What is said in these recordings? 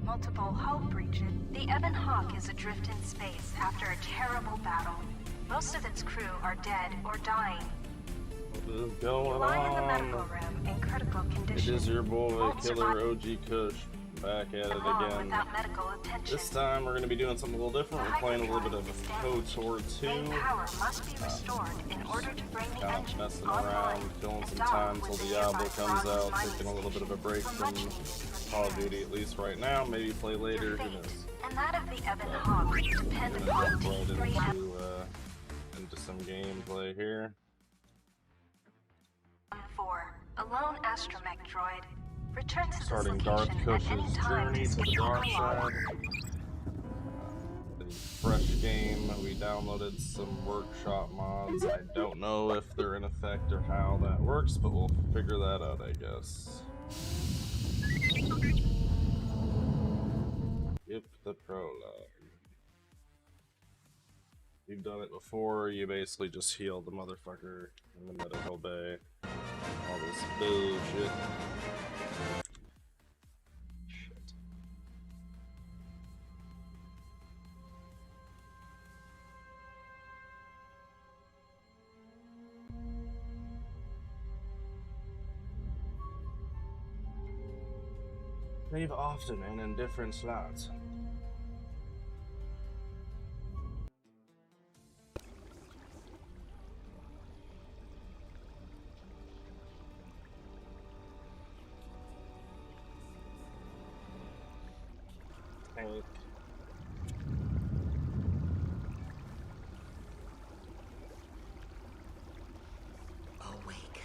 Multiple hull breaches. The Ebon Hawk is adrift in space after a terrible battle. Most of its crew are dead or dying. What is You going lie in the medical on? room in critical condition. It is your boy, Won't Killer survive OG Kush, back at it long again. without medical attention. This time we're going to be doing something a little different. We're playing a little bit of Kotor 2. Main power must be restored in order to bring the Kind of engine messing online around, killing and some dock time with till the Diablo nearby comes Frost out. mining Taking a little bit of a station break for from much needed Call of repairs. Duty, at least right now. Maybe play later, Your who fate knows. and that of the Ebon Hawk depend We're upon going to get right T3M into some gameplay here. 4. A lone astromech droid. Return to Starting this Darth location at any Kush's time journey to to the speak dark with side. The fresh game. We downloaded some workshop mods. I don't know if they're in effect or how that works, but we'll figure that out, I guess. Skip the prologue. You've done it before. You basically just heal the motherfucker in the medical bay. All this bullshit. Shit. Save often and in different slots. Tank. Awake.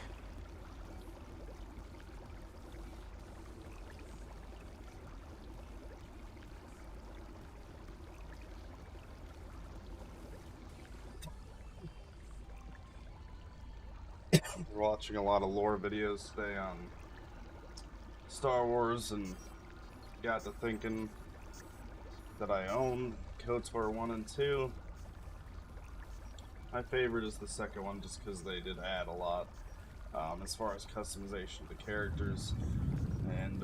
We're watching a lot of lore videos today on Star Wars and got to thinking that I own KOTOR 1 and 2. My favorite is the second one just because they did add a lot as far as customization to characters. And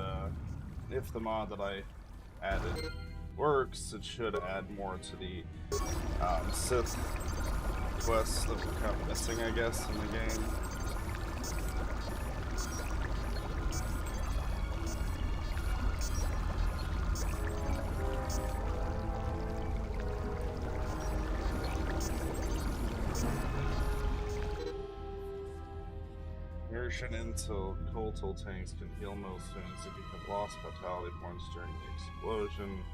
if the mod that I added works, it should add more to the Sith quests that were kind of missing, I guess, in the game. Immersion into Kotor tanks can heal most wounds if you have lost vitality points during the explosion.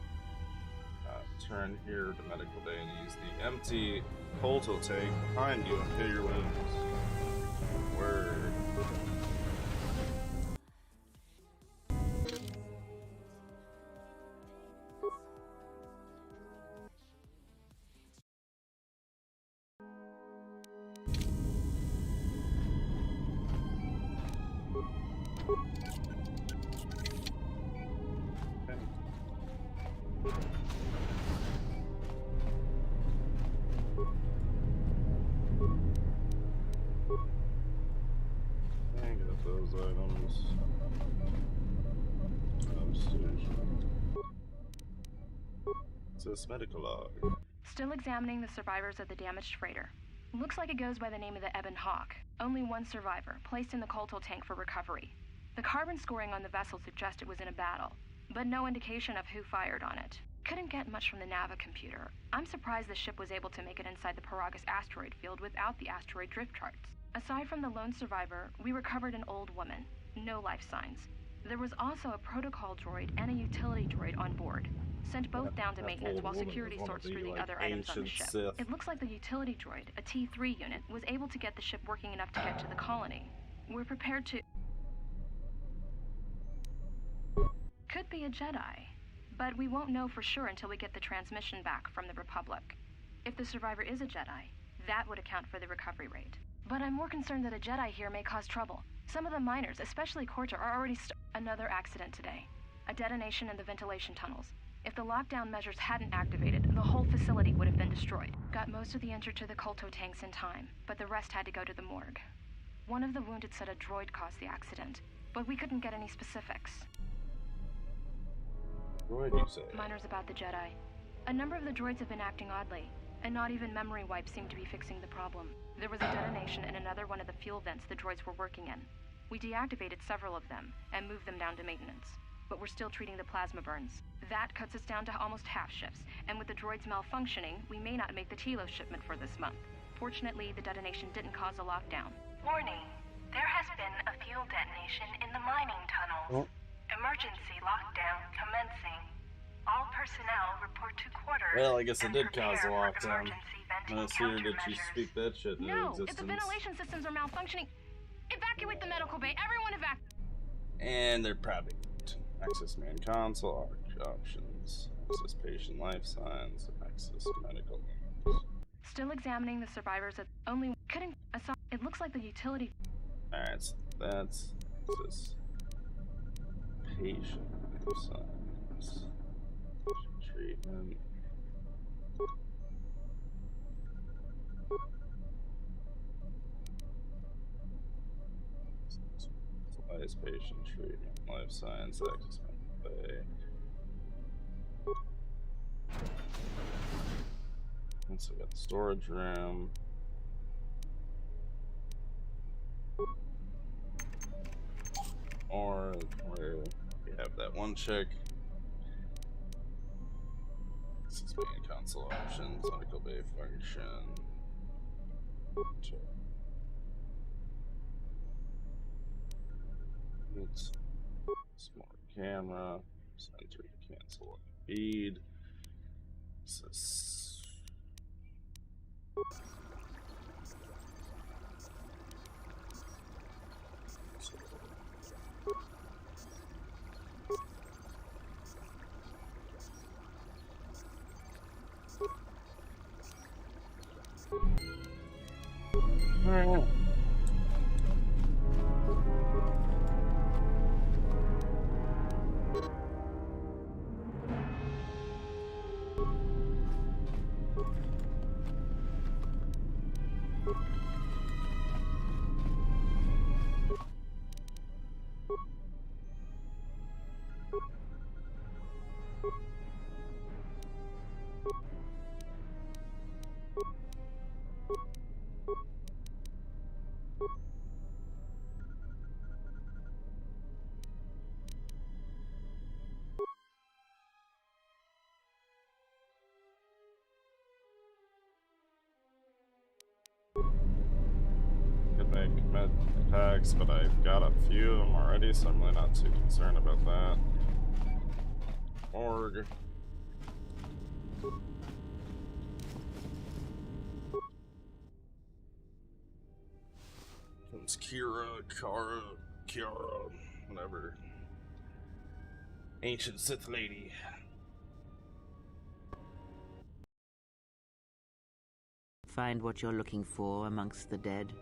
Turn here to medical bay and use the empty Kotor tank behind you and heal your wounds. Word. I got those items. It's this medical log. Still examining the survivors of the damaged freighter. Looks like it goes by the name of the Ebon Hawk. Only one survivor, placed in the Kotor tank for recovery. The carbon scoring on the vessel suggests it was in a battle, but no indication of who fired on it. Couldn't get much from the Nava computer. I'm surprised the ship was able to make it inside the Paragus asteroid field without the asteroid drift charts. Aside from the lone survivor, we recovered an old woman. No life signs. There was also a protocol droid and a utility droid on board. Sent both down to maintenance while security sorts through the other items on the ship. Sith. It looks like the utility droid, a T3 unit, was able to get the ship working enough to get to the colony. We're prepared to... Could be a Jedi, but we won't know for sure until we get the transmission back from the Republic. If the survivor is a Jedi, that would account for the recovery rate. But I'm more concerned that a Jedi here may cause trouble. Some of the miners, especially Kotor, are already another accident today. A detonation in the ventilation tunnels. If the lockdown measures hadn't activated, the whole facility would have been destroyed. Got most of the injured to the Kotor tanks in time, but the rest had to go to the morgue. One of the wounded said a droid caused the accident. but we couldn't get any specifics. What would you say? Minors about the Jedi. A number of the droids have been acting oddly, and not even memory wipes seem to be fixing the problem. There was a detonation in another one of the fuel vents the droids were working in. We deactivated several of them and moved them down to maintenance, but we're still treating the plasma burns. That cuts us down to almost half shifts, and with the droids malfunctioning, we may not make the Telos shipment for this month. Fortunately, the detonation didn't cause a lockdown. Warning. There has been a fuel detonation in the mining tunnels. Emergency lockdown commencing. All personnel report to quarters. Well, I guess it and did cause a prepare for lockdown. emergency venting No sooner did you countermeasures. speak that shit into No, existence. if the ventilation systems are malfunctioning, evacuate the medical bay. Everyone evacuate. And they're probably access main console, options, access patient life signs, access medical logs. Still examining the survivors of only couldn't assign. It looks like the utility. Alright, so that's this patient life signs. Treatment. Supplies, patient treatment, life science, access medical bay. And so we got the storage room. Or where we have that one chick. This is main console options, medical bay function. It's smart camera, center to cancel feed. This is make med attacks, but I've got a few of them already, so I'm really not too concerned about that. Org. Comes Kiara, whatever. Ancient Sith lady. Find what you're looking for amongst the dead?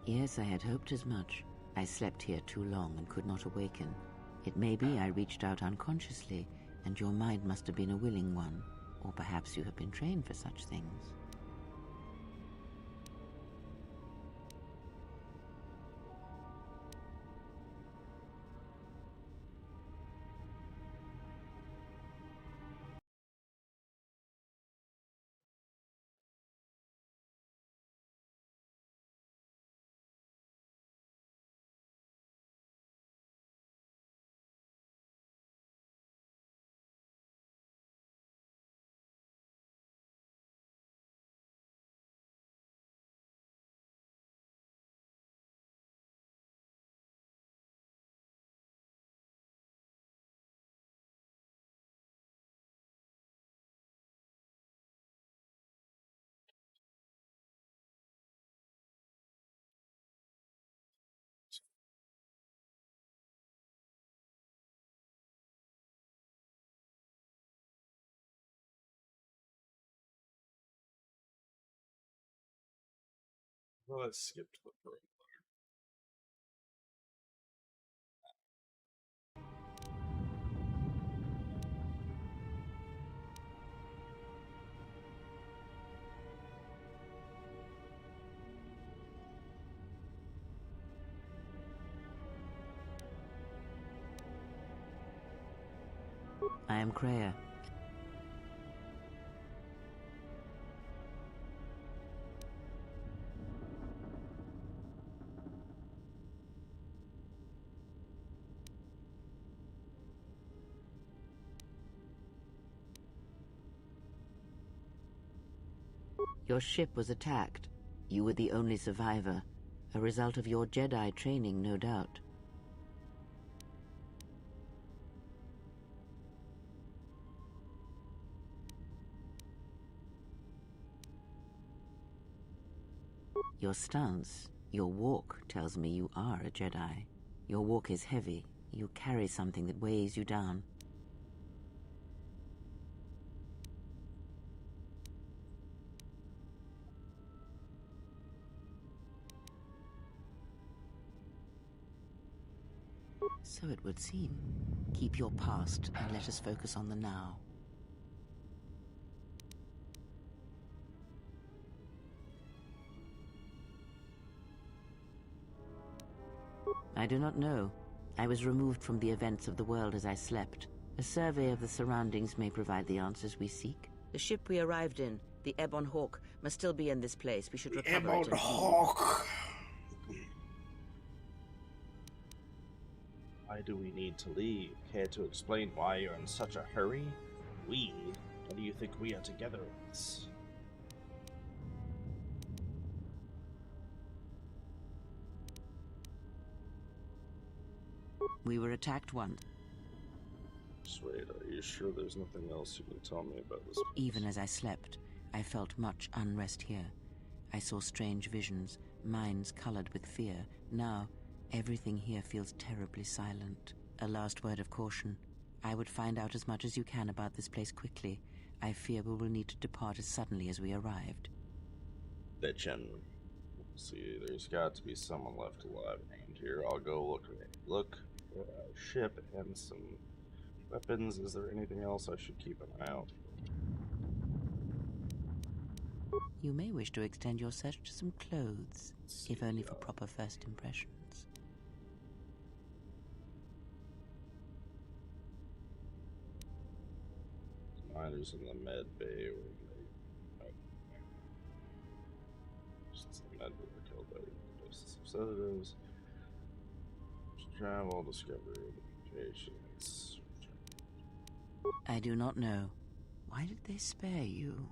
Yes, I had hoped as much. I slept here too long and could not awaken. It may be I reached out unconsciously, and your mind must have been a willing one. Or perhaps you have been trained for such things. Well, let's skip to the break. I am Kreia. Your ship was attacked. You were the only survivor. A result of your Jedi training, no doubt. Your stance, your walk tells me you are a Jedi. Your walk is heavy. You carry something that weighs you down. So it would seem. Keep your past and let us focus on the now. I do not know. I was removed from the events of the world as I slept. A survey of the surroundings may provide the answers we seek. The ship we arrived in, the Ebon Hawk, must still be in this place. We should recover it. Ebon Hawk. Why do we need to leave? Care to explain why you're in such a hurry? We? What do you think we are together in this? We were attacked once. Wait, are you sure there's nothing else you can tell me about this place? Even as I slept, I felt much unrest here. I saw strange visions, minds colored with fear. Now, everything here feels terribly silent. A last word of caution. I would find out as much as you can about this place quickly. I fear we will need to depart as suddenly as we arrived. Bitchin'. See, there's got to be someone left alive around here. I'll go look for a ship and some weapons. Is there anything else I should keep an eye out for? You may wish to extend your search to some clothes, if only for proper first impressions. Miners in the med bay med bay were killed by doses of sedatives. Travel, discovery, patience. I do not know. Why did they spare you?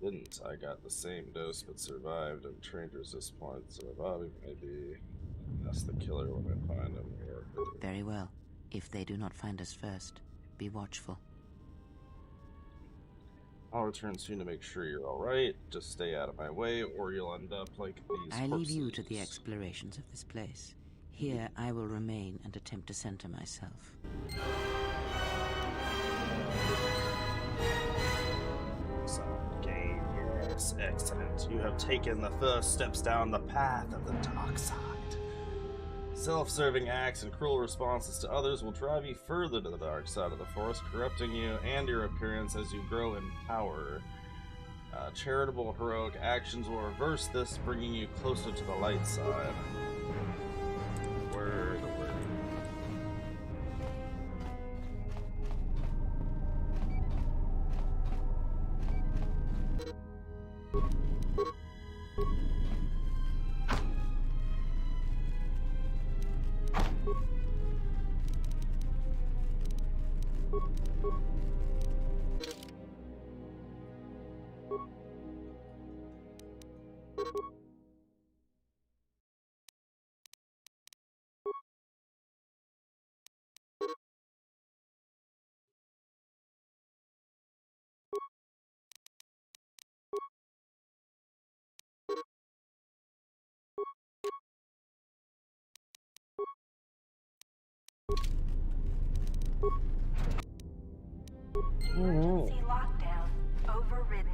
Didn't. I got the same dose but survived and trained resist points, so my body may be. That's the killer when I find him. Very well. If they do not find us first, be watchful. I'll return soon to make sure you're alright. Just stay out of my way, or you'll end up like these I leave you to corpses. the explorations of this place. Here I will remain and attempt to center myself. Game, yes, excellent. You have taken the first steps down the path of the dark side. Self-serving acts and cruel responses to others will drive you further to the dark side of the force, corrupting you and your appearance as you grow in power. Charitable, heroic actions will reverse this, bringing you closer to the light side. Word. Emergency lockdown overridden.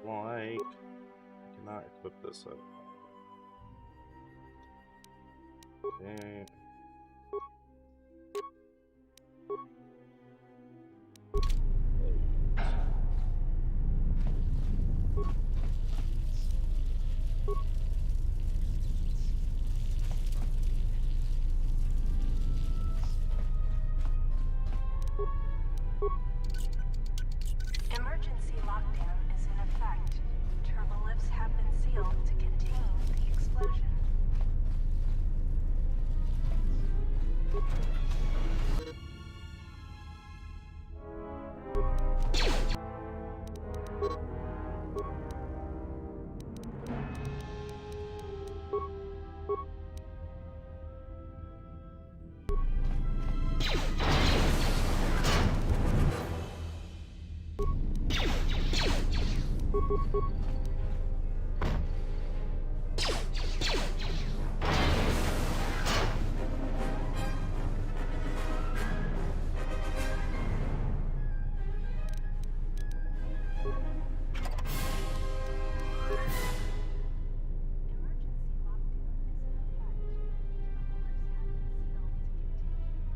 I cannot equip this up. Okay. Emergency lockdown is in effect. Turbolifts have been sealed to contain the explosion.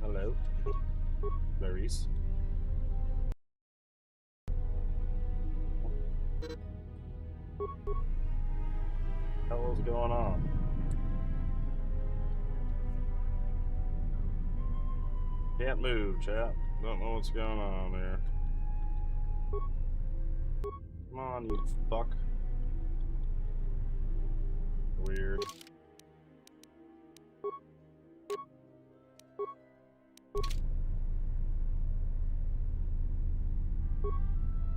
Hello, Clarice. What the hell's going on? Can't move, chat. Don't know what's going on there. Come on, you fuck. Weird.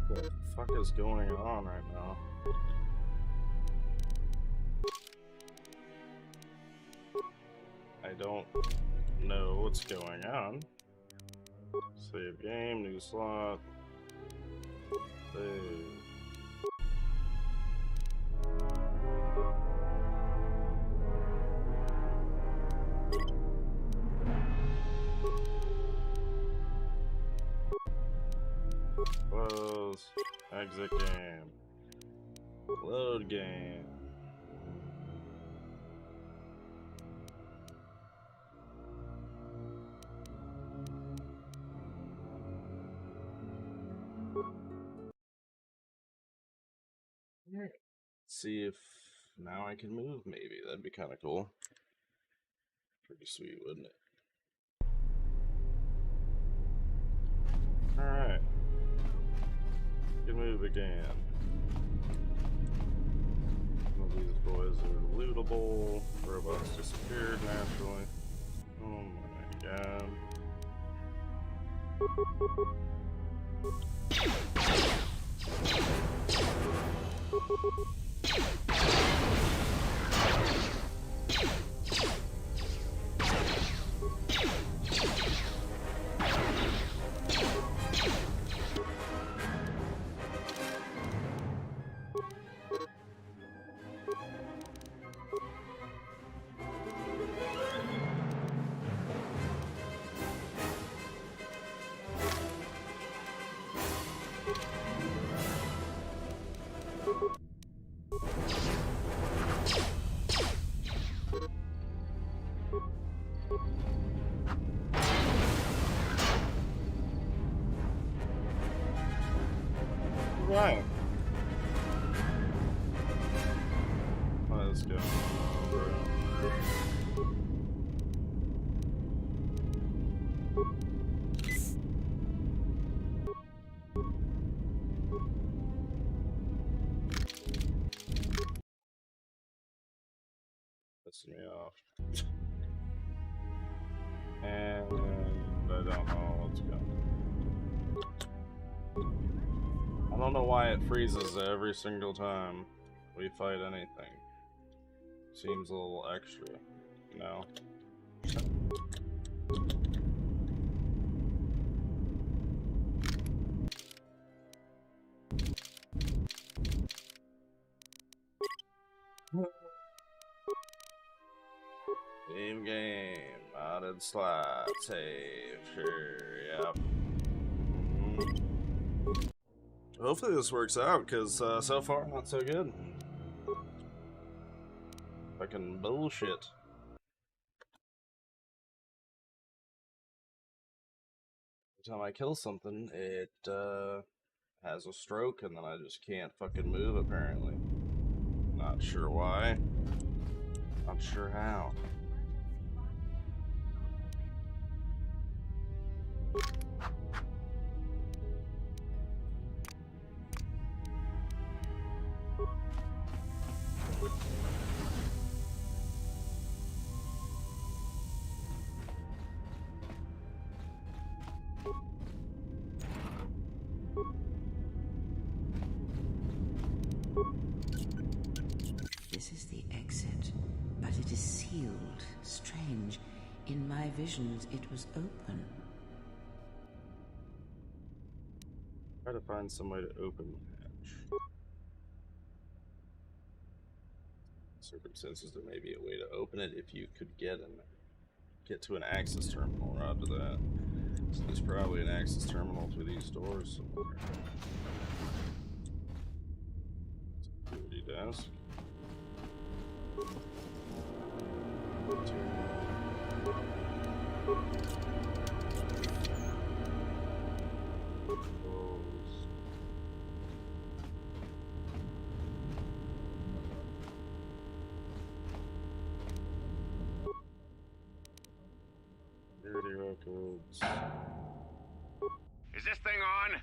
What the fuck is going on right now? I don't know what's going on. Save game, new slot. Save. Close. Exit game. Load game. See if now I can move, maybe. That'd be kind of cool. Pretty sweet, wouldn't it? Alright. Can move again. Some of these boys are lootable. Robots disappeared naturally. Oh my god. Right. Let's go, bro. Pissing me off. And I don't know what's going on. I don't know why it freezes every single time we fight anything. Seems a little extra, you know? Save game, modded slot, save, sure, yep. Hopefully this works out, because so far, not so good. Fucking bullshit. Every time I kill something, it has a stroke, and then I just can't fucking move, apparently. Not sure why. Not sure how. sealed. Strange. In my visions, it was open. Try to find some way to open the hatch. Circumstances, there may be a way to open it if you could get to an access terminal. Roger that. So there's probably an access terminal through these doors somewhere. Security desk. Security records. Is this thing on?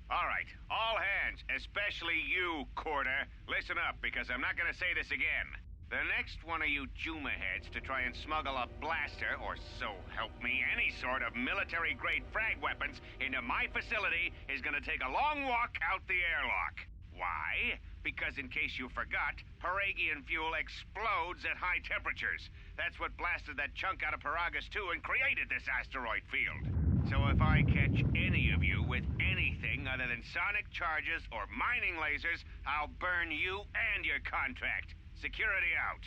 All right, all hands, especially you, Kotor. Listen up, because I'm not gonna say this again. The next one of you Juma heads to try and smuggle a blaster, or so help me, any sort of military-grade frag weapons into my facility is gonna take a long walk out the airlock. Why? Because in case you forgot, Paragian fuel explodes at high temperatures. That's what blasted that chunk out of Paragus 2 and created this asteroid field. So if I catch any of you with anything other than sonic charges or mining lasers, I'll burn you and your contract. Security out.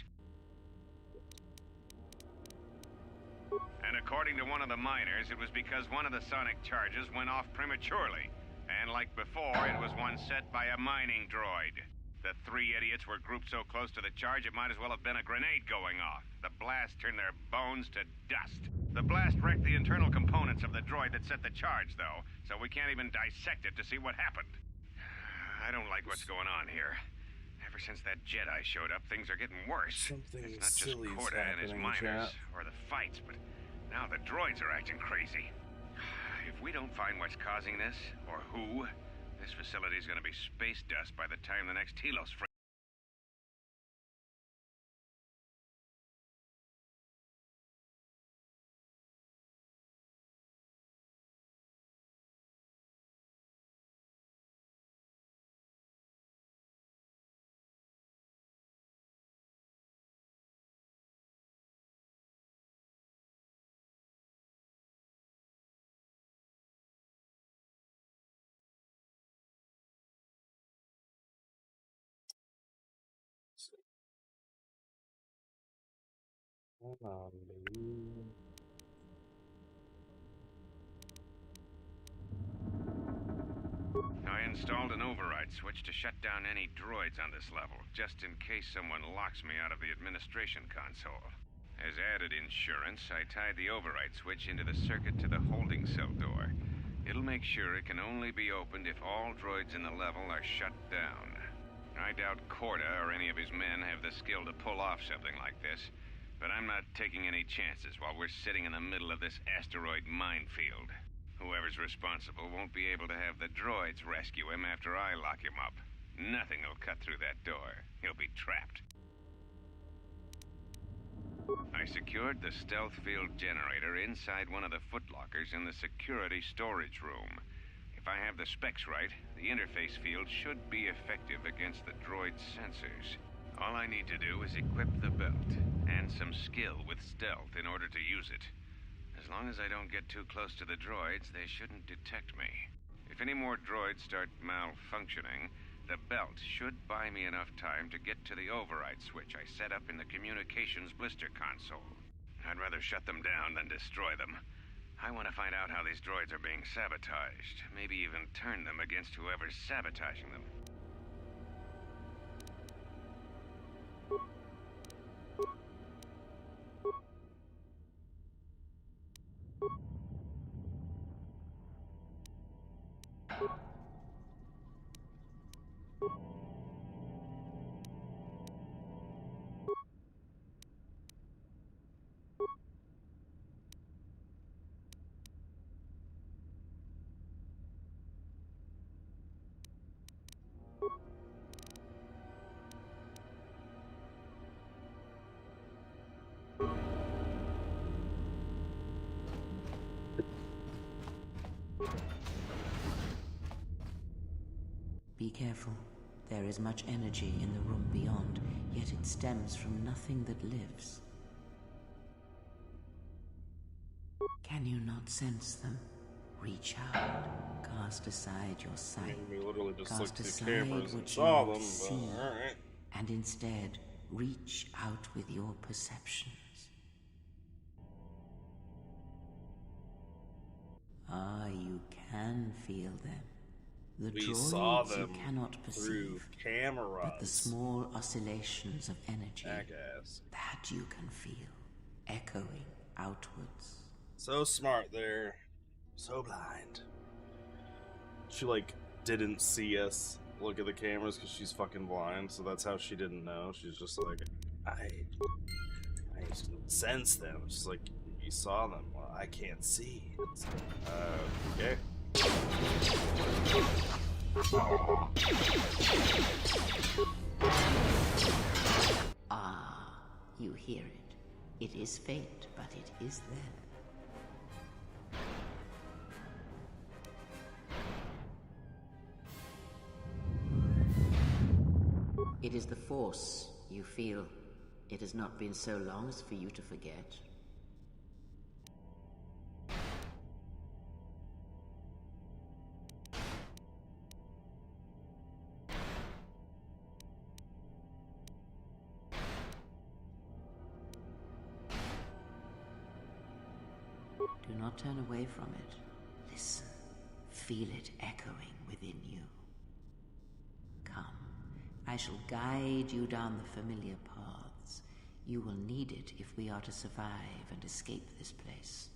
And according to one of the miners, it was because one of the sonic charges went off prematurely. And like before, it was one set by a mining droid. The three idiots were grouped so close to the charge it might as well have been a grenade going off. The blast turned their bones to dust. The blast wrecked the internal components of the droid that set the charge, though, so we can't even dissect it to see what happened. I don't like what's going on here. Ever since that Jedi showed up, things are getting worse. Something it's not just silly is Kotor and his happening, miners, chat. or the fights, but now the droids are acting crazy. If we don't find what's causing this, or who, this facility's gonna be space dust by the time the next Telos freight. Come on, baby. I installed an override switch to shut down any droids on this level, just in case someone locks me out of the administration console. As added insurance, I tied the override switch into the circuit to the holding cell door. It'll make sure it can only be opened if all droids in the level are shut down. I doubt Kotor or any of his men have the skill to pull off something like this, but I'm not taking any chances while we're sitting in the middle of this asteroid minefield. Whoever's responsible won't be able to have the droids rescue him after I lock him up. Nothing will cut through that door. He'll be trapped. I secured the stealth field generator inside one of the footlockers in the security storage room. If I have the specs right, the interface field should be effective against the droid's sensors. All I need to do is equip the belt, and some skill with stealth in order to use it. As long as I don't get too close to the droids, they shouldn't detect me. If any more droids start malfunctioning, the belt should buy me enough time to get to the override switch I set up in the communications blister console. I'd rather shut them down than destroy them. I want to find out how these droids are being sabotaged, maybe even turn them against whoever's sabotaging them. Be careful. There is much energy in the room beyond, yet it stems from nothing that lives. Can you not sense them? Reach out, cast aside your I sight, mean, we literally just cast looked at the aside cameras and what saw you them, see, but alright. and instead reach out with your perceptions. Ah, you can feel them. The We droids saw them you cannot through perceive, cameras. but the small oscillations of energy Jackass. that you can feel, echoing outwards. So smart there. So blind. She, like, didn't see us look at the cameras because she's fucking blind, so that's how she didn't know. She's just like, I just don't sense them. She's like, you saw them. Well, I can't see. It's like, okay. Ah, you hear it. It is faint, but it is there. It is the Force, you feel. It has not been so long as for you to forget. Do not turn away from it. Listen. Feel it echoing within you. Come. I shall guide you down the familiar paths. You will need it if we are to survive and escape this place.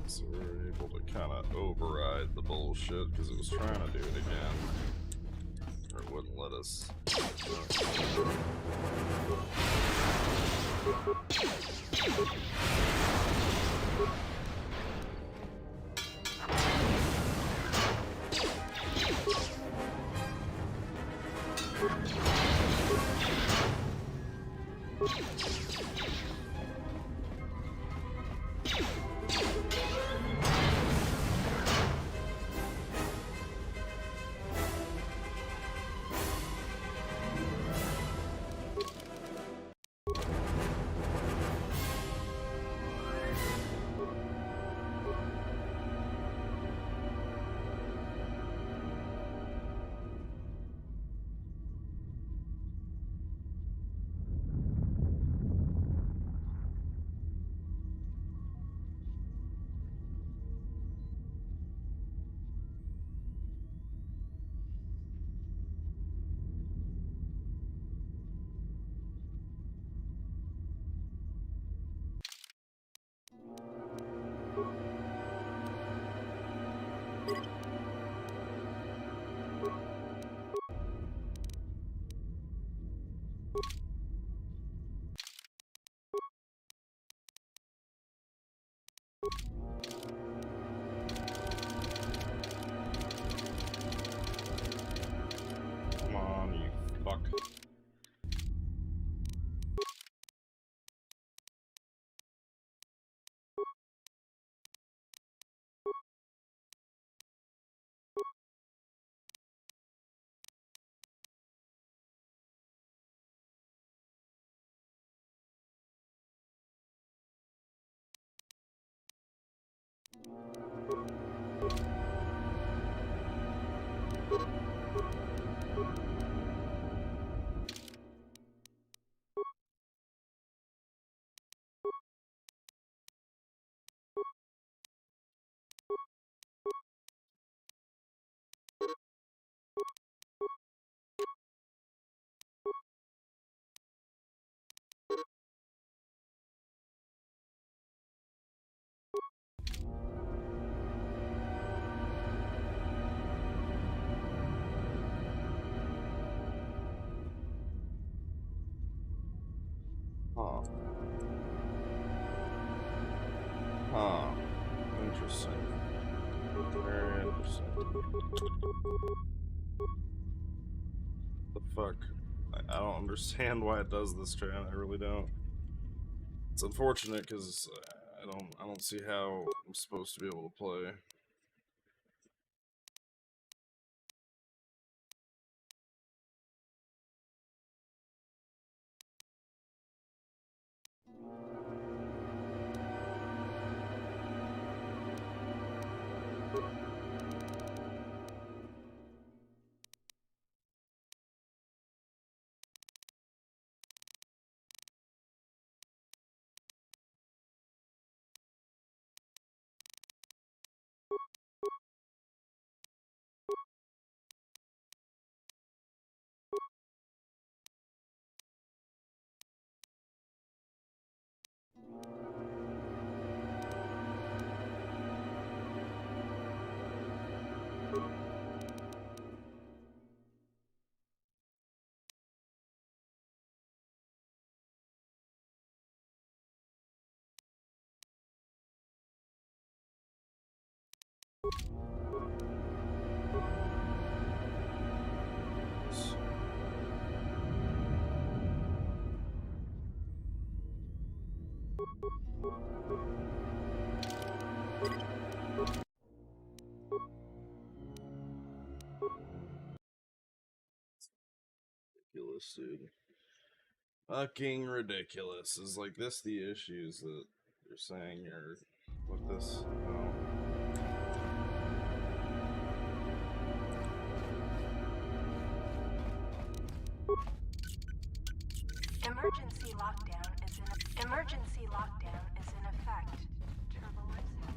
So we were able to kind of override the bullshit because it was trying to do it again. Or it wouldn't let us. Huh. Huh. Interesting. Very interesting. The fuck? I don't understand why it does this, Tran. I really don't. It's unfortunate because I don't see how I'm supposed to be able to play. Ridiculous, dude. Fucking ridiculous. Is like this the issues that you're saying are with this? Oh. Emergency lockdown is in effect. Travelers have...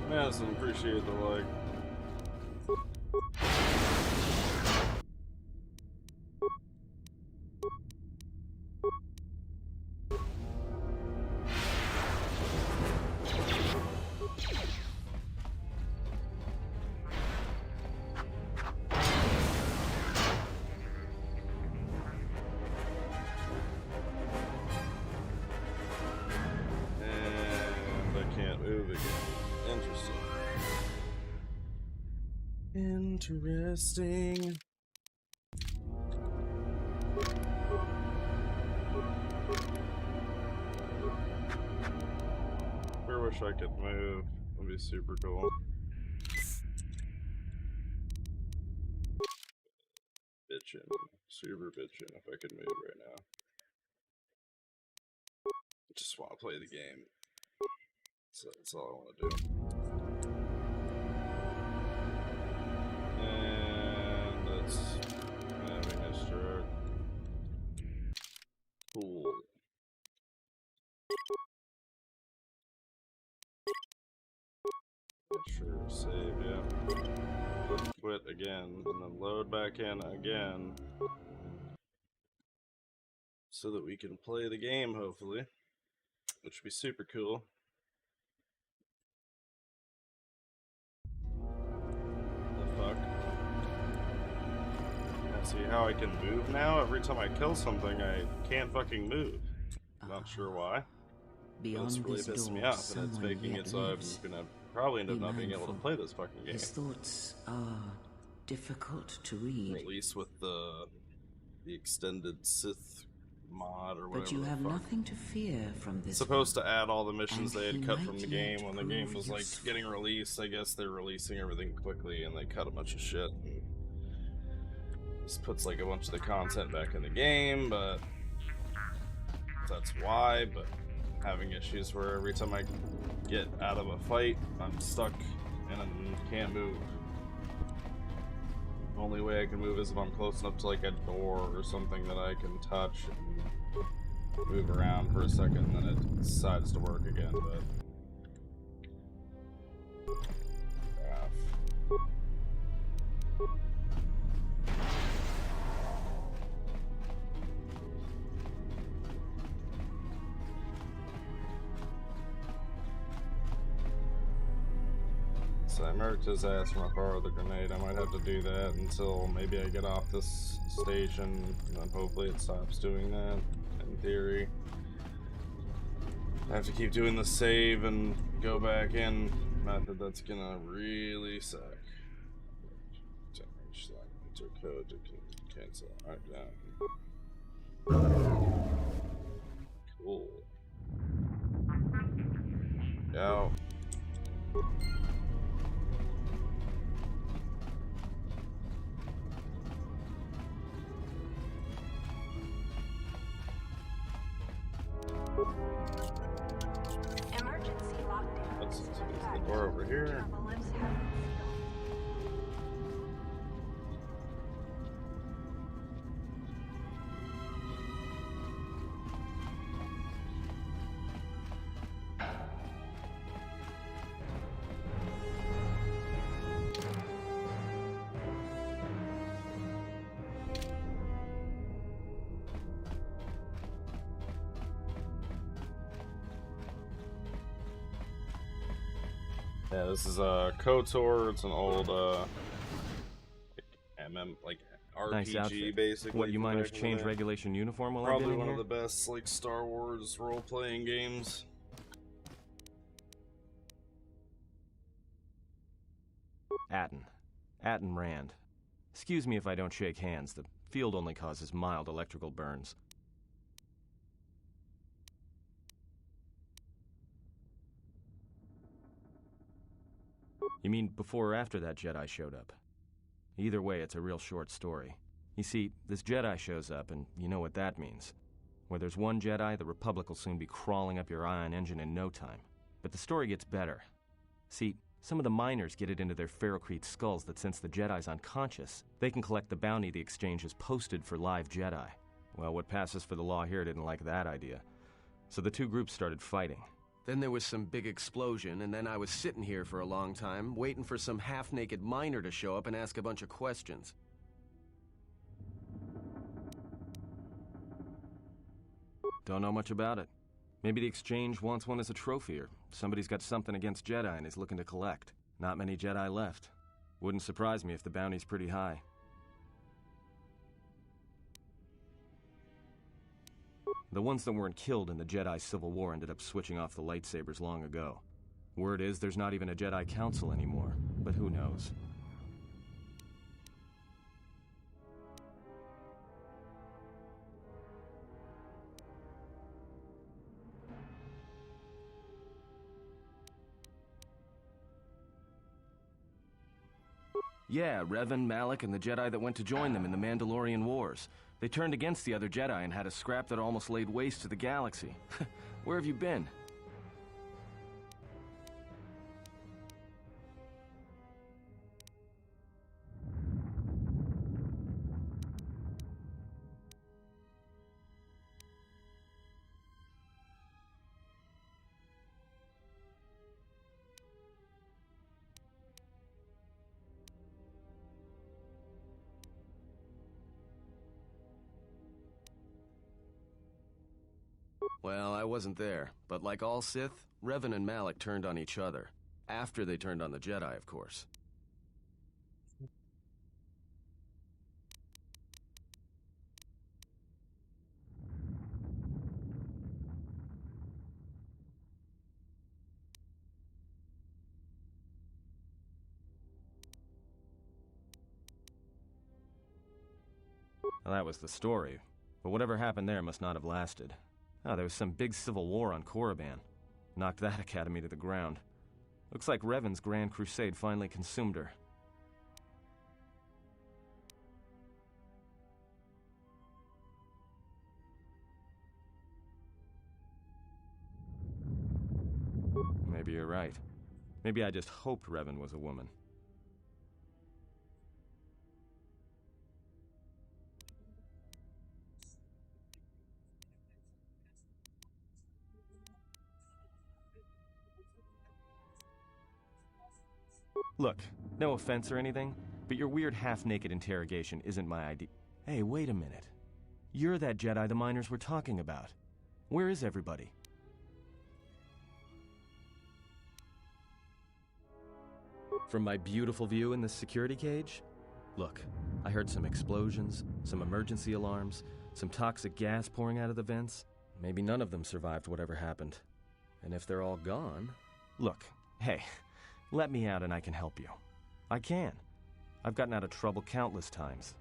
Madison, appreciate the like. And I can't move again. Interesting. I wish I could move. That'd be super cool. Bitchin'. Super bitchin' if I could move right now. I just want to play the game. So that's all I want to do. And that's having a stroke. Cool. Sure, save, yeah. Quit again, and then load back in again. So that we can play the game, hopefully. Which would be super cool. The fuck? And see how I can move now? Every time I kill something, I can't fucking move. Not sure why. But it's really pissing me off, and it's making it so I'm gonna probably end up not being able to play this fucking game. His thoughts are difficult to read. Or at least with the extended Sith mod or whatever. But you have nothing to fear from this. It's supposed to add all the missions they had cut from the game when the game was like getting released. I guess they're releasing everything quickly and they cut a bunch of shit. And this puts like a bunch of the content back in the game, but that's why. But I'm having issues where every time I get out of a fight, I'm stuck and I can't move. The only way I can move is if I'm close enough to like a door or something that I can touch and move around for a second, and then it decides to work again. But So I murked his ass from afar with a grenade. I might have to do that until maybe I get off this station, and then hopefully it stops doing that, in theory. I have to keep doing the save and go back in method. That's gonna really suck. Enter code to cancel. Alright, yeah. Cool. Go. Emergency lockdown. Let's see, the door over here. Travel lifts have been sealed. Yeah, this is Kotor. It's an old like RPG Nice outfit. basically. What, you from miners back in change the day. regulation uniform while Probably I've been one in of here? the best like Star Wars role-playing games. Atten Rand. Excuse me if I don't shake hands. The field only causes mild electrical burns. You mean before or after that Jedi showed up? Either way, it's a real short story. You see, this Jedi shows up, and you know what that means. Where there's one Jedi, the Republic will soon be crawling up your ion engine in no time. But the story gets better. See, some of the miners get it into their ferrocrete skulls that since the Jedi's unconscious, they can collect the bounty the exchange has posted for live Jedi. Well, what passes for the law here didn't like that idea. So the two groups started fighting. Then there was some big explosion, and then I was sitting here for a long time, waiting for some half-naked miner to show up and ask a bunch of questions. Don't know much about it. Maybe the exchange wants one as a trophy, or somebody's got something against Jedi and is looking to collect. Not many Jedi left. Wouldn't surprise me if the bounty's pretty high. The ones that weren't killed in the Jedi Civil War ended up switching off the lightsabers long ago. Word is there's not even a Jedi Council anymore, but who knows? Yeah, Revan, Malak, and the Jedi that went to join them in the Mandalorian Wars. They turned against the other Jedi and had a scrap that almost laid waste to the galaxy. Where have you been? Well, I wasn't there, but like all Sith, Revan and Malak turned on each other. After they turned on the Jedi, of course. Well, that was the story. But whatever happened there must not have lasted. Oh, there was some big civil war on Korriban. Knocked that academy to the ground. Looks like Revan's grand crusade finally consumed her. Maybe you're right. Maybe I just hoped Revan was a woman. Look, no offense or anything, but your weird half-naked interrogation isn't my idea. Hey, wait a minute. You're that Jedi the miners were talking about. Where is everybody? From my beautiful view in this security cage? Look, I heard some explosions, some emergency alarms, some toxic gas pouring out of the vents. Maybe none of them survived whatever happened. And if they're all gone... Look, hey, let me out and I can help you. I can. I've gotten out of trouble countless times.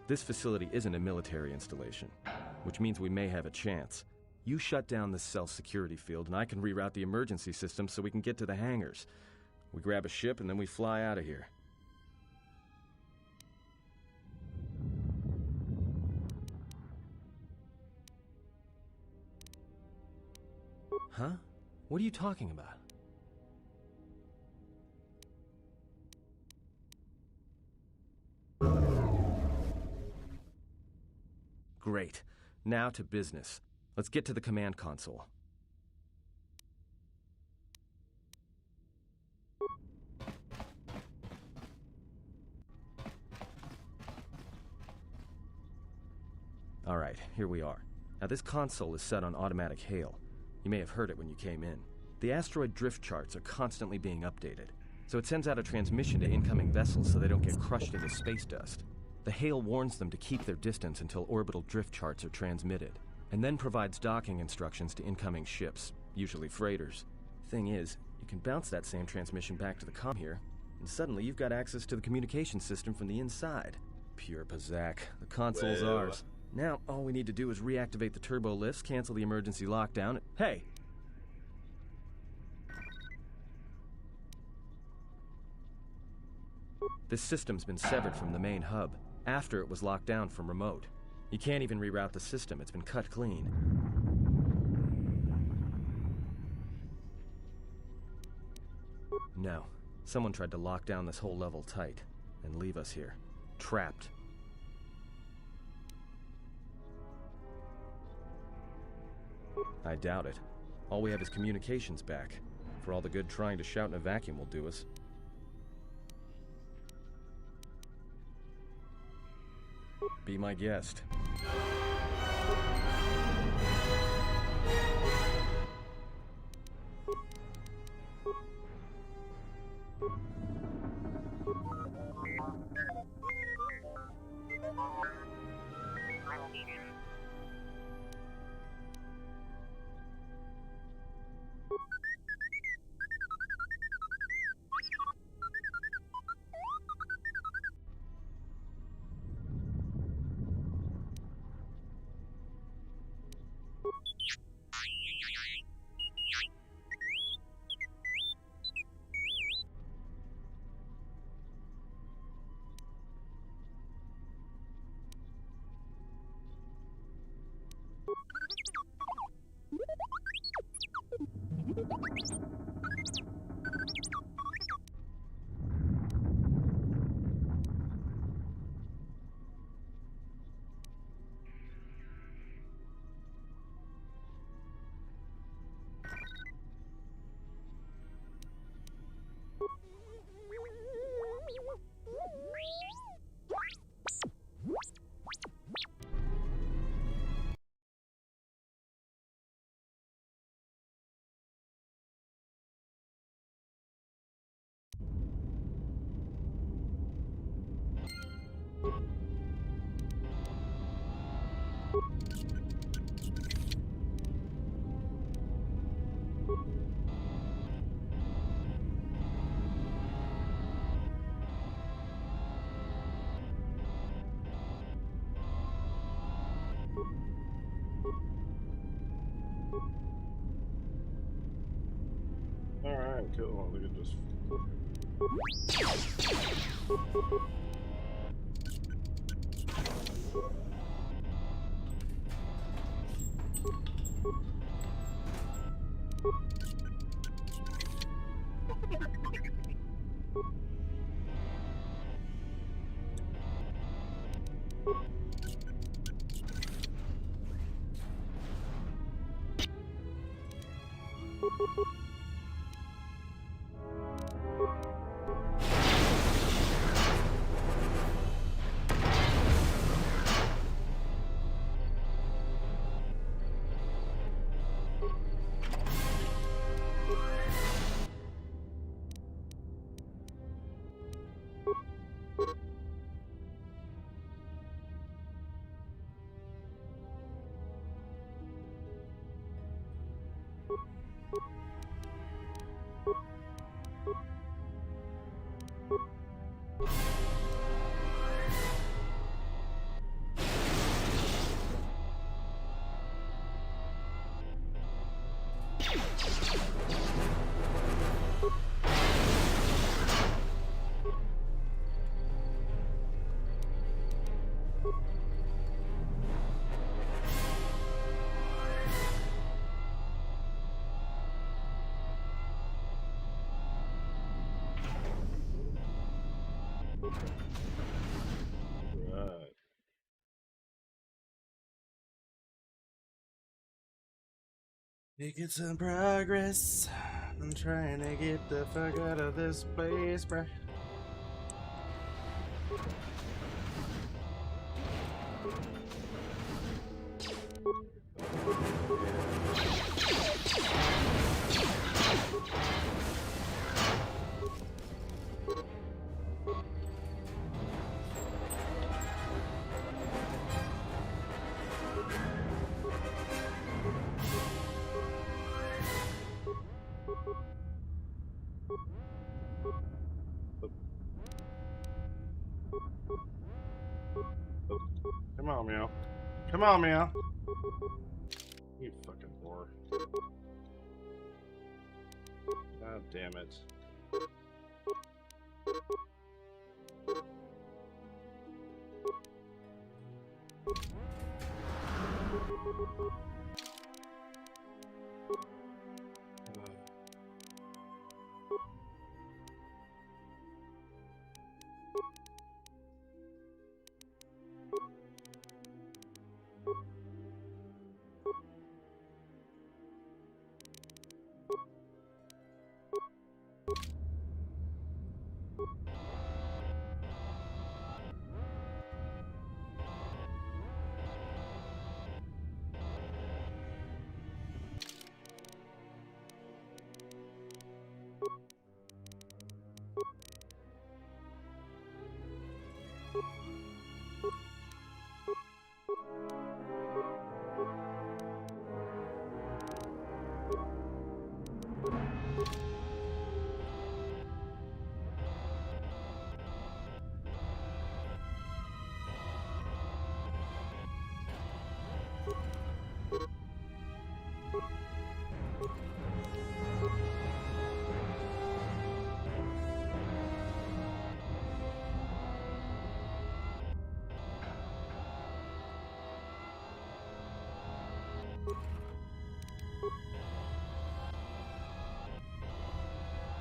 This facility isn't a military installation, which means we may have a chance. You shut down this cell security field and I can reroute the emergency system so we can get to the hangars. We grab a ship and then we fly out of here. Huh? What are you talking about? Great. Now to business. Let's get to the command console. All right, here we are. Now this console is set on automatic hail. You may have heard it when you came in. The asteroid drift charts are constantly being updated, so it sends out a transmission to incoming vessels so they don't get crushed into space dust. The hail warns them to keep their distance until orbital drift charts are transmitted, and then provides docking instructions to incoming ships, usually freighters. Thing is, you can bounce that same transmission back to the comm here, and suddenly you've got access to the communication system from the inside. Pure pizzazz. The console's ours. Now, all we need to do is reactivate the turbo lifts, cancel the emergency lockdown. Hey! This system's been severed from the main hub, after it was locked down from remote. You can't even reroute the system, it's been cut clean. No, someone tried to lock down this whole level tight, and leave us here, trapped. I doubt it. All we have is communications back. For all the good trying to shout in a vacuum will do us. Be my guest. Alright, cool. Look at this. Right. Making some progress. I'm trying to get the fuck out of this place, bruh. Come on, meow. Come on, meow. You fucking whore. God damn it.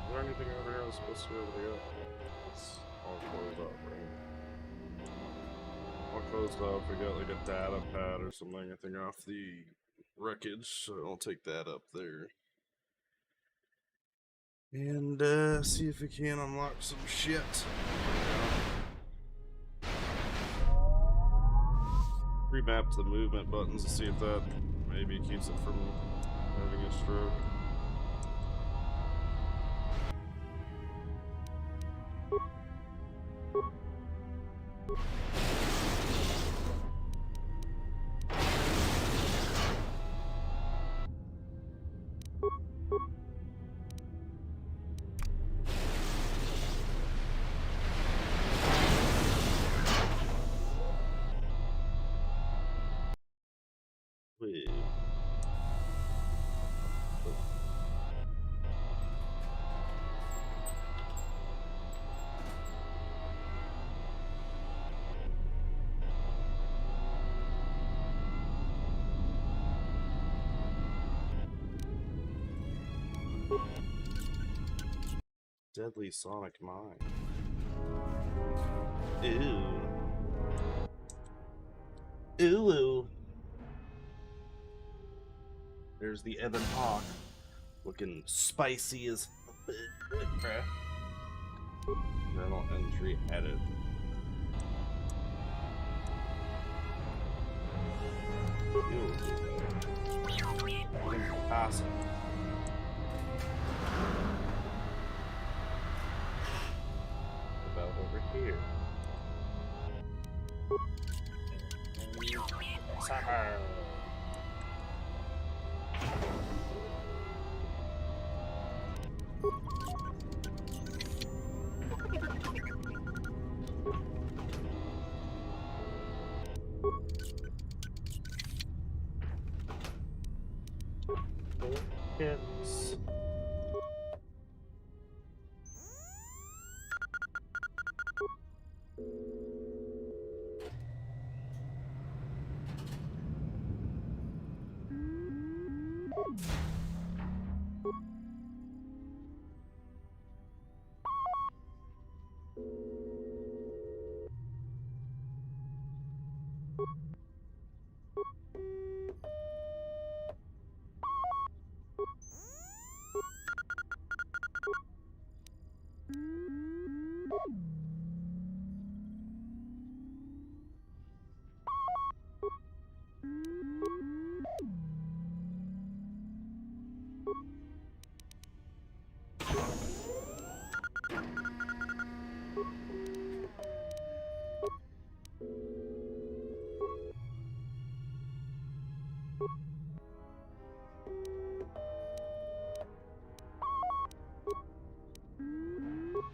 Is there anything over here I was supposed to be able to get? It's all closed up, right? All closed up. We got like a data pad or something, I think, off the wreckage, so I'll take that up there. And see if we can unlock some shit. Remap the movement buttons to see if that maybe keeps it from having a stroke. Deadly Sonic Mine. Ew. Ooh. There's the Evan Hawk. Looking spicy as crap. Journal entry edit. Ew. Awesome. About over here. Summer. Yes.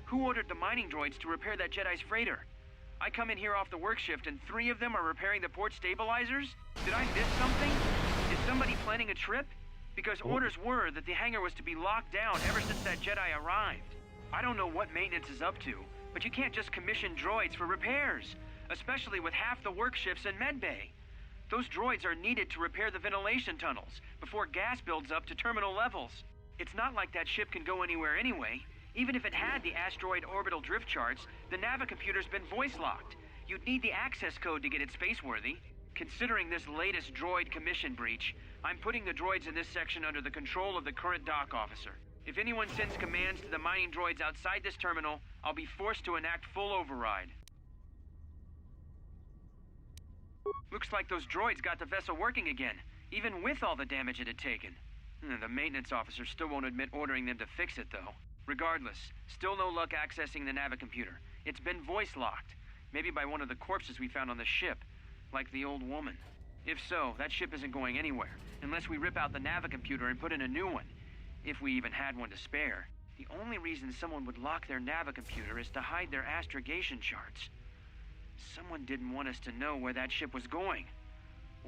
Who ordered the mining droids to repair that Jedi's freighter? I come in here off the work shift and 3 of them are repairing the port stabilizers? Did I miss something? Is somebody planning a trip? Because orders were that the hangar was to be locked down ever since that Jedi arrived. I don't know what maintenance is up to, but you can't just commission droids for repairs, especially with half the work shifts in medbay. Those droids are needed to repair the ventilation tunnels before gas builds up to terminal levels. It's not like that ship can go anywhere anyway. Even if it had the asteroid orbital drift charts, the navicomputer's been voice-locked. You'd need the access code to get it spaceworthy. Considering this latest droid commission breach, I'm putting the droids in this section under the control of the current dock officer. If anyone sends commands to the mining droids outside this terminal, I'll be forced to enact full override. Looks like those droids got the vessel working again, even with all the damage it had taken. The maintenance officer still won't admit ordering them to fix it, though. Regardless, still no luck accessing the navicomputer. It's been voice-locked, maybe by one of the corpses we found on the ship, like the old woman. If so, that ship isn't going anywhere, unless we rip out the navicomputer and put in a new one, if we even had one to spare. The only reason someone would lock their navicomputer is to hide their astrogation charts. Someone didn't want us to know where that ship was going,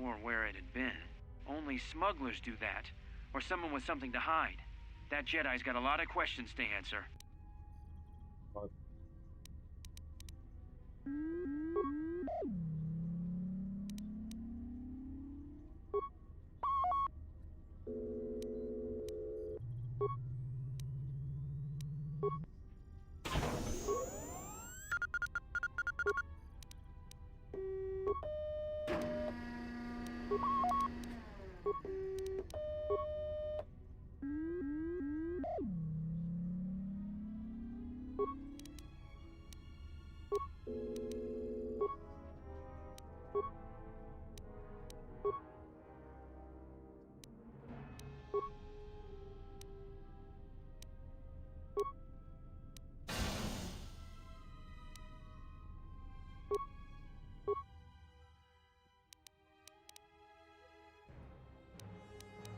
or where it had been. Only smugglers do that, or someone with something to hide. That Jedi's got a lot of questions to answer. What?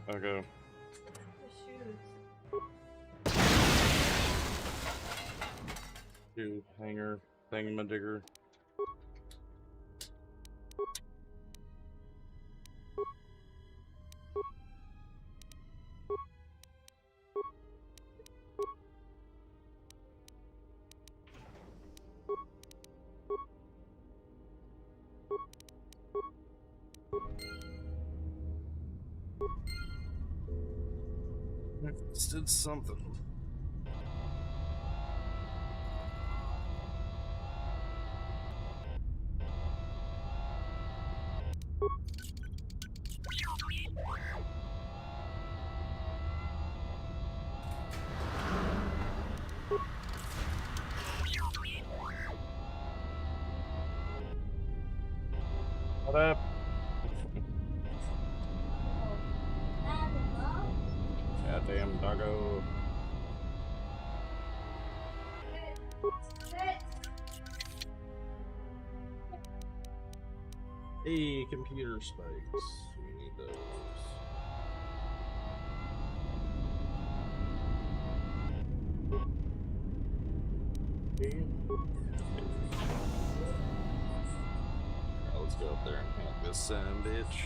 Okay. Shoe hanger thingamadigger. This did something. What up? Goddamn doggo. Hey, computer spikes. We need those. Alright, let's go up there and hack this bitch.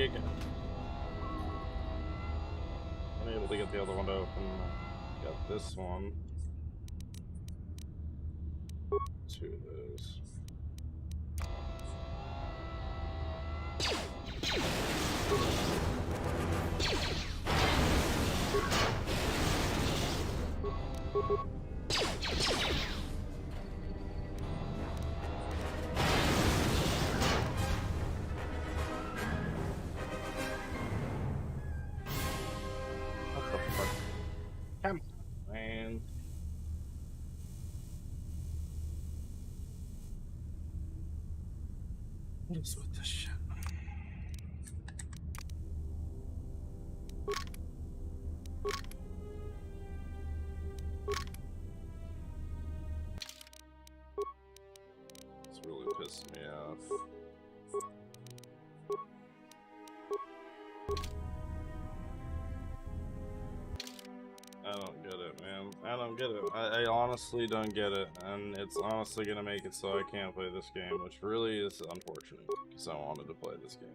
you go. I'm able to get the other one to open. Got this one. Two of those. What the fuck? Come on, man. What is with this shit? It's really pissing me off. I don't get it, man. I don't get it. I honestly don't get it, and it's honestly gonna make it so I can't play this game, which really is unfortunate, because I wanted to play this game.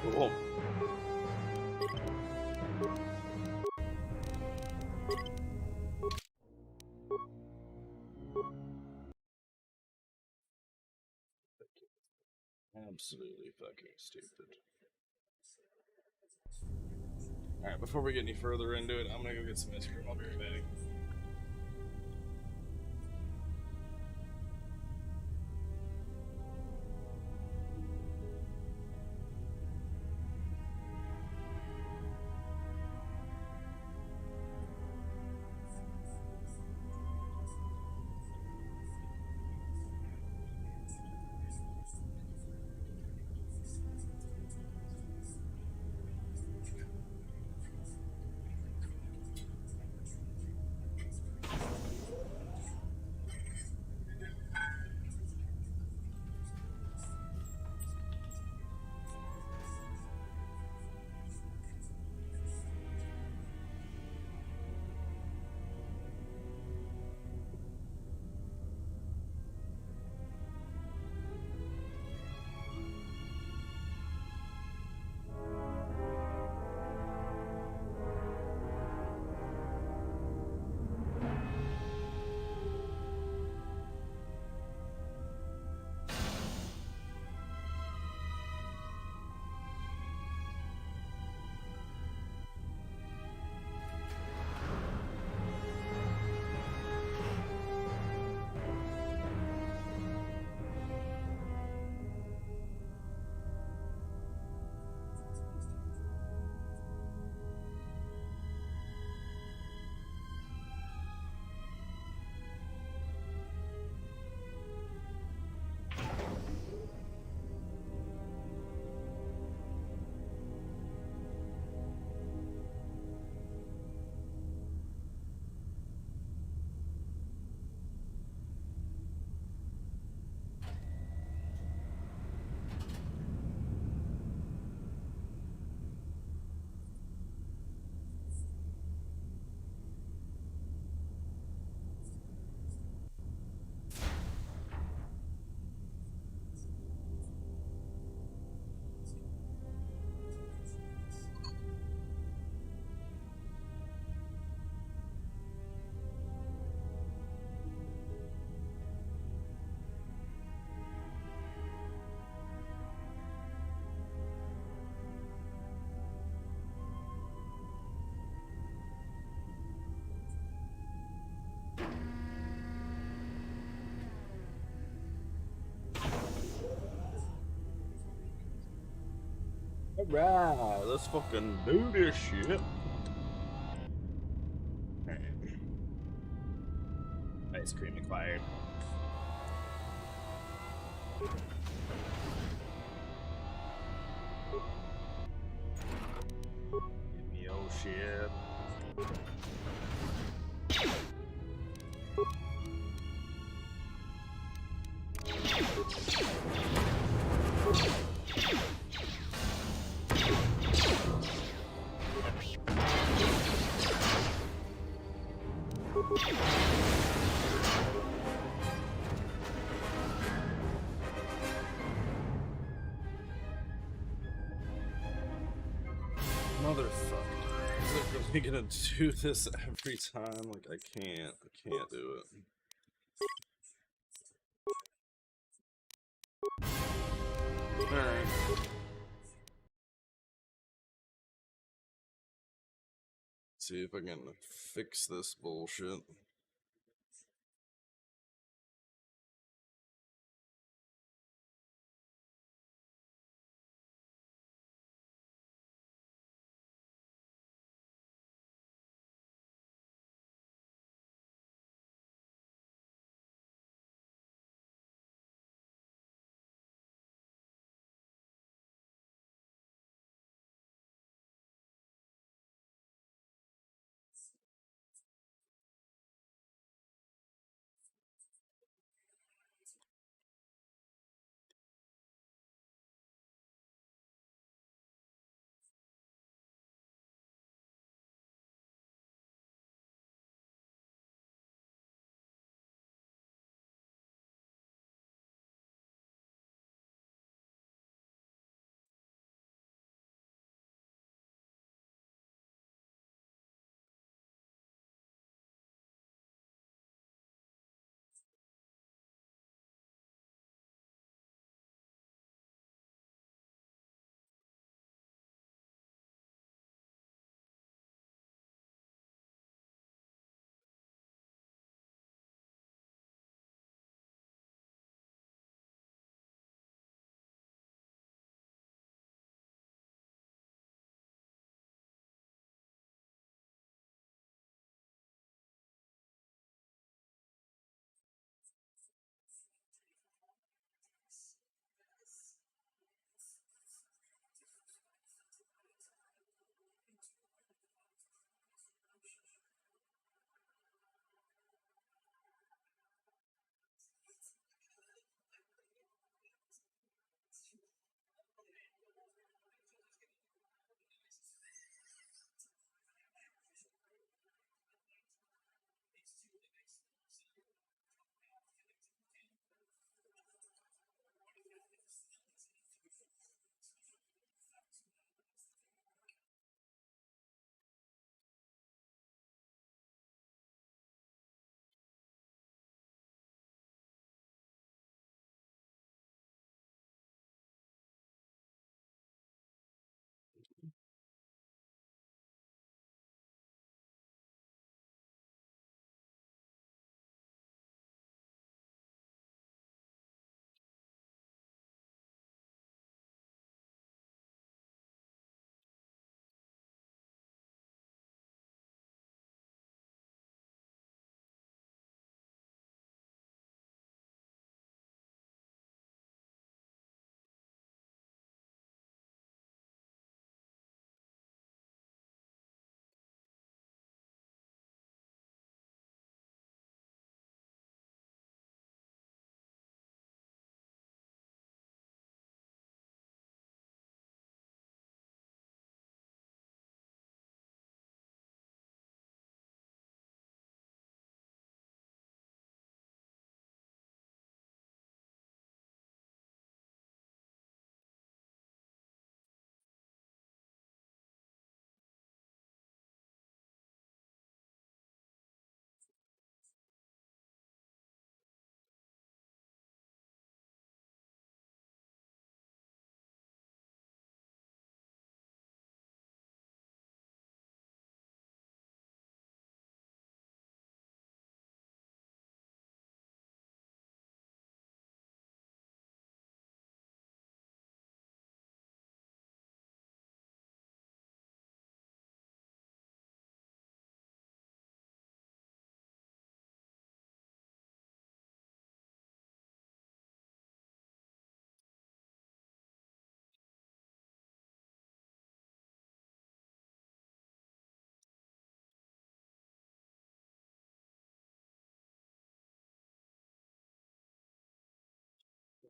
Cool. Absolutely fucking stupid. Alright, before we get any further into it, I'm gonna go get some ice cream. I'll be right back. Alright, let's fucking do this shit. Ice cream acquired. Give me your shit. Motherfucker. Is it really gonna do this every time? Like, I can't do it. Alright. See if I can fix this bullshit.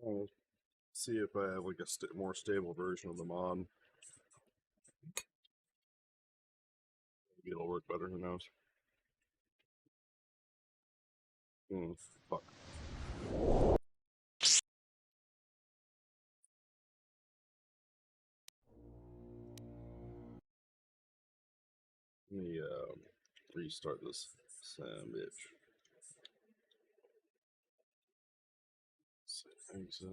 I'll see if I have like a more stable version of the mod. Maybe it'll work better, who knows. Fuck. Let me restart this bitch. Exit.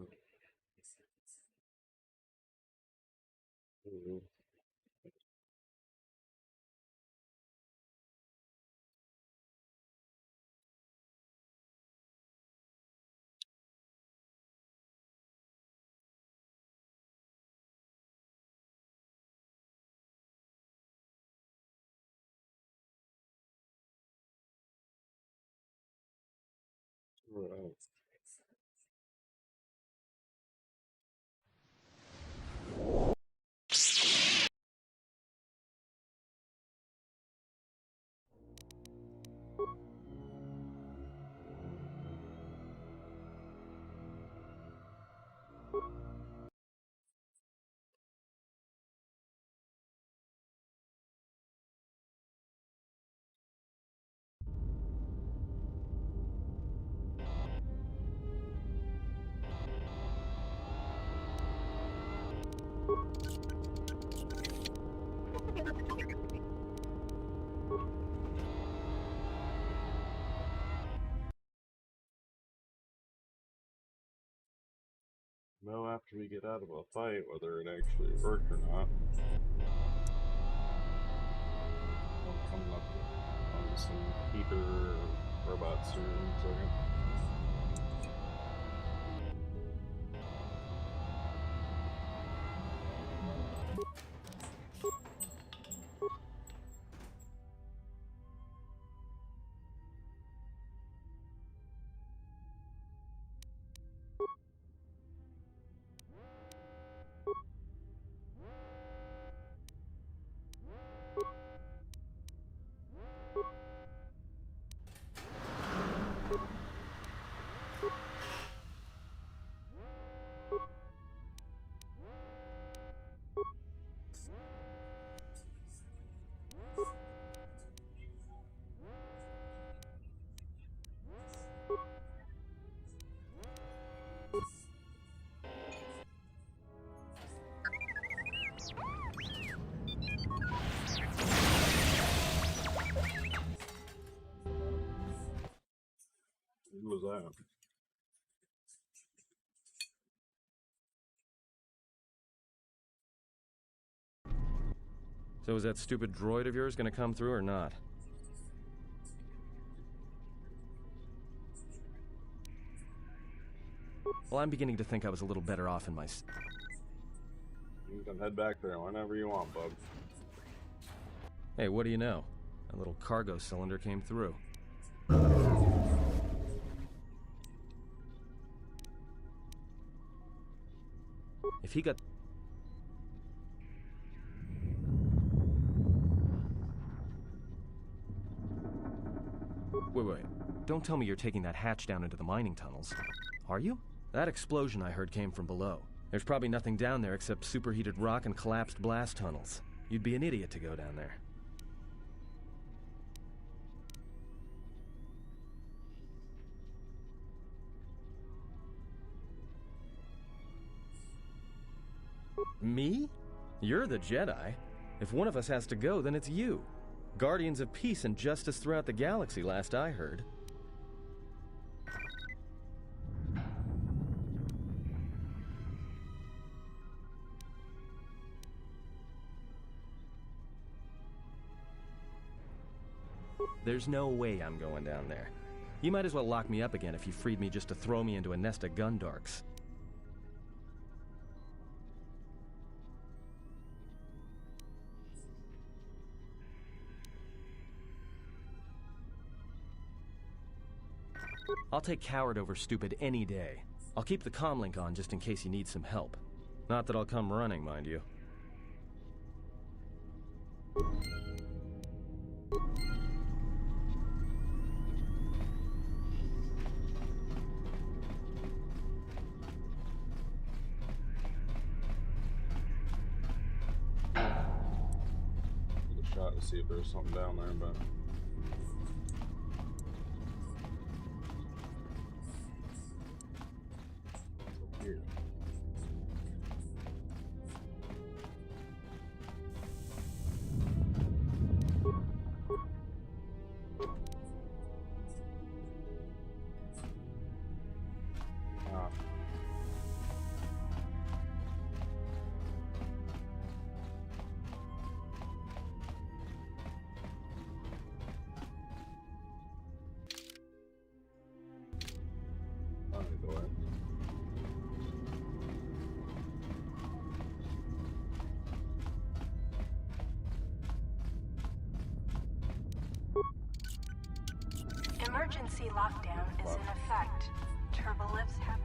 Right. Know after we get out of a fight whether it actually worked or not. I'm coming up on some heater robots here in a second. Who was that? So is that stupid droid of yours gonna come through or not? Well, I'm beginning to think I was a little better off in my... You can head back there whenever you want, bub. Hey, what do you know? A little cargo cylinder came through. If he got... Wait. Don't tell me you're taking that hatch down into the mining tunnels. Are you? That explosion I heard came from below. There's probably nothing down there except superheated rock and collapsed blast tunnels. You'd be an idiot to go down there. Me? You're the Jedi. If one of us has to go, then it's you. Guardians of peace and justice throughout the galaxy, last I heard. There's no way I'm going down there. You might as well lock me up again if you freed me just to throw me into a nest of Gundarks. I'll take coward over stupid any day. I'll keep the comlink on just in case you need some help. Not that I'll come running, mind you. see if there's something down there, but it's up here. Ah. I'll go in. Emergency lockdown is in effect. Turbolifts have been...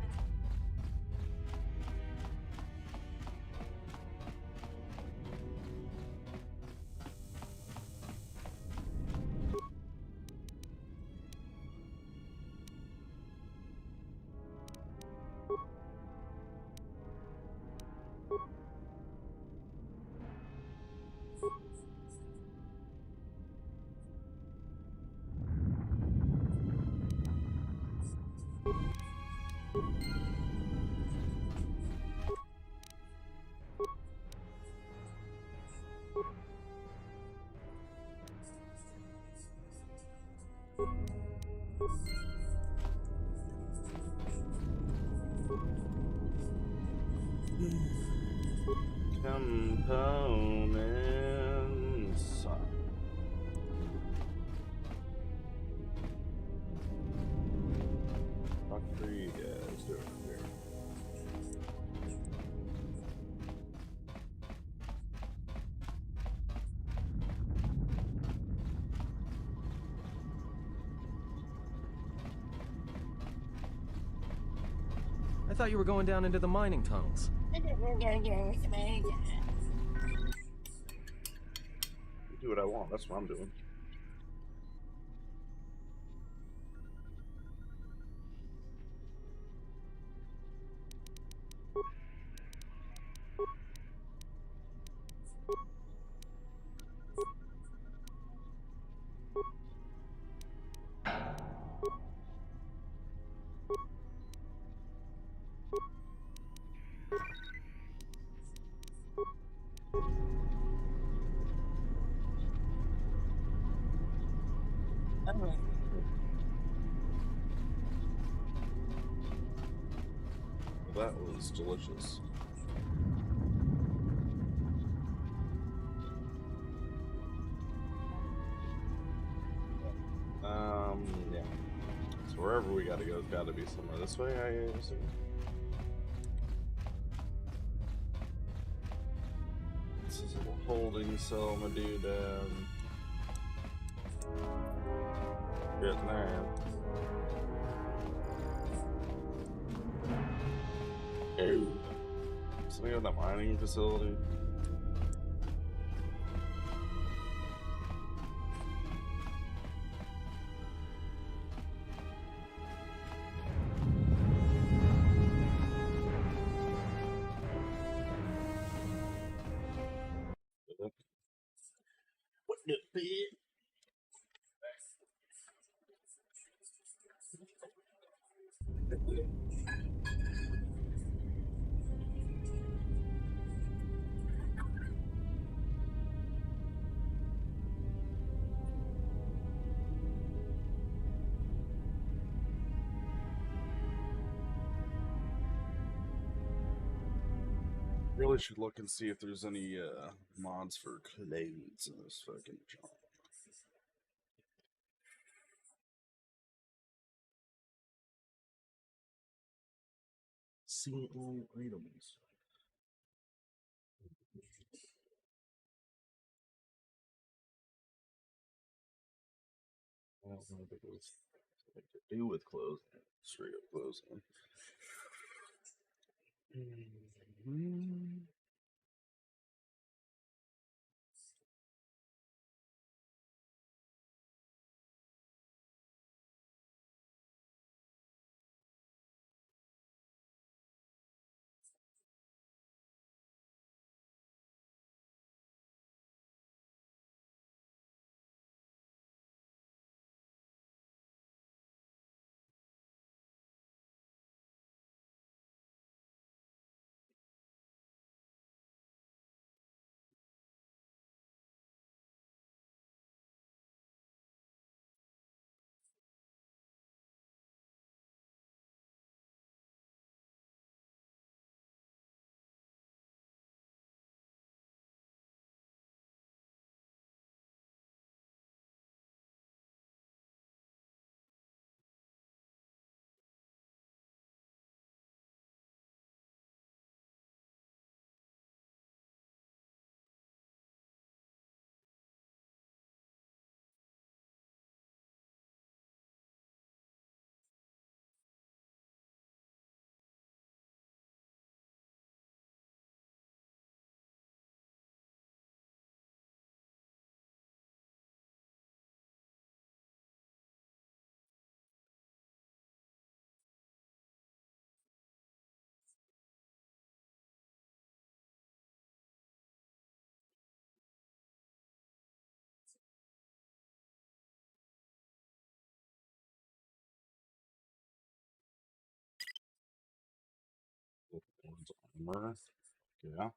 Components. What are you guys doing here? I thought you were going down into the mining tunnels. Do what I want, that's what I'm doing. That was delicious. Yeah. So wherever we gotta go, it's gotta be somewhere this way, I assume. This is a little holding cell, my dude. Getting there. Oh. Something on that mining facility. What the bitch? Really should look and see if there's any mods for clothes in this fucking genre. See all items. I don't know if it was something to do with clothes. Straight up clothes. Mhm. Murder? Yeah.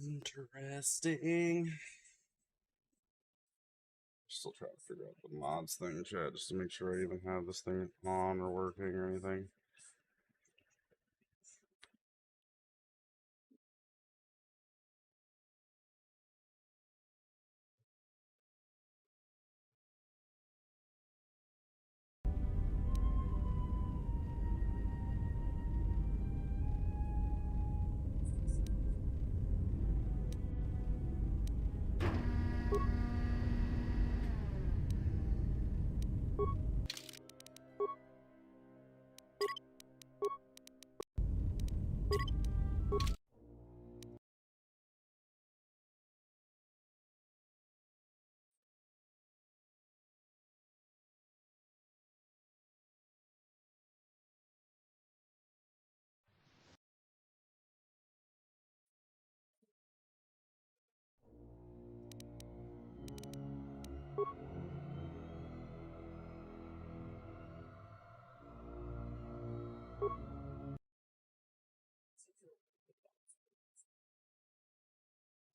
Interesting. Still trying to figure out the mods thing, chat, just to make sure I even have this thing on or working or anything.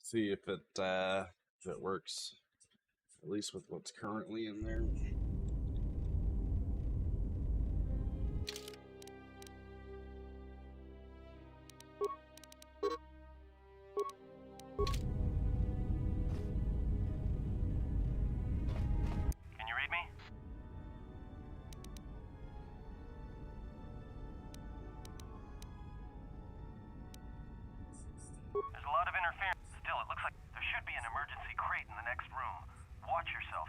See if it works, at least with what's currently in there. Can you read me? There's a lot of interference. Still, it looks like there should be an emergency crate in the next room. Watch yourself.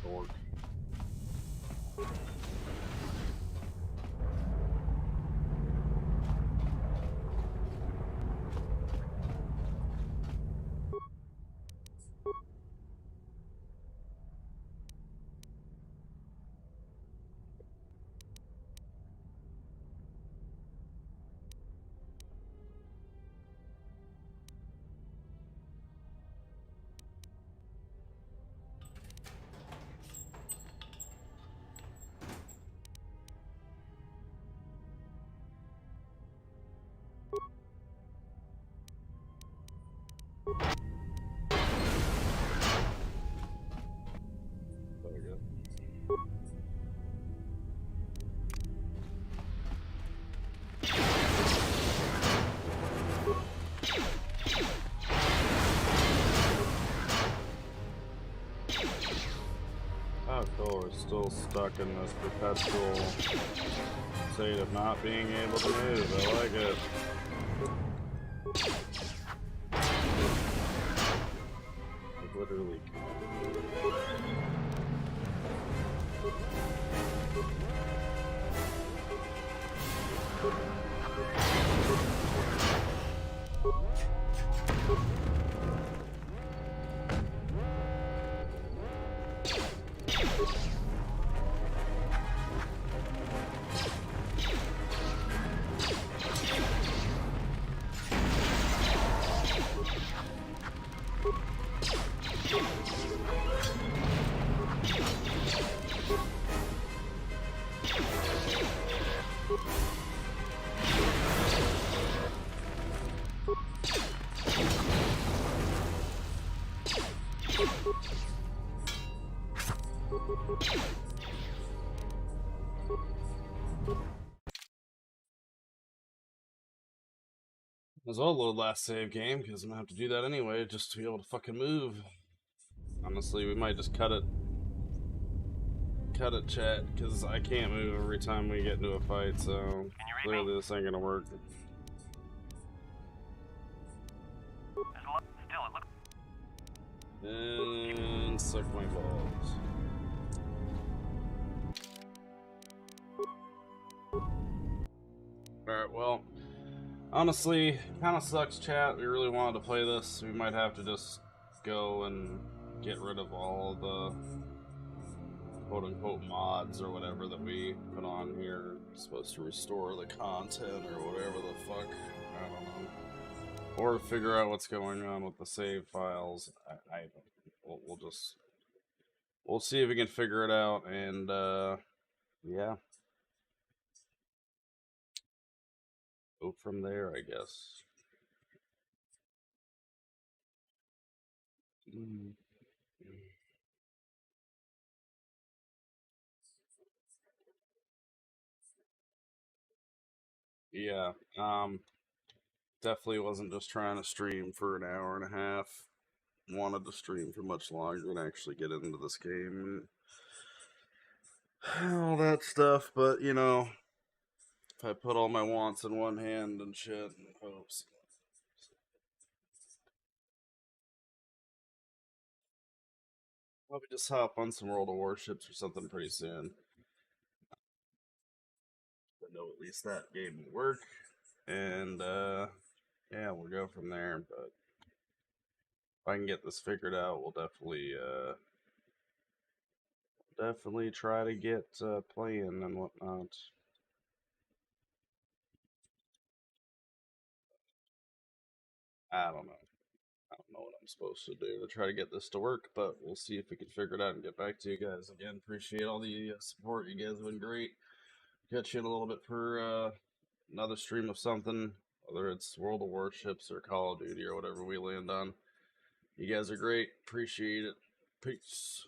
Dork. There we go. Oh, cool. We're still stuck in this perpetual state of not being able to move. I like it. Like, literally. As well, load last save game, because I'm gonna have to do that anyway, just to be able to fucking move. Honestly, we might just cut it, chat, because I can't move every time we get into a fight, so clearly this ain't gonna work. And suck my balls. Alright, well, honestly, kind of sucks, chat. We really wanted to play this. We might have to just go and get rid of all the quote-unquote mods or whatever that we put on here. It's supposed to restore the content or whatever the fuck. I don't know. Or figure out what's going on with the save files. We'll see if we can figure it out, and yeah, go from there, I guess. Yeah, definitely wasn't just trying to stream for an hour and a half. Wanted to stream for much longer and actually get into this game and all that stuff, but you know, if I put all my wants in one hand and shit and hopes. Probably just hop on some World of Warships or something pretty soon. I know at least that game will work, and yeah, we'll go from there. But if I can get this figured out, we'll definitely try to get playing and whatnot. I don't know. I don't know what I'm supposed to do to try to get this to work, but we'll see if we can figure it out and get back to you guys. Again, appreciate all the support. You guys have been great. Catch you in a little bit for another stream of something, whether it's World of Warships or Call of Duty or whatever we land on. You guys are great. Appreciate it. Peace.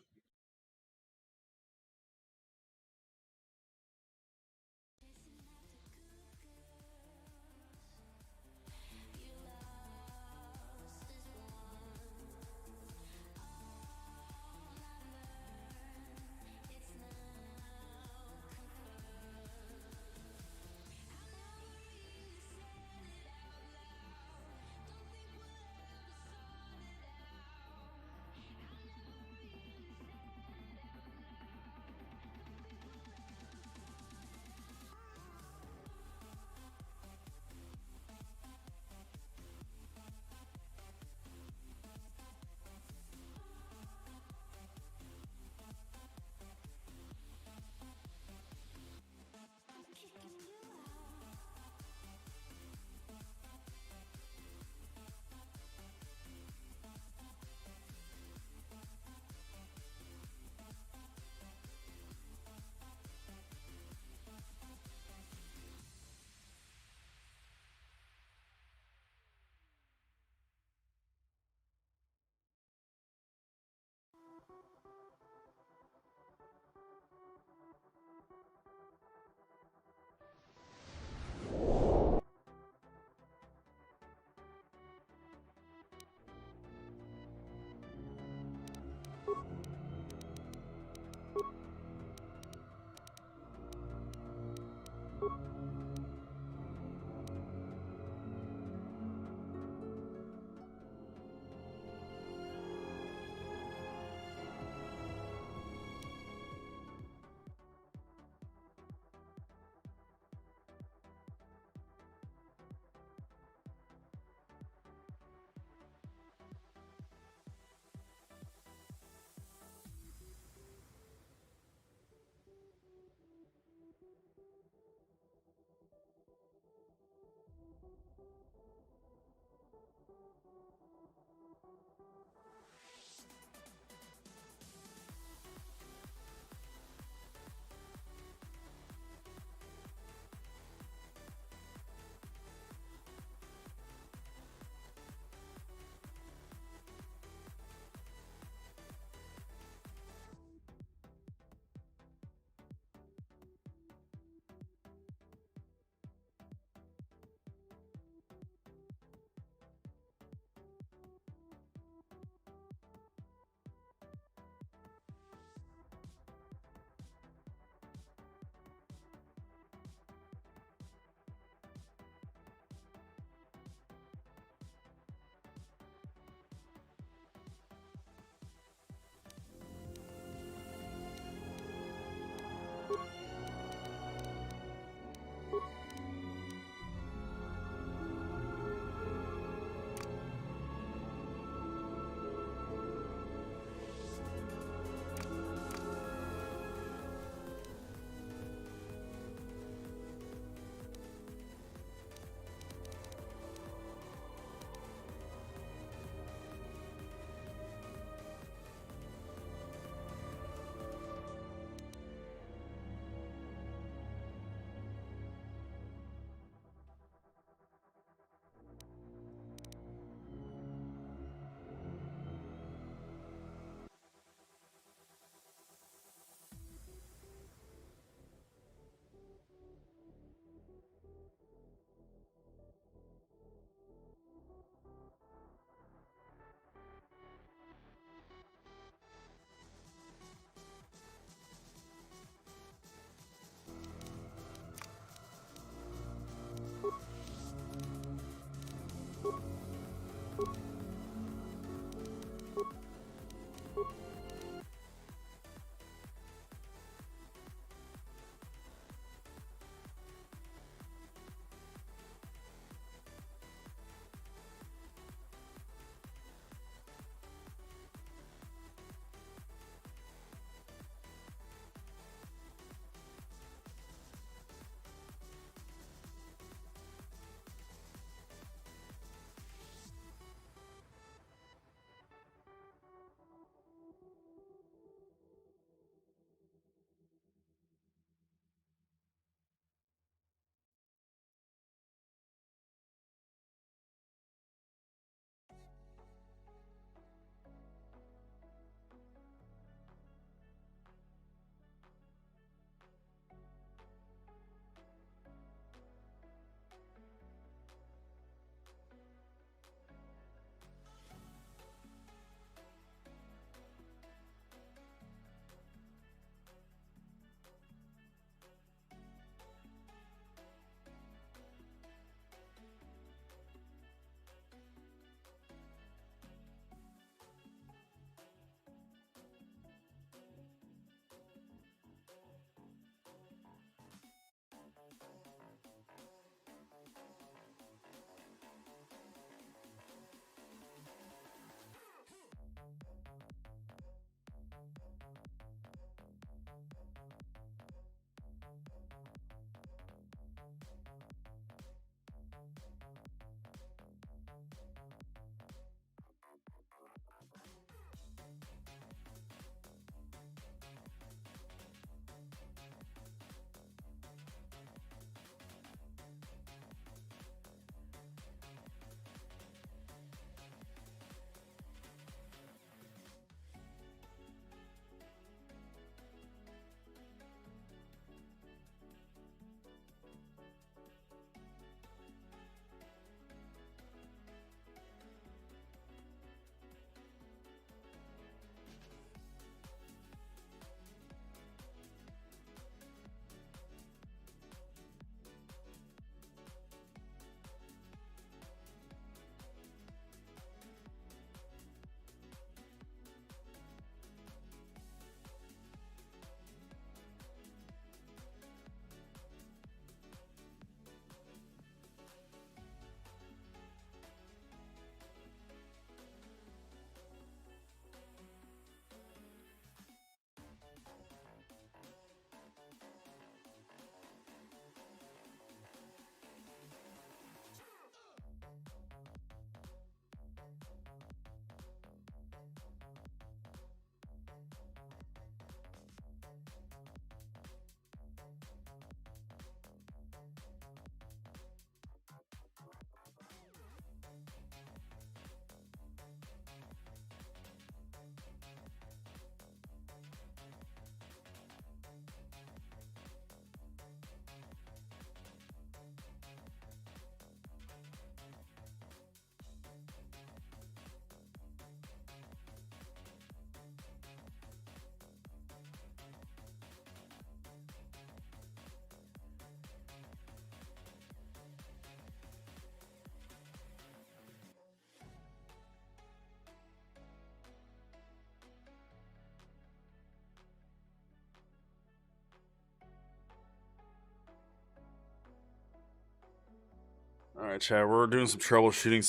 Alright, chat, we're doing some troubleshooting,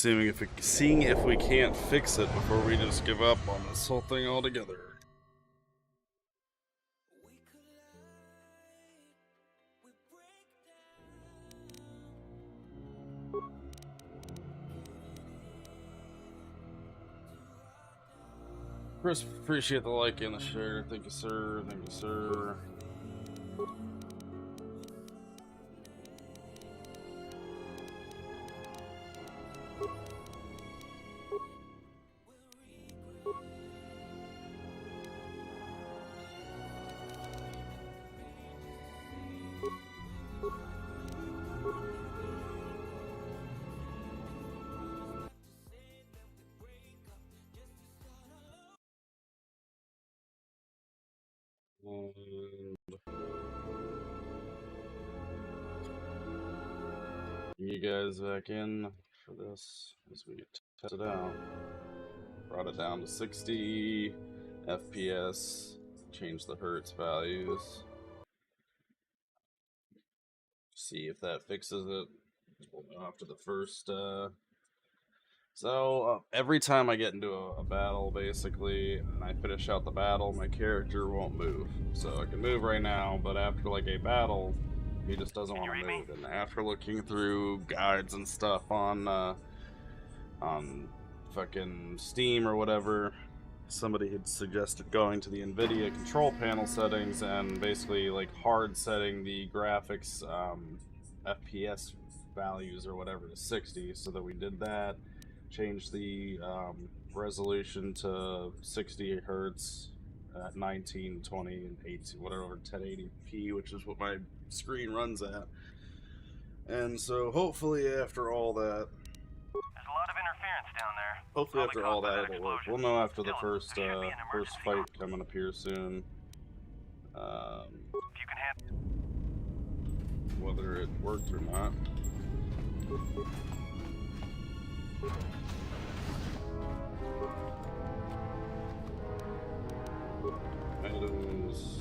seeing if we can't fix it before we just give up on this whole thing altogether. Chris, appreciate the like and the share. Thank you, sir. Thank you, sir. You guys back in for this as we test it out. Brought it down to 60 FPS, changed the hertz values. See if that fixes it. We'll go after the first. Every time I get into a battle, basically, and I finish out the battle, my character won't move. So I can move right now, but after like a battle, he just doesn't want to move. And after looking through guides and stuff on fucking Steam or whatever, somebody had suggested going to the NVIDIA control panel settings and basically like hard setting the graphics FPS values or whatever to 60. So that we did that, changed the resolution to 60 hertz at 1920 and 18, whatever, 1080p, which is what my screen runs at. And so hopefully after all that, there's a lot of interference down there. hopefully after all that it'll work. We'll know after the first fight coming up here soon. If you can have Whether it worked or not. Items.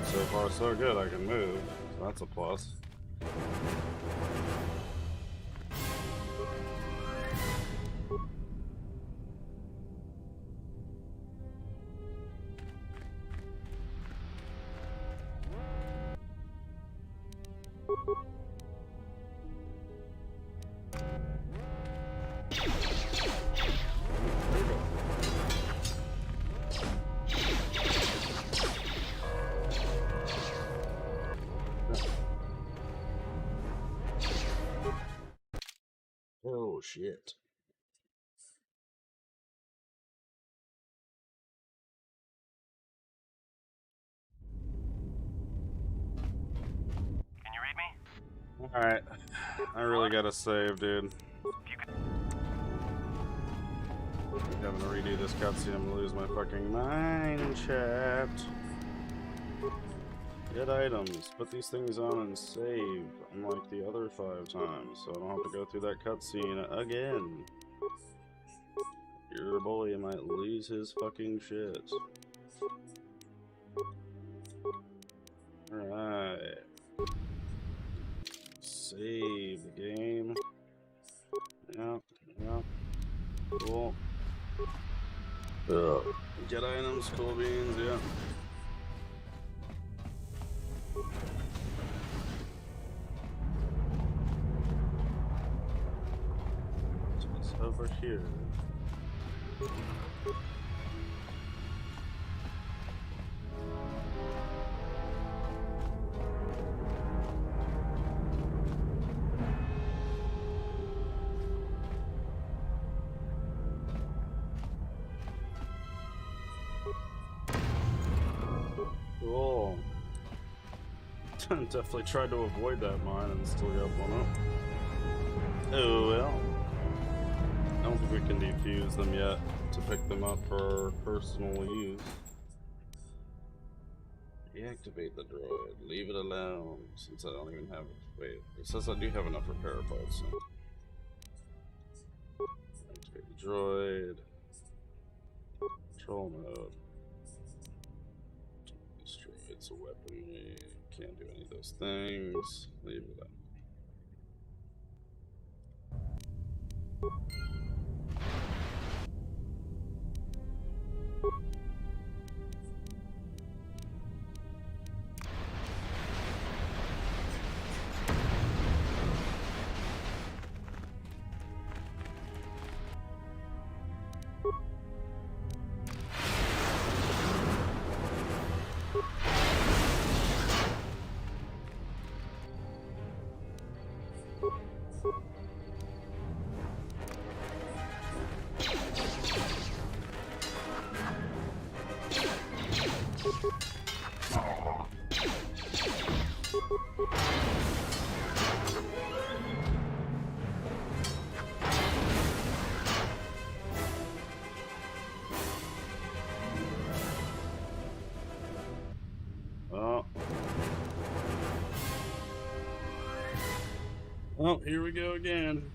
So far so good, I can move, so that's a plus. Oh shit. Can you read me? Alright. I really gotta save, dude. We have I'm gonna redo this cutscene, I'm gonna lose my fucking mind, chat. Get items, put these things on and save, unlike the other 5 times, so I don't have to go through that cutscene again. Your boy might lose his fucking shit. Alright. Save the game. Yep, yep. Cool. Get items, cool beans, yeah. It's over here. Cool. Definitely tried to avoid that mine and still got one up. Oh well. I don't think we can defuse them yet to pick them up for personal use. Deactivate the droid. Leave it alone. Since I don't even have... Wait, it says I do have enough repair parts. So. Activate the droid. Control mode. This droid's a weapon. Can't do any of those things. Leave it alone. Well, here we go again.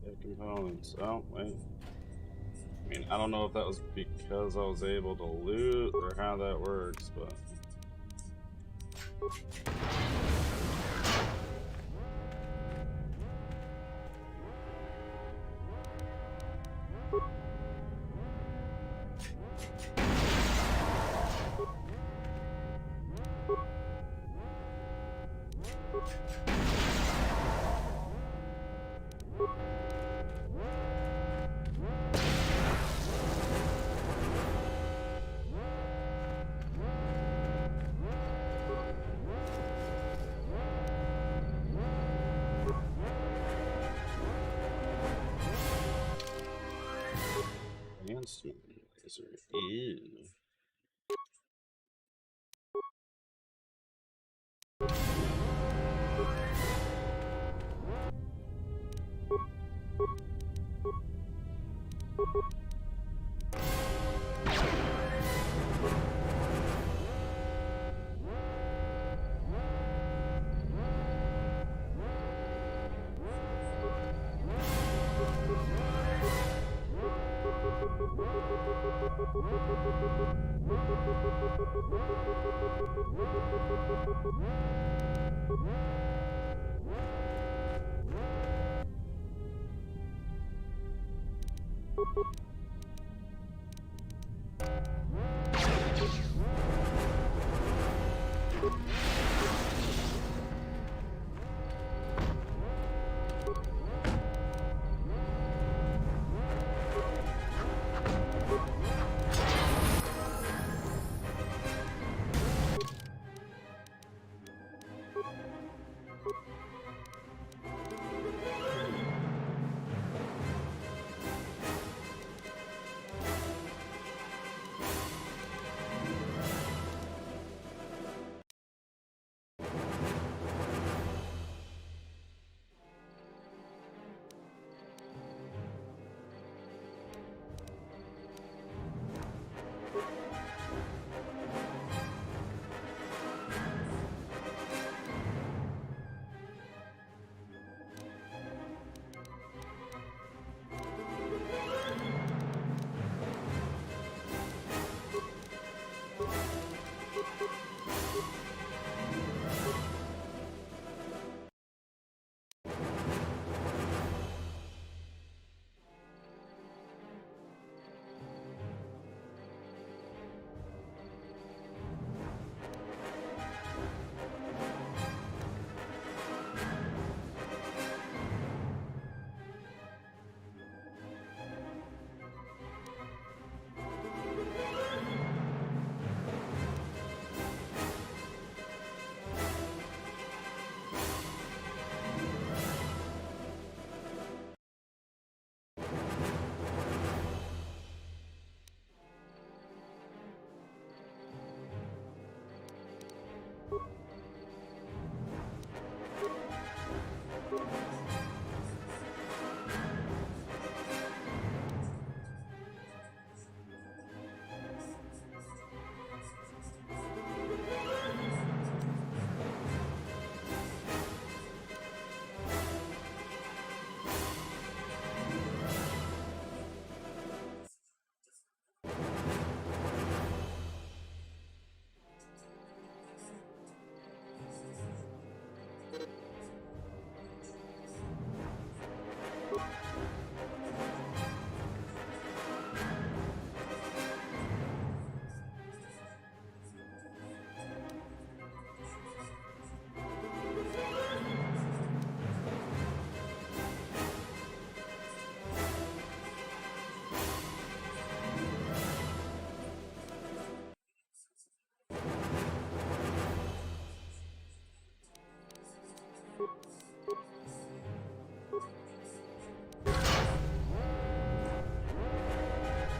Get components. Oh, wait. I mean, I don't know if that was because I was able to loot or how that works, but... Laser. Ew.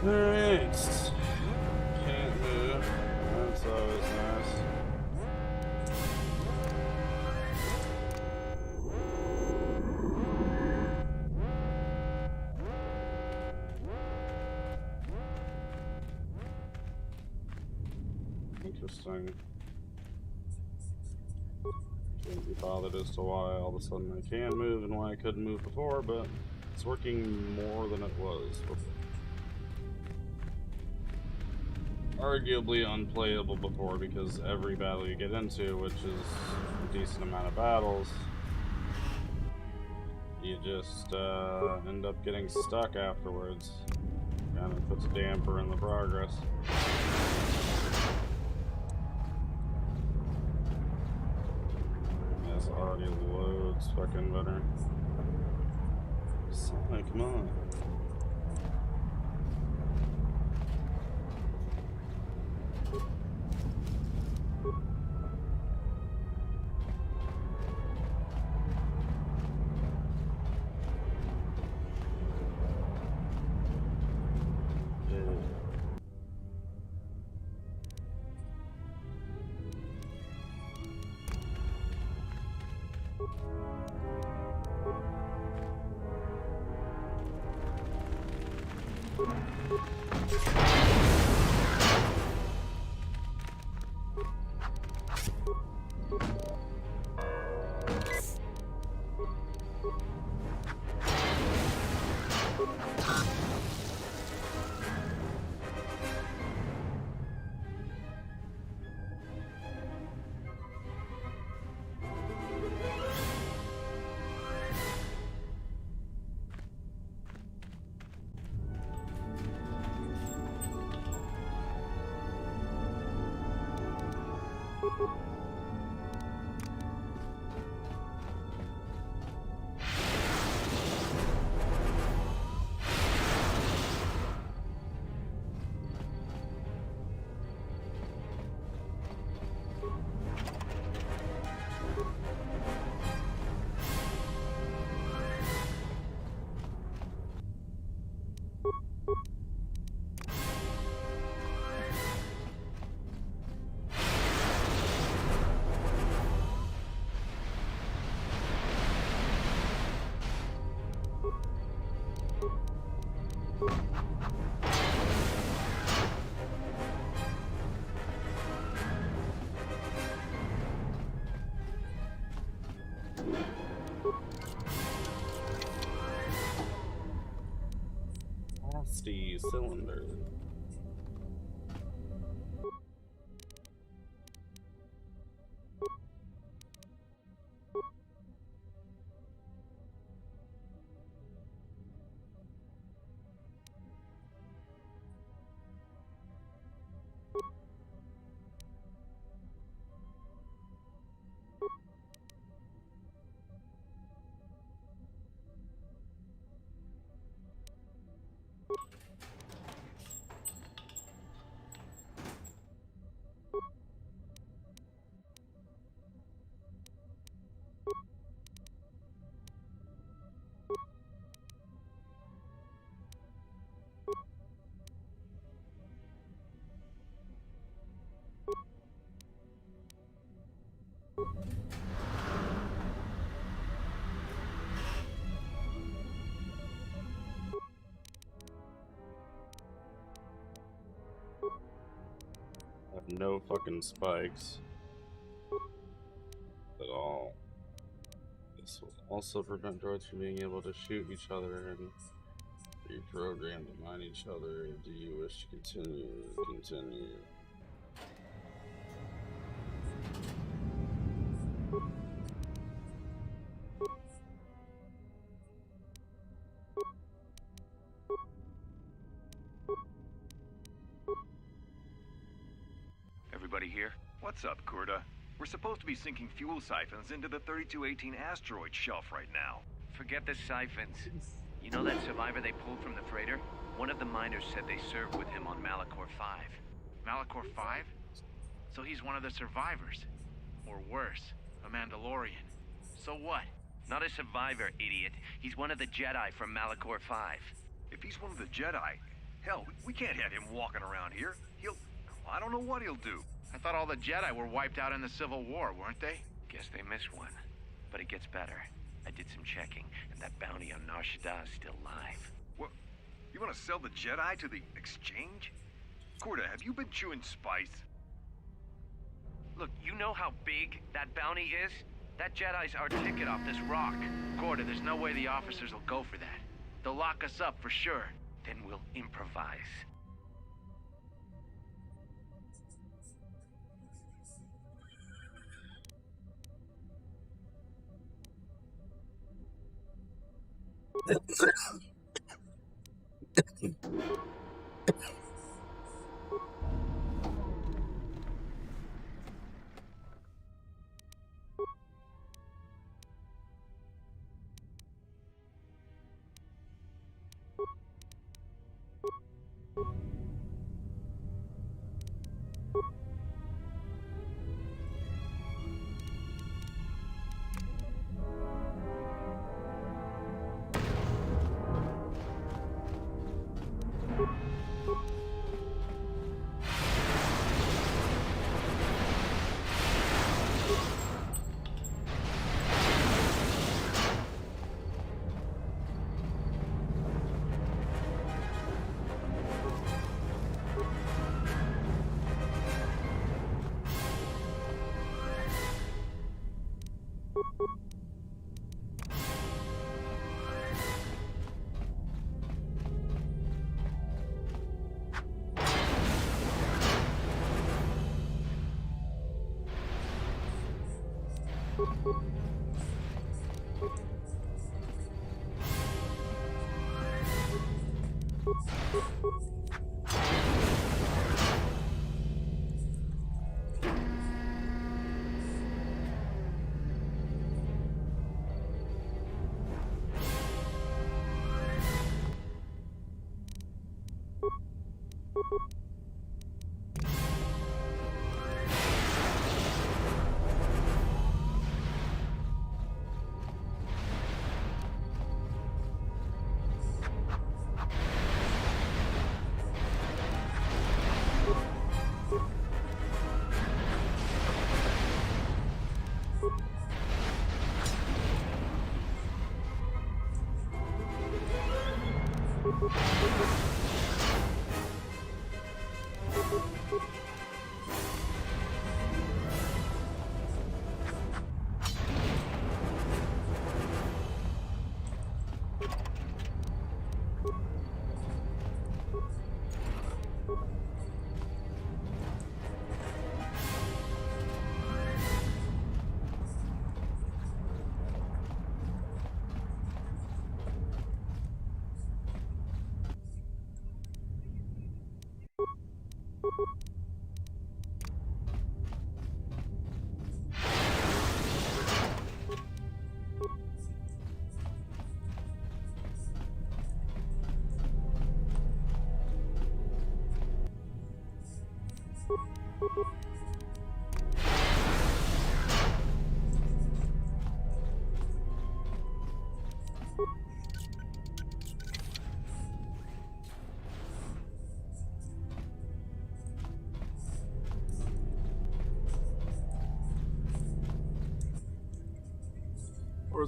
Alright. Can't move. That's always nice. Interesting. Can't be bothered as to why all of a sudden I can move and why I couldn't move before, but it's working more than it was before. Arguably unplayable before because every battle you get into, which is a decent amount of battles, you just end up getting stuck afterwards. Kind of puts a damper in the progress. This already loads fucking better. Sonic, come on. Nasty cylinder. No fucking spikes at all. This will also prevent droids from being able to shoot each other and reprogram to mine each other. Do you wish to continue? Continue. Everybody here? What's up, Kurta? We're supposed to be sinking fuel siphons into the 3218 asteroid shelf right now. Forget the siphons. You know that survivor they pulled from the freighter? One of the miners said they served with him on Malachor 5. Malachor 5? So he's one of the survivors. Or worse, a Mandalorian. So what? Not a survivor, idiot. He's one of the Jedi from Malachor 5. If he's one of the Jedi, Hell, we can't have him walking around here. I don't know what he'll do. I thought all the Jedi were wiped out in the Civil War, weren't they? Guess they missed one. But it gets better. I did some checking, and that bounty on Nar Shaddaa is still live. What? You want to sell the Jedi to the exchange? Korda, have you been chewing spice? Look, you know how big that bounty is? That Jedi's our ticket off this rock. Korda, there's no way the officers will go for that. They'll lock us up for sure. Then we'll improvise.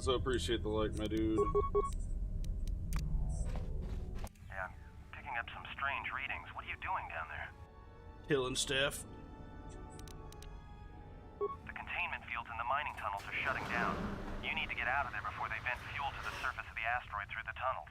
Also appreciate the like, my dude. Yeah, I'm picking up some strange readings. What are you doing down there? Killing stuff. The containment fields in the mining tunnels are shutting down. You need to get out of there before they vent fuel to the surface of the asteroid through the tunnels.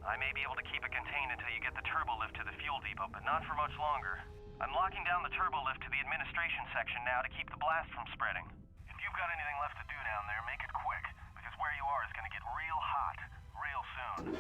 I may be able to keep it contained until you get the turbo lift to the fuel depot, but not for much longer. I'm locking down the turbo lift to the administration section now to keep the blast from spreading. If you've got anything left to do down there, make it quick, because where you are is going to get real hot real soon.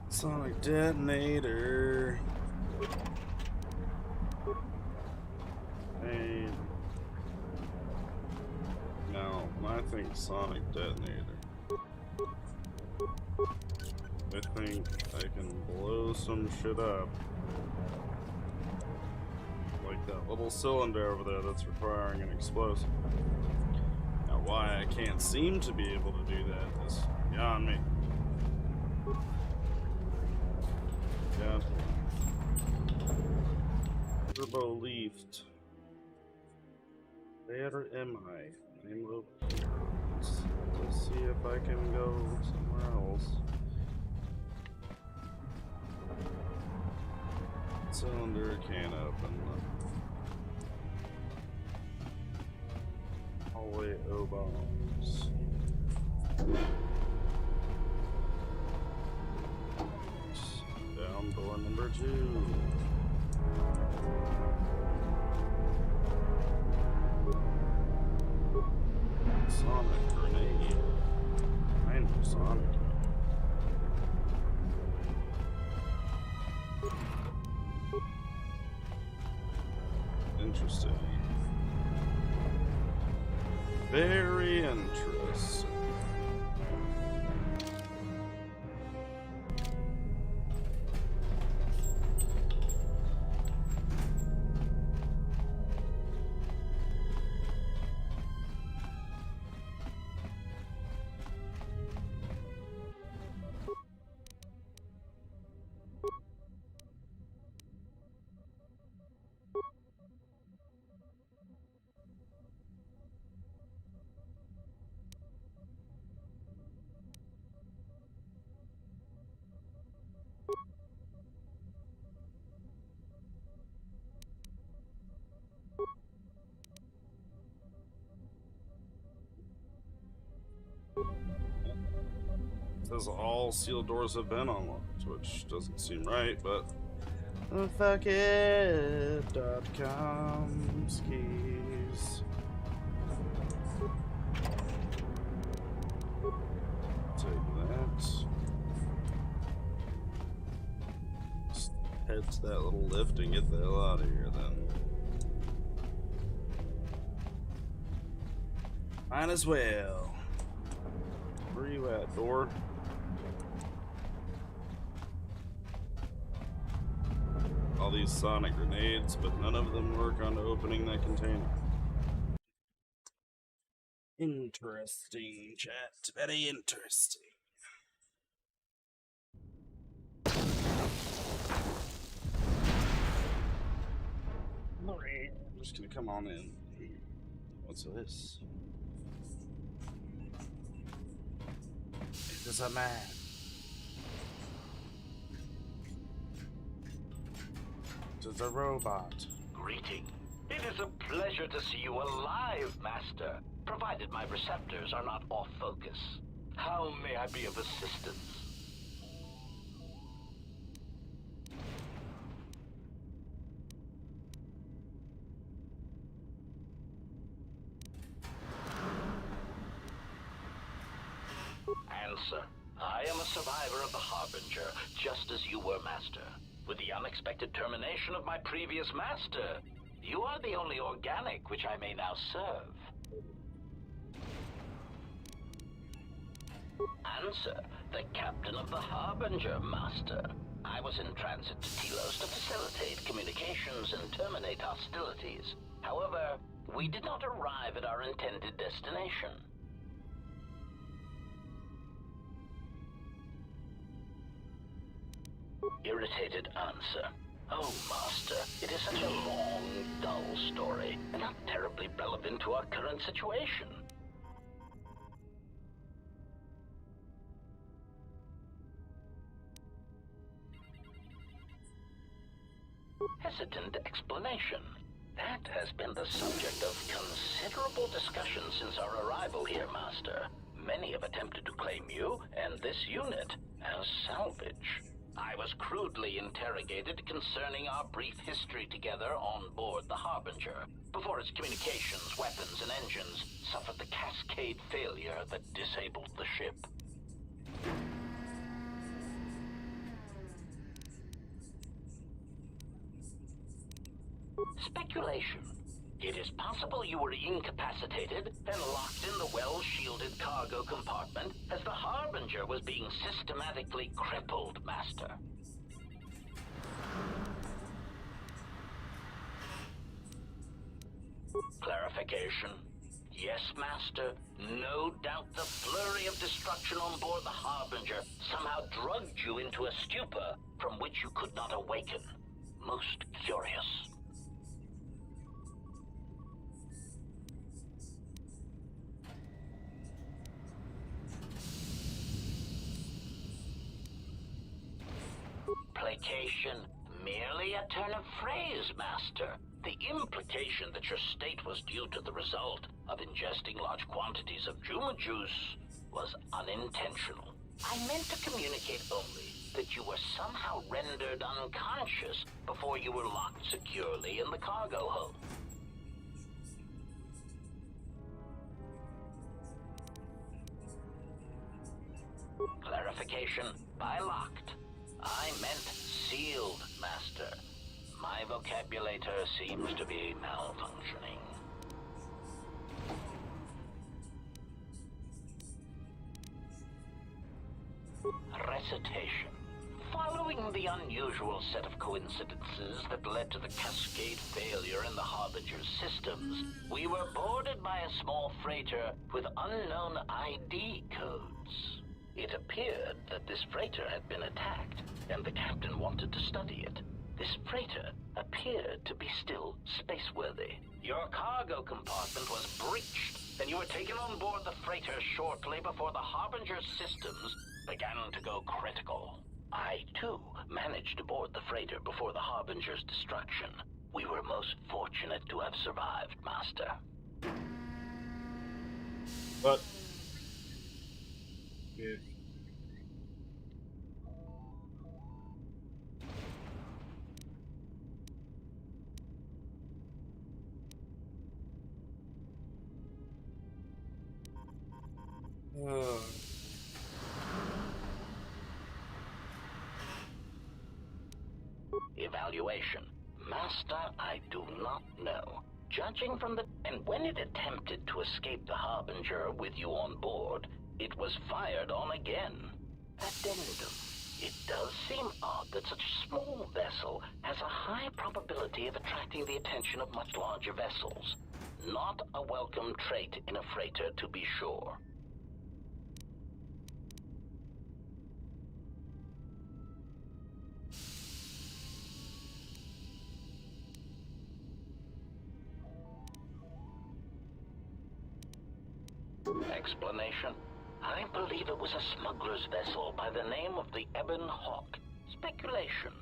Sonic detonator. Hey. No, I think Sonic detonator. I think I can blow some shit up. Like that little cylinder over there that's requiring an explosive. Now why I can't seem to be able to do that is beyond me. God. Turbo leafed. Where am I? I'm over here. Let's see if I can go somewhere else. Cylinder can't open. Hallway O-bombs. Down door number 2. Sonic grenade. I know Sonic. Interesting. Very interesting. Says all sealed doors have been unlocked, which doesn't seem right, but fuck it. .com skis. Take that. head to that little lift and get the hell out of here then. Might as well. Where are you at, door? All these sonic grenades, but none of them work on opening that container. Interesting, chat. Very interesting. I'm just gonna come on in. What's this? It is a man. It is a robot. Greeting. It is a pleasure to see you alive, Master, provided my receptors are not off focus. How may I be of assistance? Answer. I am a survivor of the Harbinger, just as you were, Master. With the unexpected termination of my previous master, you are the only organic which I may now serve. Answer. The captain of the Harbinger, Master. I was in transit to Telos to facilitate communications and terminate hostilities. However, we did not arrive at our intended destination. Irritated answer. Oh, Master, it is such a long, dull story, and not terribly relevant to our current situation. Hesitant explanation. That has been the subject of considerable discussion since our arrival here, Master. Many have attempted to claim you and this unit as salvage. I was crudely interrogated concerning our brief history together on board the Harbinger, before its communications, weapons, and engines suffered the cascade failure that disabled the ship. Speculation. It is possible you were incapacitated and locked in the well-shielded cargo compartment as the Harbinger was being systematically crippled, Master. Clarification. Yes, Master. No doubt the flurry of destruction on board the Harbinger somehow drugged you into a stupor from which you could not awaken. Most curious. Placation, merely a turn of phrase, Master. The implication that your state was due to the result of ingesting large quantities of Juma juice was unintentional. I meant to communicate only that you were somehow rendered unconscious before you were locked securely in the cargo hold. Clarification, by locked. I meant sealed, Master. My vocabulator seems to be malfunctioning. Recitation. Following the unusual set of coincidences that led to the cascade failure in the Harbinger's systems, we were boarded by a small freighter with unknown ID codes. It appeared that this freighter had been attacked, and the captain wanted to study it. This freighter appeared to be still spaceworthy. Your cargo compartment was breached, and you were taken on board the freighter shortly before the Harbinger's systems began to go critical. I, too, managed to board the freighter before the Harbinger's destruction. We were most fortunate to have survived, Master. But... yeah. Evaluation. Master, I do not know. Judging from the... And when it attempted to escape the Harbinger with you on board, it was fired on again. Addendum. It does seem odd that such a small vessel has a high probability of attracting the attention of much larger vessels. Not a welcome trait in a freighter, to be sure. Explanation? I believe it was a smuggler's vessel by the name of the Ebon Hawk. Speculation.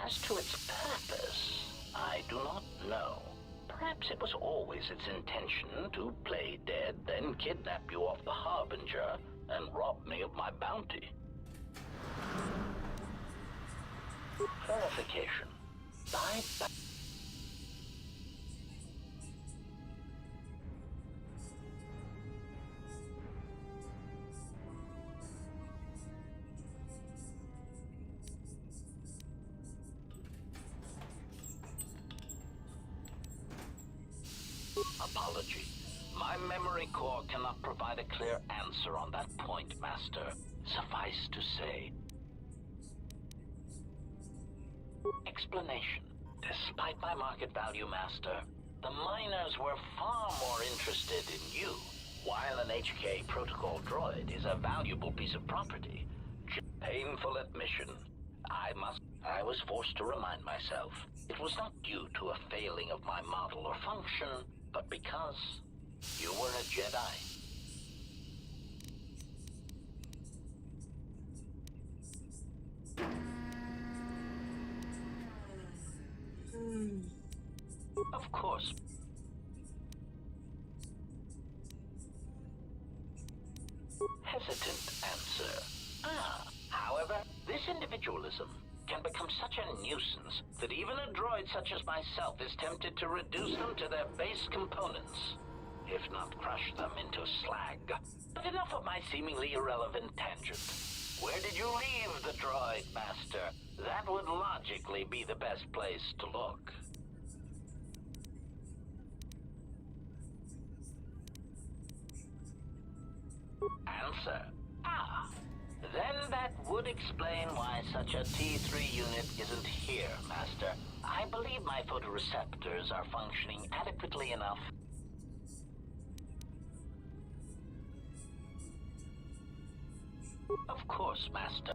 As to its purpose, I do not know. Perhaps it was always its intention to play dead, then kidnap you off the Harbinger and rob me of my bounty. Verification. Apology. My memory core cannot provide a clear answer on that point, Master. Suffice to say. Explanation. Despite my market value, Master, the miners were far more interested in you. While an HK protocol droid is a valuable piece of property, painful admission. I was forced to remind myself. It was not due to a failing of my model or function, but because you were a Jedi. Of course. Hesitant answer. However, this individualism can become such a nuisance that even a droid such as myself is tempted to reduce them to their base components, if not crush them into slag. But enough of my seemingly irrelevant tangent. Where did you leave the droid, Master? That would logically be the best place to look. Answer. Then that would explain why such a T3 unit isn't here, Master. I believe my photoreceptors are functioning adequately enough. Of course, Master.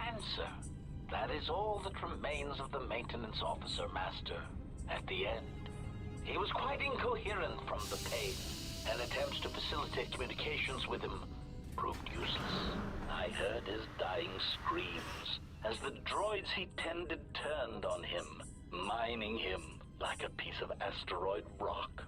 Answer. That is all that remains of the maintenance officer, Master. At the end, he was quite incoherent from the pain, and attempts to facilitate communications with him proved useless. I heard his dying screams as the droids he tended turned on him, mining him like a piece of asteroid rock.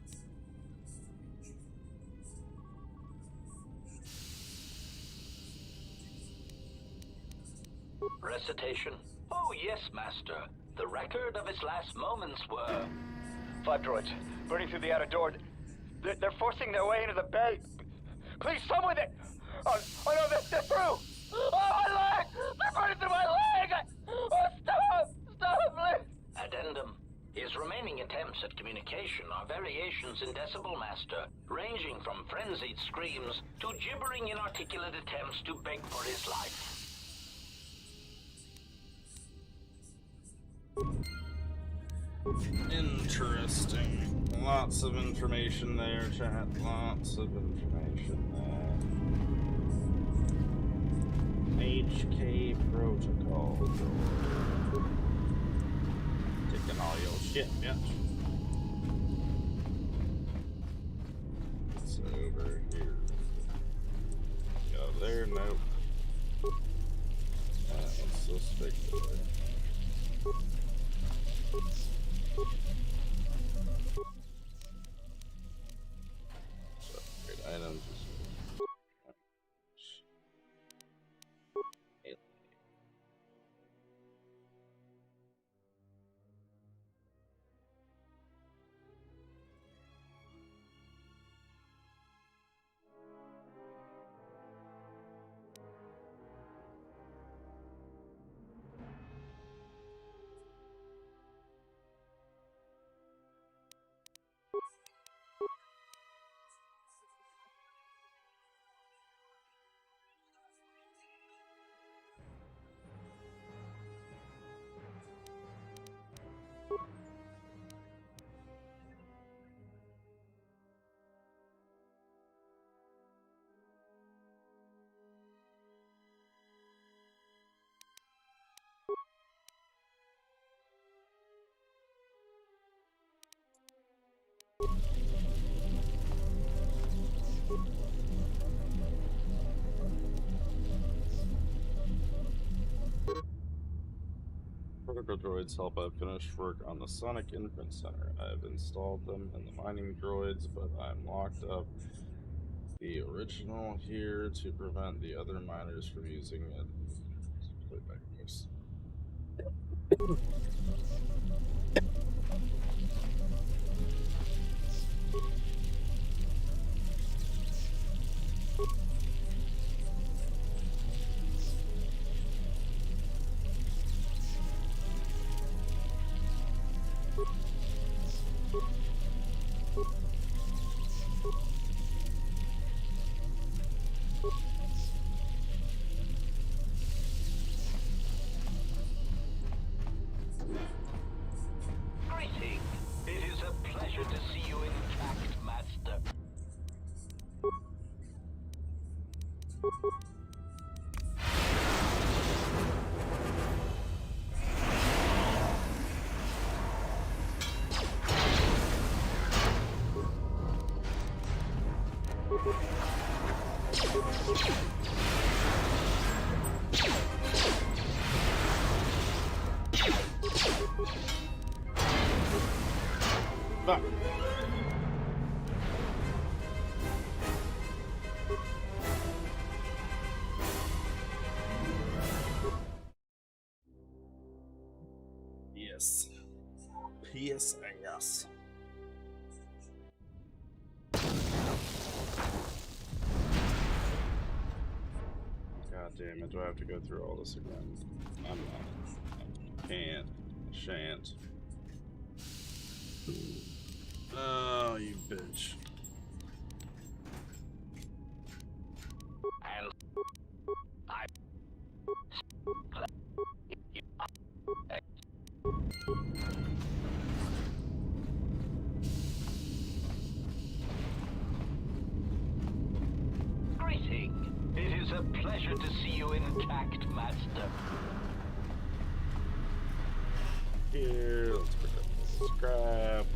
Recitation? Oh, yes, Master. The record of his last moments were... 5 droids, burning through the outer door. They're forcing their way into the bay. Please, some with it! Oh no, they're through! Oh, my leg! They're burning through my leg! Oh, stop! Stop, please! Addendum. His remaining attempts at communication are variations in Decibel, Master, ranging from frenzied screams to gibbering inarticulate attempts to beg for his life. Interesting. Lots of information there, chat. Lots of information there. HK protocol. Taking all your shit, bitch. It's over here. Go there, nope. Let's stick to it. Items. Particle droids help I finish work on the Sonic Imprint Center. I've installed them in the mining droids, but I'm locked up the original here to prevent the other miners from using it. Playback voice. Greetings. It is a pleasure to see you intact, Master. Ah. Yes. Yes. God damn it, do I have to go through all this again? I'm not. I can't. Shan't. Oh, you bitch. And I... Greeting. It is a pleasure to see you intact, Master. Here, let's pick up this scrap.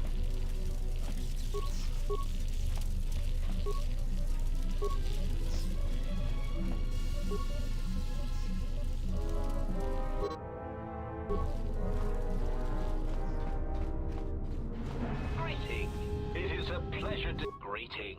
Greeting. It is a pleasure to... Greeting.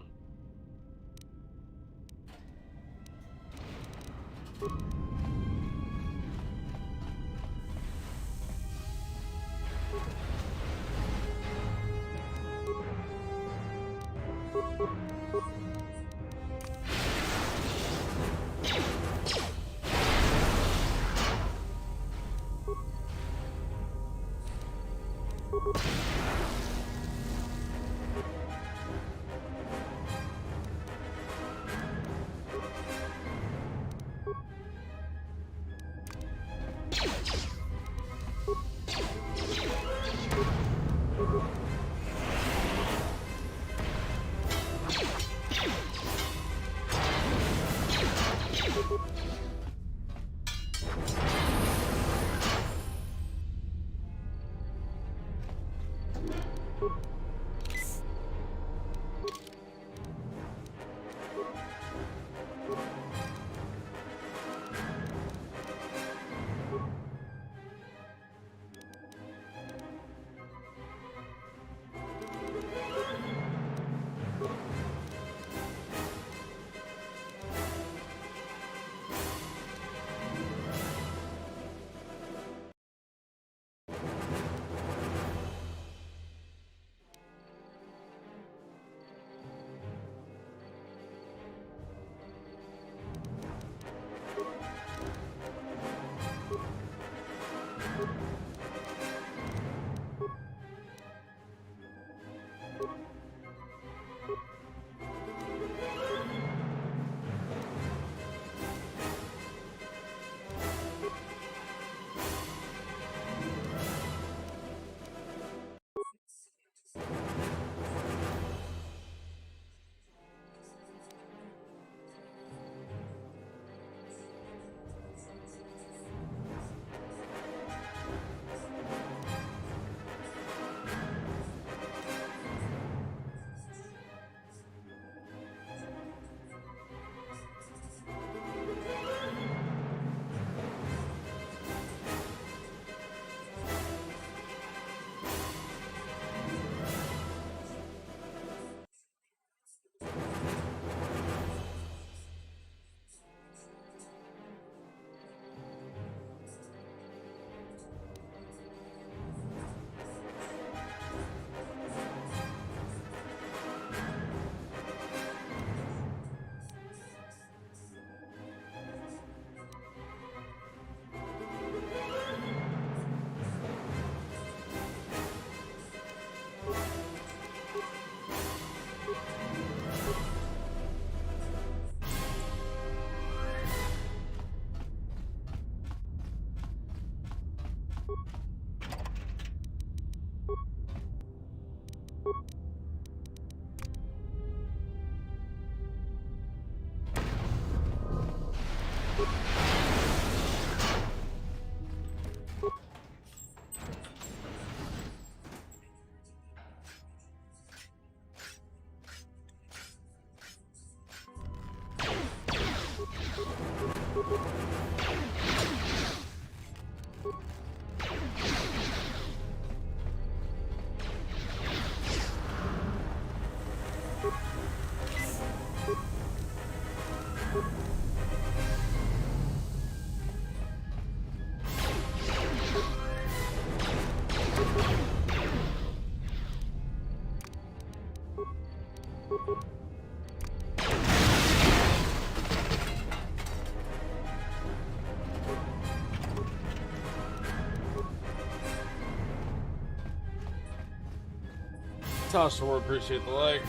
Tasha Ward, appreciate the like.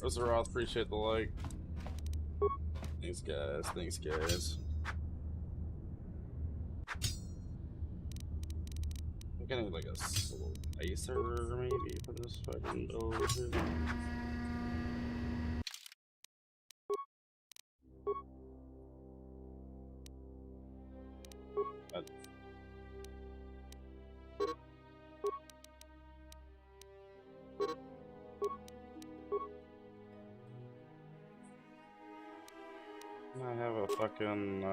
Rosa Roth, appreciate the like. Thanks, guys. Thanks, guys. I'm gonna like a slicer maybe for this fucking build here. I have a fucking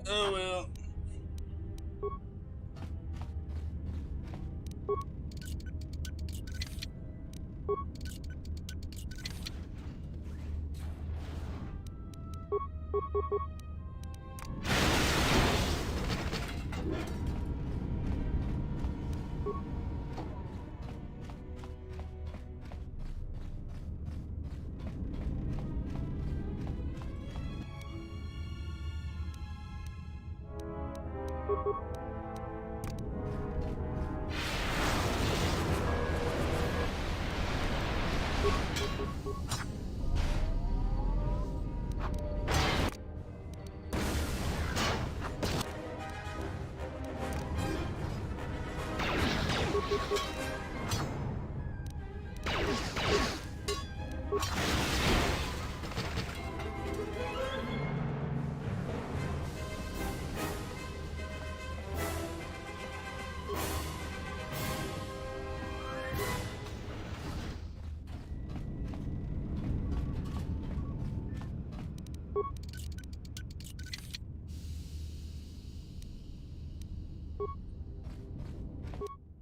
oh well.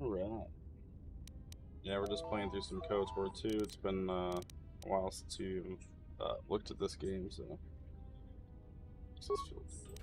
Alright. Yeah, we're just playing through some Kotor 2. It's been a while since you looked at this game, so this is feel good.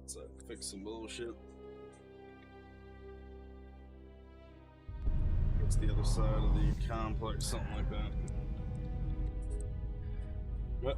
So fix some bullshit. What's the other side of the complex? Something like that. What?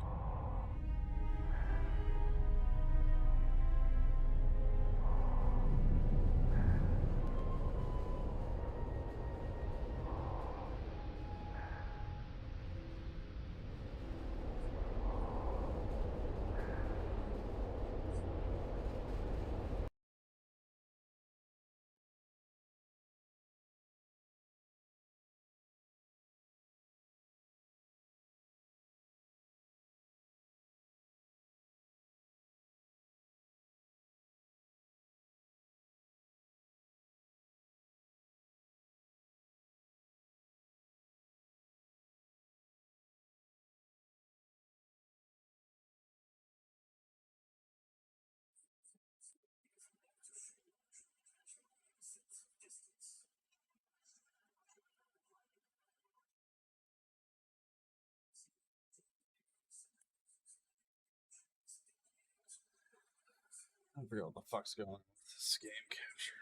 I forget what the fuck's going on with this game capture.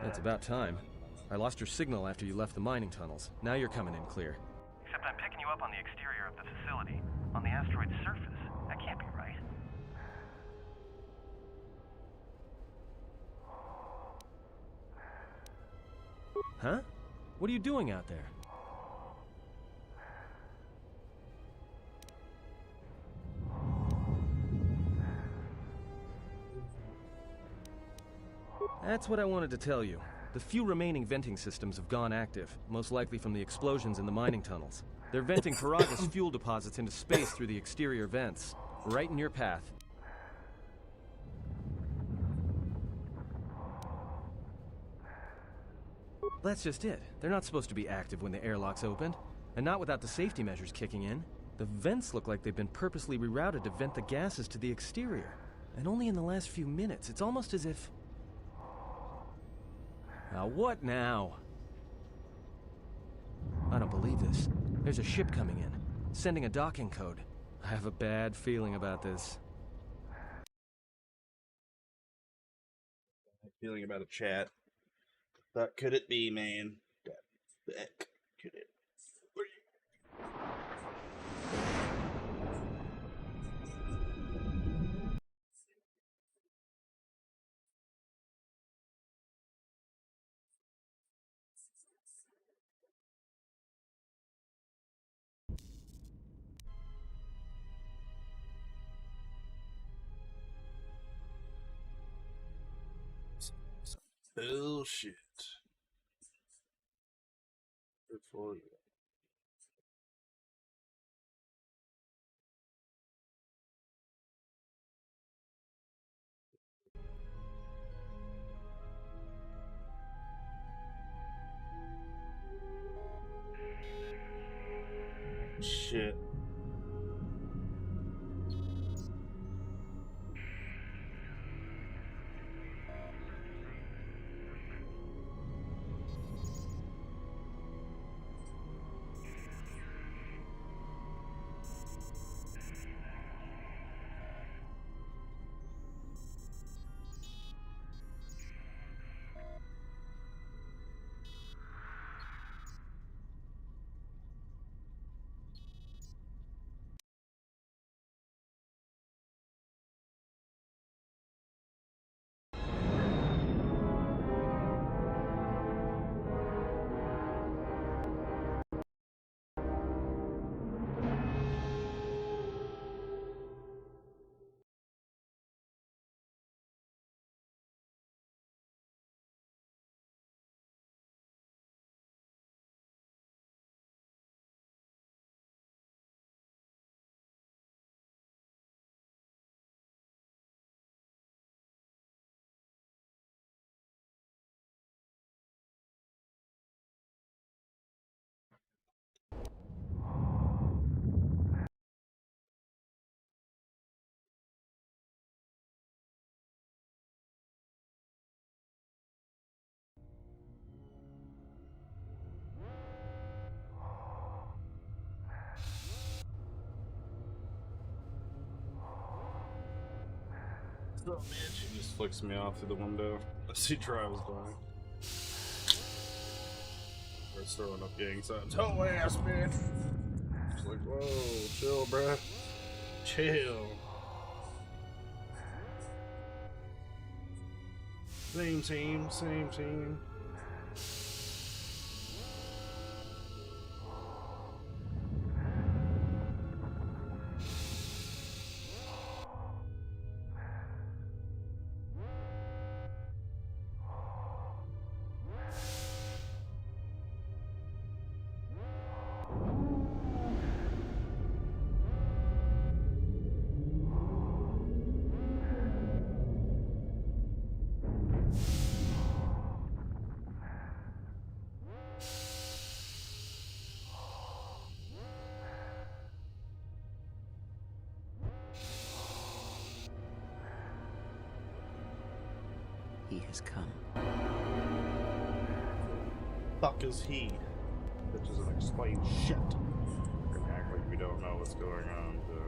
It's about time. I lost your signal after you left the mining tunnels. Now you're coming in clear. Except I'm picking you up on the exterior of the facility, on the asteroid's surface. That can't be right. Huh? What are you doing out there? That's what I wanted to tell you. The few remaining venting systems have gone active, most likely from the explosions in the mining tunnels. They're venting Paraga's fuel deposits into space through the exterior vents, right in your path. That's just it. They're not supposed to be active when the airlock's opened, and not without the safety measures kicking in. The vents look like they've been purposely rerouted to vent the gases to the exterior. And only in the last few minutes. It's almost as if... Now what now? I don't believe this. There's a ship coming in, sending a docking code. I have a bad feeling about this. Feeling about a chat. That could it be, man? That could it? Bullshit. Good for you. Shit. Oh man, she just flicks me off through the window as he drives by. Starts throwing up gang signs. Oh ass, man! It's like, whoa, chill, bruh. Chill. Same team, same team. has come. Fuck is he? That doesn't explain shit. We're gonna act like we don't know what's going on, too.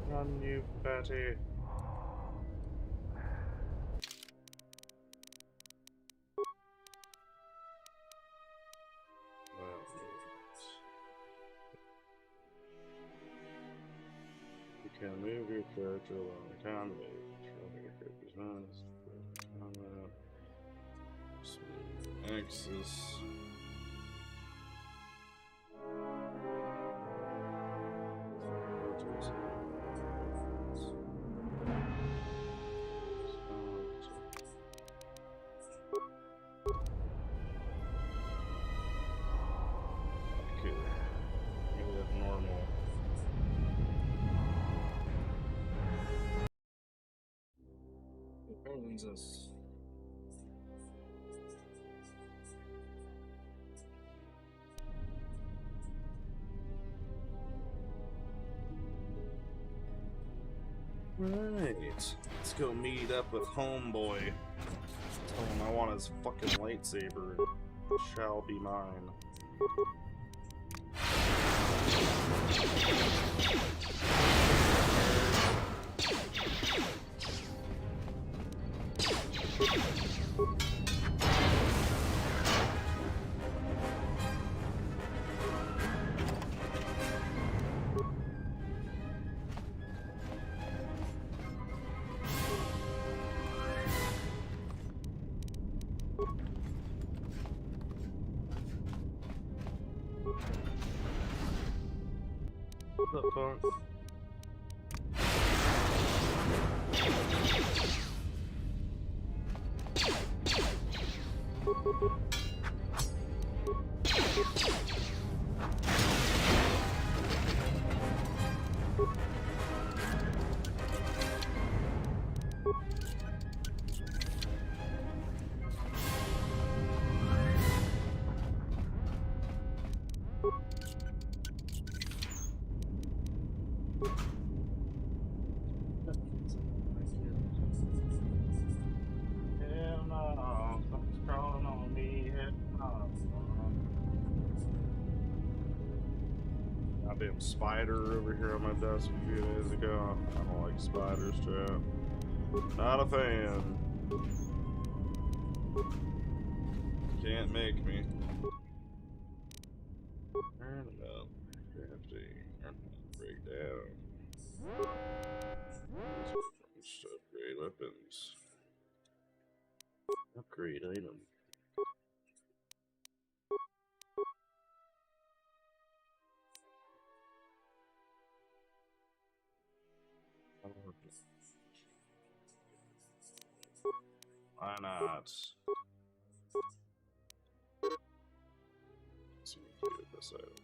Run, you fatty. You can move your character along the combat. Controlling your character's mouse. Combat. Axis. Okay. Maybe that's normal. What is this? Right, let's go meet up with Homeboy. Tell him I want his fucking lightsaber. It shall be mine. What's up, Darth? Hell no, something's crawling on me. Hell no. Goddamn spider over here on my desk a few days ago. I don't like spiders, Chad. Not a fan. Can't make me. Turn it up. Crafting. Break down. Upgrade weapons. Upgrade item. Why not? Let's see if we get this item.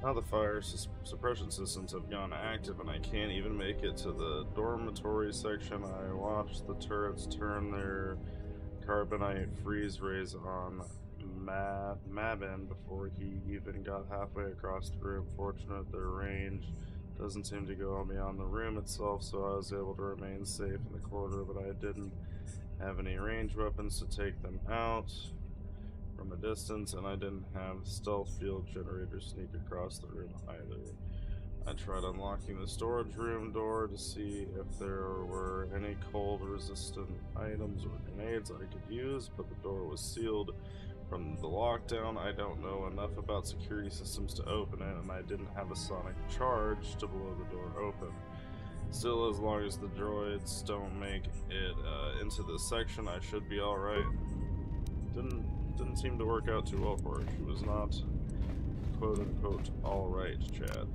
Now the fire suppression systems have gone active and I can't even make it to the dormitory section. I watched the turrets turn their carbonite freeze rays on Mabin before he even got halfway across the room. Fortunate their range doesn't seem to go beyond the room itself, so I was able to remain safe in the corridor, but I didn't have any range weapons to take them out from a distance, and I didn't have stealth field generators sneak across the room either. I tried unlocking the storage room door to see if there were any cold resistant items or grenades I could use, but the door was sealed From the lockdown, I don't know enough about security systems to open it, and I didn't have a sonic charge to blow the door open. Still, as long as the droids don't make it into this section, I should be alright. Didn't seem to work out too well for her. She was not, quote-unquote, alright, Chad.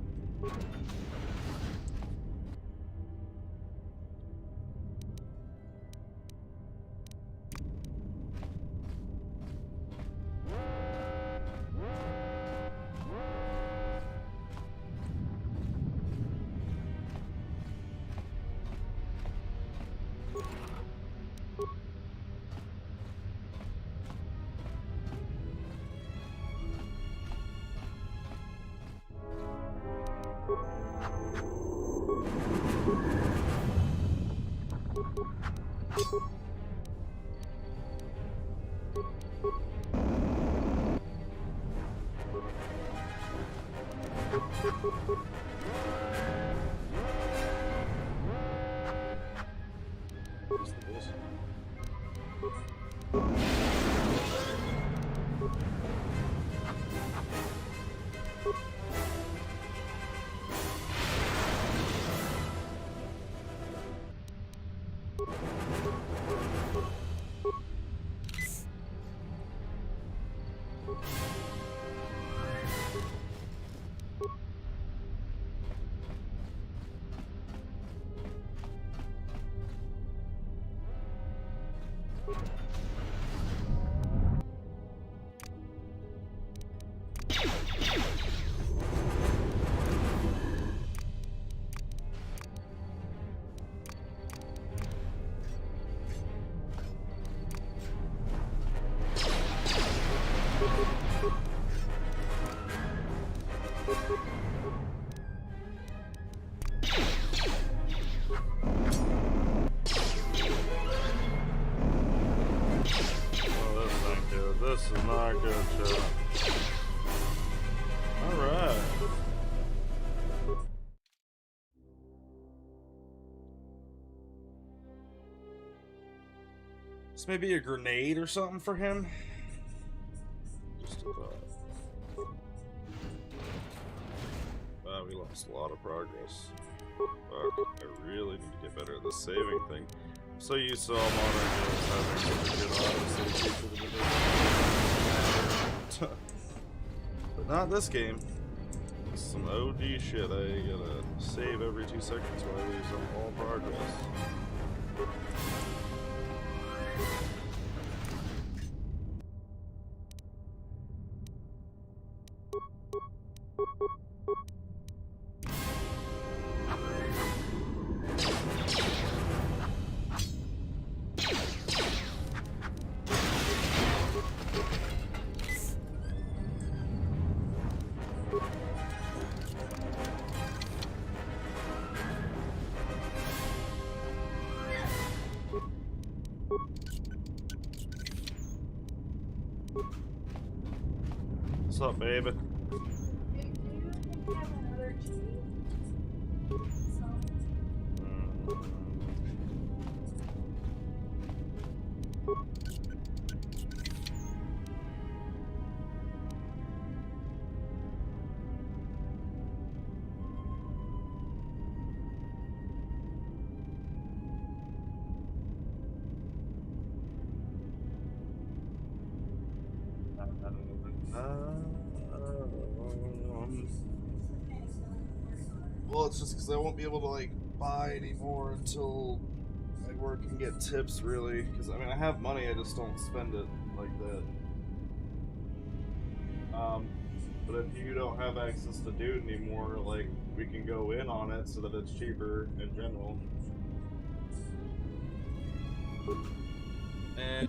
This is not good, chat. Alright. This may be a grenade or something for him. Just a thought. Wow, we lost a lot of progress. Fuck, I really need to get better at this saving thing. I'm so used to all modern games having such a good auto-save feature that it doesn't matter. But not this game. This is some OD shit. I gotta save every 2 seconds while I lose all progress. What's up, baby? Well, it's just because I won't be able to, like, buy anymore until I work and get tips, really. Because, I mean, I have money, I just don't spend it like that. But if you don't have access to Dude anymore, like, we can go in on it so that it's cheaper in general. And...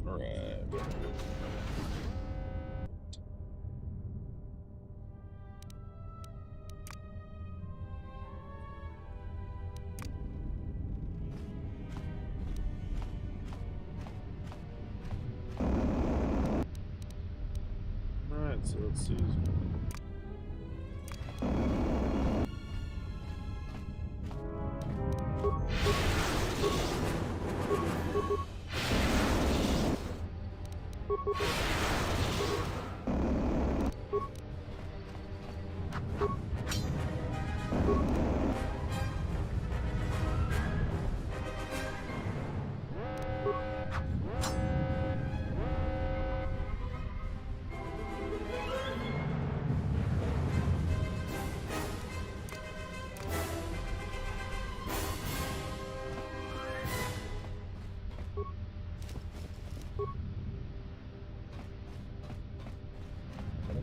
Right. Alright, so let's see.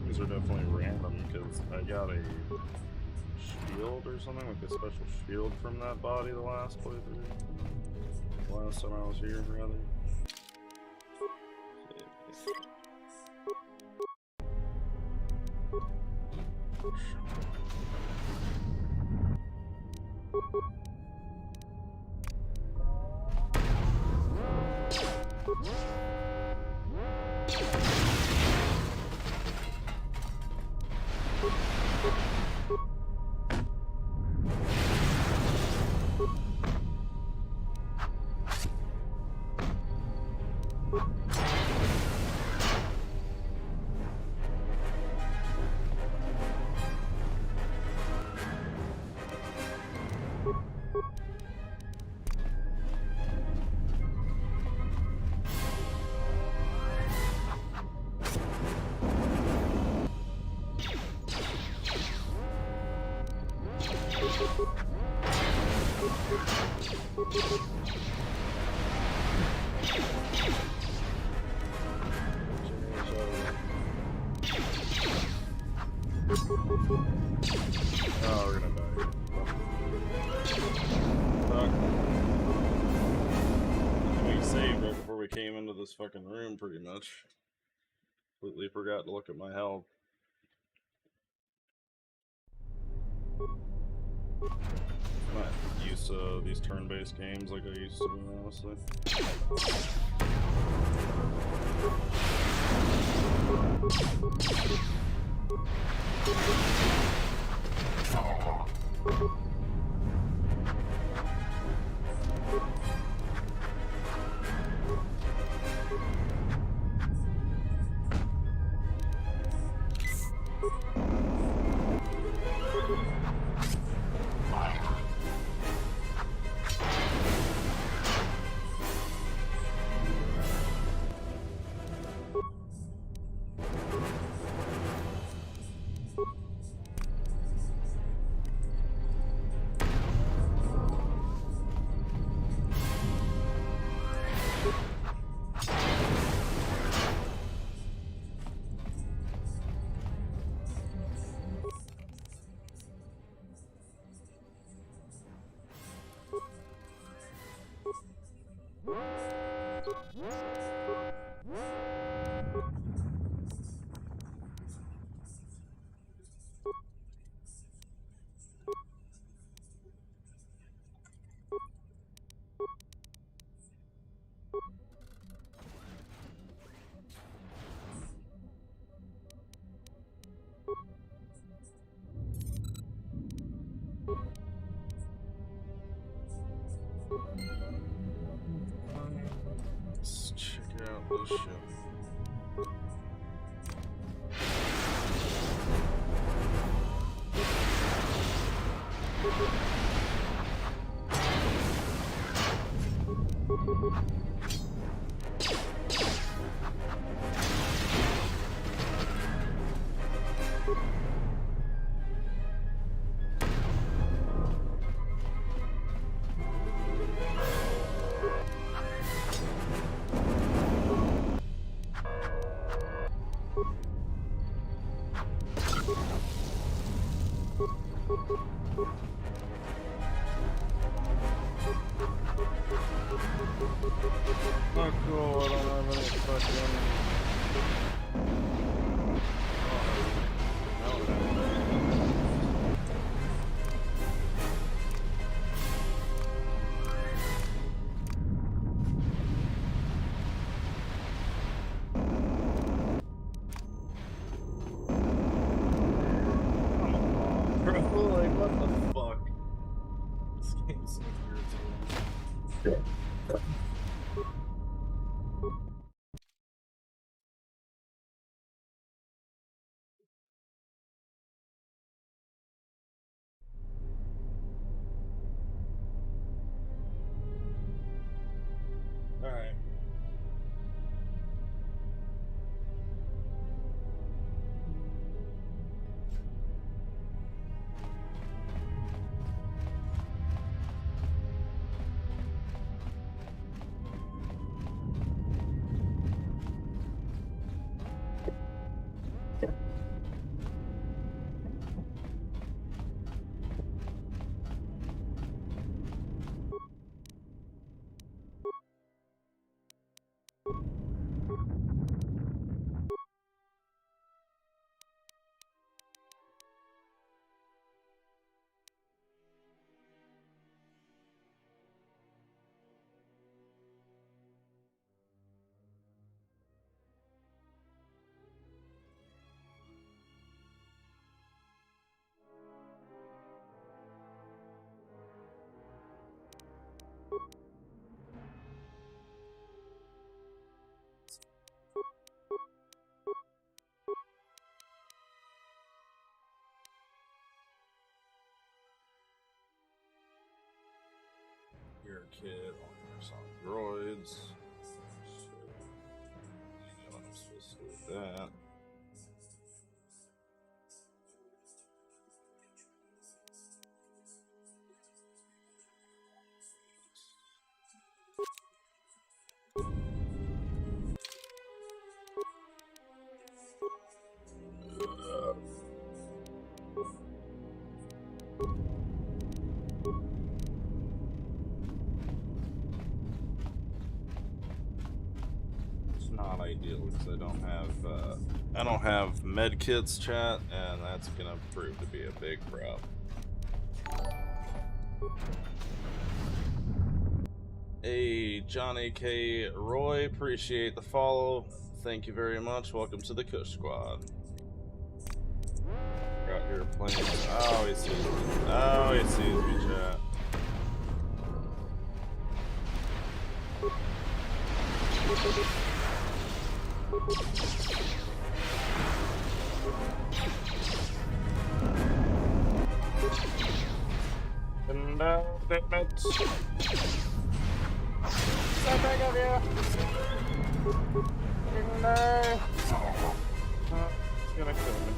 These are definitely random because I got a shield or something, like a special shield from that body the last playthrough. Last time I was here, rather. Oh, we're gonna die. Fuck. We saved right before we came into this fucking room, pretty much. Completely forgot to look at my health. I'm not used to these turn-based games like I used to be, honestly. Let's check out this shit. Oh cool, I don't have any fucking... Bro, like, what the fuck? This game's so irritating. Alright. You're a kid on your sonic droids. Shit. I know what I'm supposed to do with that. It's not ideal because I don't have med kits, chat, and that's gonna prove to be a big problem. Hey, Johnny K. Roy, appreciate the follow. Thank you very much. Welcome to the Kush Squad. Out here playing. Oh, he sees me. Oh, he sees me, chat. And damn it. Stop back up here. No. It's gonna kill me.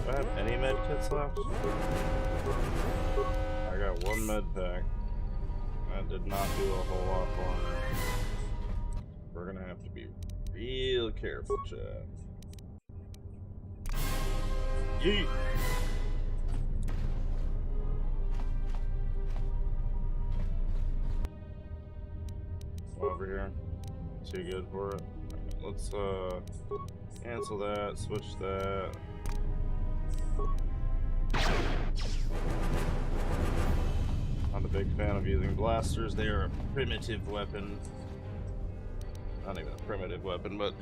Do I have any med kits left? I got one med pack. That did not do a whole lot for me. We're gonna have to be real careful, chat. Yeet! Over here. Too good for it. Let's cancel that, switch that. Not a big fan of using blasters. They are a primitive weapon. Not even a primitive weapon, but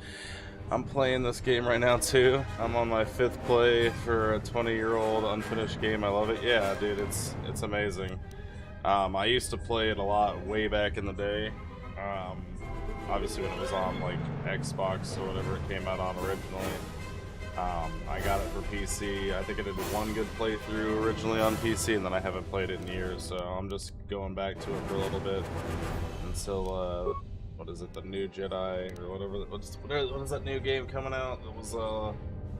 I'm playing this game right now too. I'm on my 5th play for a 20-year-old unfinished game. I love it. Yeah, dude, it's amazing. I used to play it a lot way back in the day. Obviously when it was on like Xbox or whatever it came out on originally. I got it for PC. I think I did one good playthrough originally on PC, and then I haven't played it in years, so I'm just going back to it for a little bit until what is it, the new Jedi or whatever? What is that new game coming out? It was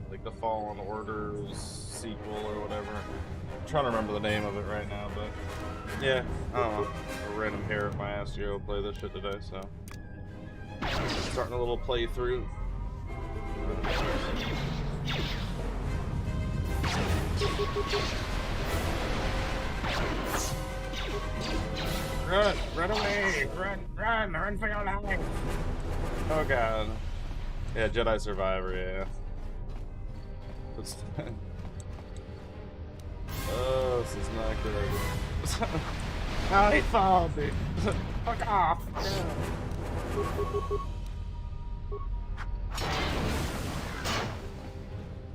like the Fallen Order's sequel or whatever. I'm trying to remember the name of it right now, but yeah, I don't know. A random hair at my ass to go play this shit today, so starting a little playthrough. Run! Run away! Run for your life! Oh god. Yeah, Jedi Survivor, yeah. What's that? Oh, this is not good. Oh, he followed me! Fuck off!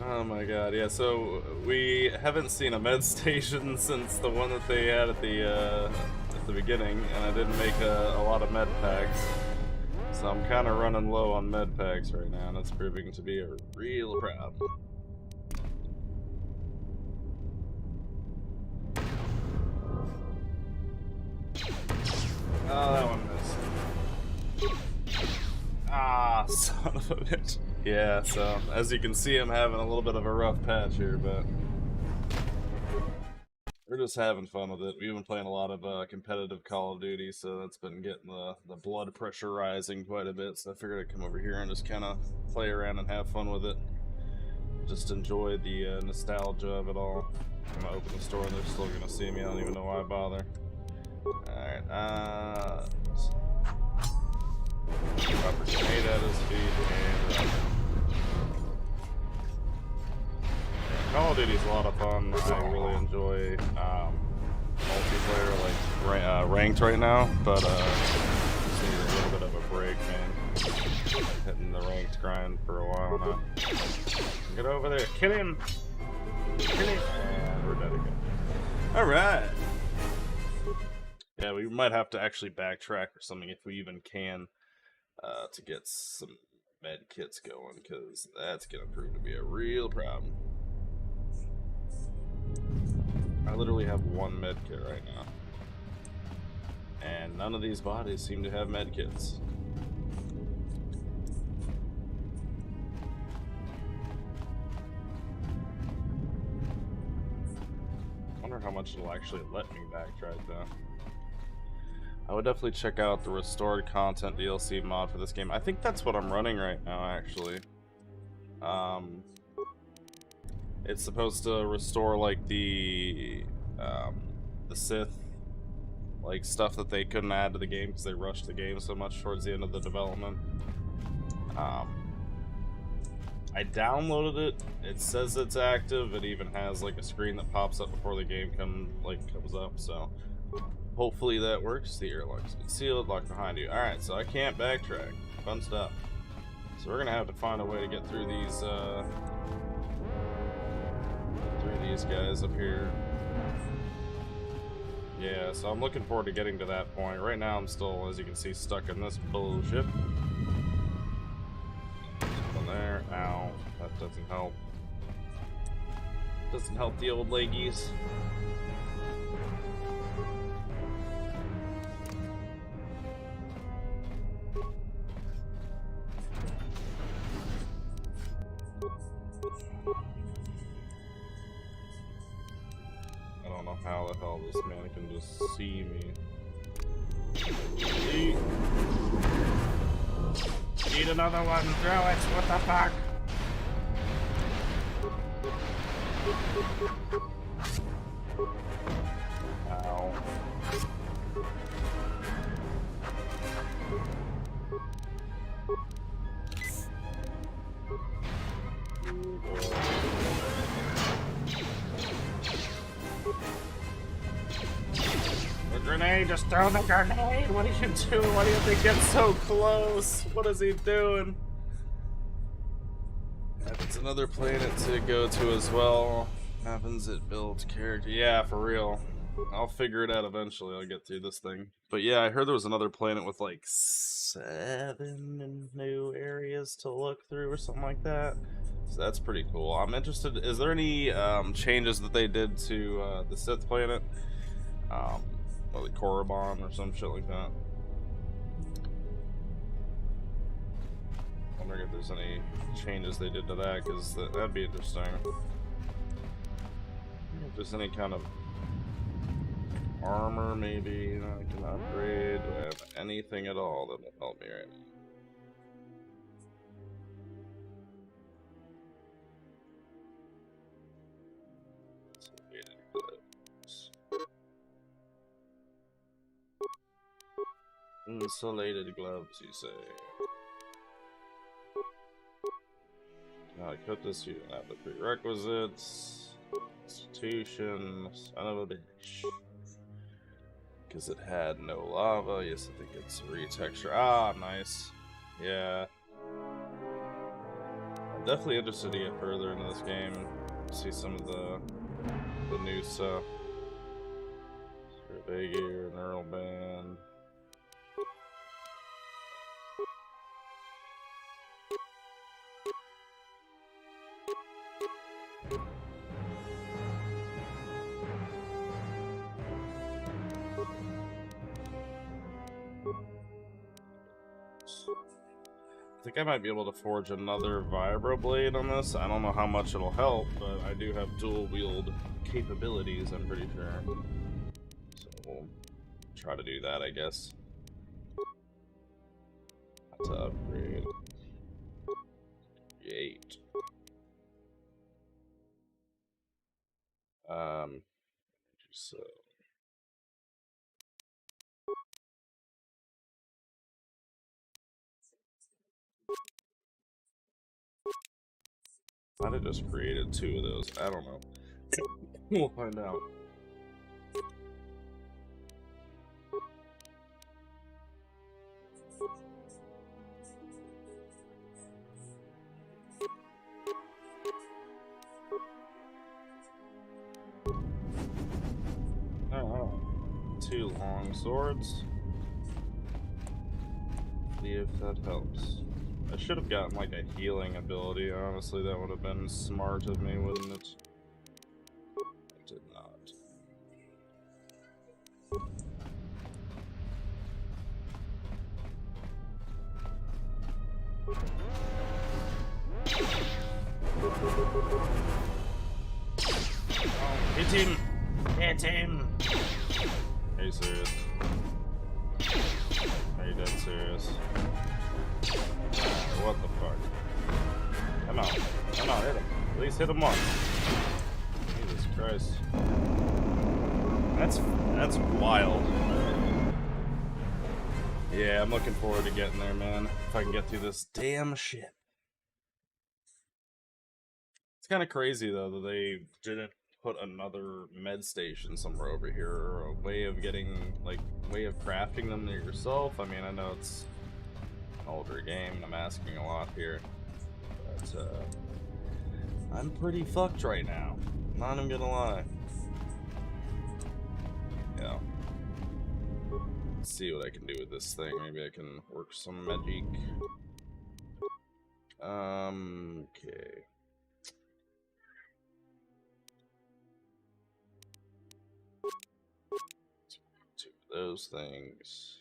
Oh my god, yeah, so we haven't seen a med station since the one that they had at the beginning, and I didn't make a lot of med packs. So I'm kind of running low on med packs right now, and it's proving to be a real problem. Oh, that one missed. Ah, son of a bitch. Yeah, so as you can see, I'm having a little bit of a rough patch here, but we're just having fun with it. We've been playing a lot of competitive Call of Duty, so that's been getting the blood pressure rising quite a bit, so I figured I'd come over here and just kind of play around and have fun with it. Just enjoy the nostalgia of it all. I'm gonna open the store and they're still gonna see me. I don't even know why I bother. Alright, rubber grenade at his feet, and Call of Duty's a lot of fun. I really enjoy multiplayer, like ranked right now, but just need a little bit of a break, man. Hitting the ranked grind for a while now. Get over there, kill him! Kill him! And we're dead again. Alright! Yeah, we might have to actually backtrack or something if we even can to get some med kits going, because that's going to prove to be a real problem. I literally have one med kit right now. And none of these bodies seem to have med kits. I wonder how much it'll actually let me backtrack though. I would definitely check out the restored content DLC mod for this game. I think that's what I'm running right now, actually. It's supposed to restore like the Sith like stuff that they couldn't add to the game because they rushed the game so much towards the end of the development. I downloaded it. It says it's active. It even has like a screen that pops up before the game comes up. So hopefully that works. The airlock's been sealed. Lock behind you. All right, so I can't backtrack. Fun stuff. So we're gonna have to find a way to get through these guys up here. Yeah, so I'm looking forward to getting to that point. Right now I'm still, as you can see, stuck in this bullshit. From there. Ow. That doesn't help. Doesn't help the old leggies. I don't know how the hell this man can just see me. Eat another one, throw it, what the fuck? Ow. The grenade, just throw the grenade! What are you doing? Why do you have to get so close? What is he doing? It's another planet to go to as well. Happens it builds character. Yeah, for real. I'll figure it out eventually. I'll get through this thing. But yeah, I heard there was another planet with like 7 new areas to look through or something like that. So that's pretty cool. I'm interested. Is there any changes that they did to the Sith planet? Or the Korriban or some shit like that. Wondering if there's any changes they did to that, because that'd be interesting. If there's any kind of armor maybe that I can upgrade. Do I have anything at all that will help me right now? Insulated gloves, you say? Now I cut this, you don't have the prerequisites. Institution, son of a bitch. Because it had no lava. Yes, I think it's retexture. Ah, nice. Yeah. I'm definitely interested to get further into this game. See some of the new stuff. Big ear, neural band. I think I might be able to forge another vibroblade on this. I don't know how much it'll help, but I do have dual wield capabilities, I'm pretty sure. So we'll try to do that, I guess. To upgrade. 8. So might have just created 2 of those. I don't know. We'll find out. Oh, 2 long swords. See if that helps. I should have gotten like a healing ability, honestly. That would have been smart of me, wouldn't it? I did not. Oh, hit him! Hit him! Are you serious? Are you dead serious? What the fuck? Come on. Come on, hit him. At least hit him once. Jesus Christ. That's wild. Yeah, I'm looking forward to getting there, man. If I can get through this damn shit. It's kind of crazy, though, that they didn't put another med station somewhere over here, or a way of getting, like, way of crafting them to yourself. I mean, I know it's an older game, and I'm asking a lot here, but, I'm pretty fucked right now. Not even gonna lie. Yeah. Let's see what I can do with this thing. Maybe I can work some magic. Okay. Two of those things.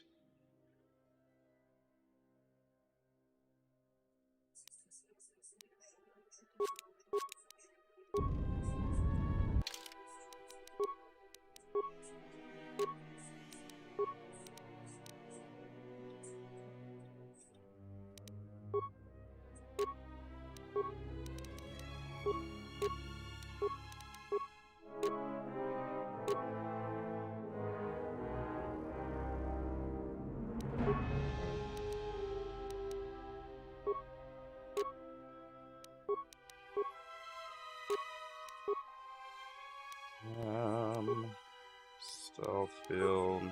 Stealth field.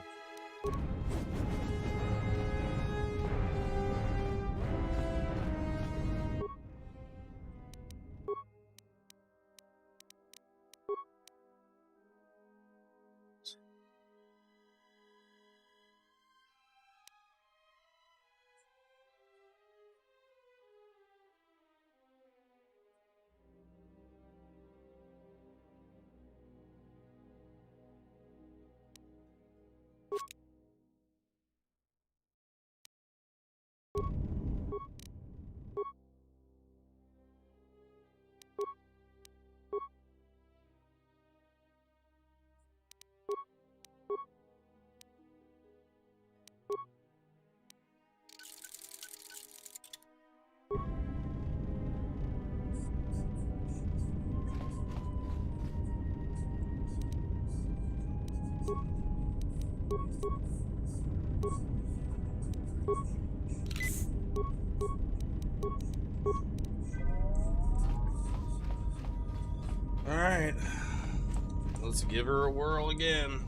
Alright. Let's give her a whirl again.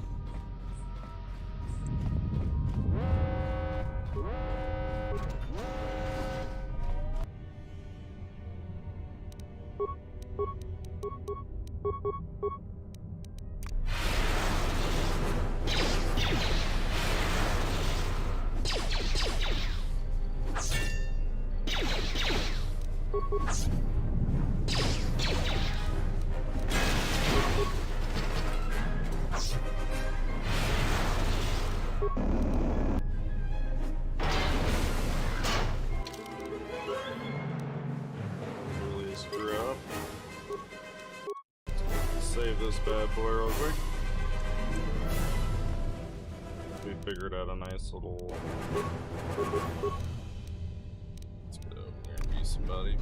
Really screw up. Save this bad boy real quick. We figured out a nice little. Let's get over there and be somebody.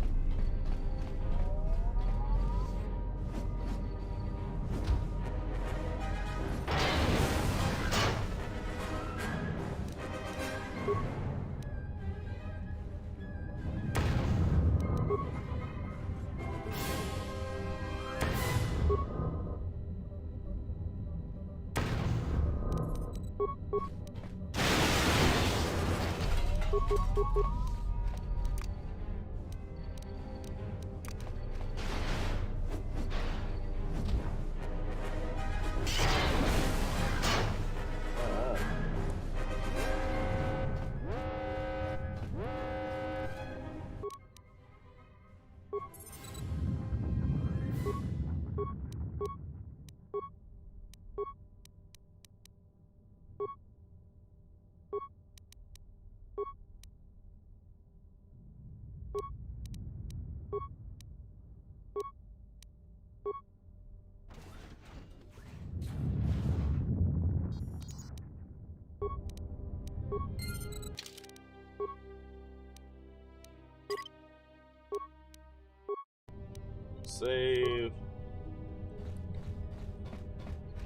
Save.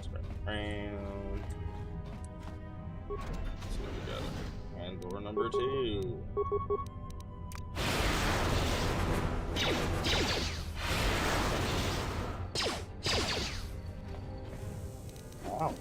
Turn around. So we got and door number 2. Wow.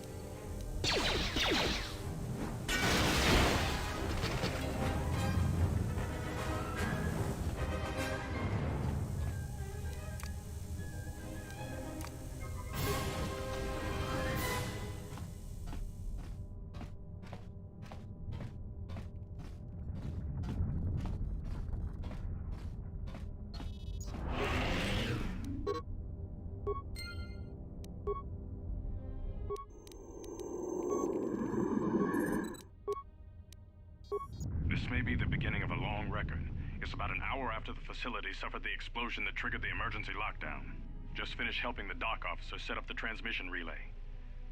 This may be the beginning of a long record. It's about an hour after the facility suffered the explosion that triggered the emergency lockdown. Just finished helping the dock officer set up the transmission relay.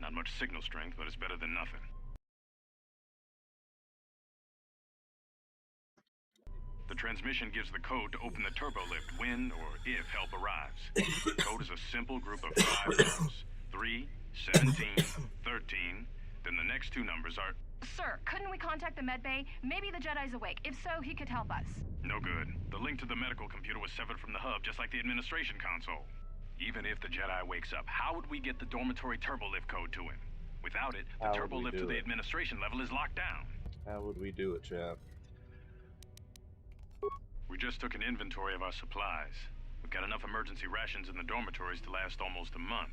Not much signal strength, but it's better than nothing. The transmission gives the code to open the turbo lift when or if help arrives. The code is a simple group of 5 numbers. 3, 17, 13. Then the next 2 numbers are... Sir, couldn't we contact the med bay? Maybe the Jedi's awake. If so, he could help us. No good. The link to the medical computer was severed from the hub, just like the administration console. Even if the Jedi wakes up, how would we get the dormitory turbo lift code to him? Without it, the turbo lift to the administration level is locked down. How would we do it, chap? We just took an inventory of our supplies. We've got enough emergency rations in the dormitories to last almost a month.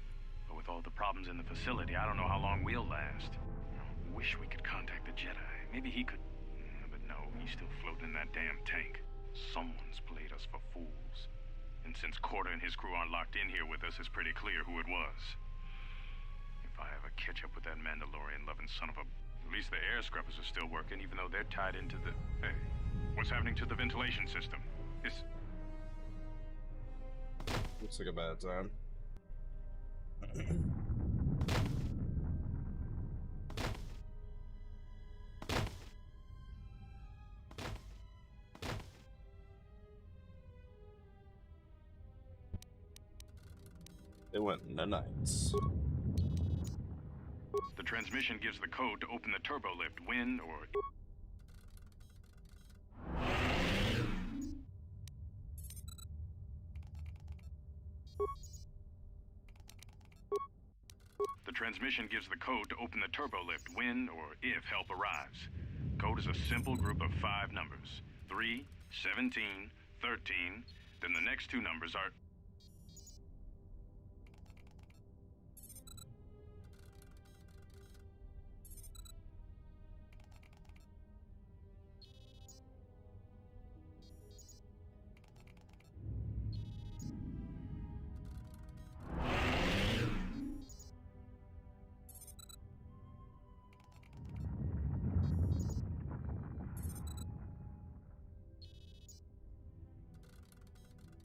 But with all the problems in the facility, I don't know how long we'll last. I wish we could contact the Jedi. Maybe he could... But no, he's still floating in that damn tank. Someone's played us for fools. And since Kotor and his crew aren't locked in here with us, it's pretty clear who it was. If I ever catch up with that Mandalorian-loving son of a... At least the air scrubbers are still working, even though they're tied into the... Hey, what's happening to the ventilation system? Looks like a bad time. It went in the nights. The transmission gives the code to open the turbo lift when or... transmission gives the code to open the turbo lift when or if help arrives. Code is a simple group of 5 numbers. 3, 17, 13, then the next 2 numbers are...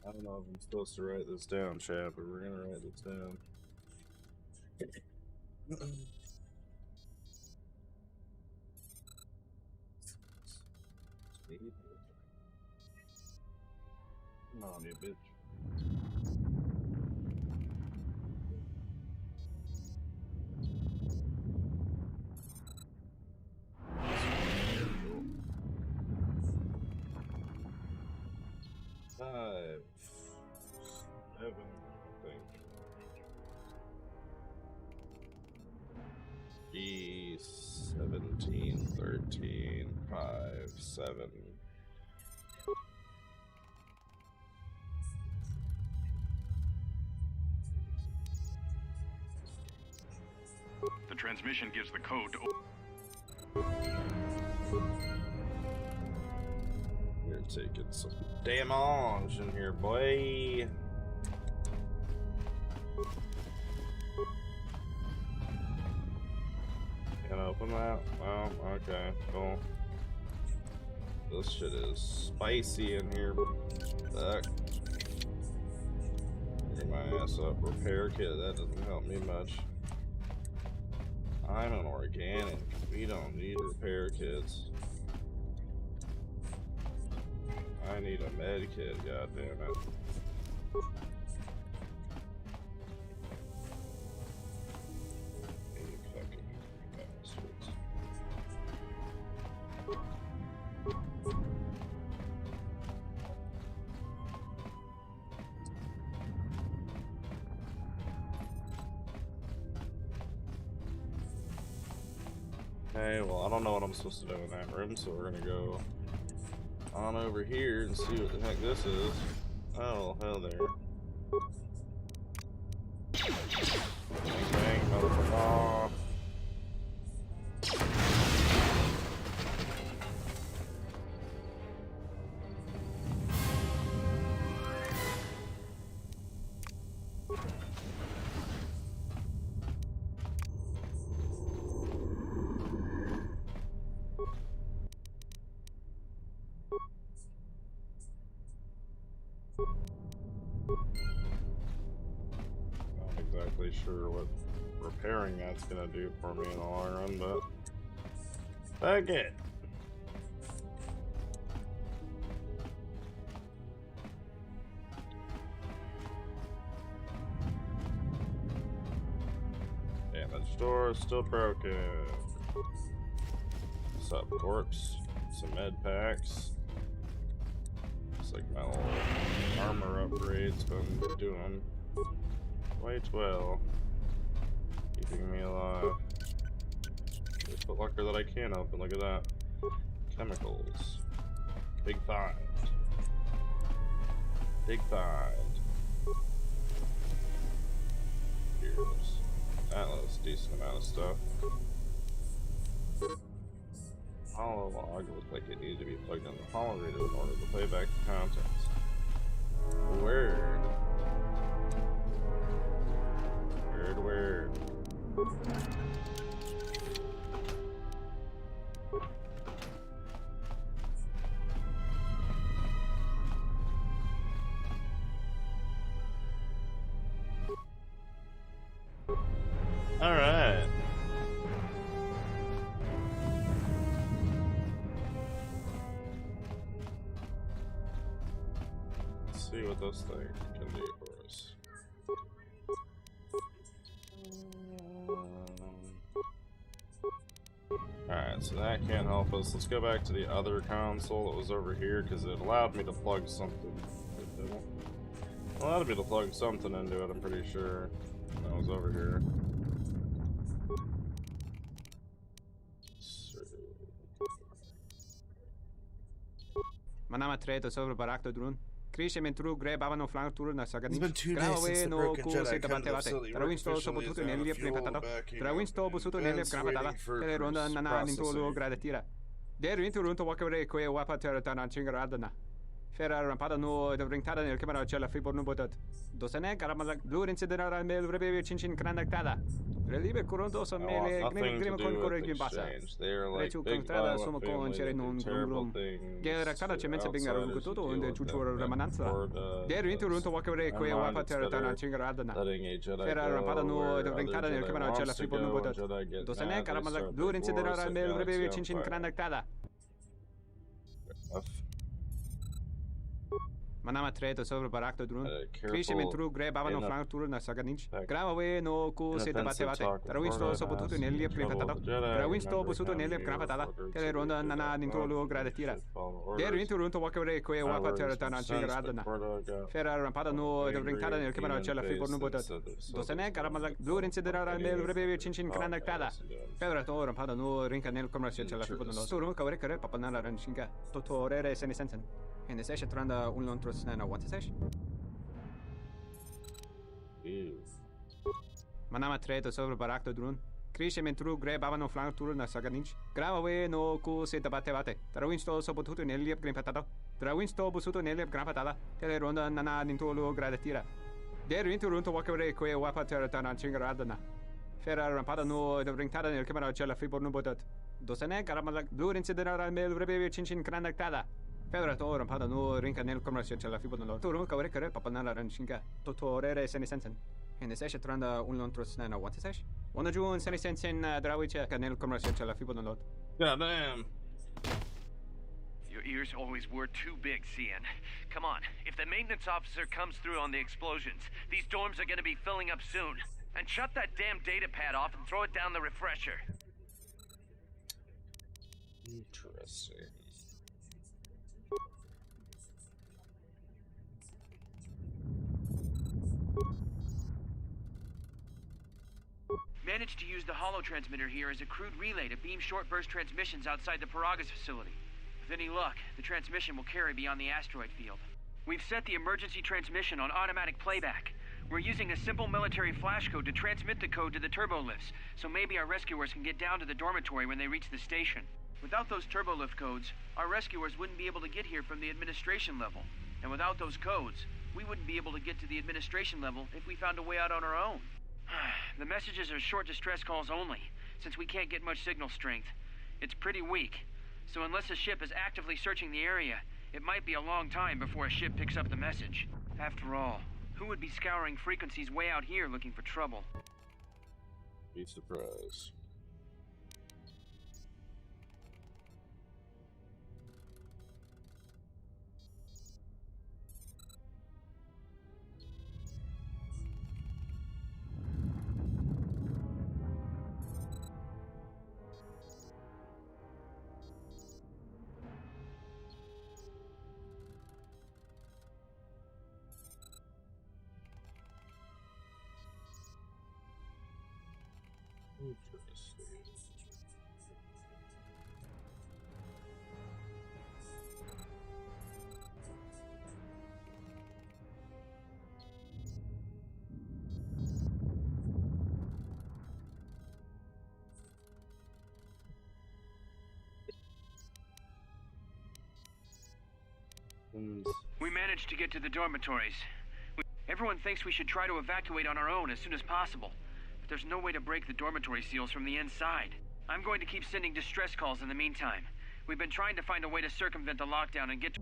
I don't know if I'm supposed to write this down, chat, but we're gonna write this down. Come on, you bitch. Five, 7, I think. E 17, 13, 5, 7. The transmission gives the code to... We're taking some damage in here, boy. Can I open that? Oh, okay, cool. This shit is spicy in here. Fuck. Get my ass up. Repair kit, that doesn't help me much. I'm an organic. We don't need repair kits. I need a med kit, goddammit. You fucking bastards. Okay, well, I don't know what I'm supposed to do in that room, so we're gonna go on over here and see what the heck this is. Oh, hell there. Bang, bang, motherfucker. Not exactly sure what repairing that's gonna do for me in the long run, but fuck it. Damaged door still broken. What's up, corpse? Some med packs. Looks like my little armor upgrade's been doing quite well, keeping me alive. It's a locker that I can open. Look at that. Chemicals. Big find. Big find. Here's Atlas. Decent amount of stuff. Hollow log looked like it needed to be plugged in the hollow reader in order to play back the contents. Word. Word. All right. Let's see what this thing can do for us. Alright, so that can't help us. Let's go back to the other console that was over here, because it allowed me to plug something. It allowed me to plug something into it, I'm pretty sure. That was over here. Manama treto sobre barakto drun. Krishe mentru gre babano flank tour na saganich. It's been 2 days since the broken Jedi come to the facility. Work Trawinsto so officially is bututo out nelia of fuel, prepatata. backing up, Trawinsto busuto nelia Vince prepatata. waiting for Tele ronda nana nintolo processing. gradatira. Der winter runto wakere koe wapa teratana chingaradana. Ferra rampada no de ringtada nel camera cella fibor no botat. Dosene karamala blue incident mel rebe chinchin kranaktada. Relive coronto so mele grima con corregi basa. They're like Rechu big contrada violent sono con family cere that non do terrible grum. things Ge raktada cemenza binga outside as rukuto you und deal with chuchur them. remananza. For Der winter runto wakere koe Armand, wapa it's better teratana chingaradana. letting a Jedi Ferra go rampada no where de other ringtada nel Jedi camera wants cella to fibor no go, and botat. Jedi get Dosene mad, they karamala start blue the incident war, set mel galaxy rebe on chinchin fire. kranaktada. Manama treto sobre barakto drun. Krishe mentru gre babano flank tour na saganich. Grava we no ku se debate bate. Trawinsto so bututo nelia prepatata. Trawinsto busuto nelia prepatata. Tele ronda nana nintolo gradatira. Der winter runto wakere koe wapa teratana chingaradana. Ferra rampada no de ringtada nel camera cella fibor no botat. Dosene karamala blue incident mel rebe chinchin kranaktada. Pedra to rampada no rinka nel camera cella fibor no. Turu kawre kare papanala ranchinga. Totorere sene sensen. En de session tranda un lontros na what session. Manama treto sobre barakto drun. Krishe mentru gre babano flank tour na saganich. Grava we no ku se debate bate. Trawinsto so bututo nelia grimpatata. Trawinsto busuto nelia grimpatata. Tele ronda nana nintolo gradatira. Der winter runto wakere koe wapa teratana chingaradana. Ferra rampada no de ringtada nel camera cella fibor no botat. Dosene karamala blue incident mel rebe chinchin kranaktada. Pedra to rampada no rinka nel camera cella fibor no. Turu kawre kare papanala ranchinga. Totorere sene sensen. En de session tranda un lontros na what session. Wanna ju un sene sensen drawiche nel camera cella fibor no. God damn. Your ears always were too big, CN. Come on, if the maintenance officer comes through on the explosions, these dorms are gonna be filling up soon. And shut that damn data pad off and throw it down the refresher. Interesting. Managed to use the holo transmitter here as a crude relay to beam short-burst transmissions outside the Paragas facility. With any luck, the transmission will carry beyond the asteroid field. We've set the emergency transmission on automatic playback. We're using a simple military flash code to transmit the code to the turbo lifts, so maybe our rescuers can get down to the dormitory when they reach the station. Without those turbo lift codes, our rescuers wouldn't be able to get here from the administration level. And without those codes, we wouldn't be able to get to the administration level if we found a way out on our own. The messages are short distress calls only, since we can't get much signal strength. It's pretty weak, so unless a ship is actively searching the area, it might be a long time before a ship picks up the message. After all, who would be scouring frequencies way out here looking for trouble? Be surprised. We managed to get to the dormitories. Everyone thinks we should try to evacuate on our own as soon as possible. But there's no way to break the dormitory seals from the inside. I'm going to keep sending distress calls in the meantime. We've been trying to find a way to circumvent the lockdown and get to...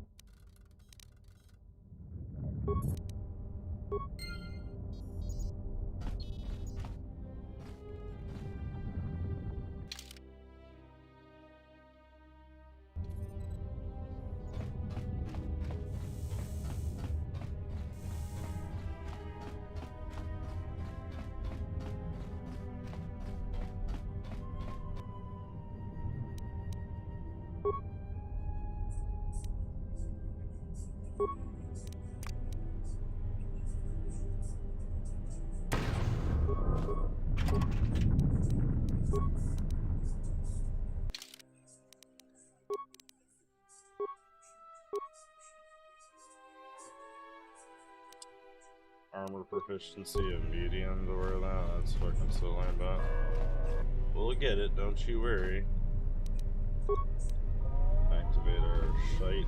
armor proficiency of medium to wear that. That's fucking so lame, but we'll get it, don't you worry. Activate our shite.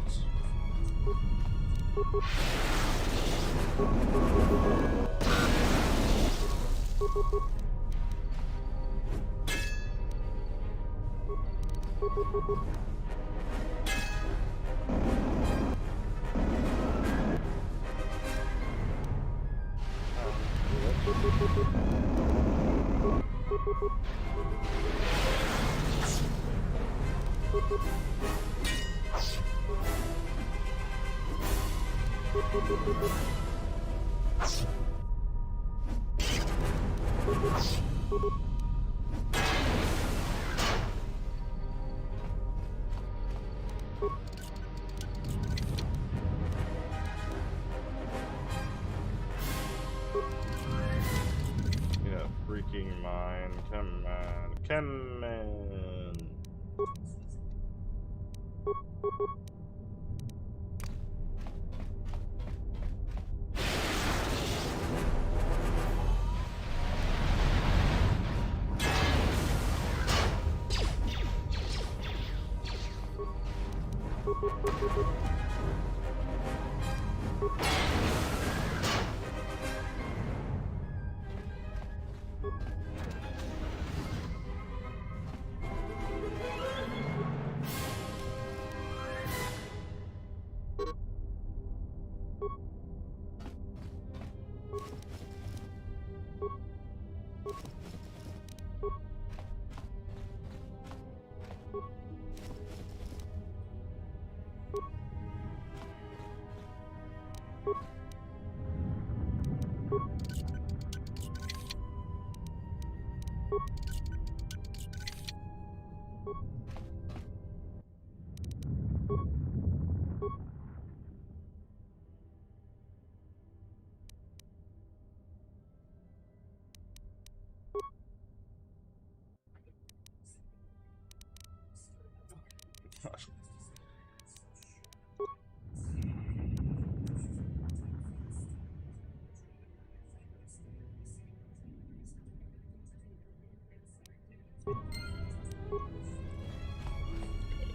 Yeah, freaking mine. Come on. Come on.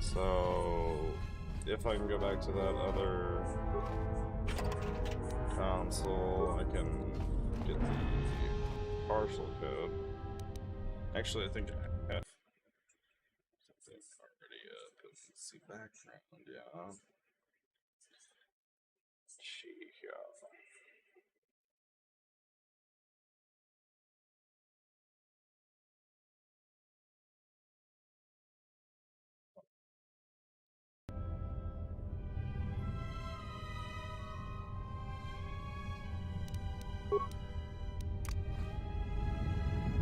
So, if I can go back to that other console, I can get the partial code. Actually, I think I have something already up. Let's see, background, yeah. Gee, yeah.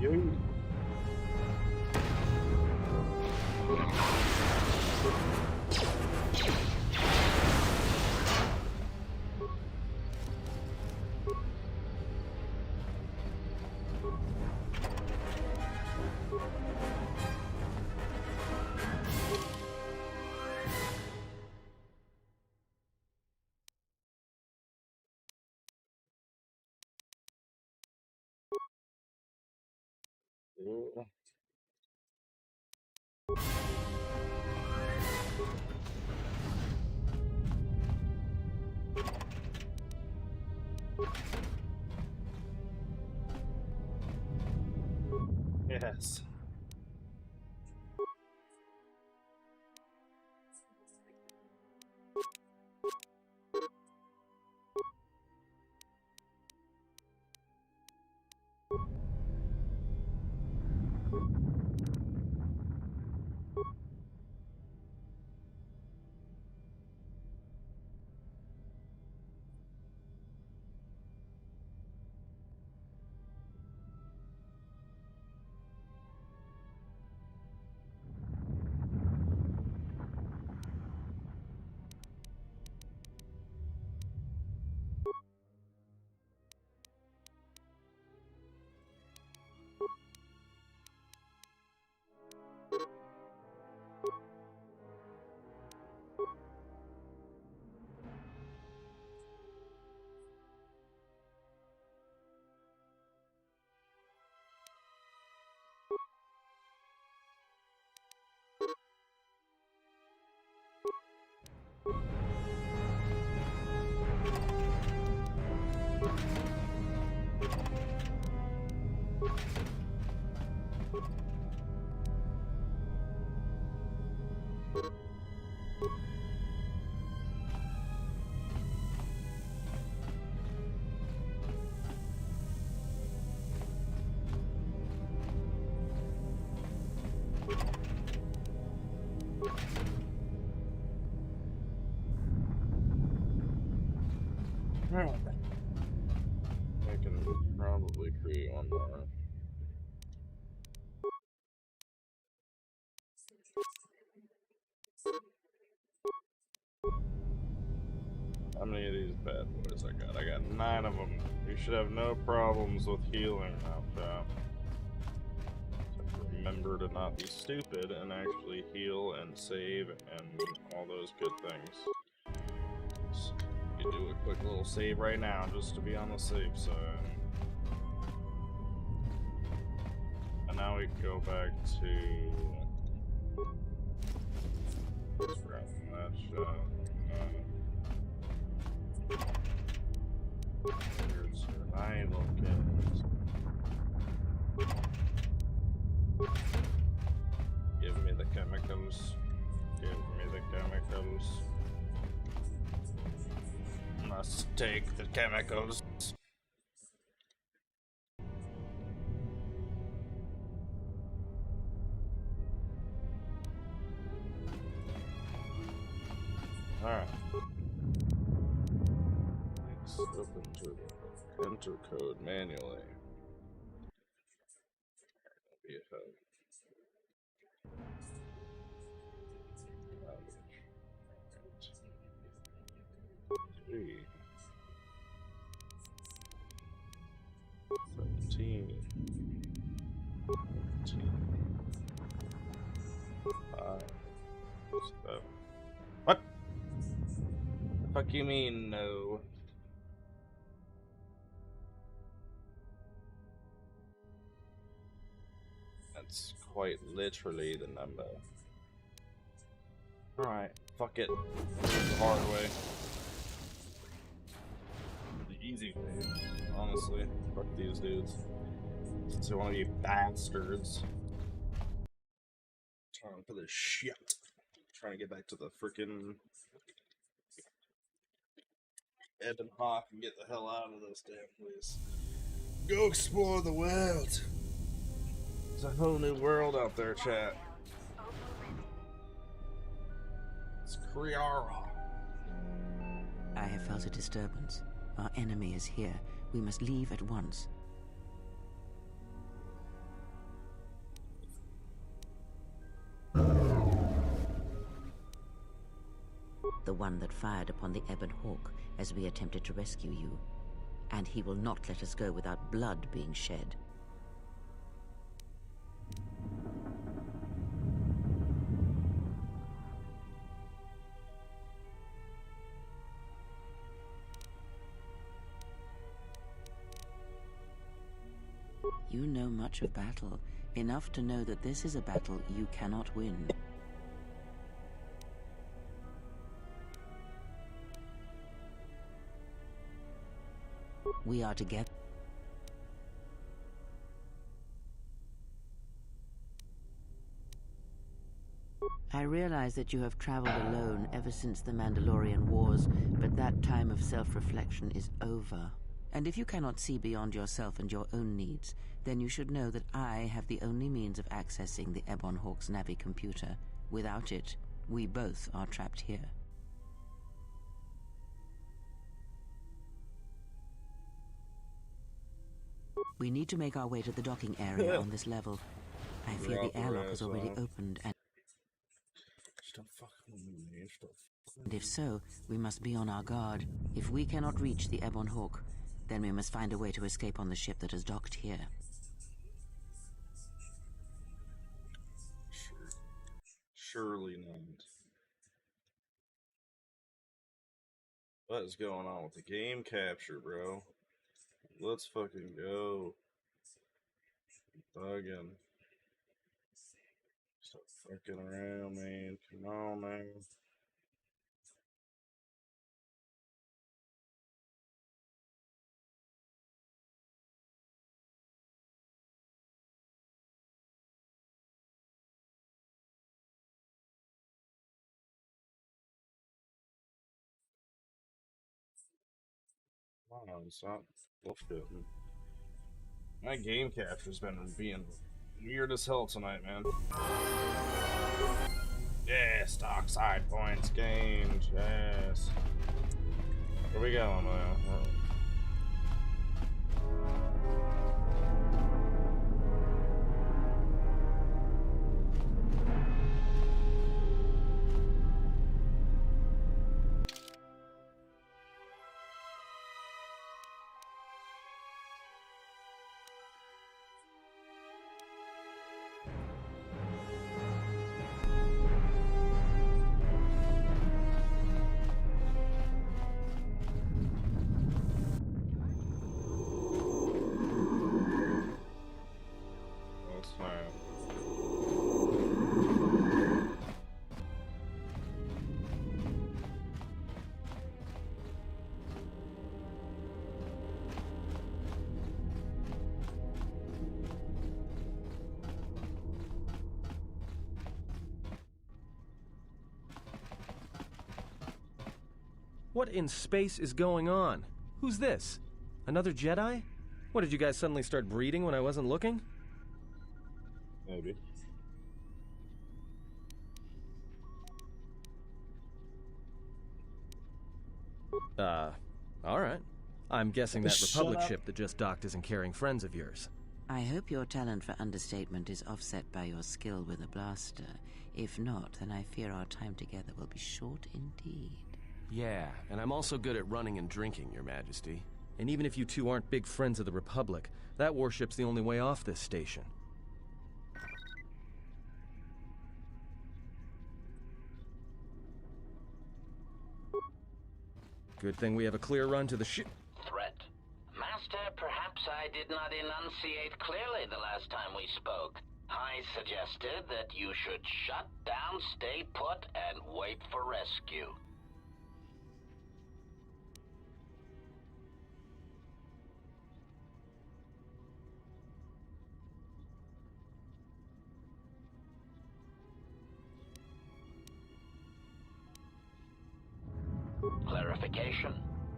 Yo. Ooh. Yes. I can probably create one more. How many of these bad boys I got? I got 9 of them. You should have no problems with healing now, remember to not be stupid and actually heal and save and all those good things. So you can do a quick little save right now just to be on the safe side. And now we can go back to... Let's grab that shot. There's survival kits. Give me the chemicals. Give me the chemicals. Must take the chemicals. Alright. Let's open to enter code manually. Three. 17. 18. 5. 7. What? The fuck you mean, no? That's quite literally the number. Alright, fuck it. The hard way. The easy way, honestly. Fuck these dudes. Since they want to be bastards. Time for this shit. Trying to get back to the freaking Ebon Hawk and get the hell out of this damn place. Go explore the world. There's a whole new world out there, chat. It's Kriara. I have felt a disturbance. Our enemy is here. We must leave at once. The one that fired upon the Ebon Hawk as we attempted to rescue you. And he will not let us go without blood being shed. You know much of battle, enough to know that this is a battle you cannot win. We are together. I realize that you have traveled alone ever since the Mandalorian Wars, but that time of self-reflection is over. And if you cannot see beyond yourself and your own needs, then you should know that I have the only means of accessing the Ebon Hawk's Navi computer. Without it, we both are trapped here. We need to make our way to the docking area on this level. I fear the airlock has already opened, and if so, we must be on our guard. If we cannot reach the Ebon Hawk, then we must find a way to escape on the ship that has docked here. Surely not. What is going on with the game capture, bro? Let's fucking go. Bugging. Stop fucking around, man. Come on, man. Wow, stop bullshitting. My game capture's been being weird as hell tonight, man. Yes, dark side points gained. Yes. Where we going, man? What in space is going on? Who's this? Another Jedi? What, did you guys suddenly start breeding when I wasn't looking? Maybe. Alright. I'm guessing that Republic ship that just docked isn't carrying friends of yours. I hope your talent for understatement is offset by your skill with a blaster. If not, then I fear our time together will be short indeed. Yeah, and I'm also good at running and drinking, Your Majesty. And even if you two aren't big friends of the Republic, that warship's the only way off this station. Good thing we have a clear run to the ship. Threat. Master, perhaps I did not enunciate clearly the last time we spoke. I suggested that you should shut down, stay put, and wait for rescue. Clarification.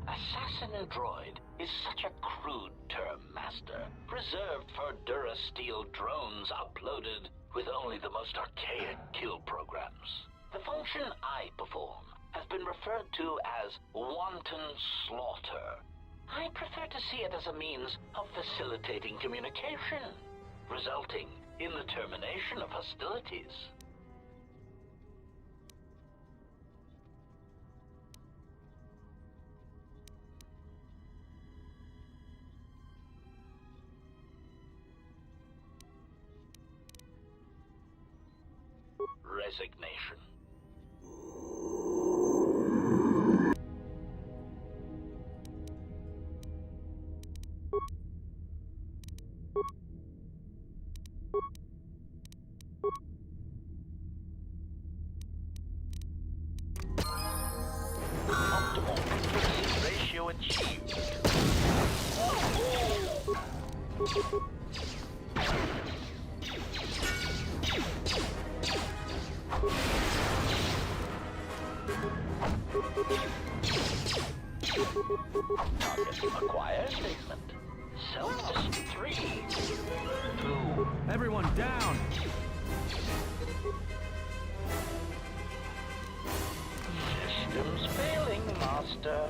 Assassin droid is such a crude term, Master, reserved for Durasteel drones uploaded with only the most archaic kill programs. The function I perform has been referred to as wanton slaughter. I prefer to see it as a means of facilitating communication, resulting in the termination of hostilities. Resignation. Optimal frequency ratio achieved. Target acquired statement. Self-destruct 3, 2. Everyone down! Systems failing, Master.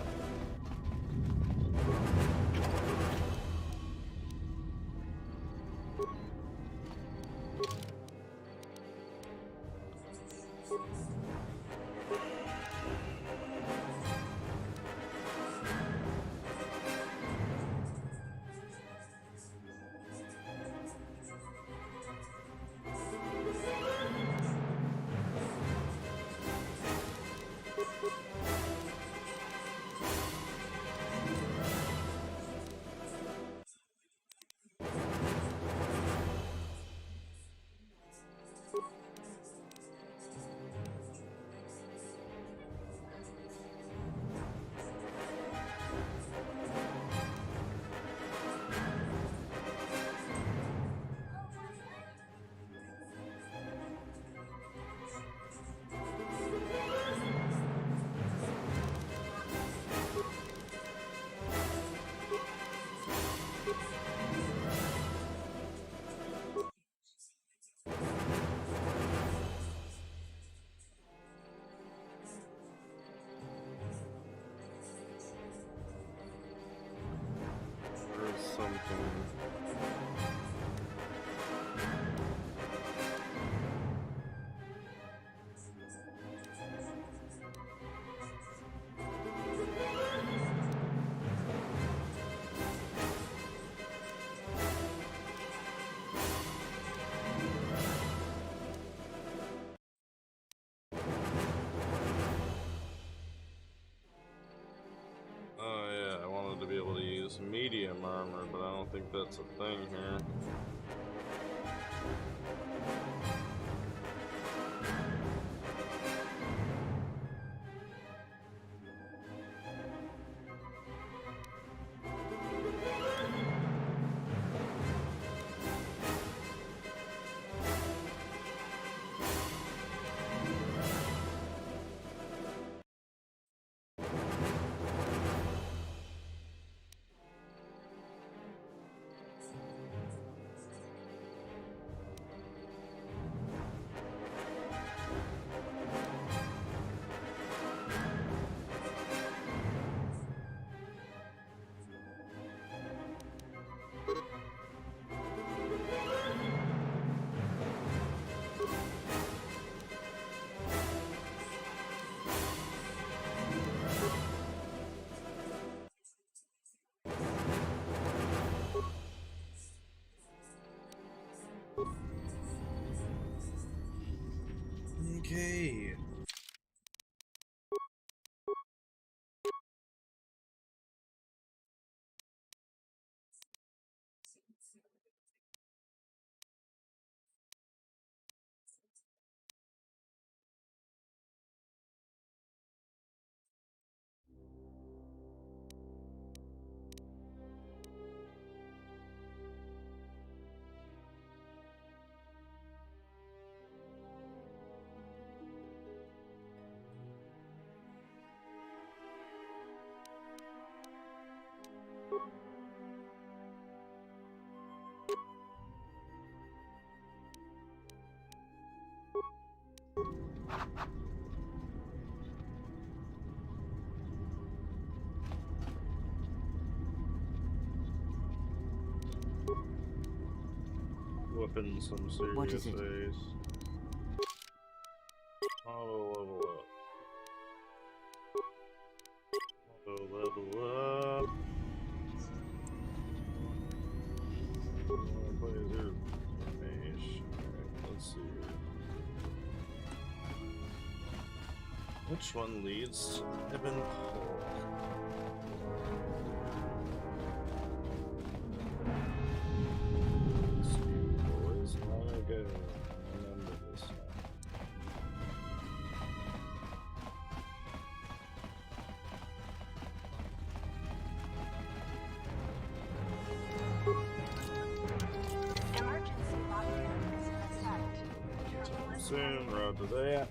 armor, but I don't think that's a thing here. Okay. Weapons, some serious What is it? ace. Auto level up. Auto level up. Blazer. Mage. Alright, let's see here. Which one leads to Ibn Hawk? Boys, long ago. Remember this one. Emergency lockdown is in effect. Turbulence Soon, roger that.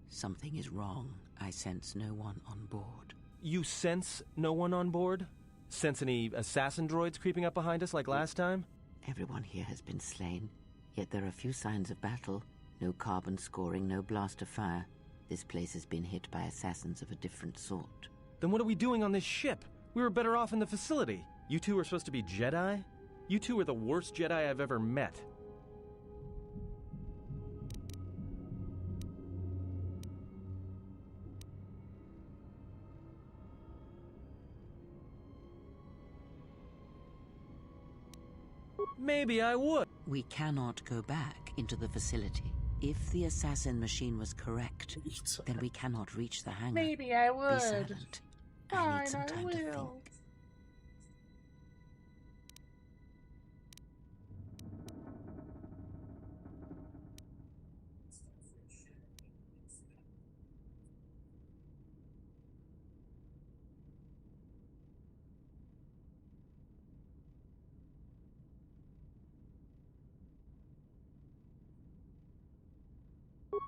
Something is wrong. I sense no one on board. You sense no one on board? Sense any assassin droids creeping up behind us like last time? Everyone here has been slain, yet there are few signs of battle. No carbon scoring, no blast of fire. This place has been hit by assassins of a different sort. Then what are we doing on this ship? We were better off in the facility. You two are supposed to be Jedi? You two are the worst Jedi I've ever met. Maybe I would. We cannot go back into the facility. If the assassin machine was correct, then we cannot reach the hangar. Maybe I would. Be silent. I need some time to think.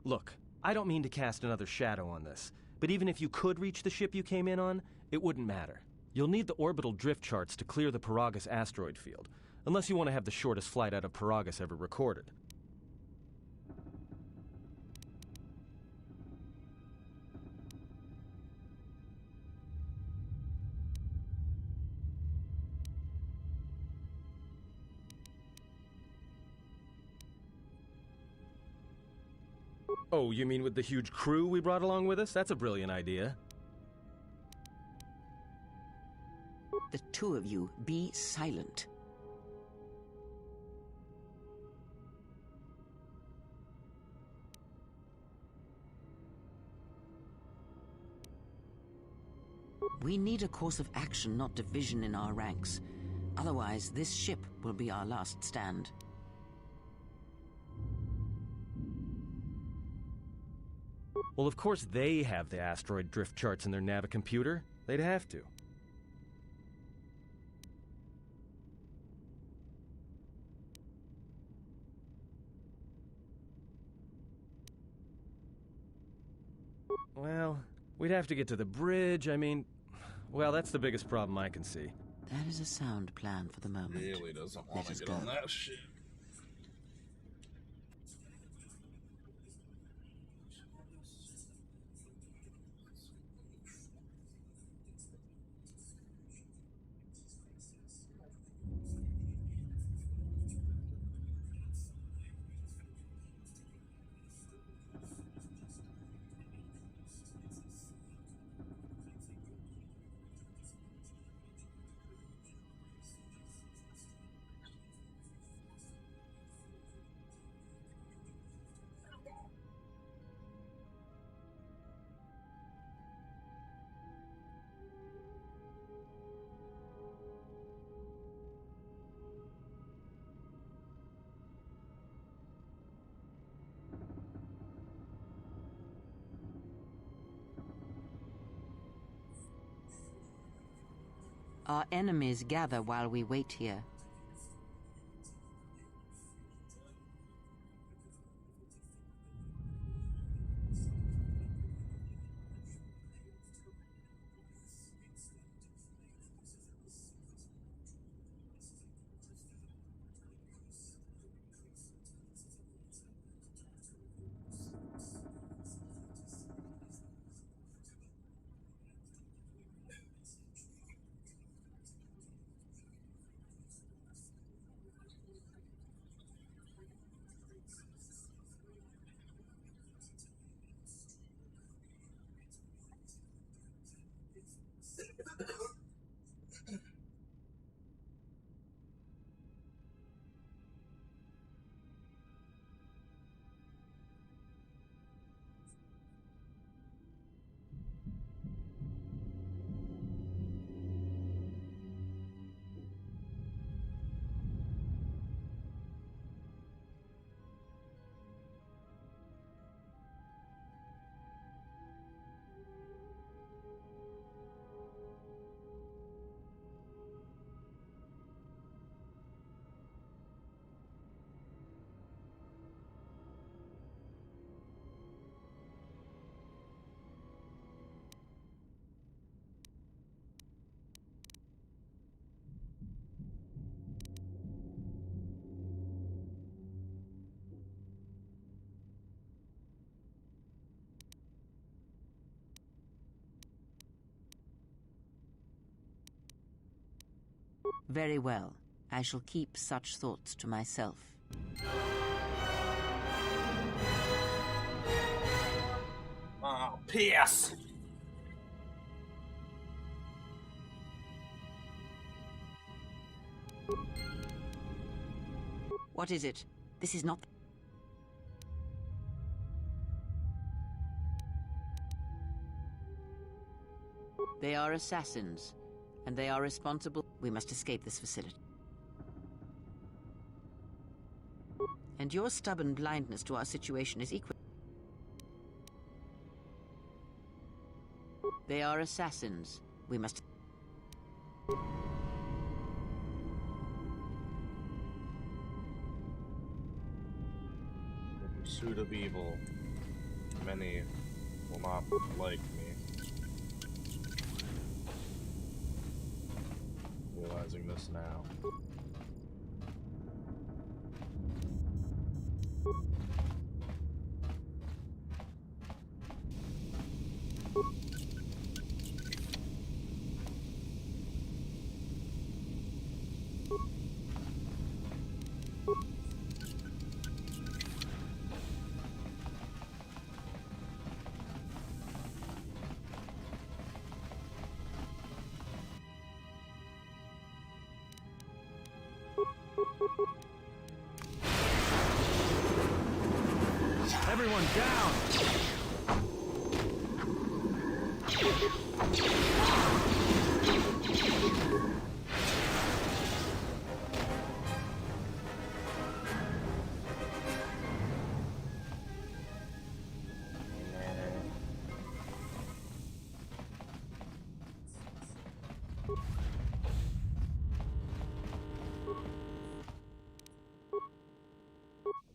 Look, I don't mean to cast another shadow on this, but even if you could reach the ship you came in on, it wouldn't matter. You'll need the orbital drift charts to clear the Paragus asteroid field, unless you want to have the shortest flight out of Paragus ever recorded. Oh, you mean with the huge crew we brought along with us? That's a brilliant idea. The two of you, be silent. We need a course of action, not division in our ranks. Otherwise, this ship will be our last stand. Well, of course they have the asteroid drift charts in their navicomputer. They'd have to. Well, we'd have to get to the bridge. I mean, well, that's the biggest problem I can see. That is a sound plan for the moment. Really doesn't want Let to us get go. on that shit. Our enemies gather while we wait here. Very well. I shall keep such thoughts to myself. Oh, piss! What is it? This is not... They are assassins, and they are responsible. We must escape this facility. And your stubborn blindness to our situation is equal. They are assassins. We must... The pursuit of evil. Many will not like me. Realizing this now. Everyone down!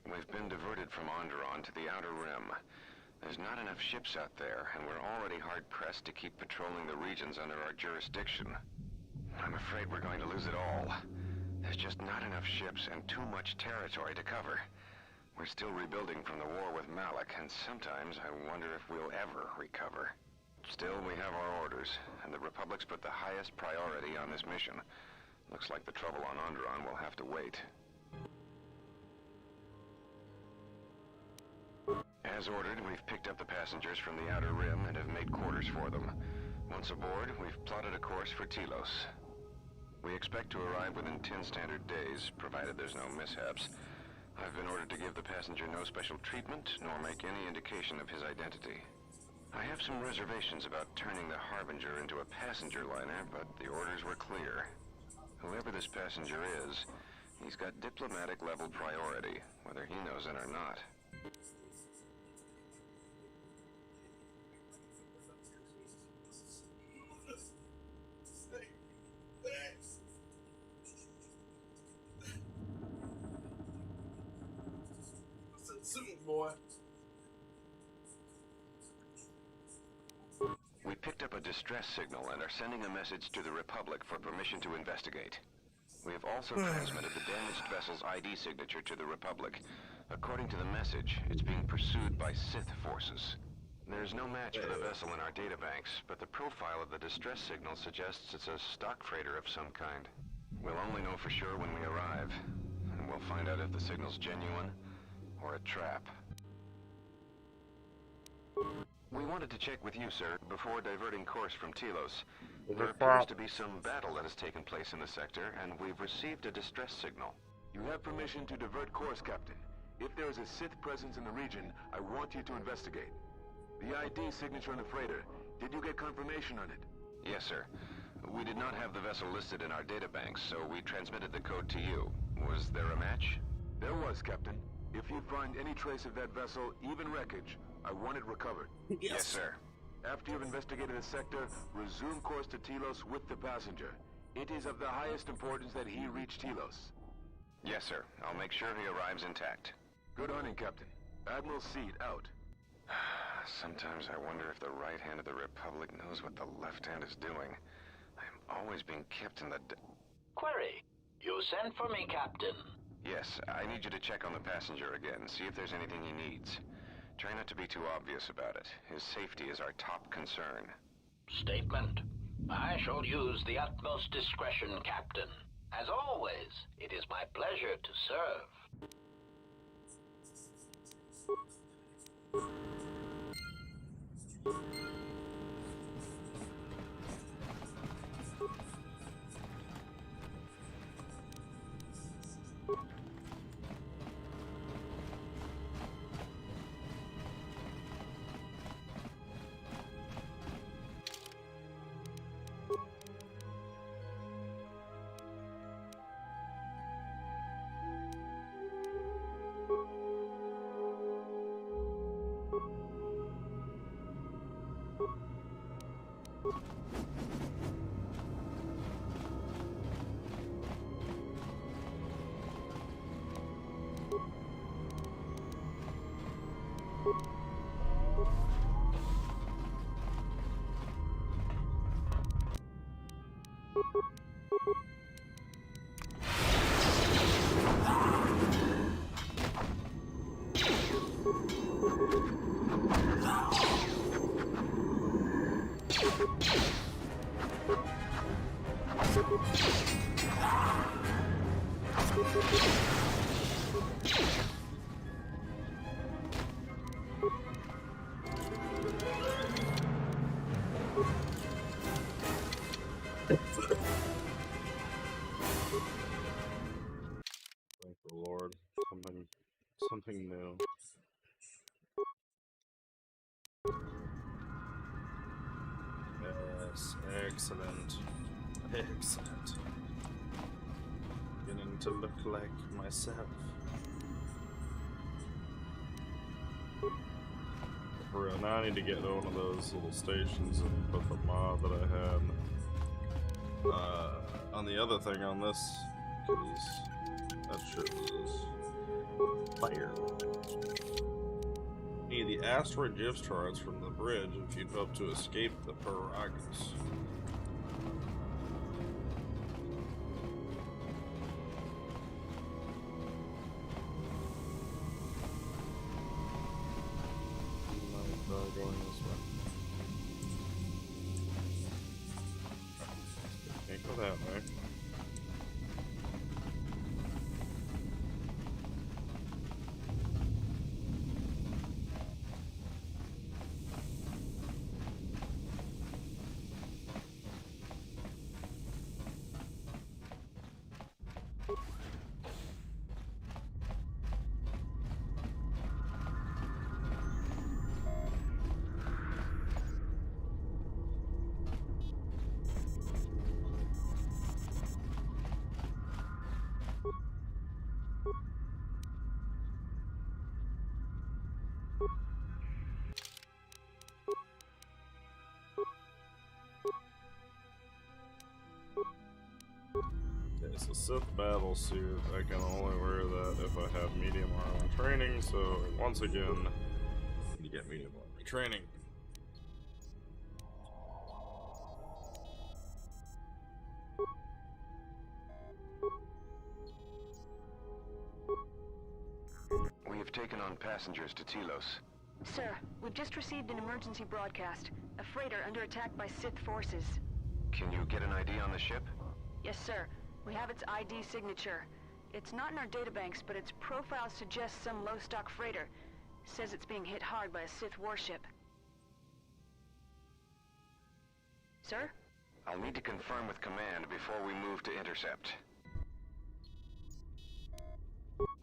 We've been diverted from Onderon to the Outer Rim. There's not enough ships out there, and we're already hard-pressed to keep patrolling the regions under our jurisdiction. I'm afraid we're going to lose it all. There's just not enough ships and too much territory to cover. We're still rebuilding from the war with Malik, and sometimes I wonder if we'll ever recover. Still, we have our orders, and the Republic's put the highest priority on this mission. Looks like the trouble on Onderon will have to wait. As ordered, we've picked up the passengers from the Outer Rim and have made quarters for them. Once aboard, we've plotted a course for Telos. We expect to arrive within 10 standard days, provided there's no mishaps. I've been ordered to give the passenger no special treatment, nor make any indication of his identity. I have some reservations about turning the Harbinger into a passenger liner, but the orders were clear. Whoever this passenger is, he's got diplomatic level priority, whether he knows it or not. Boy. We picked up a distress signal and are sending a message to the Republic for permission to investigate. We have also transmitted the damaged vessel's ID signature to the Republic. According to the message, it's being pursued by Sith forces. There's no match for the vessel in our databanks, but the profile of the distress signal suggests it's a stock freighter of some kind. We'll only know for sure when we arrive, and we'll find out if the signal's genuine or a trap. We wanted to check with you, sir, before diverting course from Telos. There appears to be some battle that has taken place in the sector, and we've received a distress signal. You have permission to divert course, Captain. If there is a Sith presence in the region, I want you to investigate. The ID signature on the freighter, did you get confirmation on it? Yes, sir. We did not have the vessel listed in our databanks, so we transmitted the code to you. Was there a match? There was, Captain. If you find any trace of that vessel, even wreckage, I want it recovered. Yes, sir. After you've investigated the sector, resume course to Telos with the passenger. It is of the highest importance that he reach Telos. Yes, sir. I'll make sure he arrives intact. Good hunting, Captain. Admiral Seed, out. Sometimes I wonder if the right hand of the Republic knows what the left hand is doing. I'm always being kept in the... Query. You sent for me, Captain. Yes, I need you to check on the passenger again, see if there's anything he needs. Try not to be too obvious about it. His safety is our top concern. Statement. I shall use the utmost discretion, Captain. As always, it is my pleasure to serve. Something new. Yes, excellent. Excellent. Beginning to look like myself. For real, now I need to get to one of those little stations and put the mod that I had on the other thing on this, because that shit was fire. Need the asteroid GIF charts from the bridge if you'd hope to escape the Paragus. Going this way. Can't go that way. It's a Sith battle suit. I can only wear that if I have medium armor training, so once again, I need to get medium armor training. We have taken on passengers to Telos. Sir, we've just received an emergency broadcast. A freighter under attack by Sith forces. Can you get an ID on the ship? Yes, sir. We have its ID signature. It's not in our databanks, but its profile suggests some low-stock freighter. Says it's being hit hard by a Sith warship. Sir? I'll need to confirm with command before we move to intercept.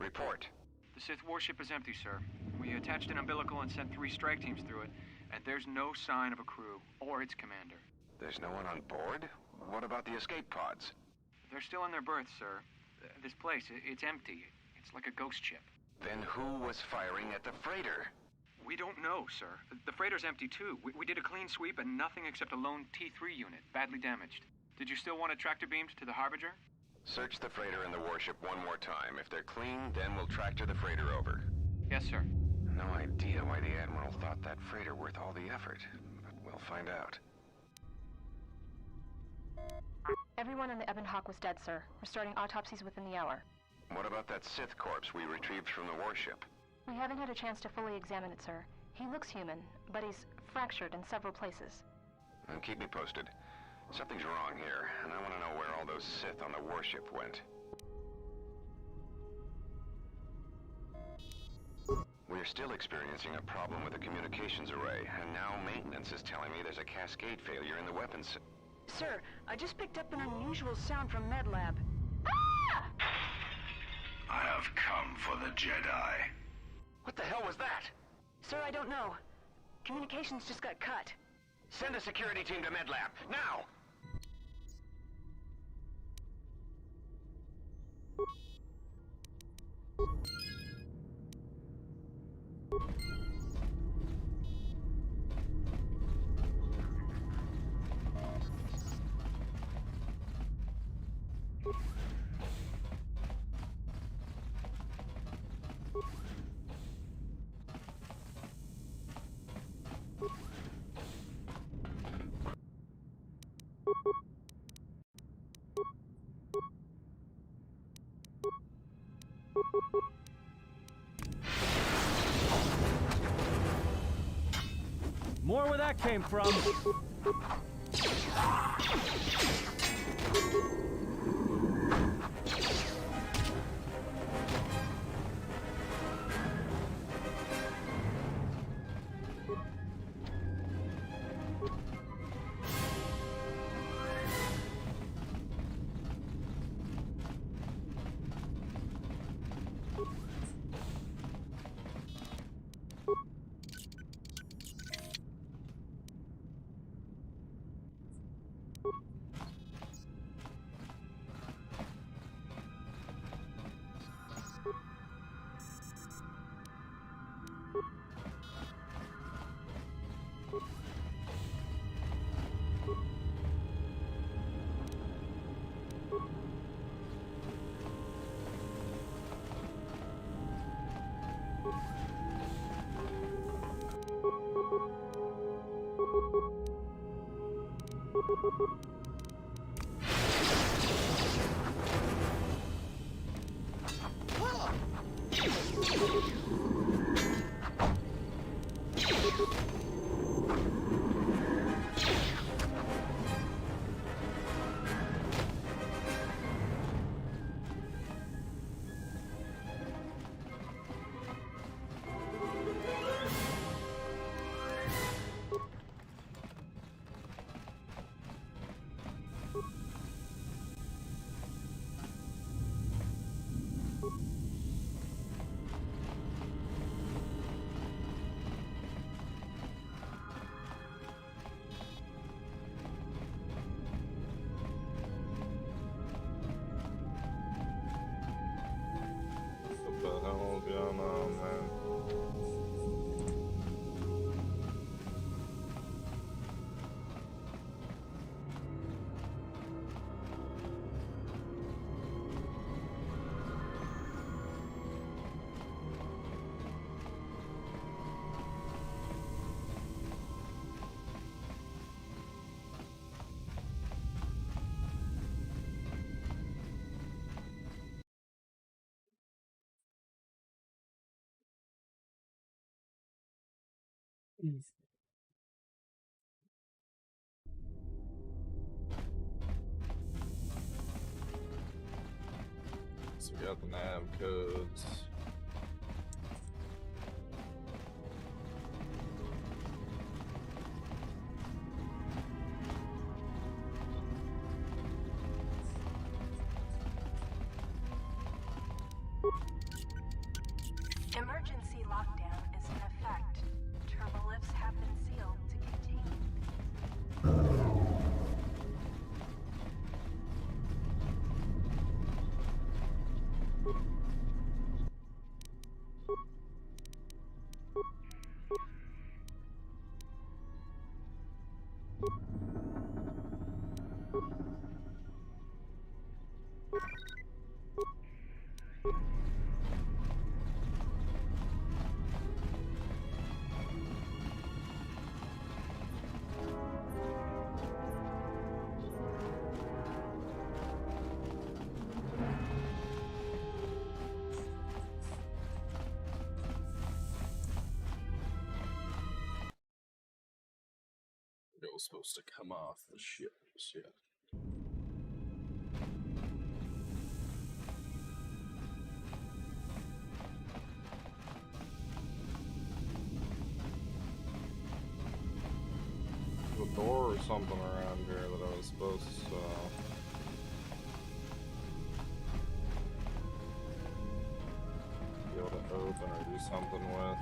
Report. The Sith warship is empty, sir. We attached an umbilical and sent 3 strike teams through it, and there's no sign of a crew or its commander. There's no one on board? What about the escape pods? They're still in their berths, sir. This place, it's empty. It's like a ghost ship. Then who was firing at the freighter? We don't know, sir. The freighter's empty, too. We did a clean sweep and nothing except a lone T3 unit, badly damaged. Did you still want a tractor beamed to the Harbinger? Search the freighter and the warship one more time. If they're clean, then we'll tractor the freighter over. Yes, sir. No idea why the Admiral thought that freighter worth all the effort, but we'll find out. Everyone in the Ebon Hawk was dead, sir. We're starting autopsies within the hour. What about that Sith corpse we retrieved from the warship? We haven't had a chance to fully examine it, sir. He looks human, but he's fractured in several places. And keep me posted. Something's wrong here, and I want to know where all those Sith on the warship went. We're still experiencing a problem with the communications array, and now maintenance is telling me there's a cascade failure in the weapons. Sir, I just picked up an unusual sound from MedLab. I have come for the Jedi. What the hell was that? Sir, I don't know. Communications just got cut. Send a security team to MedLab, now! More where that came from. What the hell is going on, man? So we got the nav codes. Emergency lockdown is in effect. Turbolifts have been sealed to contain. It was supposed to come off the ship just yet. There's a door or something around here that I was supposed to be able to open or do something with.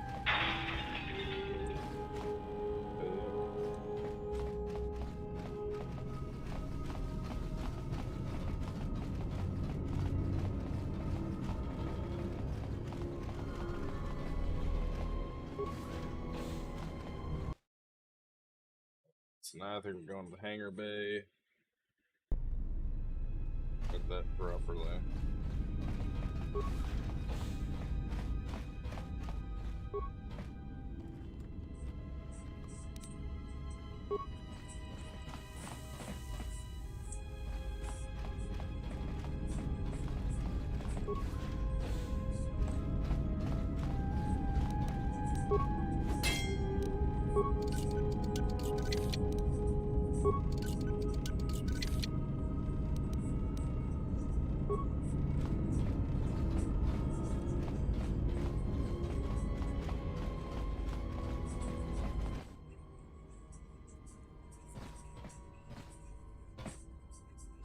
So now I think we're going to the hangar bay. Get that properly.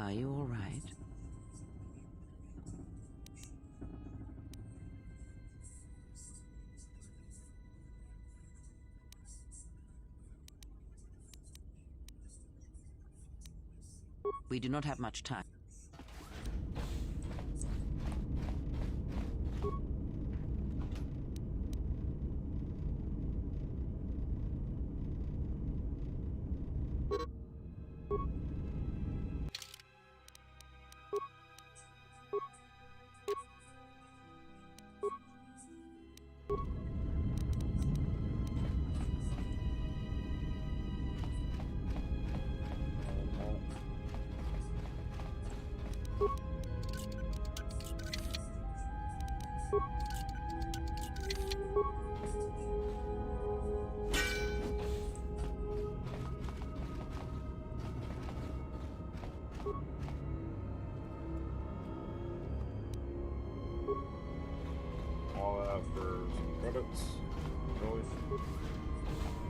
Are you all right? We do not have much time. All that for some credits. Really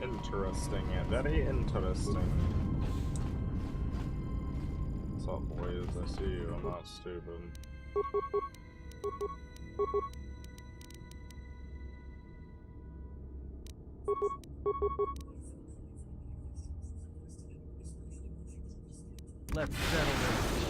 interesting, yeah, very interesting. What's up, boys? I see you. I'm not stupid. Let's settle this.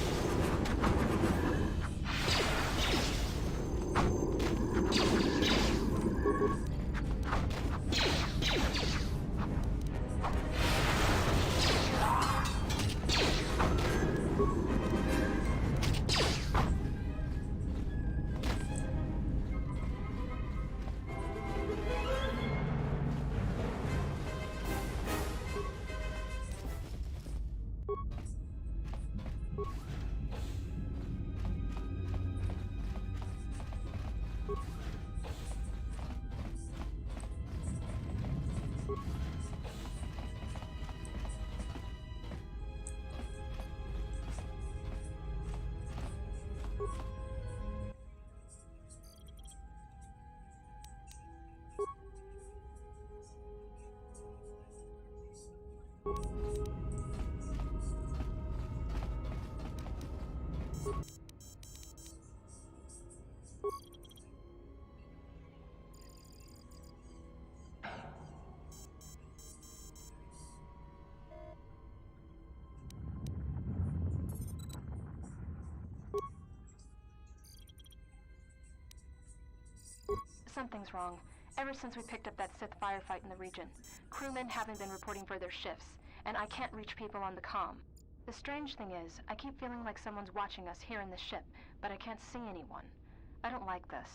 Something's wrong. Ever since we picked up that Sith firefight in the region, crewmen haven't been reporting for their shifts, and I can't reach people on the comm. The strange thing is, I keep feeling like someone's watching us here in the ship, but I can't see anyone. I don't like this.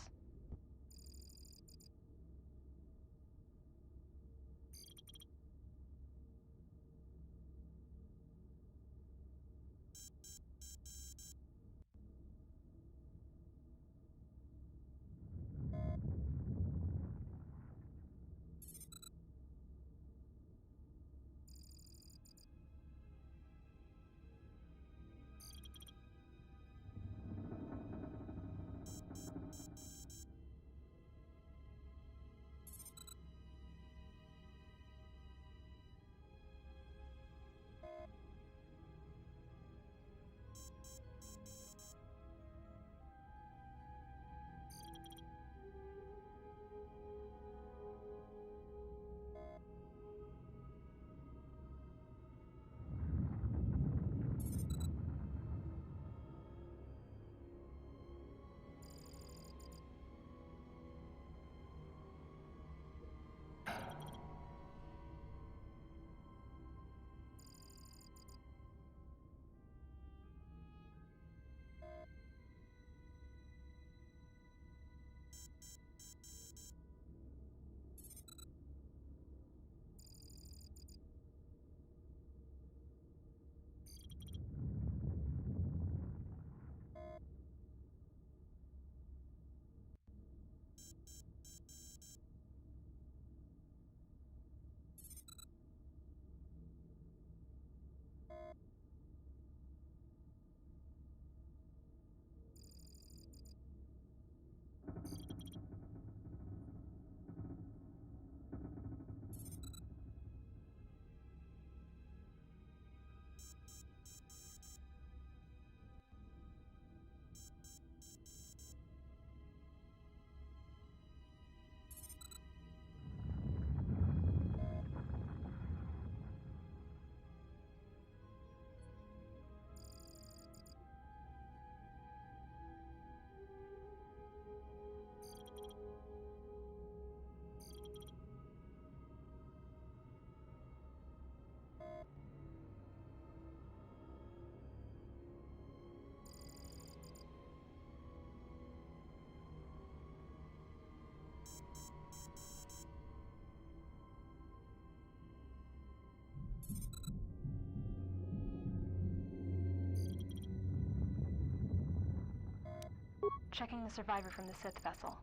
checking the survivor from the Sith vessel.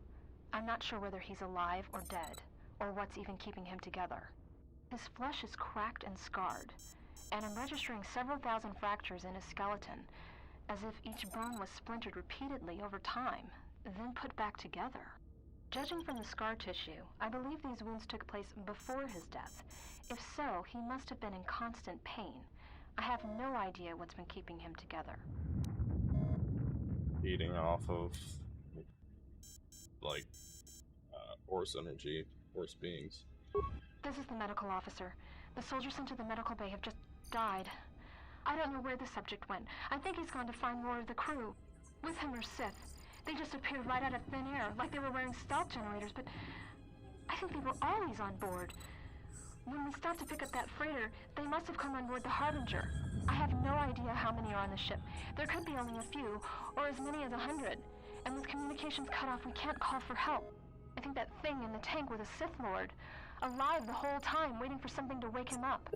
I'm not sure whether he's alive or dead, or what's even keeping him together. His flesh is cracked and scarred, and I'm registering several thousand fractures in his skeleton, as if each bone was splintered repeatedly over time, then put back together. Judging from the scar tissue, I believe these wounds took place before his death. If so, he must have been in constant pain. I have no idea what's been keeping him together. Feeding off of, like, Force energy, Force beings. This is the medical officer. The soldiers sent to the medical bay have just died. I don't know where the subject went. I think he's gone to find more of the crew. With him are Sith. They just appeared right out of thin air, like they were wearing stealth generators, but I think they were always on board. When we stopped to pick up that freighter, they must have come on board the Harbinger. I have no idea how many are on the ship. There could be only a few, or as many as 100. And with communications cut off, we can't call for help. I think that thing in the tank was a Sith Lord, alive the whole time, waiting for something to wake him up.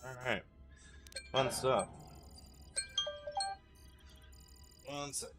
Alright. Fun stuff. One sec.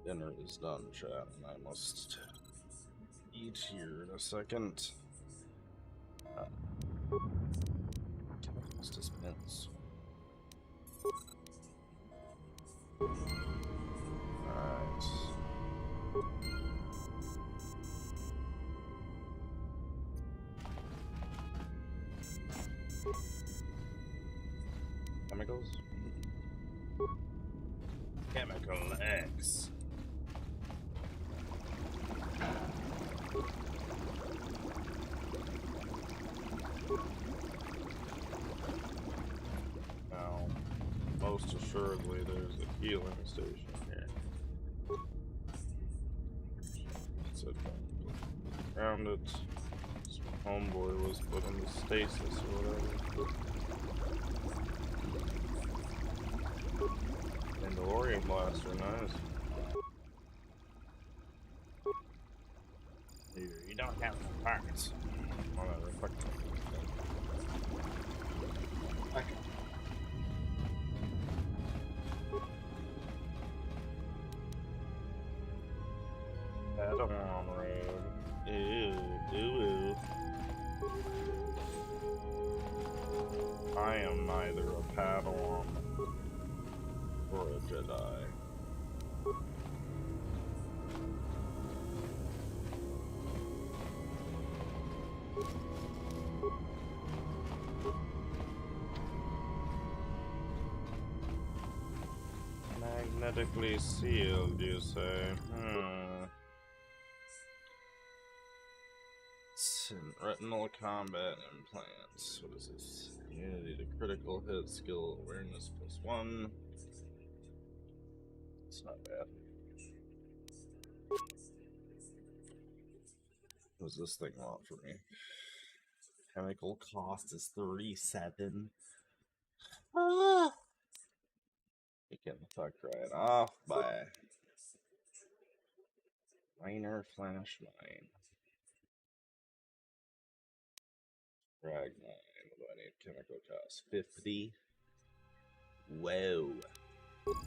Dinner is done, chat, and I must eat here in a second. Chemicals dispense. Alright. Chemicals? Chemical X. Now, most assuredly, there's a healing station here. So, around it, this homeboy was put into stasis or whatever. Mandalorian blaster, nice. Here, you don't have no parts. Whatever, fuck that. Okay. Padawan road. Ew. I am neither a Padawan or a Jedi. Magnetically sealed, you say? Retinal combat implants. What is this? Immunity to critical hit, skill awareness +1. It's not bad. What does this thing want for me? Chemical cost is 37. Ah! You can fuck right off by minor flash mine. Frag mine. What do I need? Chemical cost 50. Whoa. Let's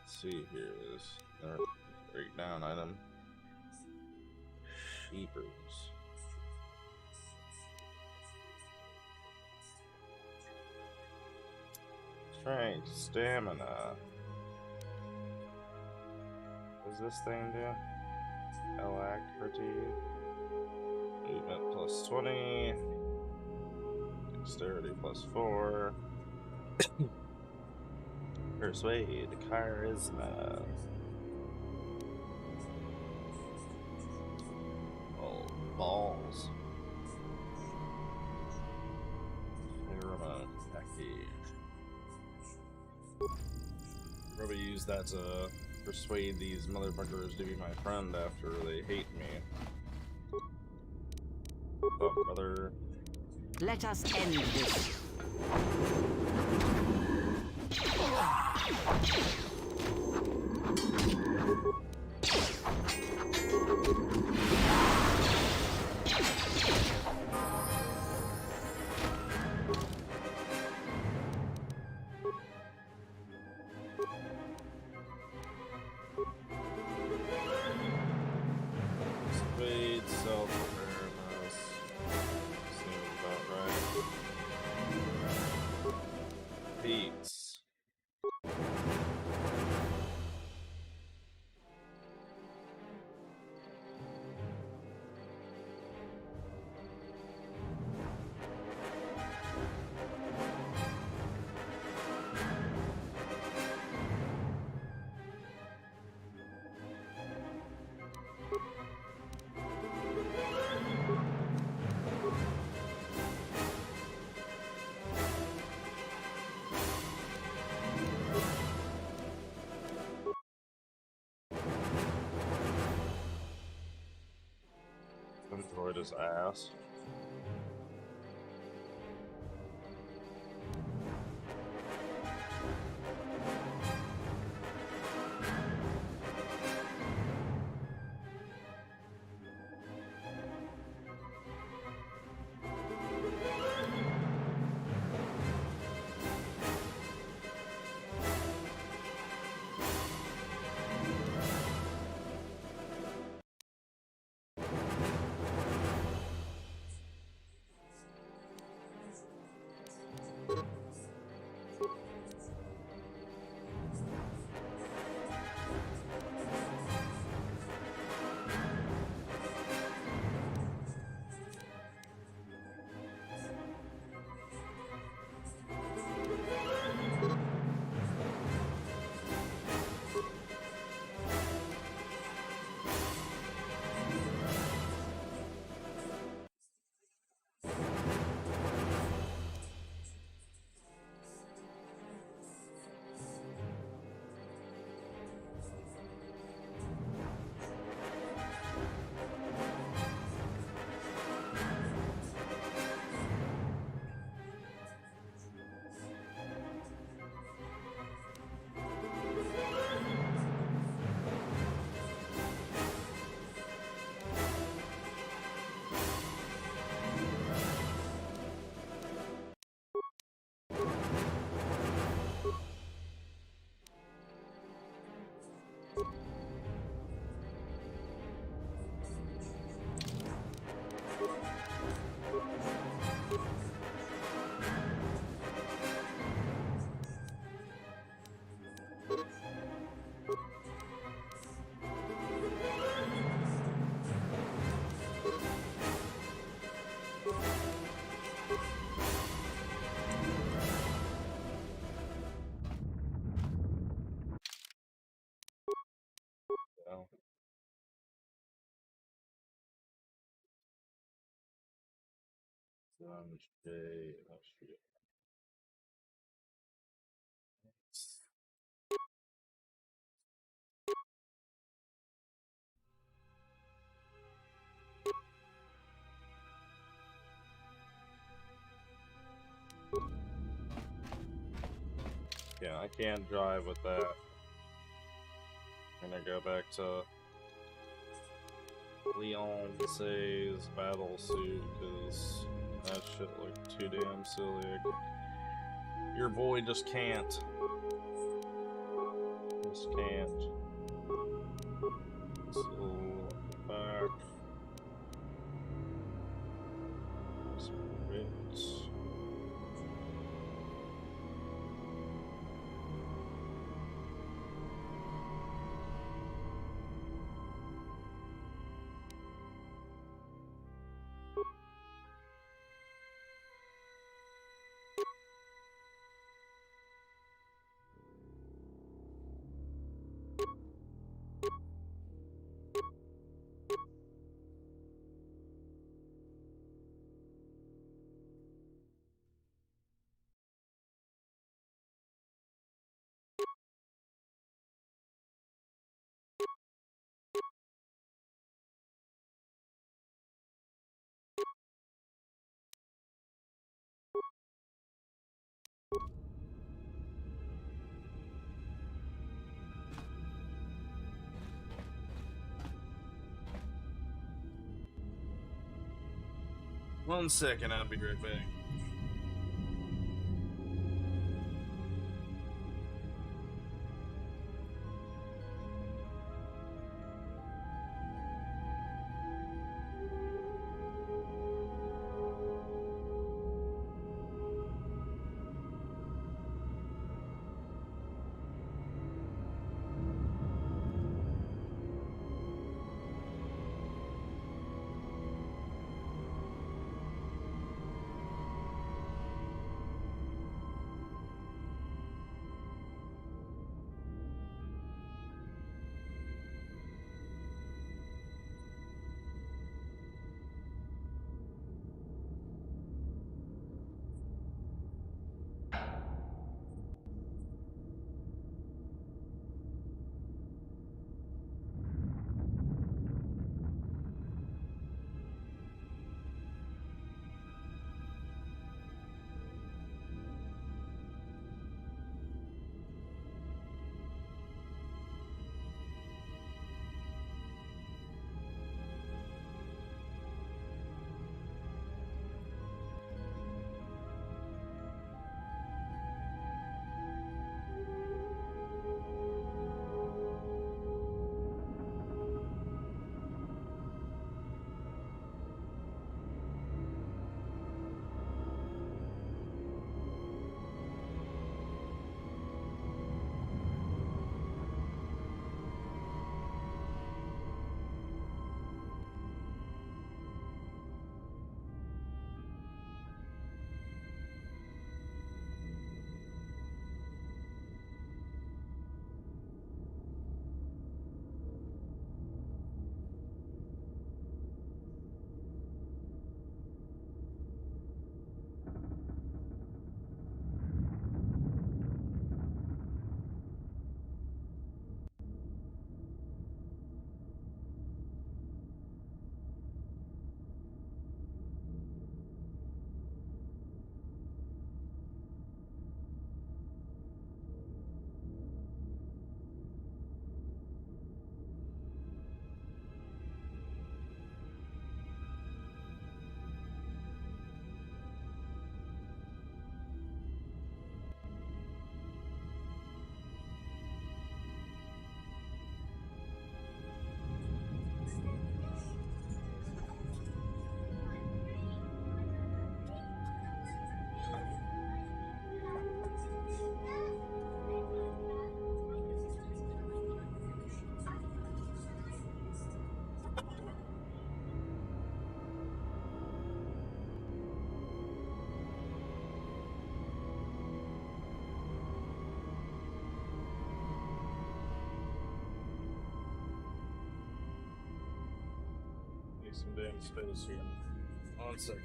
see here is breakdown item. Sheepers. Strength, stamina. What does this thing do? Alacrity. Movement +20. Dexterity +4. Persuade, charisma. Oh, balls. Pheromone package. Probably use that to persuade these motherfuckers to be my friend after they hate me. Oh, brother. Let us end this. Speed, self-awareness. Seems about right. Peaks. Enjoyed his ass. go. Oh, shit. Yeah, I can't drive with that. I'm gonna go back to Leonce's battle suit, because that shit looked too damn silly. Your boy just can't. Just can't. So, back. Some bits. One second, I'll be right back. me some damn space here. 1 second.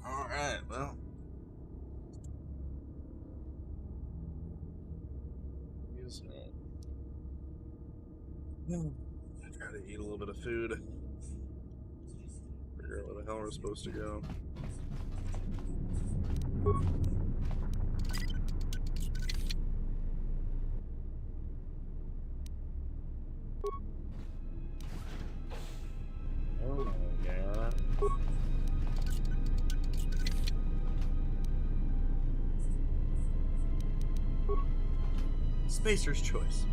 Alright, well. Use that. I gotta eat a little bit of food. Figure out where the hell we're supposed to go. Oh my god. Spacer's choice.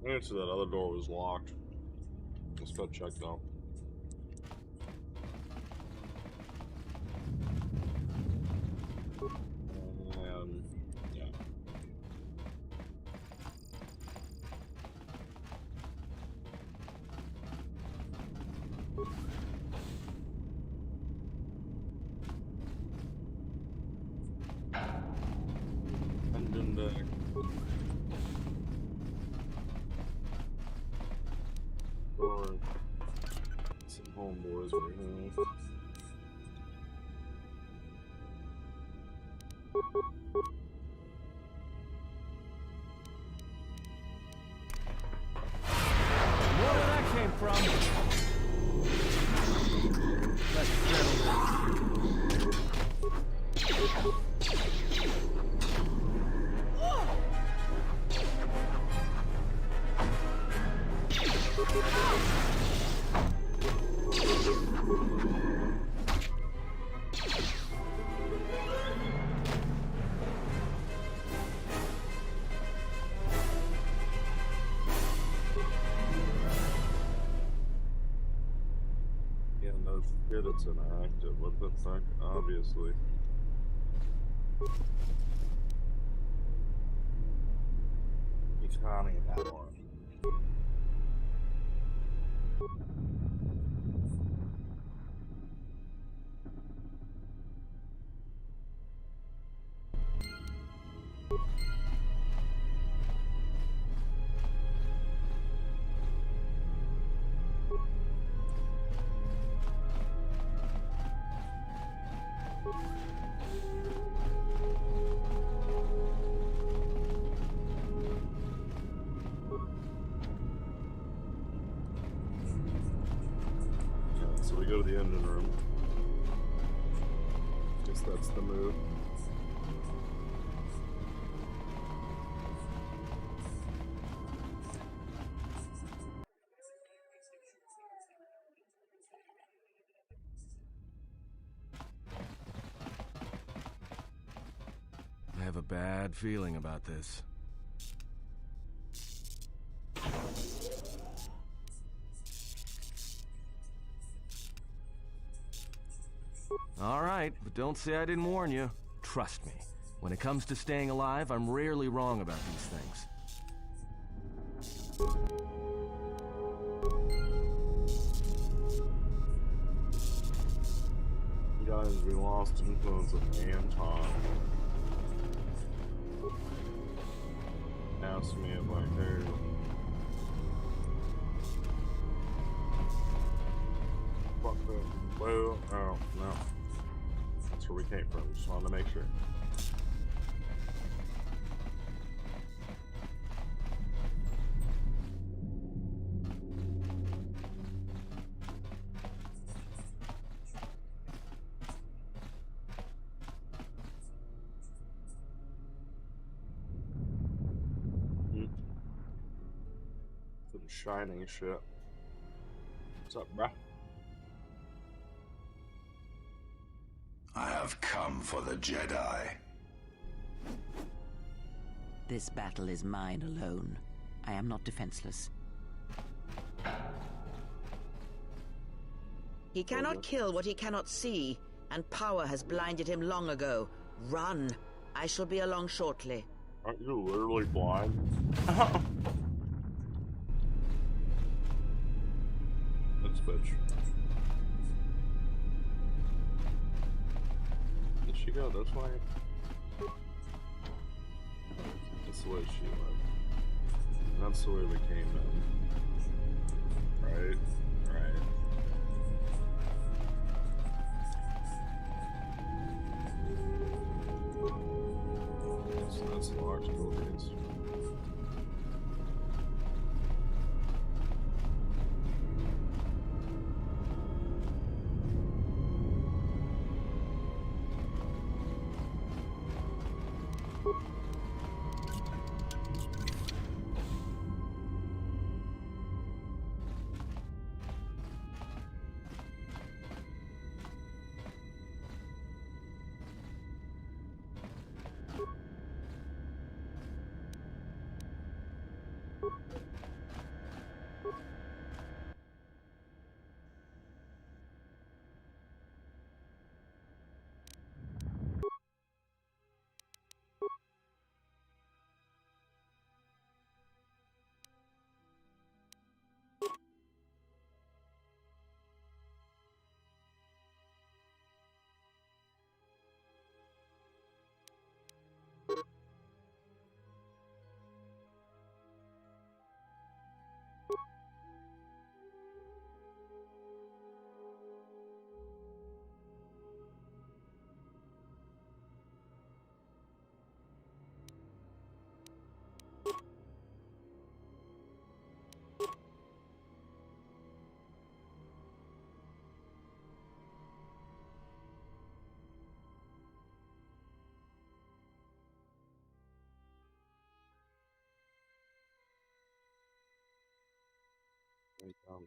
I answered that other door was locked. Let's go check though. Yeah. Engine deck. Or some homeboys right here. Where that came from? Let's settle Yeah, no shit, it's inactive. What the fuck? Obviously. You can't even have one. So we go to the engine room. That's the move. I have a bad feeling about this. All right, but don't say I didn't warn you. Trust me, when it comes to staying alive, I'm rarely wrong about these things. Guys, we lost influence of Anton. Asked me if I cared. Fuck that. Well, oh, no. That's where we came from. Just wanted to make sure. Some shining shit. What's up, bruh? I have come for the Jedi. This battle is mine alone. I am not defenseless. He cannot kill what he cannot see, and power has blinded him long ago. Run. I shall be along shortly. Aren't you literally blind? This bitch. Did she go this way? That's the way she went. That's the way we came in. Right? Right. That's large buildings.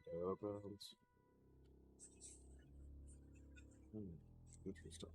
Data bands. Interesting.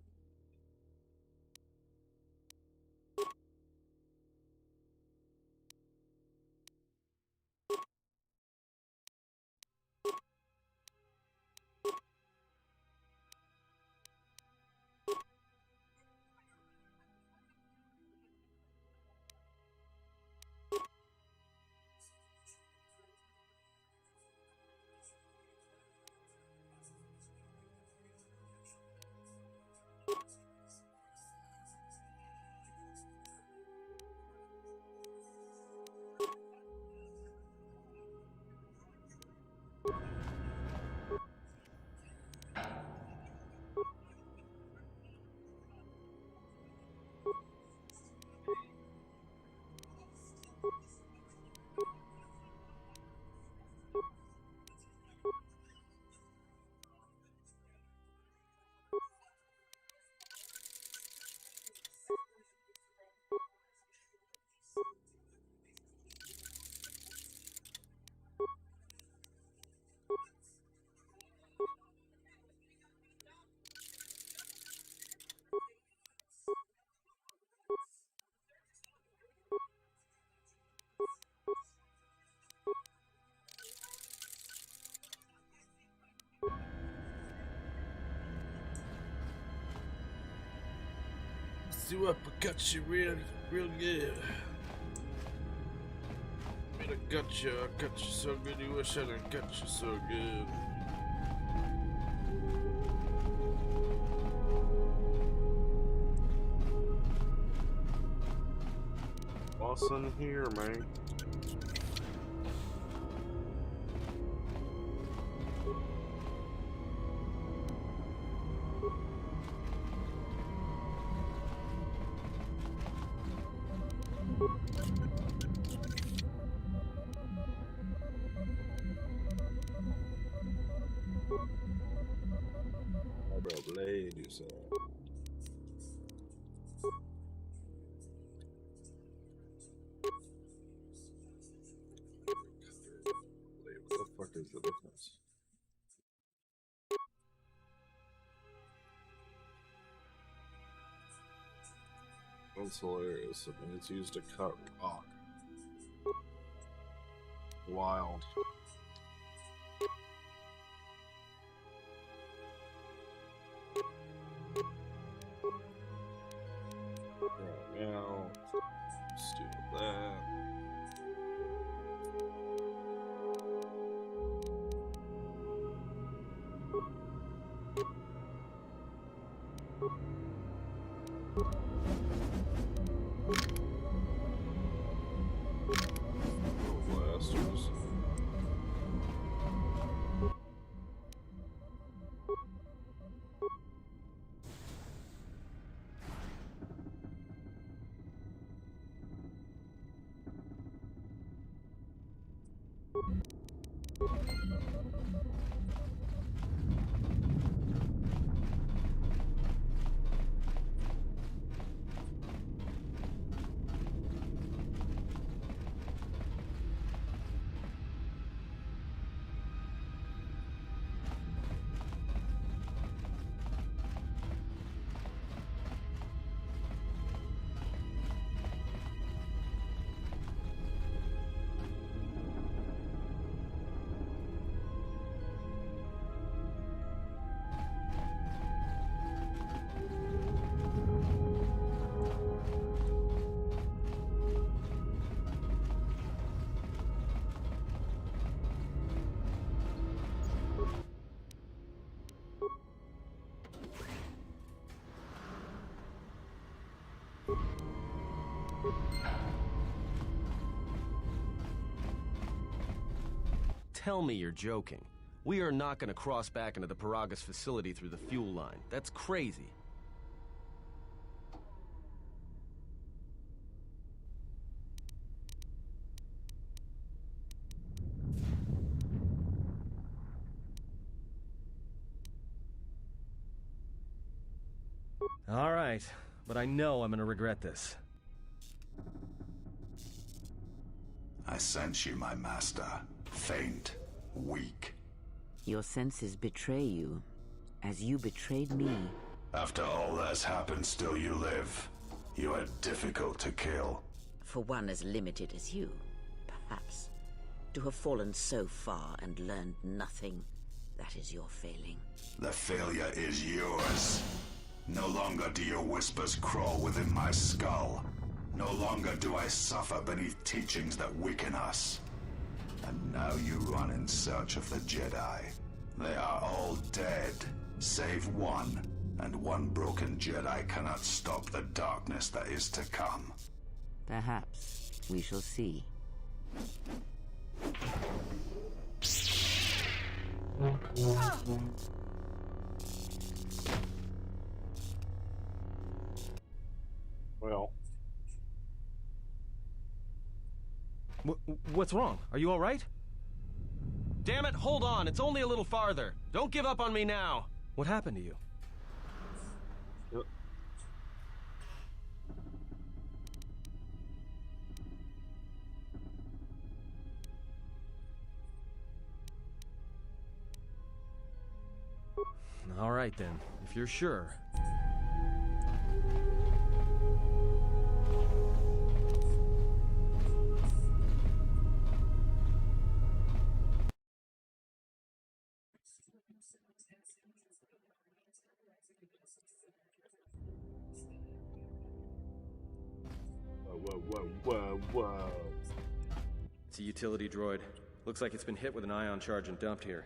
you up. I got you real good. I mean, I got you so good. You wish I didn't got you so good. What's in here, man? Ladies, what the fuck is the difference? That's hilarious. I mean, it's used to cut rock. Wild. Right now, let's do that. Blasters. Tell me you're joking. We are not going to cross back into the Paragas facility through the fuel line. That's crazy. All right, but I know I'm going to regret this. I sense you, my master. Faint, weak. Your senses betray you, as you betrayed me. After all that's happened, still you live. You are difficult to kill. For one as limited as you, perhaps. To have fallen so far and learned nothing, that is your failing. The failure is yours. No longer do your whispers crawl within my skull. No longer do I suffer beneath teachings that weaken us. And now you run in search of the Jedi. They are all dead, save one. And one broken Jedi cannot stop the darkness that is to come. Perhaps. We shall see. Well. What's wrong? Are you all right? Damn it, hold on. It's only a little farther. Don't give up on me now. What happened to you? Yep. All right, then. If you're sure. whoa, whoa, whoa, whoa. It's a utility droid. Looks like it's been hit with an ion charge and dumped here.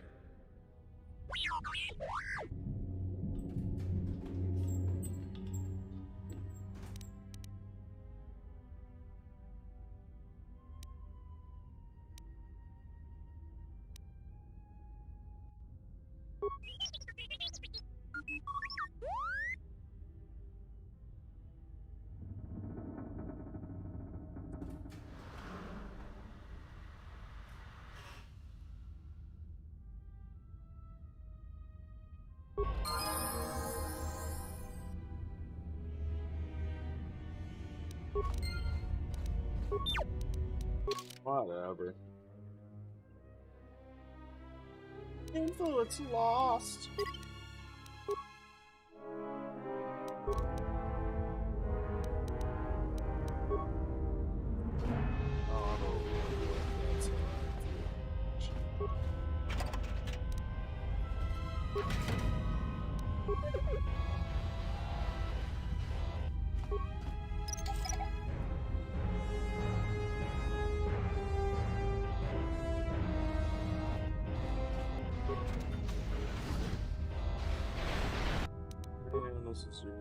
Whatever. Info, it's lost. This is you.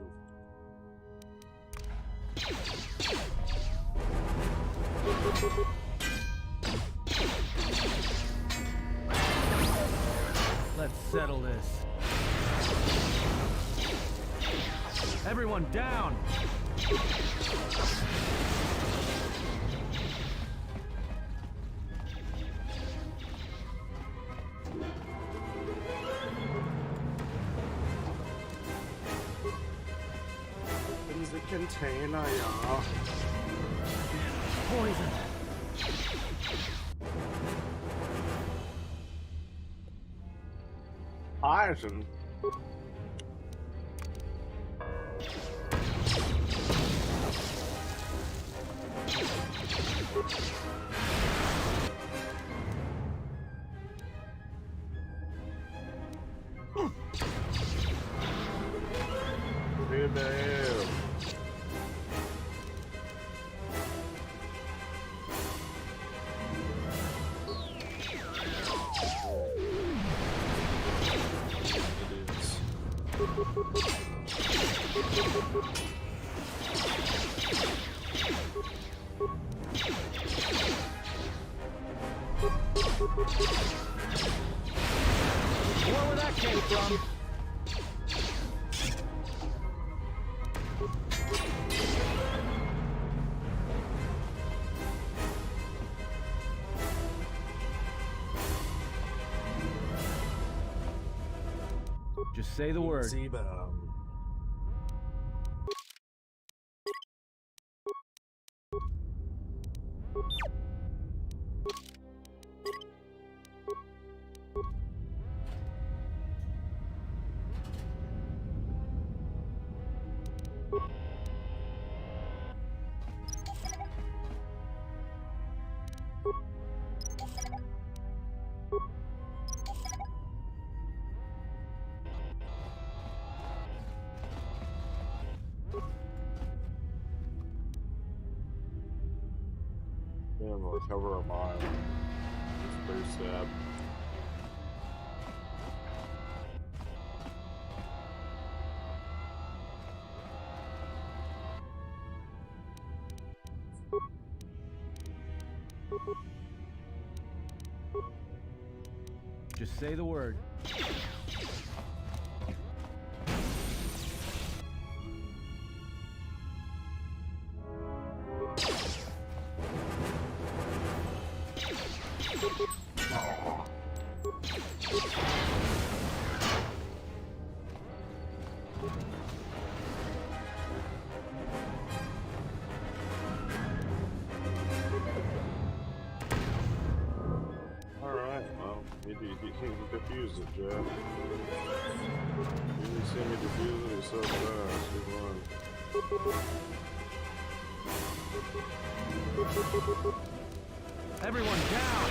Let's settle this. Everyone down! The container, yeah. Poison. Poison. Good damn. Where that came from? Just say the word. Damn, we'll recover our mind. It's pretty sad. Just say the word. Alright, well, you defused it, Jeff. You didn't see me defuse it so fast. You won. Everyone down!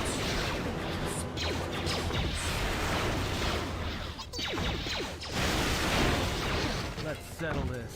Let's settle this.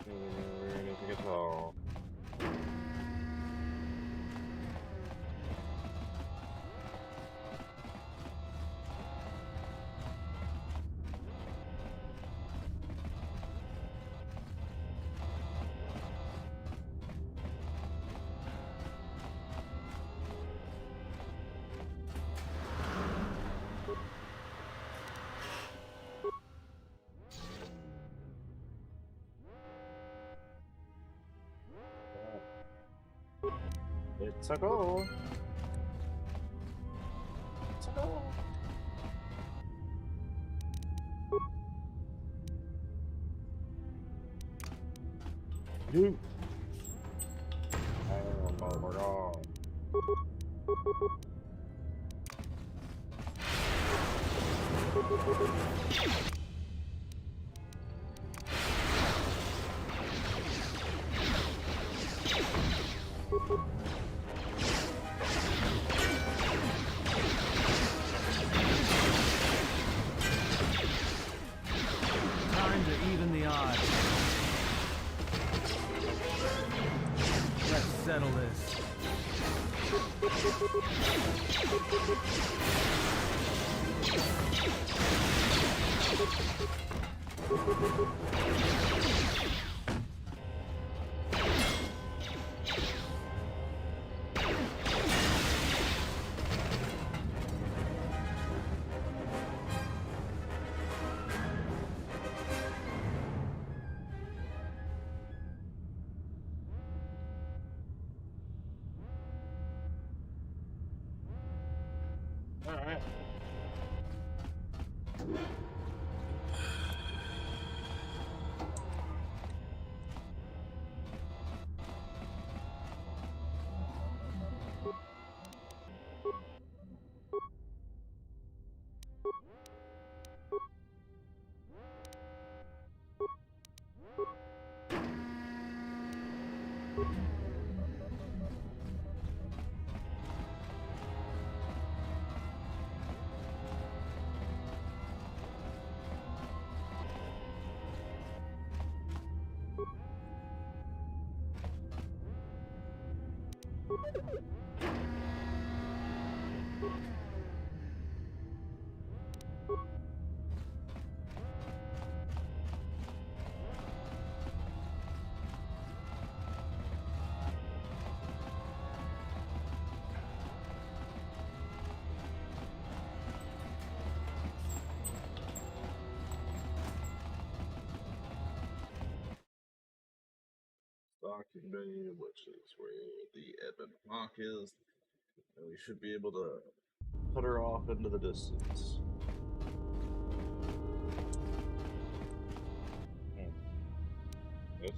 Anything at all. It's a go. It's a go. You. Oh my god. Time to even the odds. Let's settle this. Alright. Docking Bay, which is where the Ebon Hawk is, and we should be able to put her off into the distance. Yes.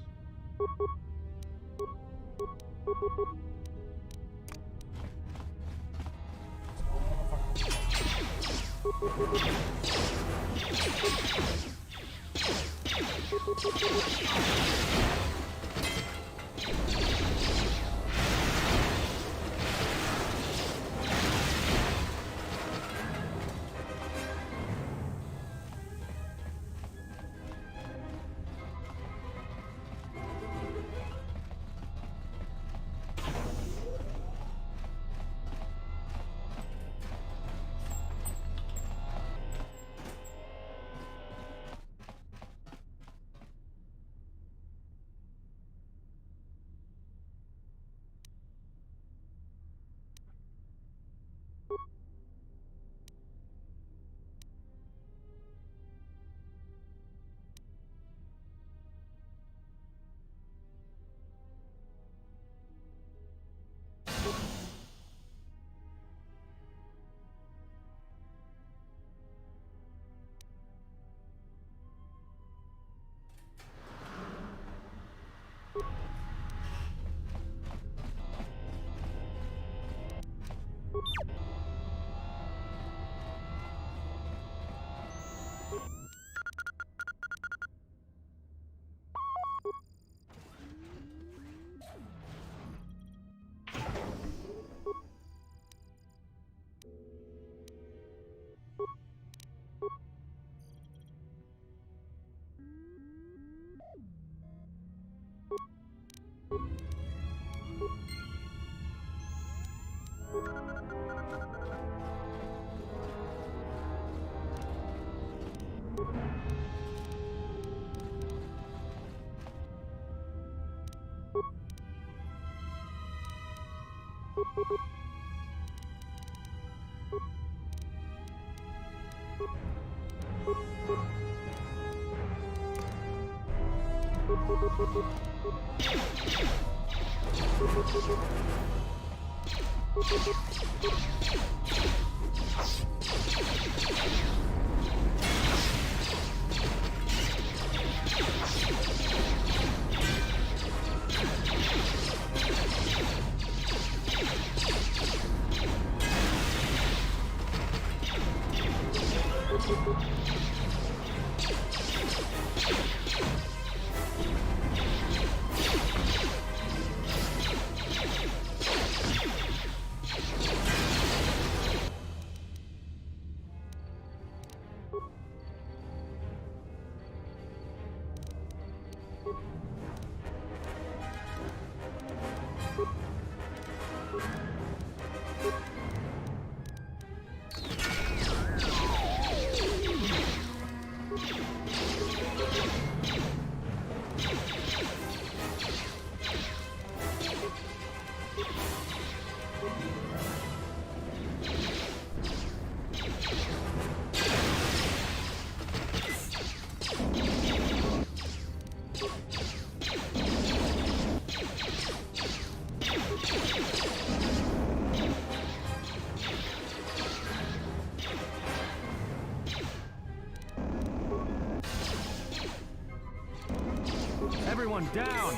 Everyone down!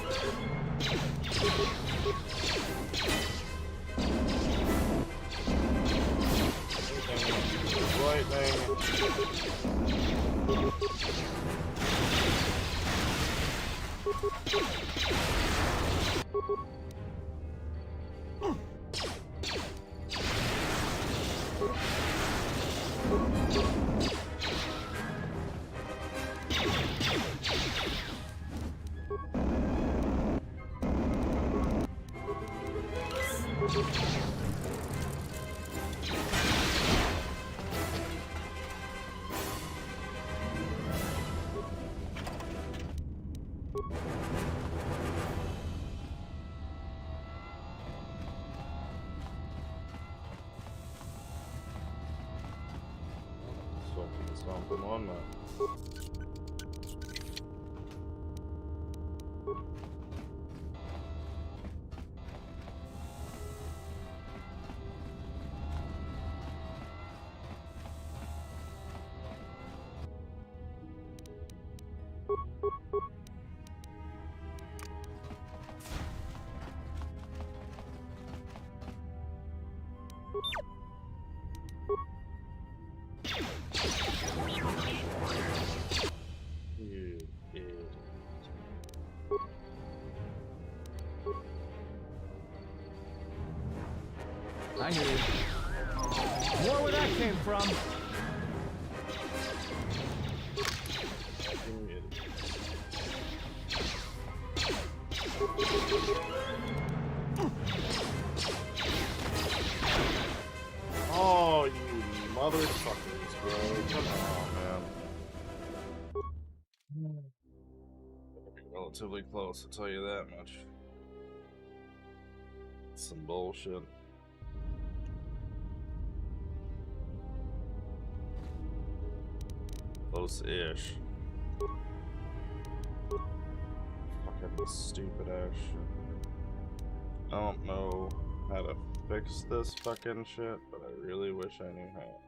Something on that. I hear you. More where that came from. Oh, you motherfuckers, bro. Come on, man. Gotta be relatively close, I'll tell you that much. Some bullshit. Close-ish. Fucking stupid ass shit. I don't know how to fix this fucking shit, but I really wish I knew how.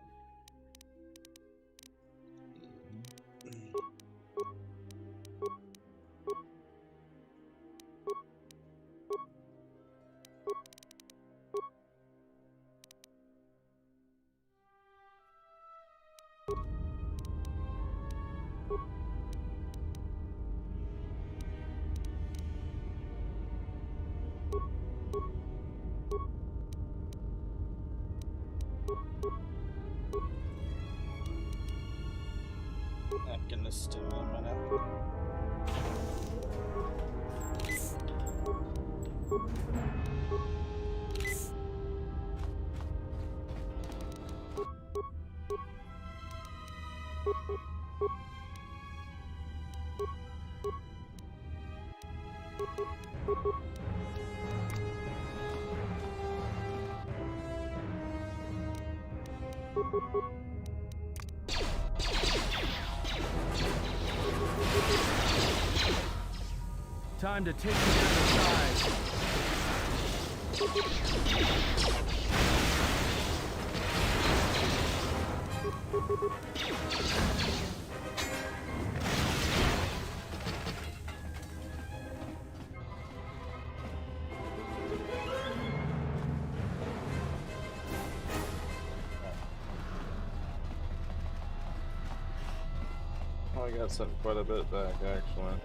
Just a minute. Time to take you down to size. Oh, I got sent quite a bit back, actually.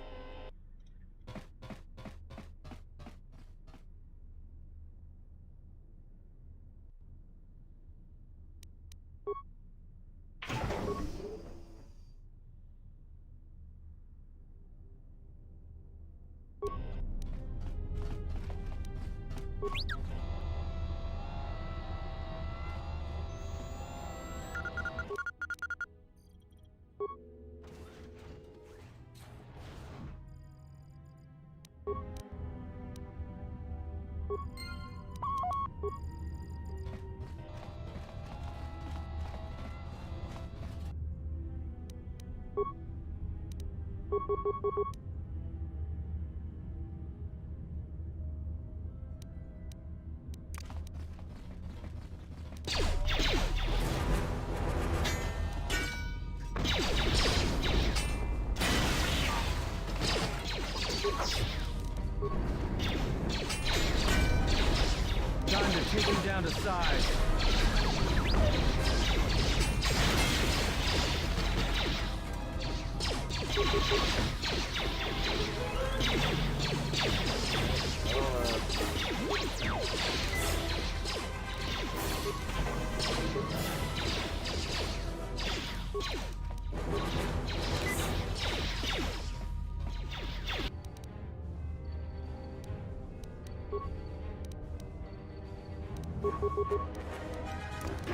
Time to take him down to size.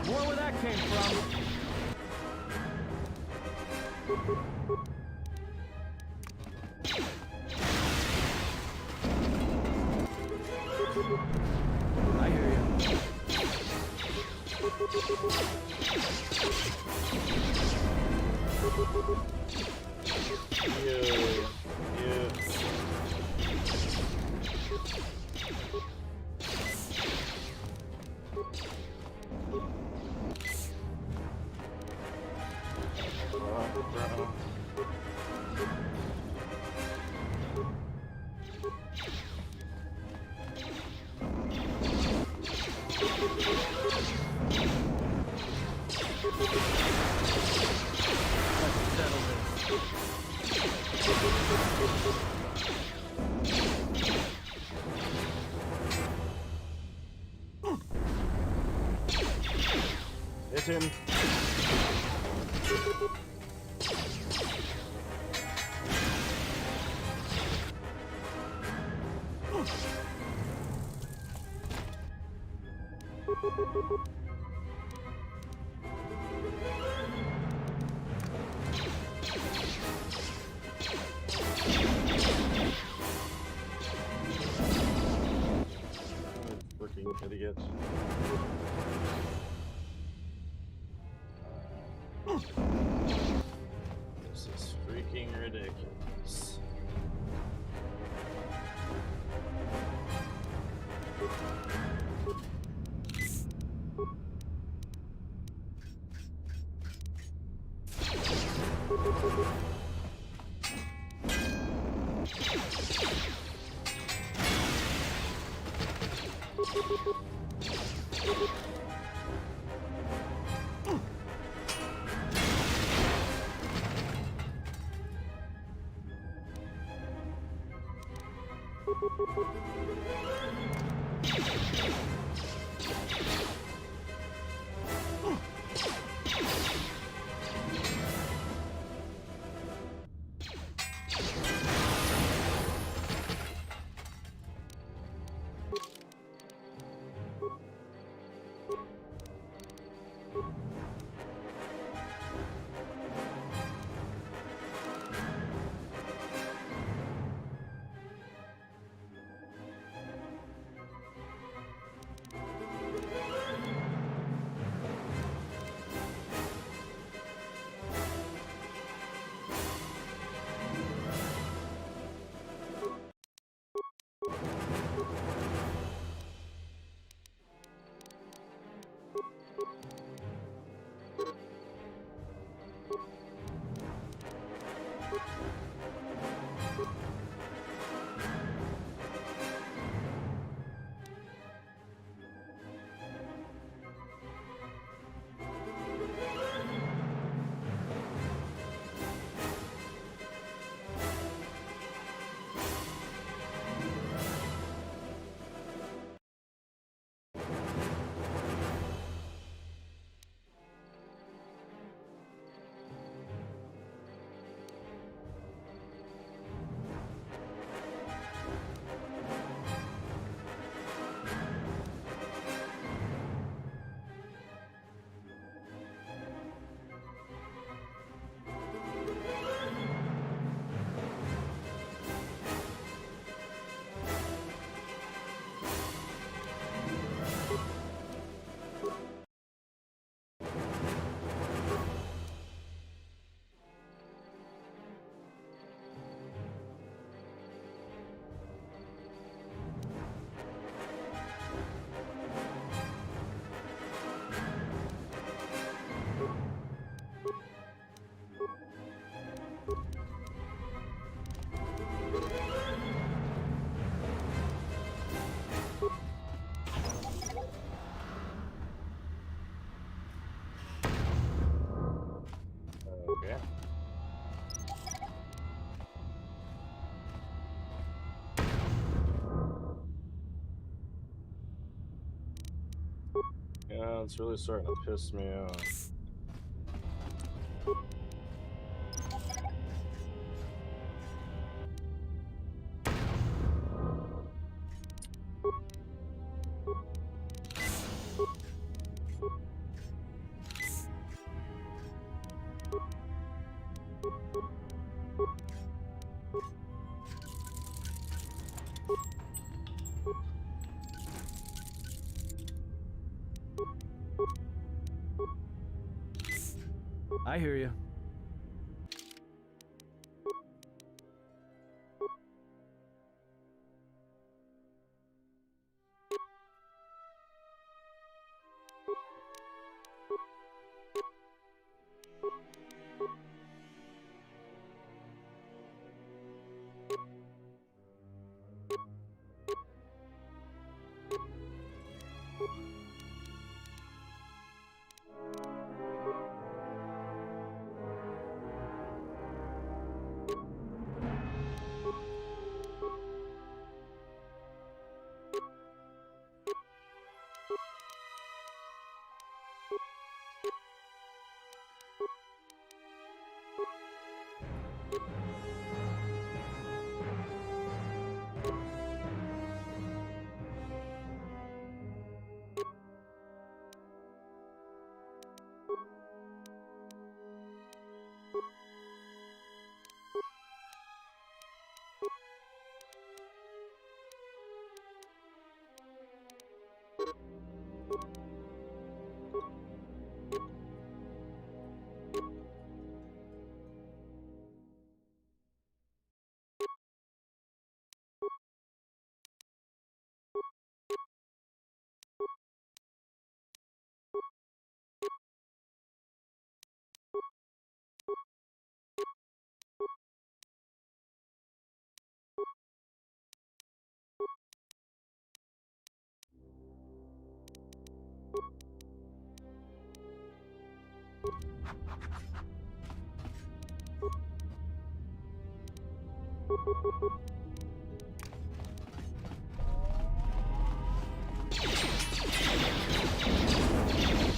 More where that came from. I hear you. Hit him. Freaking idiots. This is freaking ridiculous. Yeah, it's really starting to piss me off. I hear you.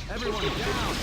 Everyone down!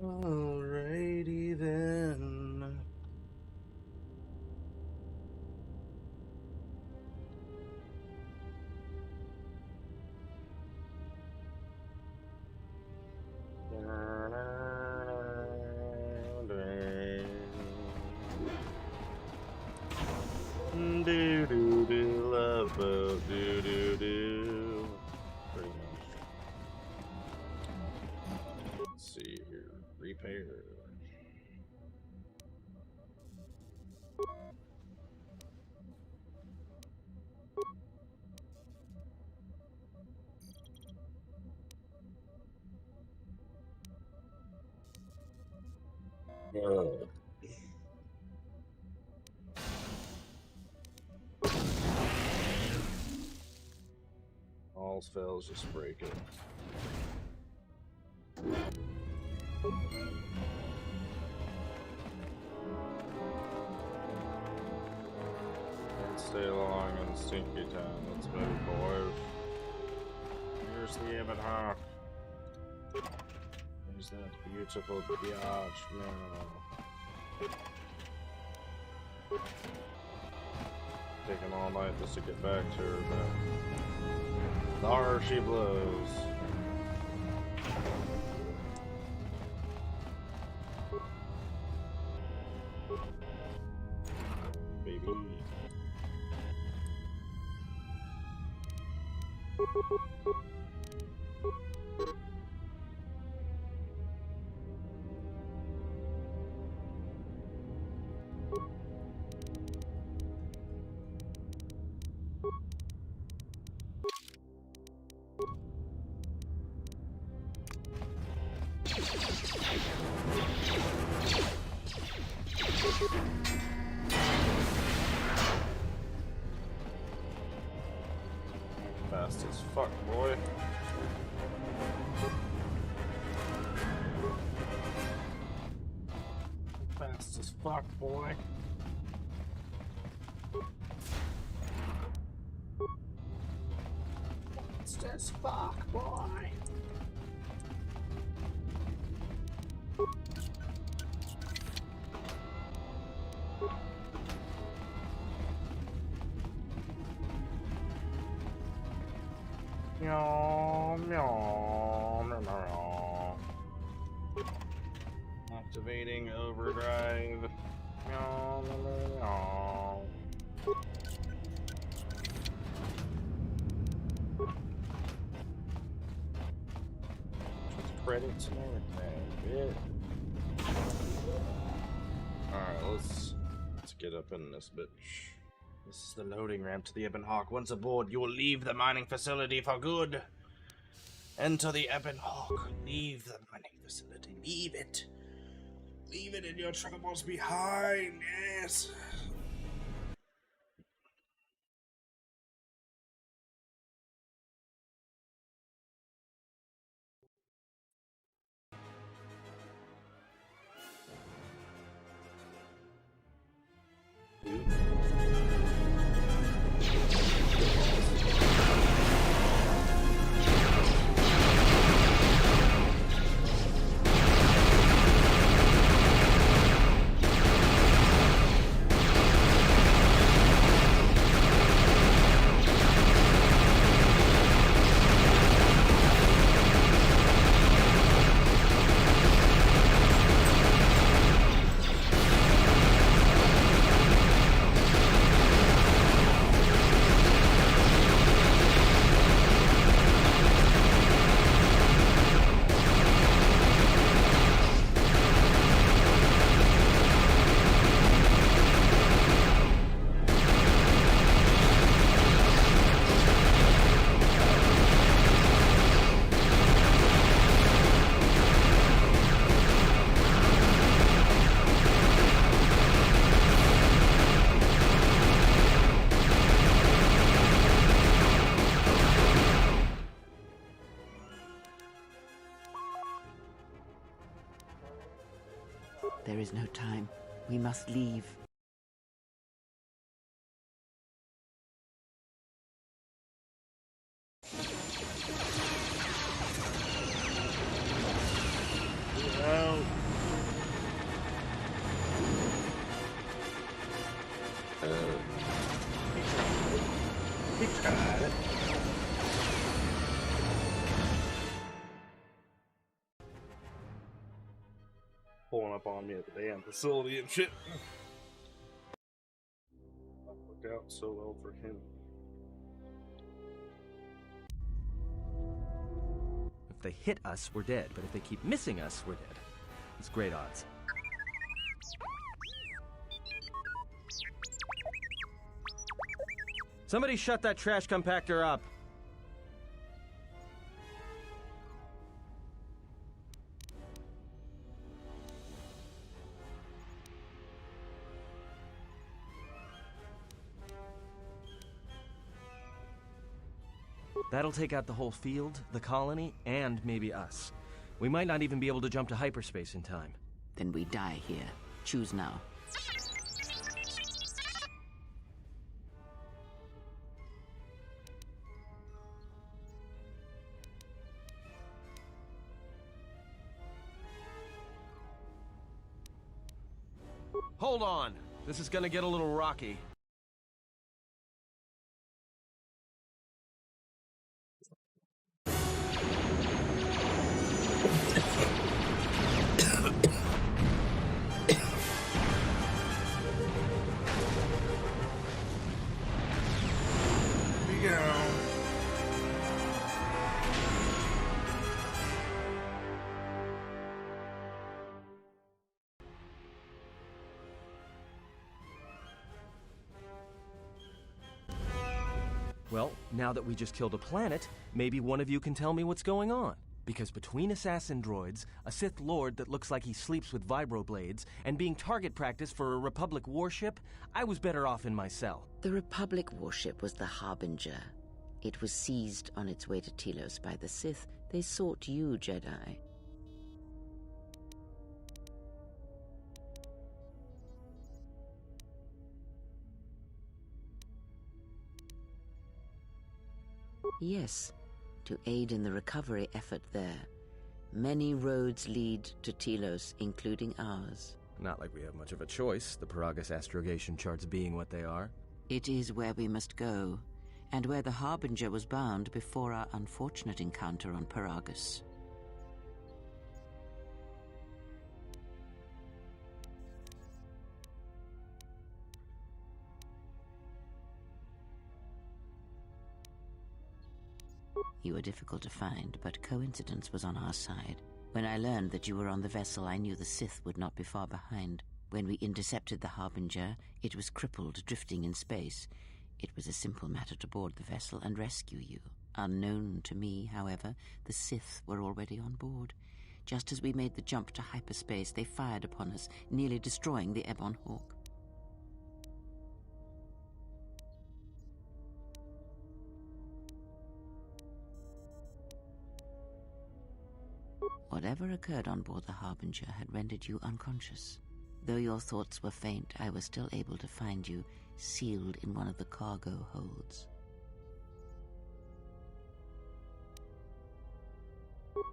Alrighty then. Do do do love boat do do do. Pretty much. Let's see here. Repair. All fails, just break it. Can't stay long in Stinky Town. Let's move, boys. Here's the Ebon Hawk. There's that beautiful biatch now. Taking all night just to get back to her, but there she blows. Baby. Fast as fuck, boy. Fast as fuck, boy. Fast as fuck, boy. Meow, meow, meow, meow. Activating overdrive. Meow, meow, meow. Just credits and everything, bitch. Alright, let's get up in this bitch. This is the loading ramp to the Ebon Hawk. Once aboard, you will leave the mining facility for good. Enter the Ebon Hawk. Leave the mining facility. Leave it. Leave it and your troubles behind. Yes. There is no time. We must leave. No. He tried it. Pulling up on me at the damn facility and shit. That worked out so well for him. If they hit us, we're dead, but if they keep missing us, we're dead. It's great odds. Somebody shut that trash compactor up. That'll take out the whole field, the colony, and maybe us. We might not even be able to jump to hyperspace in time. Then we die here. Choose now. Hold on. This is gonna get a little rocky. Well, now that we just killed a planet, maybe one of you can tell me what's going on. Because between assassin droids, a Sith Lord that looks like he sleeps with vibroblades, and being target practice for a Republic warship, I was better off in my cell. The Republic warship was the Harbinger. It was seized on its way to Telos by the Sith. They sought you, Jedi. Yes, to aid in the recovery effort there. Many roads lead to Telos, including ours. Not like we have much of a choice, the Paragus astrogation charts being what they are. It is where we must go, and where the Harbinger was bound before our unfortunate encounter on Paragus. You were difficult to find, but coincidence was on our side. When I learned that you were on the vessel, I knew the Sith would not be far behind. When we intercepted the Harbinger, it was crippled, drifting in space. It was a simple matter to board the vessel and rescue you. Unknown to me, however, the Sith were already on board. Just as we made the jump to hyperspace, they fired upon us, nearly destroying the Ebon Hawk. Whatever occurred on board the Harbinger had rendered you unconscious. Though your thoughts were faint, I was still able to find you, sealed in one of the cargo holds.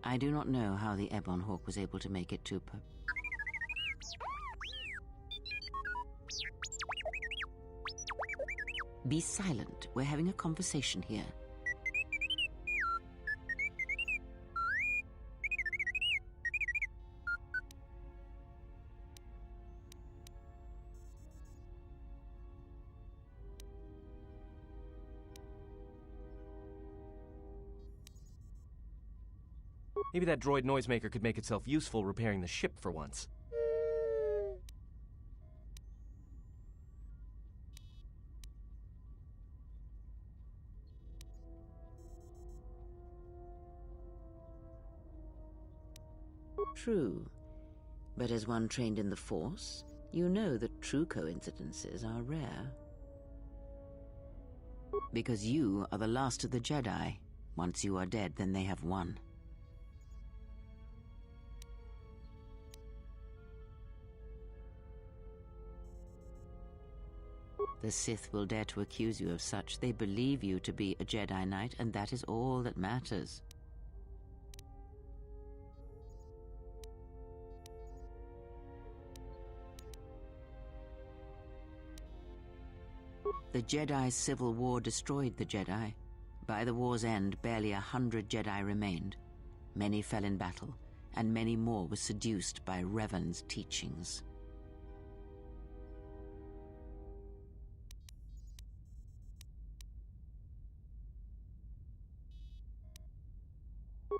I do not know how the Ebon Hawk was able to make it to Be silent. We're having a conversation here. Maybe that droid noisemaker could make itself useful repairing the ship for once. True. But as one trained in the Force, you know that true coincidences are rare. Because you are the last of the Jedi. Once you are dead, then they have won. The Sith will dare to accuse you of such. They believe you to be a Jedi Knight, and that is all that matters. The Jedi Civil War destroyed the Jedi. By the war's end, barely 100 Jedi remained. Many fell in battle, and many more were seduced by Revan's teachings.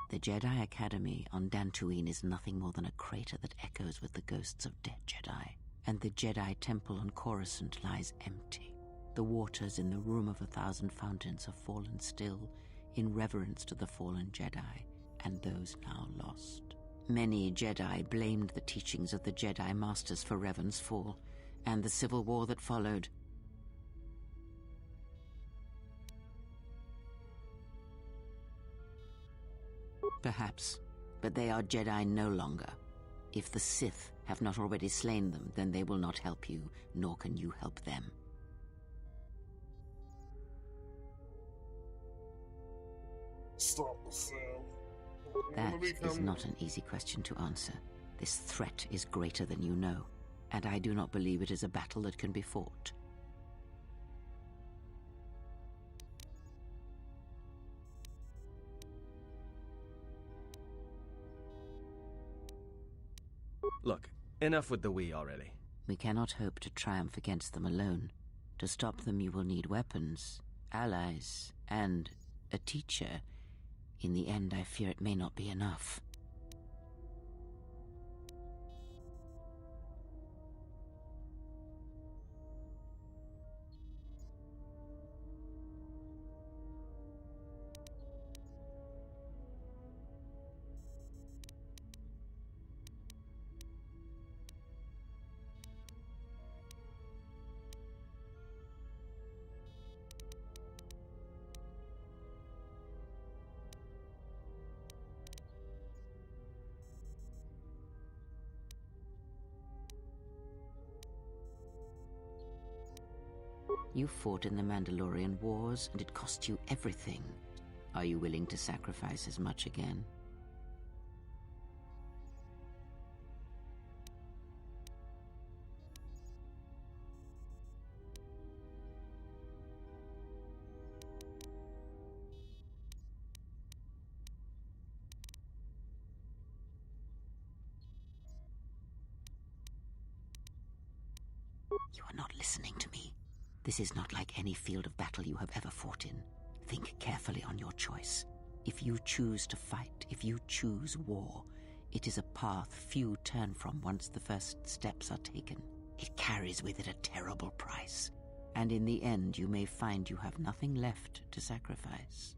The Jedi Academy on Dantooine is nothing more than a crater that echoes with the ghosts of dead Jedi, and the Jedi Temple on Coruscant lies empty. The waters in the Room of 1,000 Fountains have fallen still, in reverence to the fallen Jedi and those now lost. Many Jedi blamed the teachings of the Jedi Masters for Revan's fall, and the civil war that followed. Perhaps, but they are Jedi no longer. If the Sith have not already slain them, then they will not help you, nor can you help them. Stop the film. That is not an easy question to answer. This threat is greater than you know, and I do not believe it is a battle that can be fought. Look, enough with the we already. We cannot hope to triumph against them alone. To stop them, you will need weapons, allies, and a teacher. In the end, I fear it may not be enough. You fought in the Mandalorian Wars, and it cost you everything. Are you willing to sacrifice as much again? You are not listening to me. This is not like any field of battle you have ever fought in. Think carefully on your choice. If you choose to fight, if you choose war, it is a path few turn from once the first steps are taken. It carries with it a terrible price, and in the end you may find you have nothing left to sacrifice.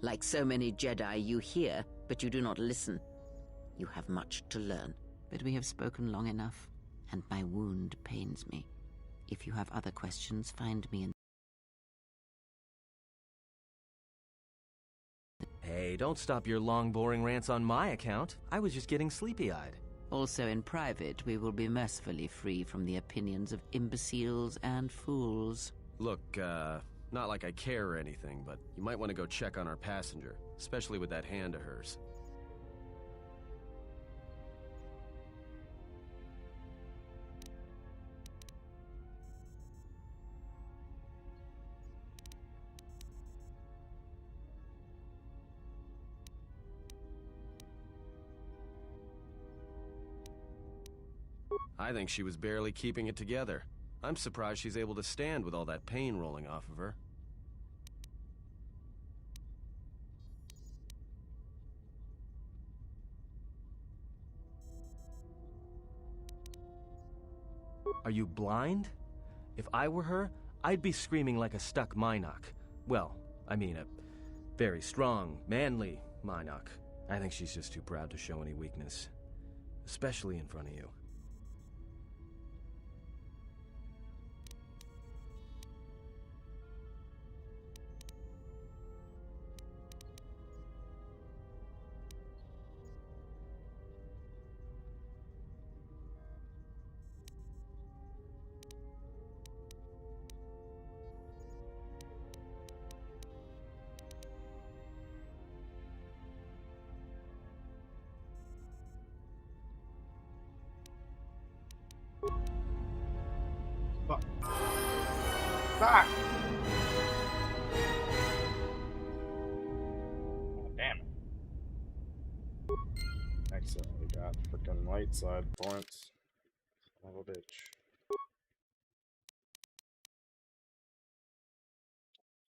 Like so many Jedi, you hear, but you do not listen. You have much to learn, but we have spoken long enough, and my wound pains me. If you have other questions, find me in... Hey, don't stop your long, boring rants on my account. I was just getting sleepy-eyed. Also in private, we will be mercifully free from the opinions of imbeciles and fools. Look, not like I care or anything, but you might want to go check on our passenger, especially with that hand of hers. I think she was barely keeping it together. I'm surprised she's able to stand with all that pain rolling off of her. Are you blind? If I were her, I'd be screaming like a stuck Minoc. Well, I mean a very strong, manly Minoc. I think she's just too proud to show any weakness. Especially in front of you. Fuck! Damn it. Accidentally got freaking light side points. Son of a bitch.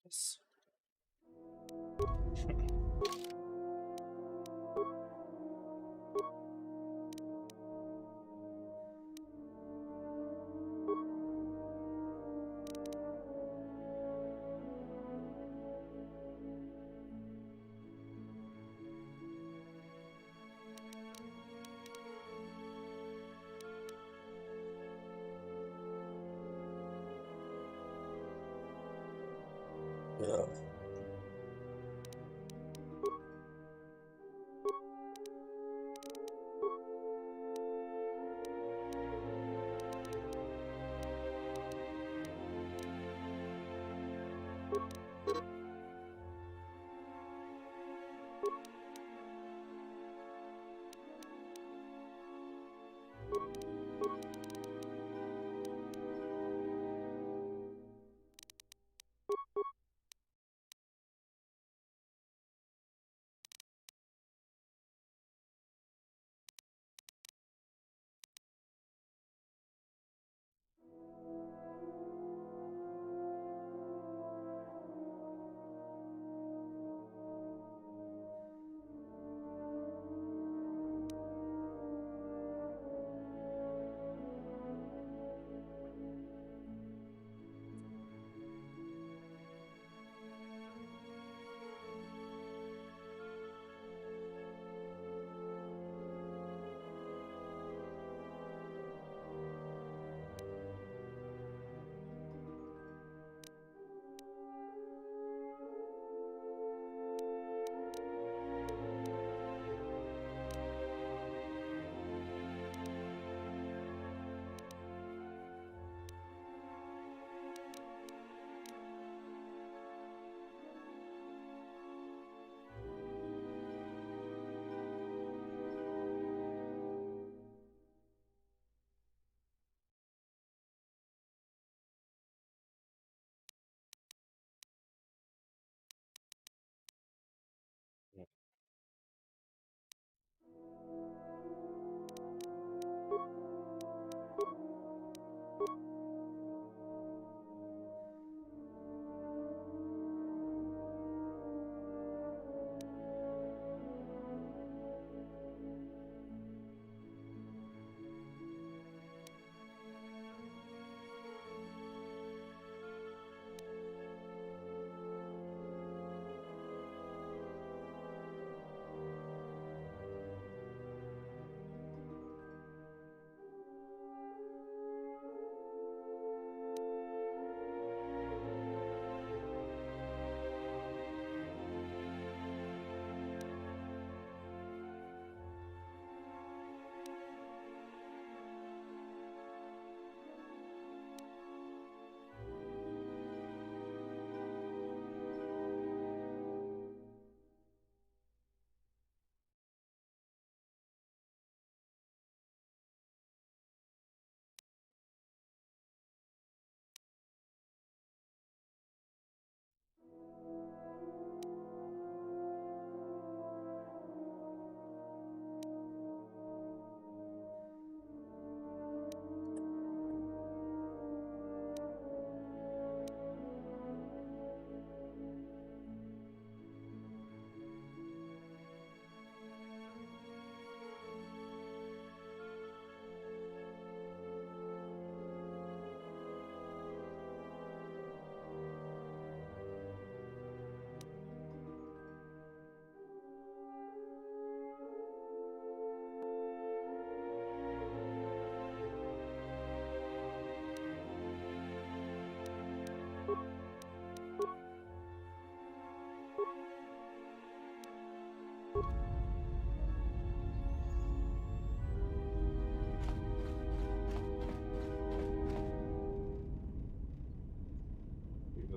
Yes. Yeah.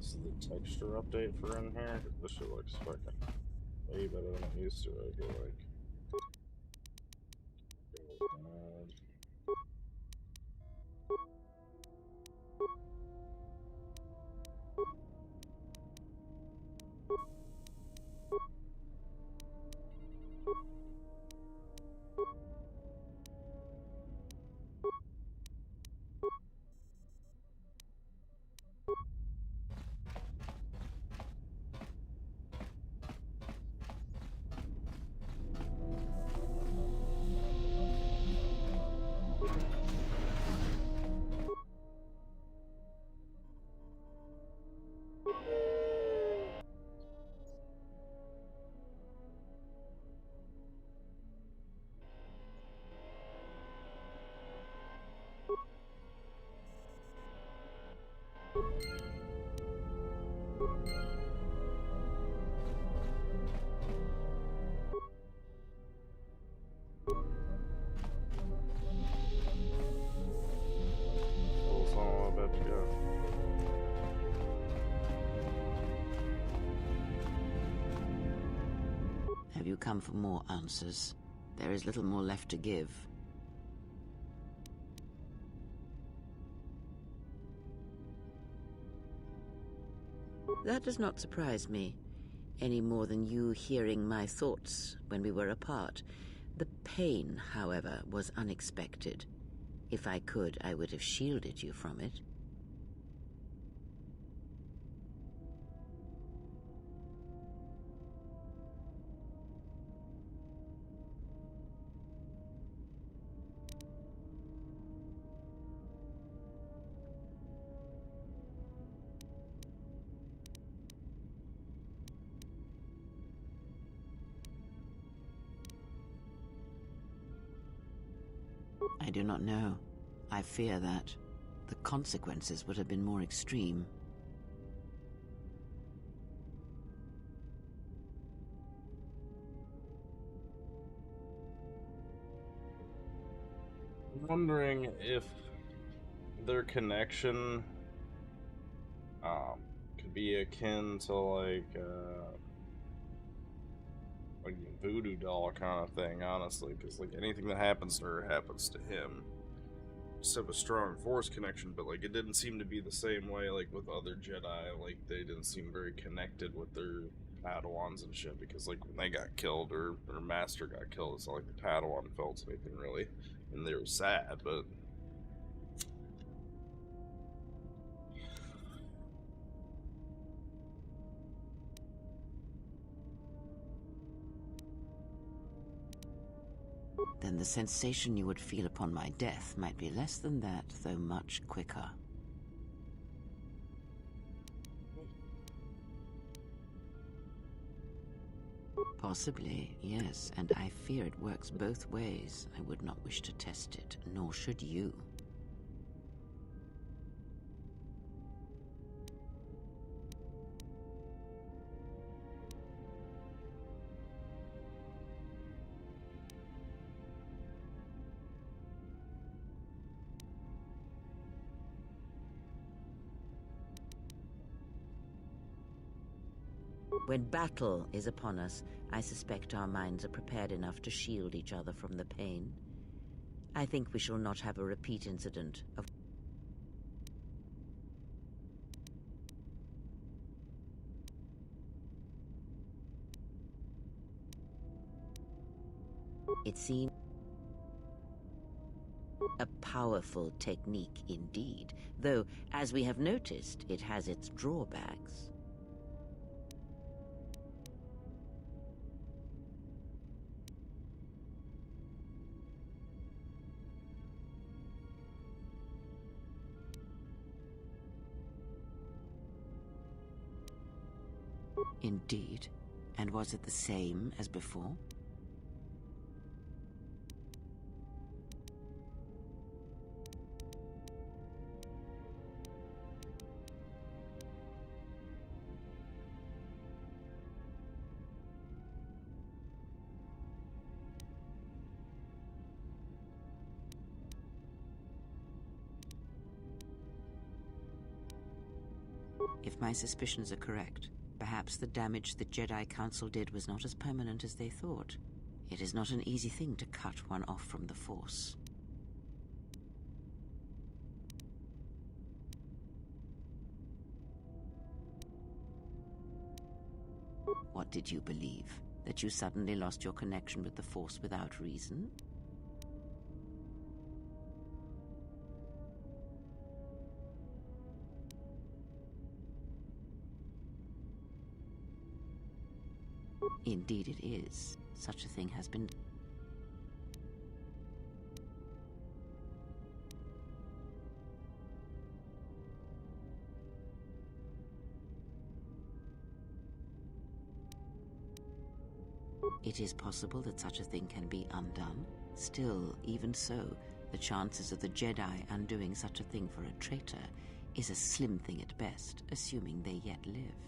this is the texture update for in here. This shit looks fucking way better than it used to, I feel like. Have you come for more answers? There is little more left to give. That does not surprise me, any more than you hearing my thoughts when we were apart. The pain, however, was unexpected. If I could, I would have shielded you from it. I do not know. I fear that the consequences would have been more extreme. I'm wondering if their connection could be akin to like voodoo doll kind of thing, honestly, because like anything that happens to her happens to him. Just have a strong force connection, but like it didn't seem to be the same way like with other Jedi. Like they didn't seem very connected with their Padawans and shit, because like when they got killed or their master got killed, it's not like the Padawan felt anything really, and they were sad, but Then the sensation you would feel upon my death might be less than that, though much quicker. Possibly, yes, and I fear it works both ways. I would not wish to test it, nor should you. When battle is upon us, I suspect our minds are prepared enough to shield each other from the pain. I think we shall not have a repeat incident of... It seems a powerful technique indeed, though, as we have noticed, it has its drawbacks. Indeed. And was it the same as before? If my suspicions are correct, perhaps the damage the Jedi Council did was not as permanent as they thought. It is not an easy thing to cut one off from the Force. What did you believe? That you suddenly lost your connection with the Force without reason? Indeed it is. Such a thing has been. It is possible that such a thing can be undone. Still, even so, the chances of the Jedi undoing such a thing for a traitor is a slim thing at best, assuming they yet live.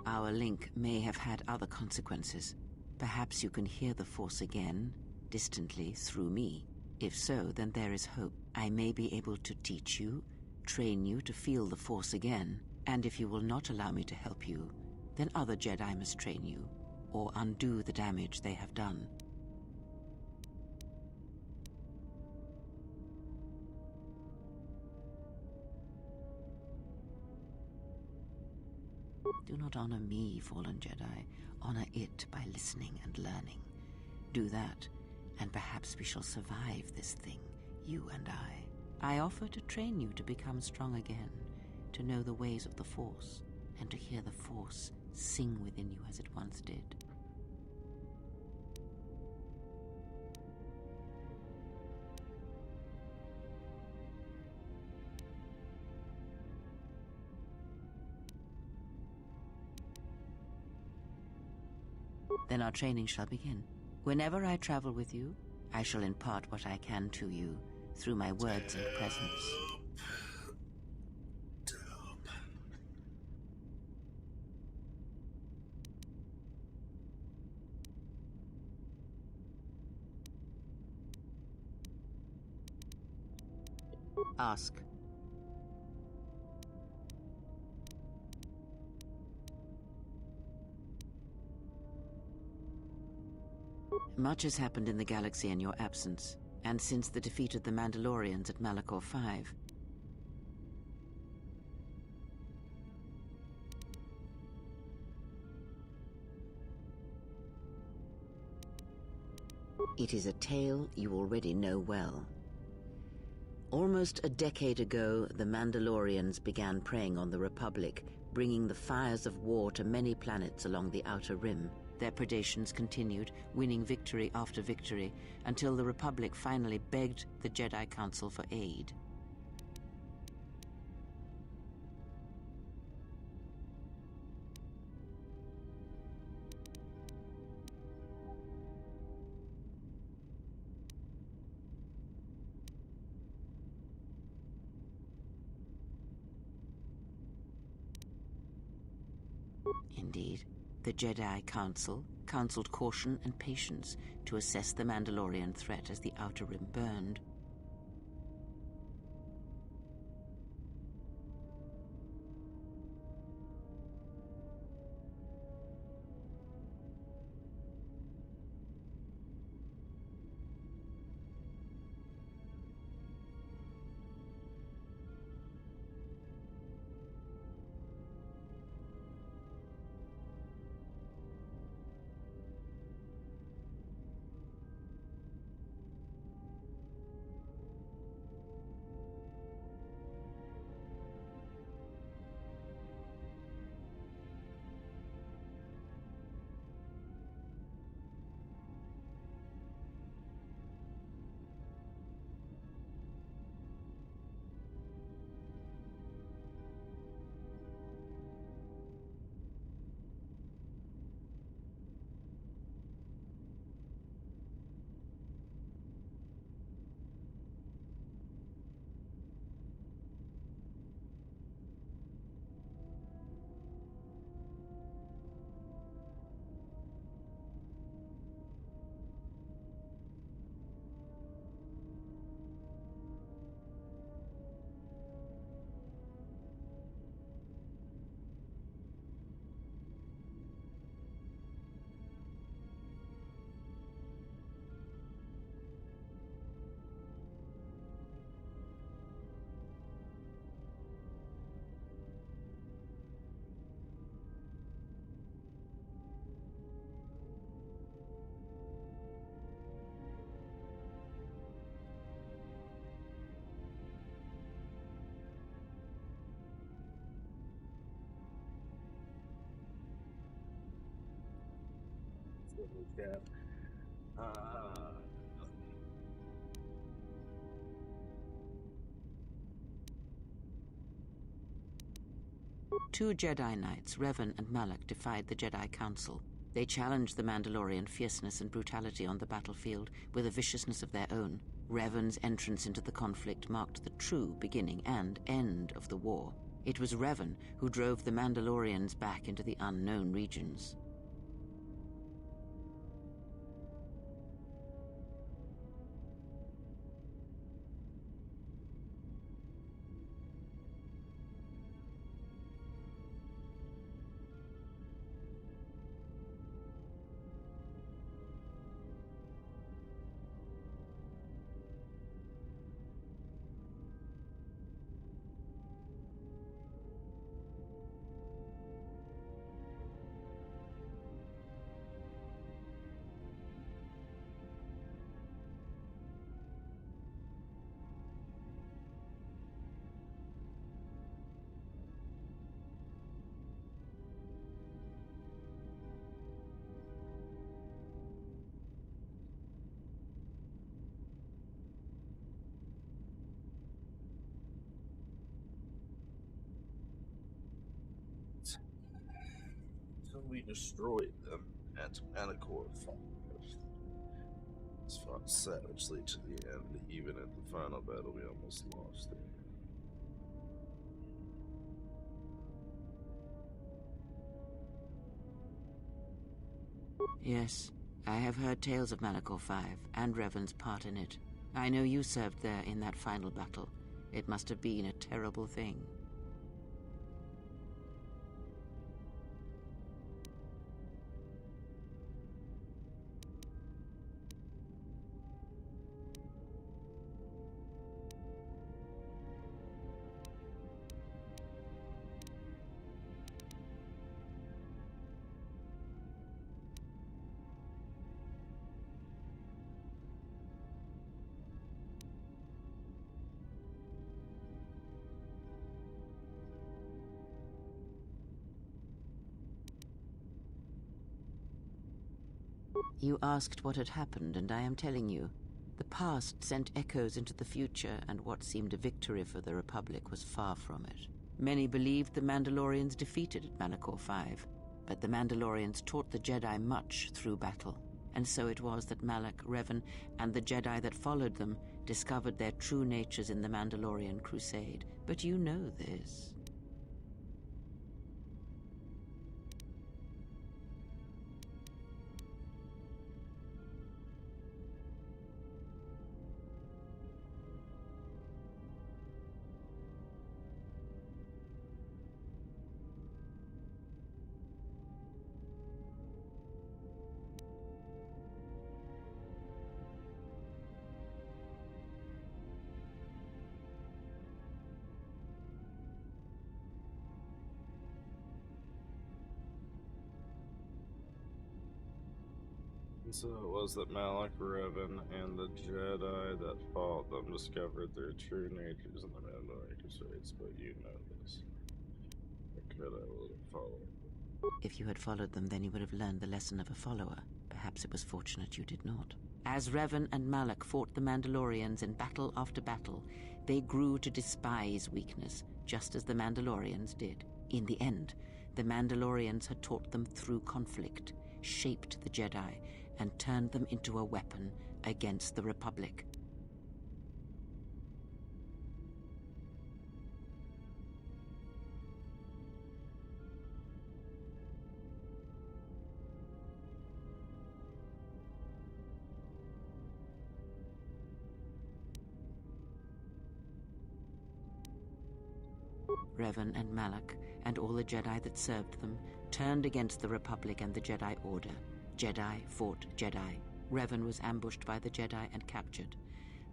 Our link may have had other consequences. Perhaps you can hear the Force again, distantly, through me. If so, then there is hope. I may be able to teach you, train you to feel the Force again, and if you will not allow me to help you, then other Jedi must train you, or undo the damage they have done. Do not honor me, fallen Jedi. Honor it by listening and learning. Do that, and perhaps we shall survive this thing, you and I. I offer to train you to become strong again, to know the ways of the Force, and to hear the Force sing within you as it once did. Then our training shall begin. Whenever I travel with you, I shall impart what I can to you through my words and presence. Ask. Much has happened in the galaxy in your absence, and since the defeat of the Mandalorians at Malachor 5. It is a tale you already know well. Almost a decade ago, the Mandalorians began preying on the Republic, bringing the fires of war to many planets along the Outer Rim. Their predations continued, winning victory after victory, until the Republic finally begged the Jedi Council for aid. Indeed, the Jedi Council counseled caution and patience to assess the Mandalorian threat as the Outer Rim burned. when we can. Two Jedi Knights, Revan and Malak, defied the Jedi Council. They challenged the Mandalorian fierceness and brutality on the battlefield with a viciousness of their own. Revan's entrance into the conflict marked the true beginning and end of the war. It was Revan who drove the Mandalorians back into the unknown regions. So we destroyed them at Manticore 5. Fought savagely to the end. Even at the final battle, we almost lost it. Yes, I have heard tales of Manticore 5 and Revan's part in it. I know you served there in that final battle. It must have been a terrible thing. You asked what had happened, and I am telling you. The past sent echoes into the future, and what seemed a victory for the Republic was far from it. Many believed the Mandalorians defeated at Manticore 5, but the Mandalorians taught the Jedi much through battle. And so it was that Malak, Revan, and the Jedi that followed them discovered their true natures in the Mandalorian Crusade. But you know this. So it was that Malak, Revan, and the Jedi that fought them discovered their true natures in the Mandalorian Crusades, but you know this. Or could I would have followed? If you had followed them, then you would have learned the lesson of a follower. Perhaps it was fortunate you did not. As Revan and Malak fought the Mandalorians in battle after battle, they grew to despise weakness, just as the Mandalorians did. In the end, the Mandalorians had taught them through conflict, shaped the Jedi, and turned them into a weapon against the Republic. Revan and Malak, and all the Jedi that served them, turned against the Republic and the Jedi Order. Jedi fought Jedi. Revan was ambushed by the Jedi and captured.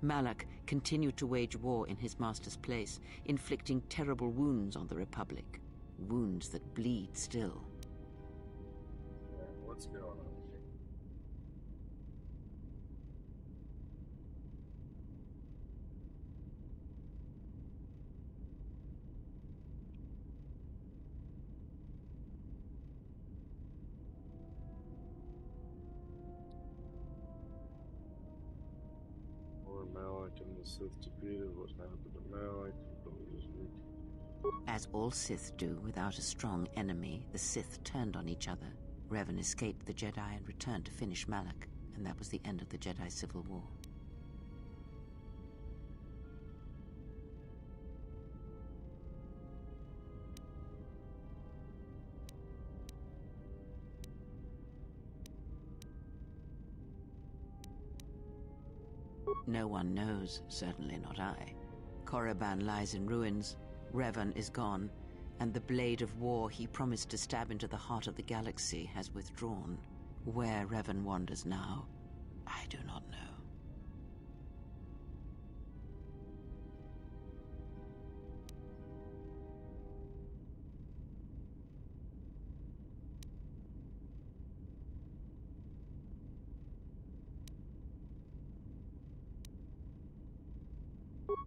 Malak continued to wage war in his master's place, inflicting terrible wounds on the Republic. Wounds that bleed still. What's going on here? Malak and the Sith defeated, what happened to Malak? As all Sith do, without a strong enemy, the Sith turned on each other. Revan escaped the Jedi and returned to finish Malak, and that was the end of the Jedi Civil War. No one knows, certainly not I. Korriban lies in ruins, Revan is gone, and the blade of war he promised to stab into the heart of the galaxy has withdrawn. Where Revan wanders now, I do not know.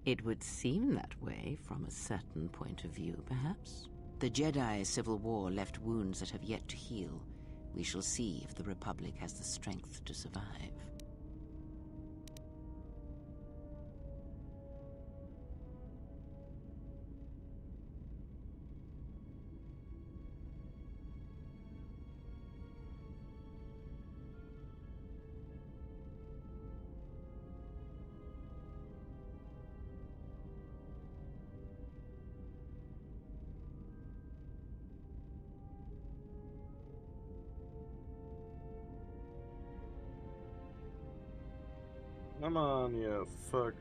It would seem that way from a certain point of view, perhaps. The Jedi Civil War left wounds that have yet to heal. We shall see if the Republic has the strength to survive. Come on, you fuck.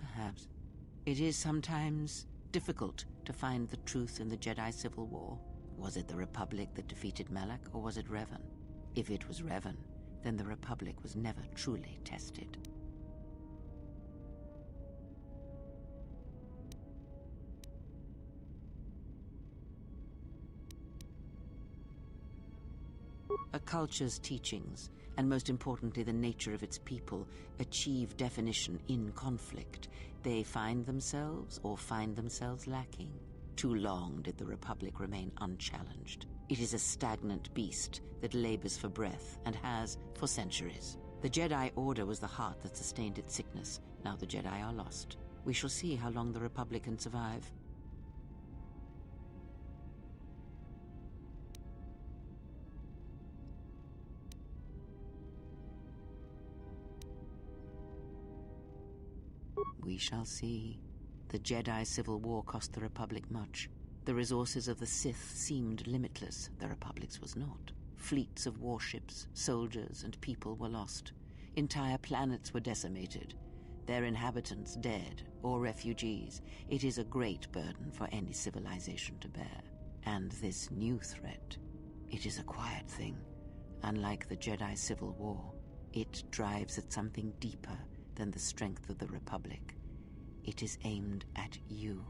Perhaps. It is sometimes difficult to find the truth in the Jedi Civil War. Was it the Republic that defeated Malak, or was it Revan? If it was Revan, then the Republic was never truly tested. A culture's teachings, and most importantly the nature of its people, achieve definition in conflict. They find themselves or find themselves lacking. Too long did the Republic remain unchallenged. It is a stagnant beast that labors for breath and has for centuries. The Jedi Order was the heart that sustained its sickness. Now the Jedi are lost. We shall see how long the Republic can survive. We shall see. The Jedi Civil War cost the Republic much. The resources of the Sith seemed limitless. The Republic's was not. Fleets of warships, soldiers, and people were lost. Entire planets were decimated. Their inhabitants dead or refugees. It is a great burden for any civilization to bear. And this new threat, it is a quiet thing. Unlike the Jedi Civil War, it drives at something deeper than the strength of the Republic. It is aimed at you.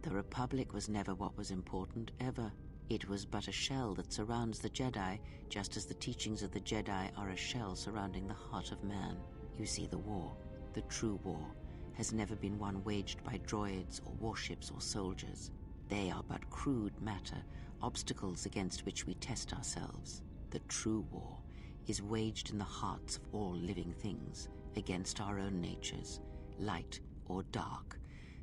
The Republic was never what was important, ever. It was but a shell that surrounds the Jedi, just as the teachings of the Jedi are a shell surrounding the heart of man. You see, the war, the true war, has never been one waged by droids or warships or soldiers. They are but crude matter, obstacles against which we test ourselves. The true war is waged in the hearts of all living things, against our own natures, light or dark.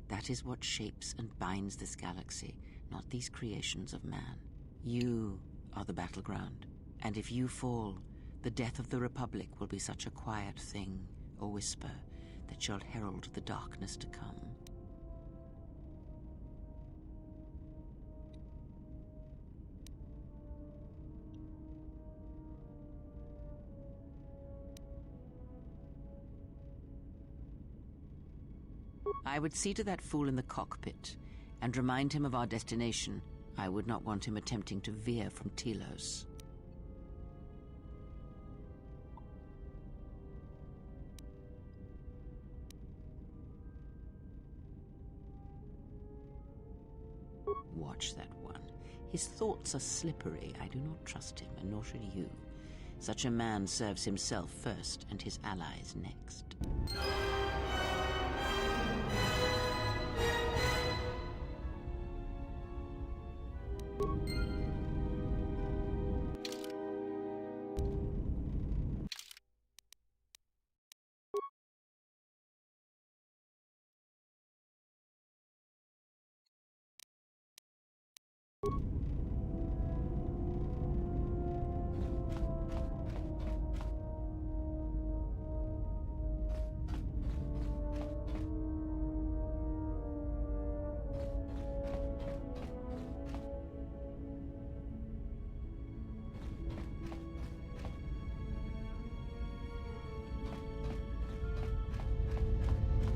That is what shapes and binds this galaxy, not these creations of man. You are the battleground, and if you fall, the death of the Republic will be such a quiet thing, a whisper, that shall herald the darkness to come. I would see to that fool in the cockpit and remind him of our destination. I would not want him attempting to veer from Telos. His thoughts are slippery. I do not trust him, and nor should you. Such a man serves himself first, and his allies next.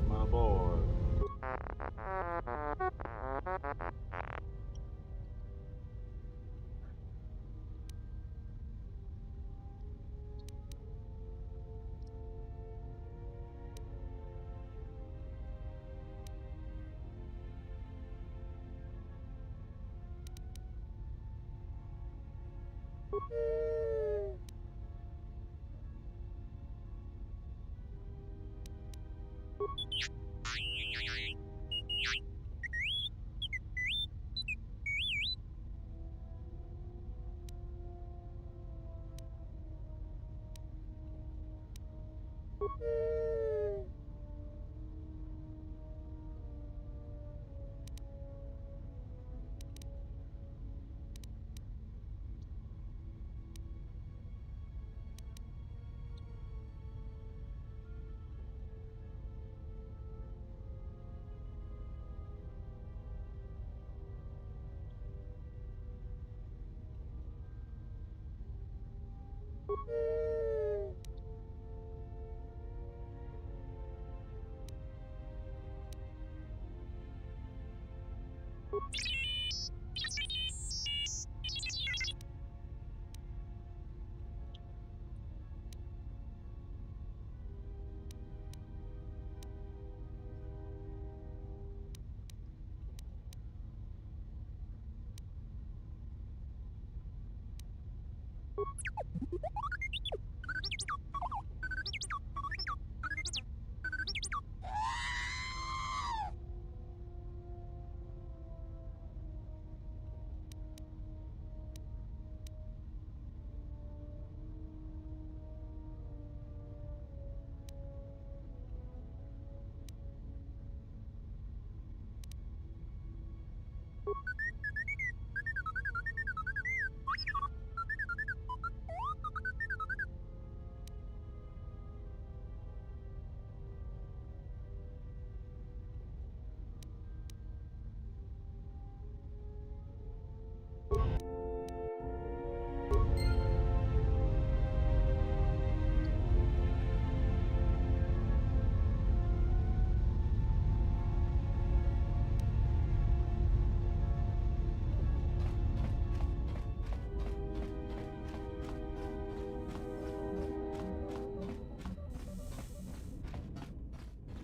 My boy.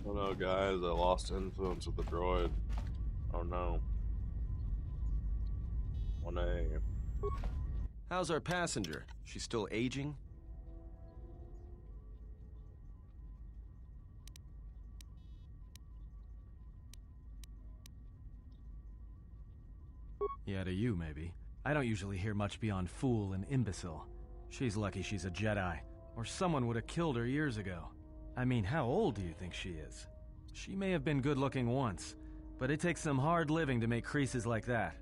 Oh no, guys, I lost influence with the droid. Oh no. 1A. How's our passenger? She's still aging? Yeah, to you, maybe. I don't usually hear much beyond fool and imbecile. She's lucky she's a Jedi, or someone would have killed her years ago. I mean, how old do you think she is? She may have been good-looking once, but it takes some hard living to make creases like that.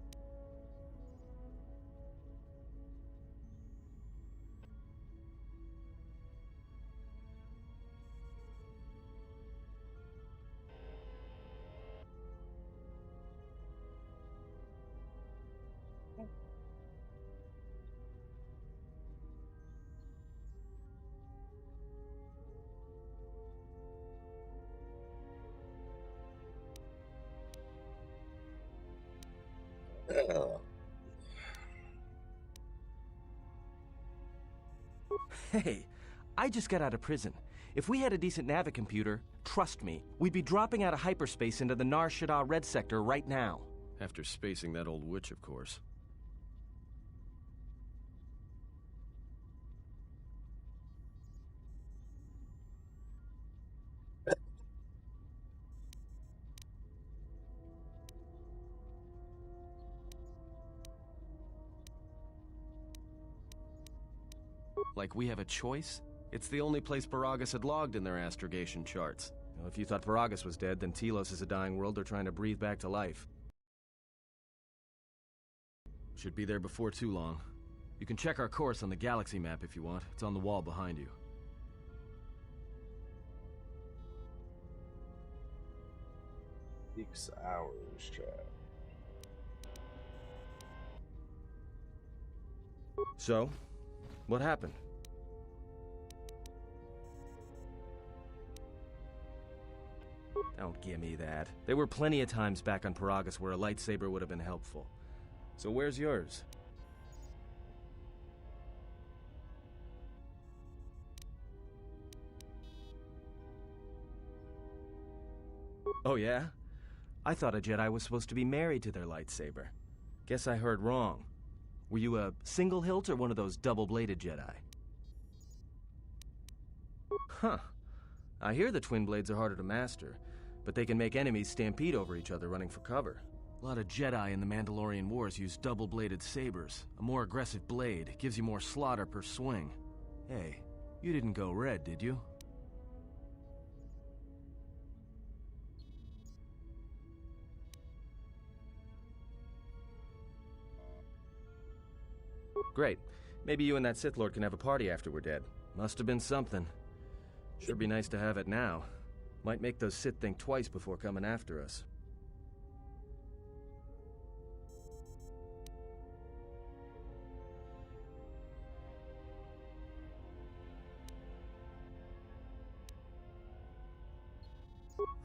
Hey, I just got out of prison. If we had a decent navicomputer, trust me, we'd be dropping out of hyperspace into the Nar Shaddaa Red Sector right now. After spacing that old witch, of course. Like we have a choice? It's the only place Paragus had logged in their astrogation charts. Well, if you thought Paragus was dead, then Telos is a dying world they're trying to breathe back to life. Should be there before too long. You can check our course on the galaxy map if you want. It's on the wall behind you. 6 hours, chat. So, what happened? Don't give me that. There were plenty of times back on Paragus where a lightsaber would have been helpful. So where's yours? Oh yeah? I thought a Jedi was supposed to be married to their lightsaber. Guess I heard wrong. Were you a single hilt or one of those double-bladed Jedi? Huh. I hear the twin blades are harder to master, but they can make enemies stampede over each other running for cover. A lot of Jedi in the Mandalorian Wars use double-bladed sabers. A more aggressive blade gives you more slaughter per swing. Hey, you didn't go red, did you? Great. Maybe you and that Sith Lord can have a party after we're dead. Must have been something. Sure be nice to have it now. Might make those Sith think twice before coming after us.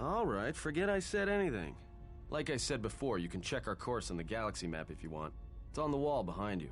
All right, forget I said anything. Like I said before, you can check our course on the galaxy map if you want. It's on the wall behind you.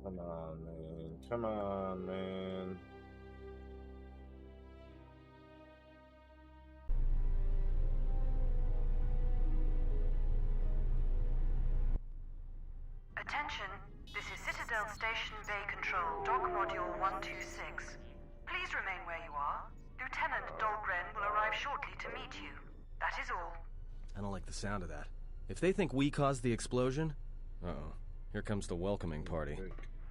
Come on, man. Come on, man. Attention, this is Citadel Station Bay Control, Dock Module 126. Please remain where you are. Lieutenant Dahlgren will arrive shortly to meet you. That is all. I don't like the sound of that. If they think we caused the explosion... Uh-oh. Here comes the welcoming party.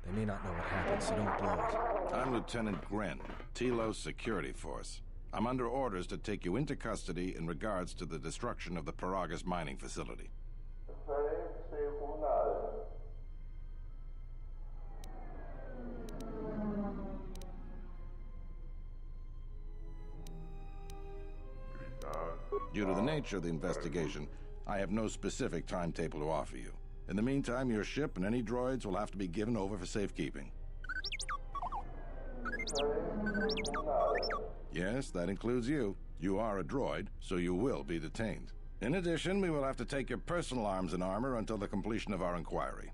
They may not know what happened, so don't blow it. I'm Lieutenant Gren, Telos Security Force. I'm under orders to take you into custody in regards to the destruction of the Paragus mining facility. Due to the nature of the investigation, I have no specific timetable to offer you. In the meantime, your ship and any droids will have to be given over for safekeeping. Yes, that includes you. You are a droid, so you will be detained. In addition, we will have to take your personal arms and armor until the completion of our inquiry.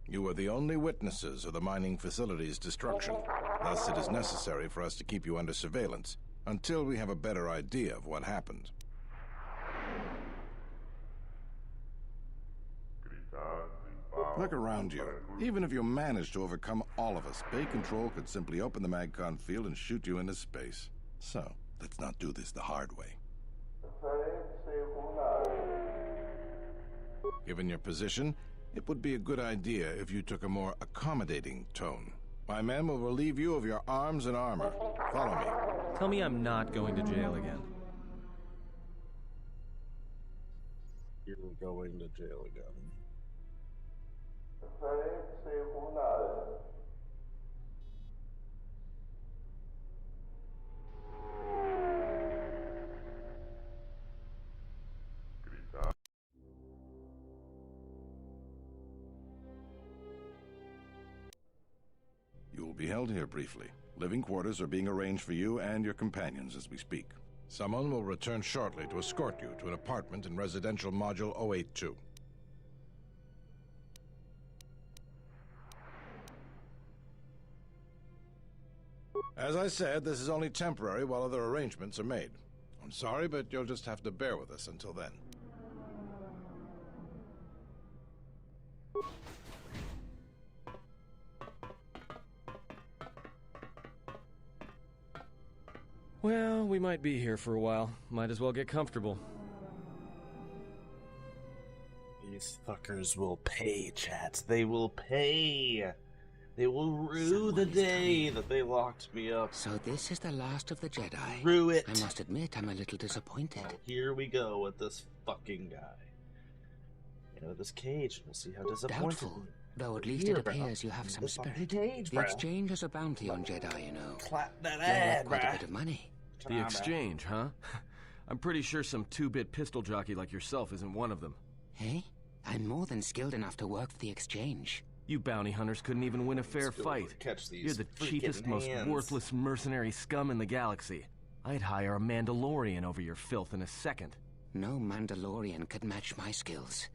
You are the only witnesses of the mining facility's destruction. Thus, it is necessary for us to keep you under surveillance until we have a better idea of what happened. Look around you. Even if you manage to overcome all of us, Bay Control could simply open the MagCon field and shoot you into space. So, let's not do this the hard way. Given your position, it would be a good idea if you took a more accommodating tone. My men will relieve you of your arms and armor. Follow me. Tell me I'm not going to jail again. You're going to jail again. be held here briefly. Living quarters are being arranged for you and your companions as we speak. Someone will return shortly to escort you to an apartment in Residential Module 082. As I said, this is only temporary while other arrangements are made. I'm sorry, but you'll just have to bear with us until then. Well, we might be here for a while. Might as well get comfortable. These fuckers will pay, chat. They will pay. They will rue the day that they locked me up. So this is the last of the Jedi. Rue it. I must admit, I'm a little disappointed. Here we go with this fucking guy. You know, this cage. We'll see how disappointed. Doubtful, though at least it appears you have some spirit. The exchange has a bounty on Jedi, you know. Clap that You're ad, worth quite a bruh. bit of money. The exchange, huh? I'm pretty sure some two-bit pistol jockey like yourself isn't one of them. Hey? I'm more than skilled enough to work for the exchange. You bounty hunters couldn't even win a fair fight. You're the cheapest, most worthless mercenary scum in the galaxy. I'd hire a Mandalorian over your filth in a second. No Mandalorian could match my skills.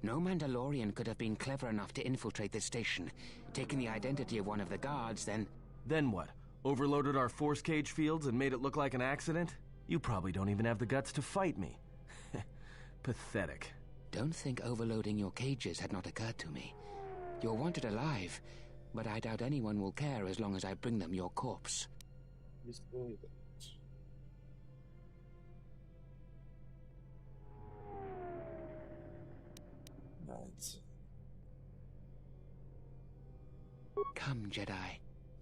No Mandalorian could have been clever enough to infiltrate this station, taken the identity of one of the guards, then... Then what? Overloaded our force cage fields and made it look like an accident? You probably don't even have the guts to fight me. Pathetic. Don't think overloading your cages had not occurred to me. You're wanted alive, but I doubt anyone will care as long as I bring them your corpse. Come, Jedi.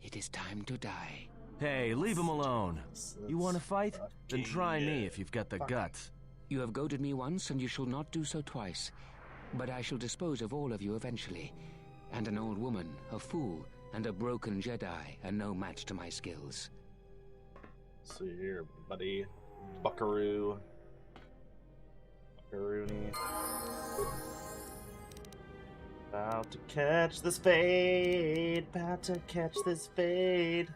It is time to die. Hey, leave him alone. You want to fight? Then try me if you've got the guts. You have goaded me once, and you shall not do so twice. But I shall dispose of all of you eventually. And an old woman, a fool, and a broken Jedi are no match to my skills. See here, buddy. Buckaroo. Buckaroony. About to catch this fade. About to catch this fade.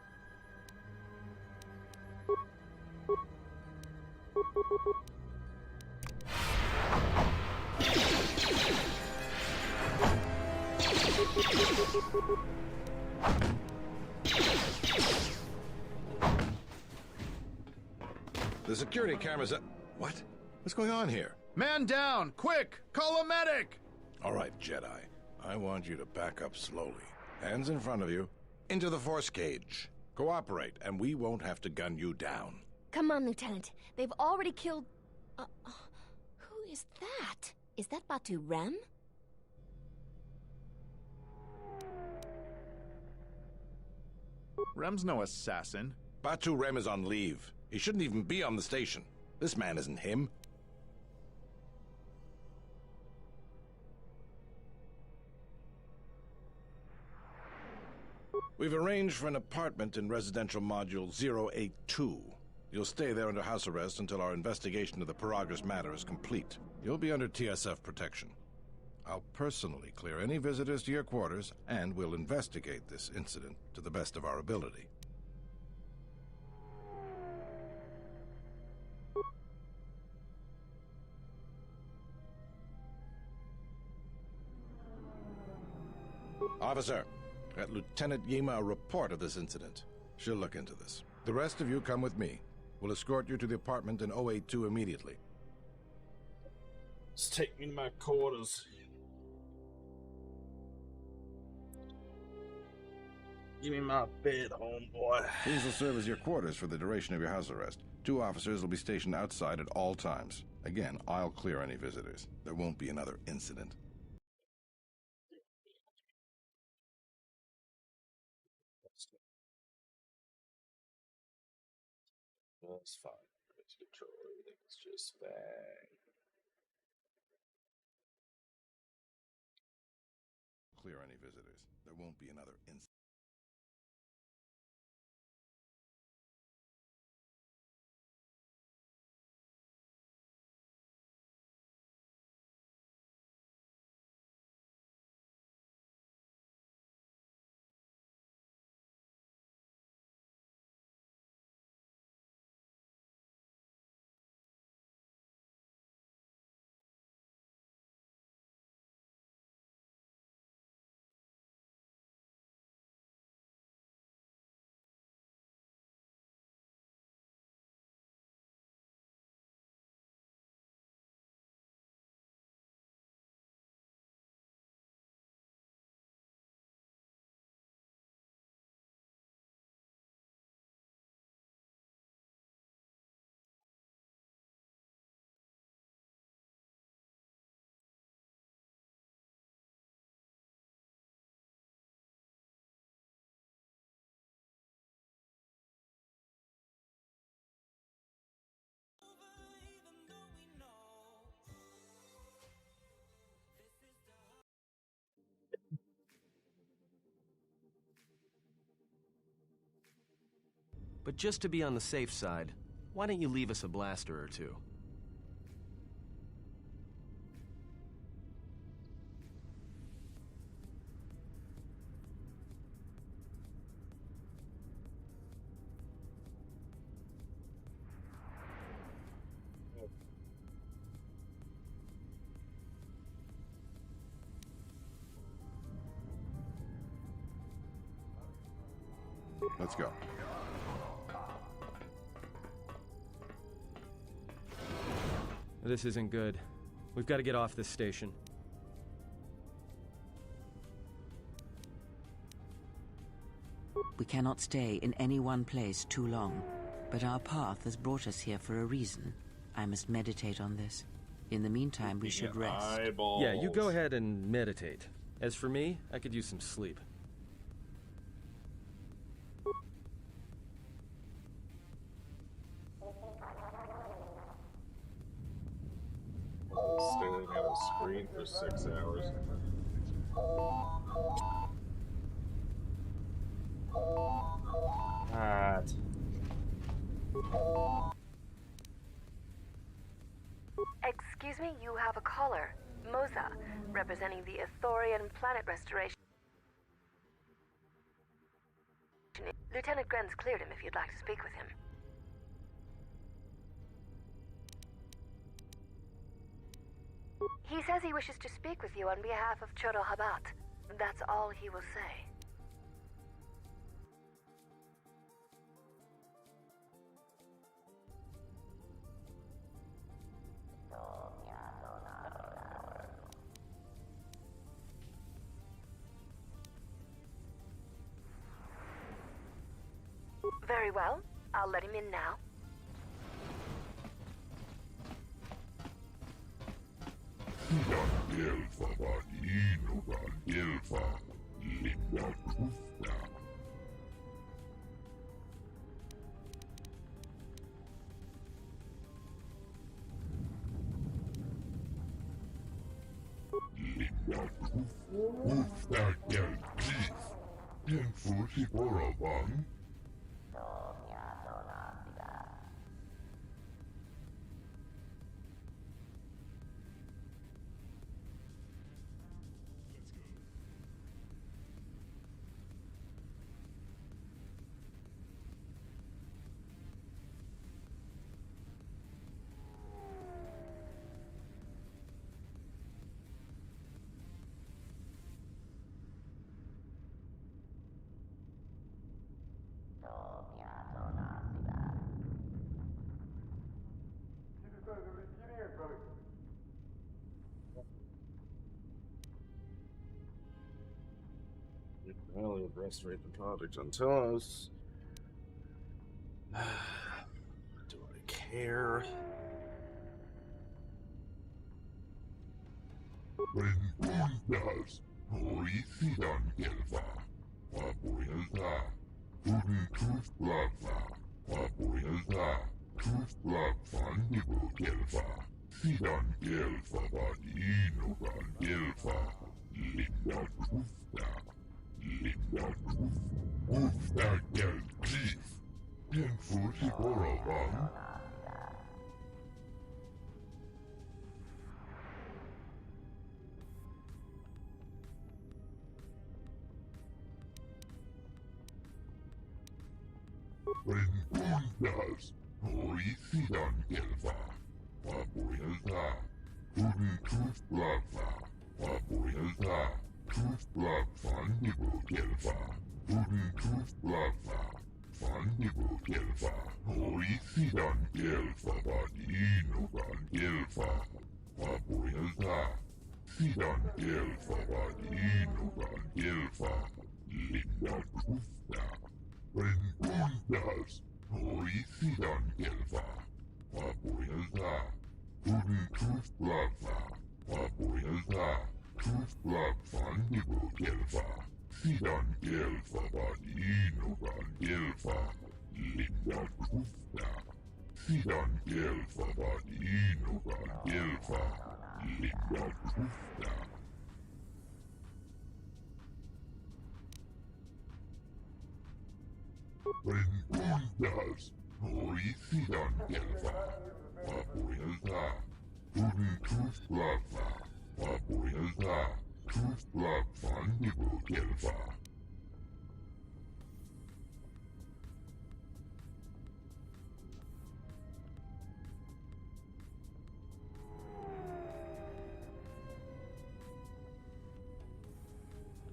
The security cameras up. What? What's going on here? Man down! Quick! Call a medic! All right, Jedi. I want you to back up slowly. Hands in front of you. Into the force cage. Cooperate, and we won't have to gun you down. Come on, Lieutenant. They've already killed... who is that? Is that Batu Rem? Rem's no assassin. Batu Rem is on leave. He shouldn't even be on the station. This man isn't him. We've arranged for an apartment in Residential Module 082. You'll stay there under house arrest until our investigation of the Paragra's matter is complete. You'll be under TSF protection. I'll personally clear any visitors to your quarters, and we'll investigate this incident to the best of our ability. Officer, get Lieutenant Yima a report of this incident. She'll look into this. The rest of you come with me. We'll escort you to the apartment in 082 immediately. Just take me to my quarters. Give me my bed, homeboy. These will serve as your quarters for the duration of your house arrest. 2 officers will be stationed outside at all times. Again, I'll clear any visitors. There won't be another incident. That's fine. Let's control everything's just bang. Clear any visitors. There won't be another incident. But just to be on the safe side, why don't you leave us a blaster or two? Let's go. This isn't good. We've got to get off this station. We cannot stay in any one place too long, but our path has brought us here for a reason. I must meditate on this. In the meantime, we should rest. Eyeballs. Yeah, you go ahead and meditate. As for me, I could use some sleep. Staring at a screen for 6 hours. That. Excuse me, you have a caller. Moza, representing the Ithorian Planet Restoration. Lieutenant Gren's cleared him if you'd like to speak with him. He says he wishes to speak with you on behalf of Chodo Habat. That's all he will say. Very well. I'll let him in now. Well, it would frustrate the project until us. Do I care?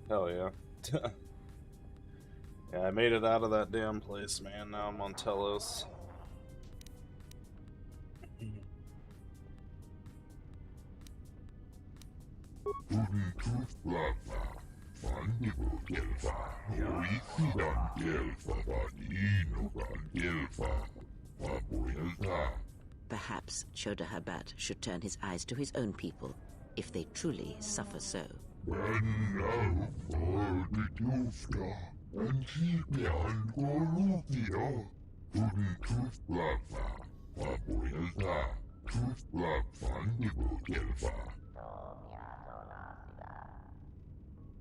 Hell yeah. Yeah, I made it out of that damn place, man. Now I'm on Telos. Perhaps Choda Habat should turn his eyes to his own people, if they truly suffer so.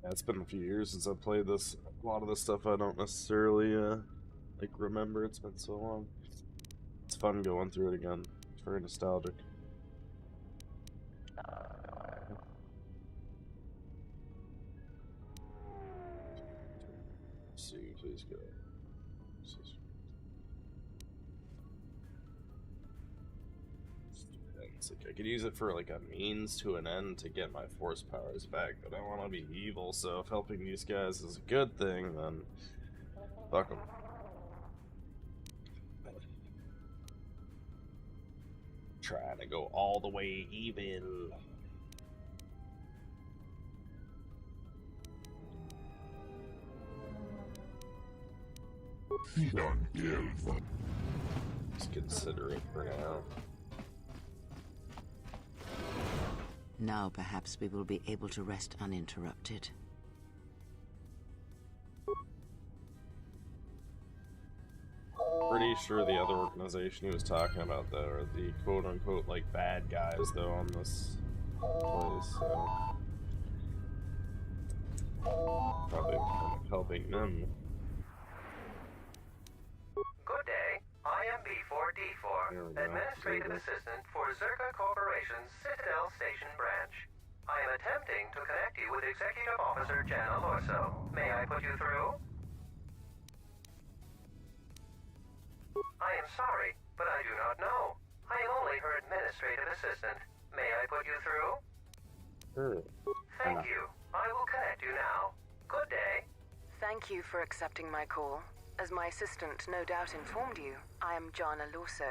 Yeah, it's been a few years since I played this. A lot of the stuff I don't necessarily like remember. It's been so long. It's fun going through it again. It's very nostalgic. Let's see, please go. It's like I could use it for like a means to an end to get my force powers back, but I want to be evil, so if helping these guys is a good thing, then fuck them. Trying to go all the way evil. Just consider it for now. Now perhaps we will be able to rest uninterrupted. Pretty sure the other organization he was talking about, though, are the quote-unquote, like, bad guys, though, on this place, so... Probably kind of helping them. Good day. I am B4D4, Administrative Assistant for Zerka Corporation's Citadel Station branch. I am attempting to connect you with Executive Officer Jan Alorso. May I put you through? I am sorry, but I do not know. I am only her Administrative Assistant. May I put you through? Sure. Thank you. I will connect you now. Good day. Thank you for accepting my call. As my assistant no doubt informed you, I am John Alorso.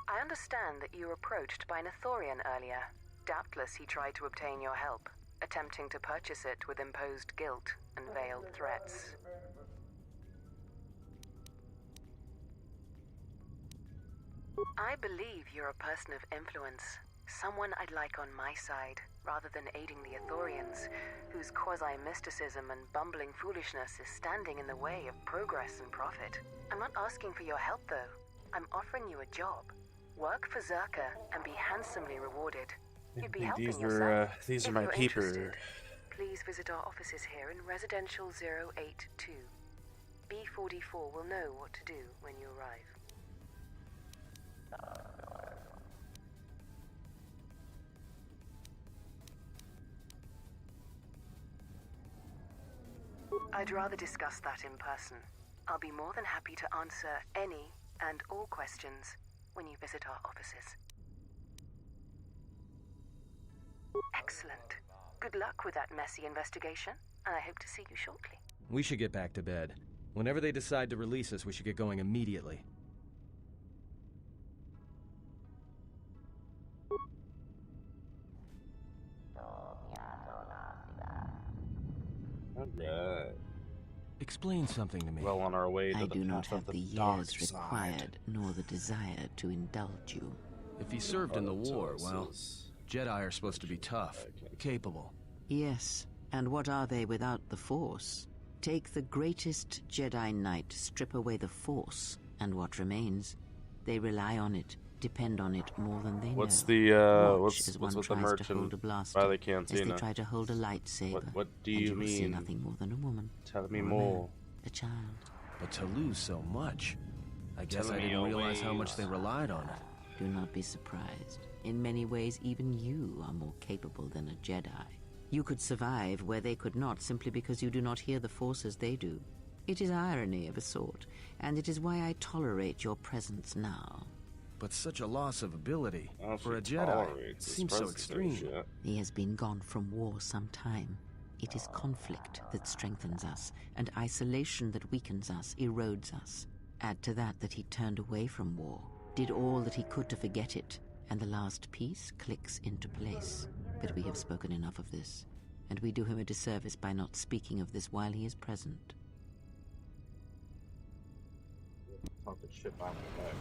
I understand that you were approached by an Ithorian earlier. Doubtless he tried to obtain your help, attempting to purchase it with imposed guilt and veiled threats. I believe you're a person of influence. Someone I'd like on my side, rather than aiding the Ithorians, whose quasi-mysticism and bumbling foolishness is standing in the way of progress and profit. I'm not asking for your help, though. I'm offering you a job. Work for Zerka and be handsomely rewarded. You'd be helping yourself. These are If my you're people. interested, please visit our offices here in Residential 082. B44 will know what to do when you arrive. I'd rather discuss that in person. I'll be more than happy to answer any and all questions when you visit our offices. Excellent. Good luck with that messy investigation, and I hope to see you shortly. We should get back to bed. Whenever they decide to release us, we should get going immediately. Alright. Explain something to me. Well on our way to I the do not path of have the the dark years side. required, nor the desire to indulge you. If he served in the war, well, Jedi are supposed to be tough, capable. Yes, and what are they without the Force? Take the greatest Jedi Knight, strip away the Force, and what remains? They rely on it depend on it more than they What's know. the Watch as one what's with the tries to hold a merchant blaster, by the as cantina? they try to hold a lightsaber. What do and you will see mean? nothing more than a woman. Tell me or a more. man, a child. But to lose so much, I guess Tell I me didn't your realize how ways. much they relied on it. Do not be surprised. In many ways, even you are more capable than a Jedi. You could survive where they could not simply because you do not hear the Force as they do. It is irony of a sort, and it is why I tolerate your presence now. But such a loss of ability for a she Jedi tolerates his seems so presence and extreme. shit. He has been gone from war some time. It is conflict that strengthens us, and isolation that weakens us, erodes us. Add to that he turned away from war, did all that he could to forget it, and the last piece clicks into place. But we have spoken enough of this, and we do him a disservice by not speaking of this while he is present. Talking shit behind my back.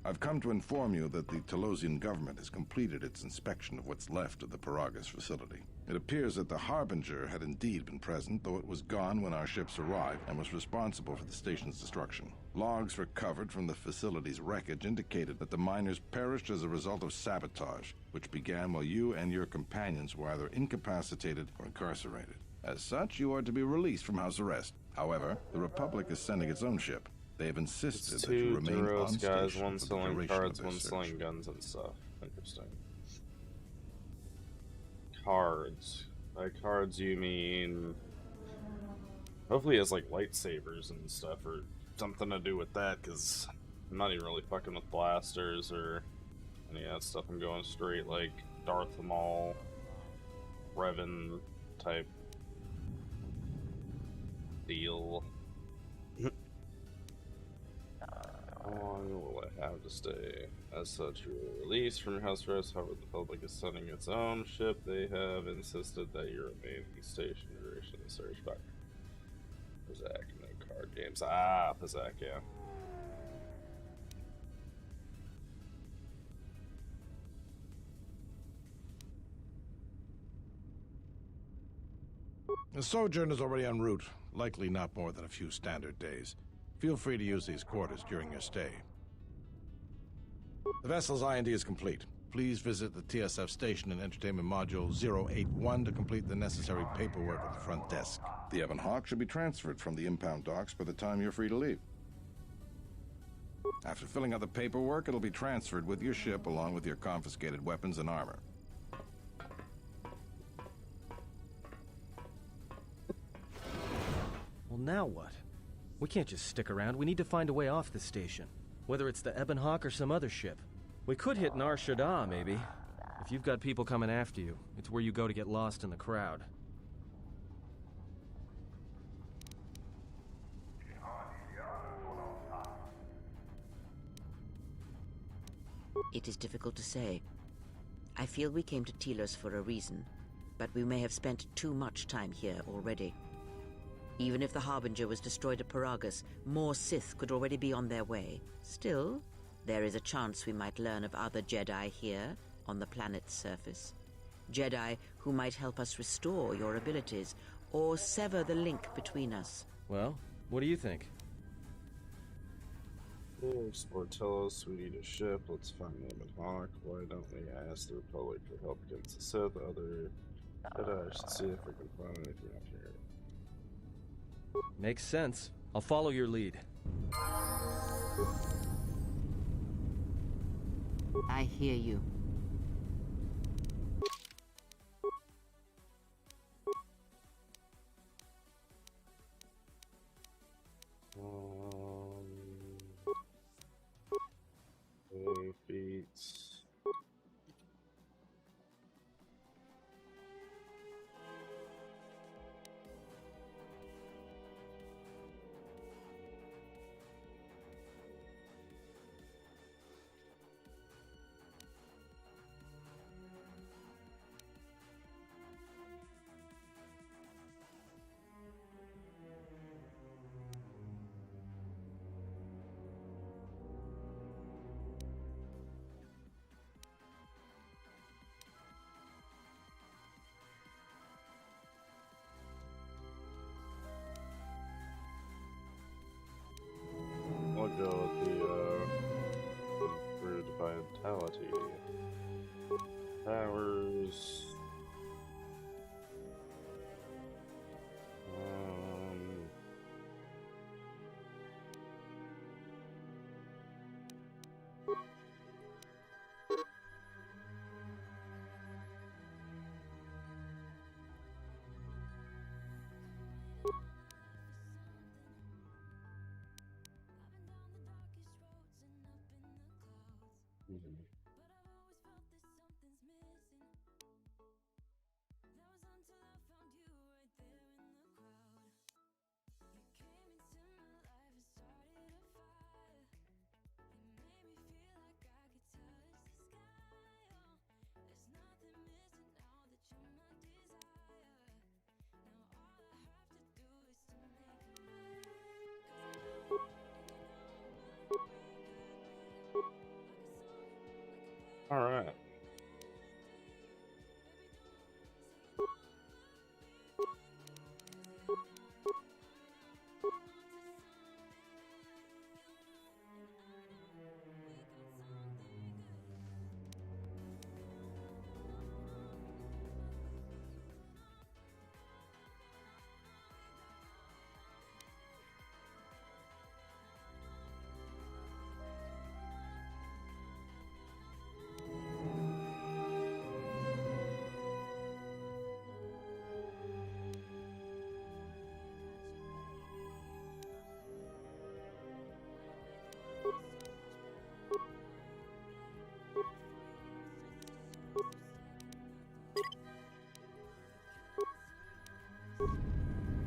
I've come to inform you that the Telosian government has completed its inspection of what's left of the Paragus facility. It appears that the Harbinger had indeed been present, though it was gone when our ships arrived and was responsible for the station's destruction. Logs recovered from the facility's wreckage indicated that the miners perished as a result of sabotage, which began while you and your companions were either incapacitated or incarcerated. As such, you are to be released from house arrest. However, the Republic is sending its own ship. They have insisted It's that you two remain Duros on guys, station one for the selling duration cards, of their one search. selling guns and stuff. Interesting. Cards. By cards you mean... Hopefully it has like lightsabers and stuff or something to do with that, because I'm not even really fucking with blasters or any of that stuff. I'm going straight like Darth Maul, Revan type deal. How long will I have to stay? As such, you will release from your house arrest. However, the public is sending its own ship. They have insisted that you remain in station duration of the search. Back. Pazak, no card games. Ah, Pazak, yeah. The sojourn is already en route, likely not more than a few standard days. Feel free to use these quarters during your stay. The vessel's IND is complete. Please visit the TSF station and entertainment module 081 to complete the necessary paperwork at the front desk. The Ebon Hawk should be transferred from the impound docks by the time you're free to leave. After filling out the paperwork, it'll be transferred with your ship along with your confiscated weapons and armor. Well, now what? We can't just stick around. We need to find a way off this station. Whether it's the Ebon Hawk or some other ship. We could hit Nar Shaddaa, maybe. If you've got people coming after you, it's where you go to get lost in the crowd. It is difficult to say. I feel we came to Telos for a reason, but we may have spent too much time here already. Even if the Harbinger was destroyed at Paragus, more Sith could already be on their way. Still, there is a chance we might learn of other Jedi here, on the planet's surface. Jedi who might help us restore your abilities, or sever the link between us. Well, what do you think? Explore Telos, we need a ship. Let's find the Ebon Hawk. Why don't we ask the Republic for help against the Sith? Other Jedi should see if we can find anything up here. Makes sense. I'll follow your lead. I hear you. Feet.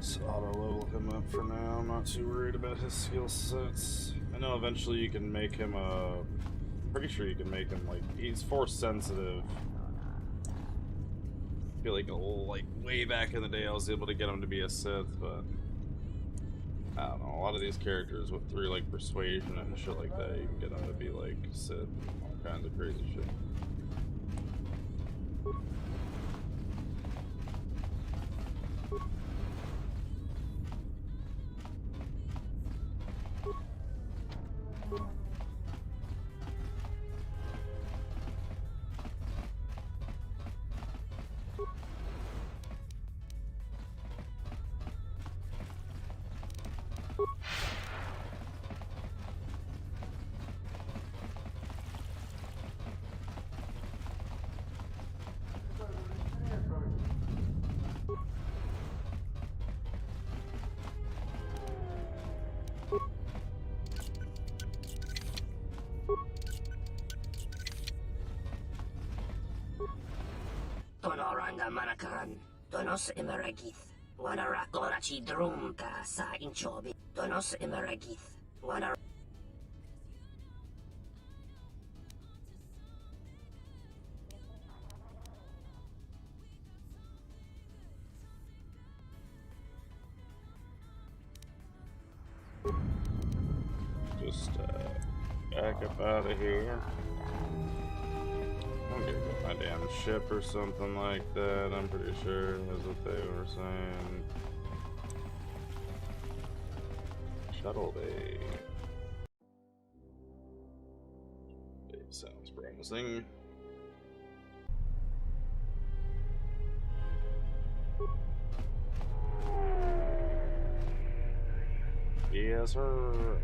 Just auto-level him up for now. I'm not too worried about his skill sets. I know eventually you can make him a... Pretty sure you can make him, like, he's force sensitive. I feel like way back in the day I was able to get him to be a Sith, but... I don't know, a lot of these characters through, like, persuasion and shit like that, you can get them to be, like, Sith and all kinds of crazy shit. Tonoranga Manakaran, Donos Imeragith, Wanara Gorachi Drumka Sa Inchobi, Donos Imeragith, Wanara. Just back up out of here. I'm gonna get my damn ship or something like that. I'm pretty sure that's what they were saying. Shuttle bay. Bay sounds promising. Yes, sir.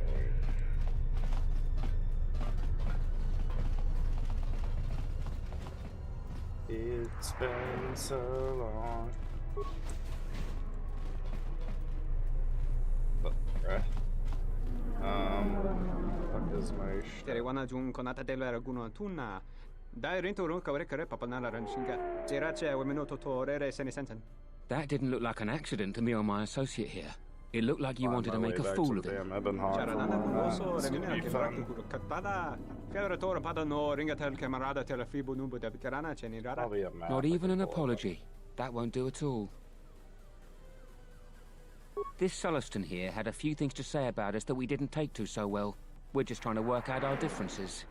It's been so long. Right. Fuck is my shit? Terewana jung konata delera guno tuna. Dai rinto run kawre kare papanala ran shinga. Jerache wemeno totorere senesensen. That didn't look like an accident to me or my associate here. It looked like you wanted to make a fool of him. Not even an apology. That won't do at all. This Sulluston here had a few things to say about us that we didn't take to so well. We're just trying to work out our differences.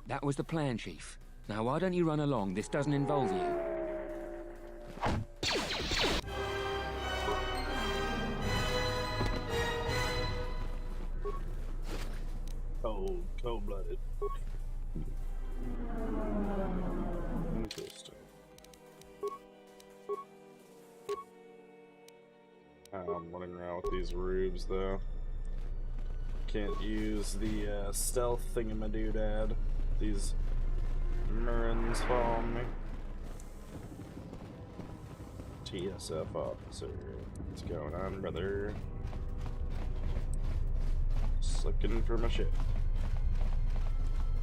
That was the plan, Chief. Now why don't you run along? This doesn't involve you. Cold-blooded. Interesting. I'm running around with these rubes though. Can't use the stealth thingamadoodad. These Murrans following me. TSF officer. What's going on, brother? Just looking for my ship.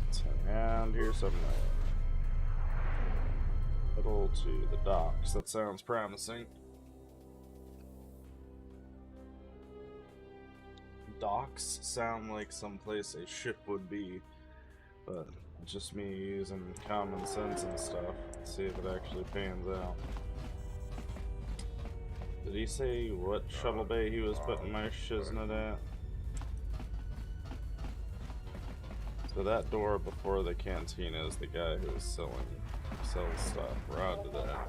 It's around here somewhere. Middle to the docks. That sounds promising. Docks sound like someplace a ship would be, but just me using common sense and stuff. Let's see if it actually pans out. Did he say what shuttle bay he was putting my shiznit at? So that door before the cantina is the guy who was sells stuff. Rod to that.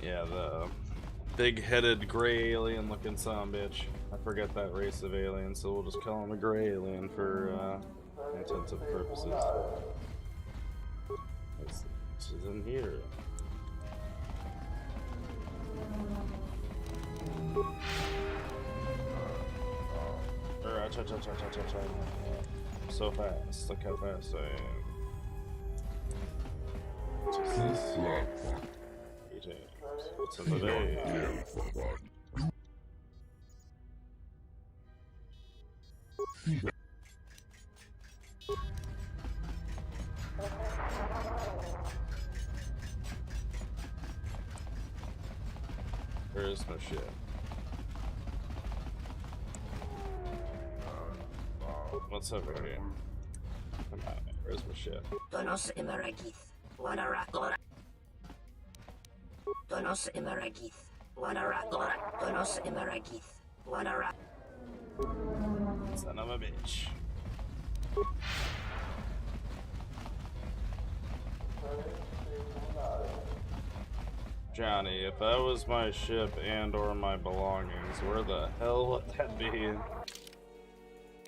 Yeah, the big-headed gray alien-looking son-bitch. I forget that race of alien, so we'll just call him a gray alien for intents and purposes. This is in here. So fast, look how fast I am. Jesus. What's in the day? my ship? What's over here? Come on, where's my ship? Donos Imaragith. Wanarakora. Donos Imaragith. Wanarakora. Donos Imaragith. Wanarak. Son of a bitch. Johnny, if that was my ship and or my belongings, where the hell would that be?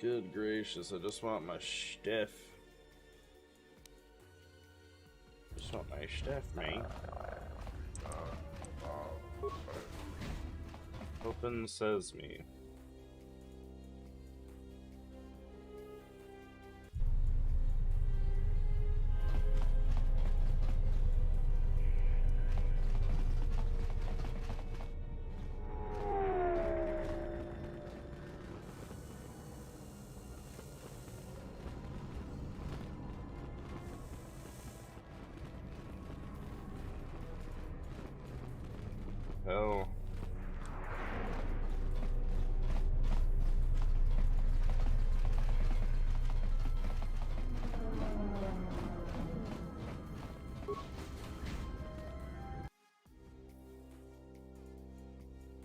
Good gracious, I just want my stuff. Just want my stuff, man. Open sesame. Hell.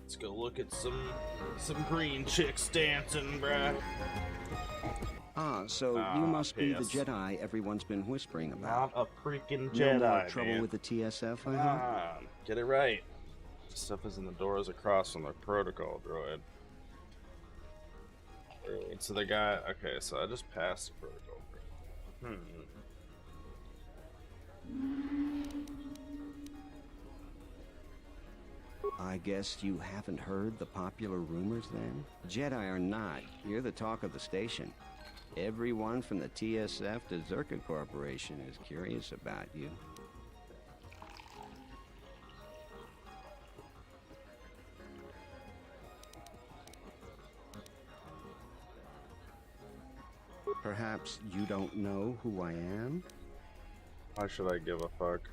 Let's go look at some green chicks dancing, bruh. So you must be the Jedi everyone's been whispering about. Not a freaking Jedi, No more trouble man. with the TSF, Come on, get it right. Stuff is in the doors across from the protocol droid. Alright, so the guy. Okay, so I just passed the protocol droid. I guess you haven't heard the popular rumors then? Jedi or not, you're the talk of the station. Everyone from the TSF to Zerka Corporation is curious about you. Perhaps you don't know who I am? Why should I give a fuck?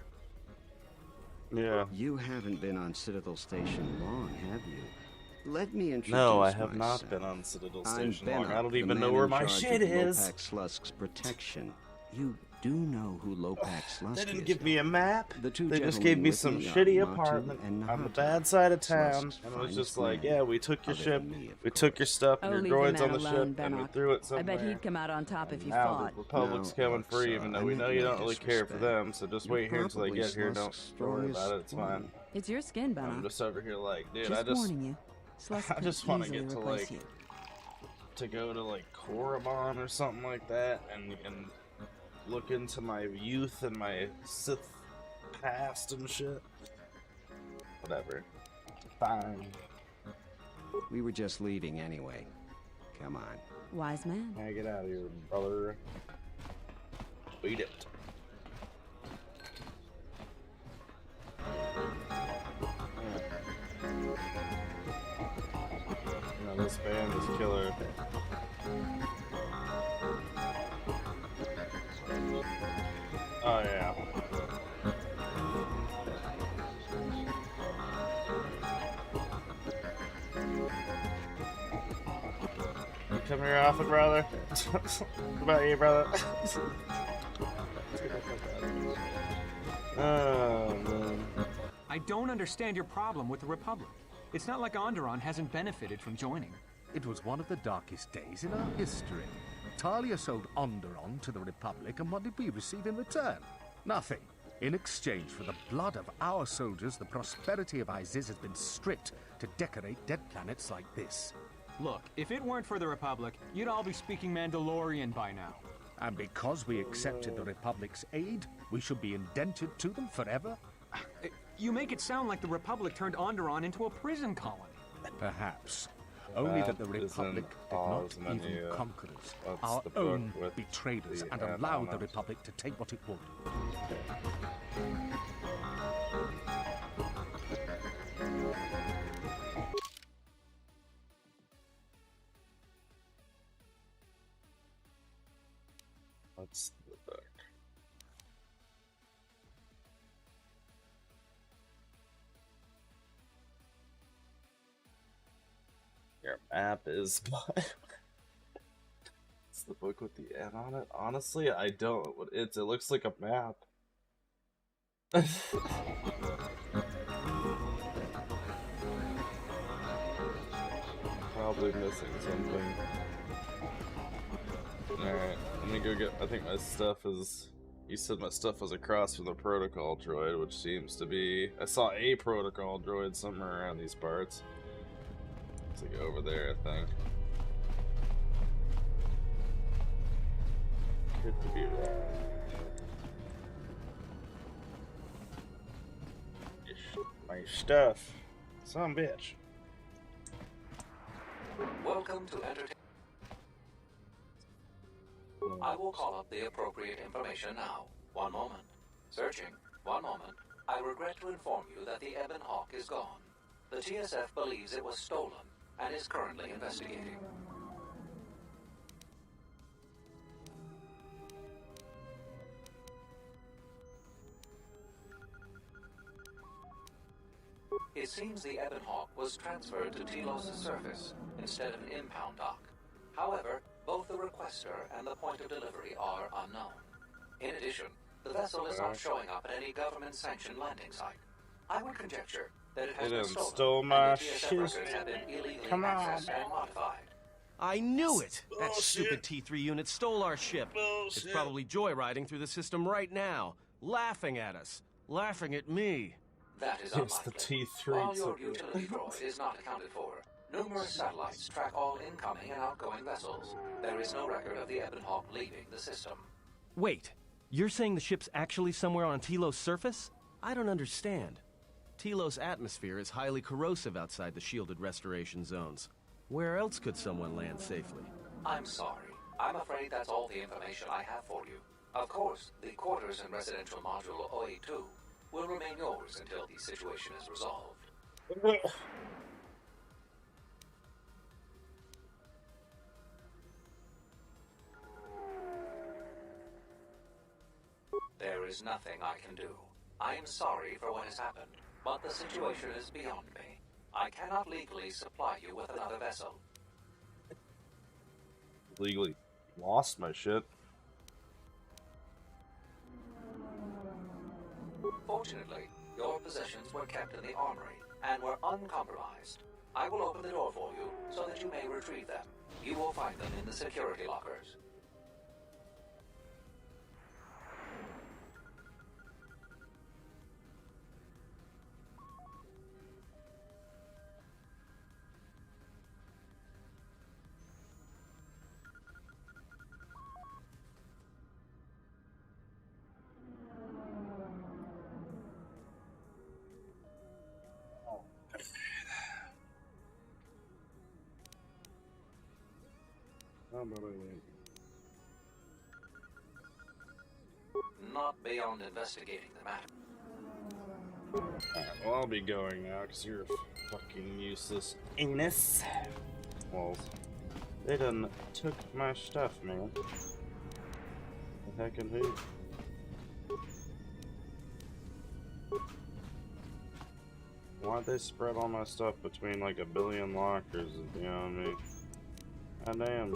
Yeah. You haven't been on Citadel Station long, have you? Let me introduce No, I have myself. not been on Citadel I'm Station long. I Bennock, don't the even know man where in my charge shit of is. Lopax Slusk's protection. You do know who Lopax Slusk They didn't is. give me a map. The two They just gentlemen gave me with some me are shitty Matu apartment and on the Nahata, bad side of town, Slusk's and it was finest just like, man. yeah, we took your Other ship, than me, of we took your stuff and Oh, your leave the droids man on the alone, ship, and we Bennock. threw it I somewhere. bet he'd come out on top if you Now fought. the Republic's No, coming free, even though we I know meant you no don't really care for disrespect. them, so just You're wait here until they probably get here. Slusk's Don't worry about it, it's strongest fine. one. It's your skin, Bennock. I'm just over here like, dude, Just I just warning you. Slusk I can just want to easily get to replace like you. to go to like Korriban or something like that, and look into my youth and my Sith past and shit. Whatever. Fine. We were just leaving anyway. Come on. Wise man. Can I get out of here, brother? Beat it. You know, this band is killer. Oh yeah. You come here often, brother? What about you, brother? Oh, man. I don't understand your problem with the Republic. It's not like Onderon hasn't benefited from joining. It was one of the darkest days in our history. Talia sold Onderon to the Republic, and what did we receive in return? Nothing. In exchange for the blood of our soldiers, the prosperity of Iziz has been stripped to decorate dead planets like this. Look, if it weren't for the Republic, you'd all be speaking Mandalorian by now. And because we accepted the Republic's aid, we should be indented to them forever? You make it sound like the Republic turned Onderon into a prison colony. Perhaps. Only that the Republic did not even conquer us. Our own betrayed us and allowed the Republic to take what it would. What's the book? app is, but it's the book with the N on it. Honestly, I don't. It looks like a map. Probably missing something. Alright, let me go get. I think my stuff is. You said my stuff was across from the protocol droid, which seems to be. I saw a protocol droid somewhere around these parts. It's like over there, I think. Good to be wrong. My stuff. Some bitch. Welcome to entertainment. I will call up the appropriate information now. One moment. Searching. One moment. I regret to inform you that the Ebon Hawk is gone. The TSF believes it was stolen and is currently investigating. It seems the Ebon Hawk was transferred to Telos' surface instead of an impound dock. However, both the requester and the point of delivery are unknown. In addition, the vessel is not showing up at any government-sanctioned landing site. I would conjecture that it has been stolen, and the TSF records have been illegally accessed and modified. I knew it! That stupid T3 unit stole our ship. It's probably joyriding through the system right now, laughing at us, laughing at me. That is Yes, unlikely. the T3. While your utility droid is not accounted for, numerous satellites track all incoming and outgoing vessels. There is no record of the Ebon Hawk leaving the system. Wait, you're saying the ship's actually somewhere on Telos' surface? I don't understand. Telos' atmosphere is highly corrosive outside the shielded restoration zones. Where else could someone land safely? I'm sorry. I'm afraid that's all the information I have for you. Of course, the quarters and residential module OA2 will remain yours until the situation is resolved. There is nothing I can do. I am sorry for what has happened, but the situation is beyond me. I cannot legally supply you with another vessel. Legally lost my shit. Fortunately, your possessions were kept in the armory and were uncompromised. I will open the door for you so that you may retrieve them. You will find them in the security lockers. How about I wait? Not beyond investigating the matter. Alright, well, I'll be going now because you're a fucking useless anus. Well, they done took my stuff, man. The heck and who? Why'd they spread all my stuff between like a billion lockers, you know what I mean? God damn.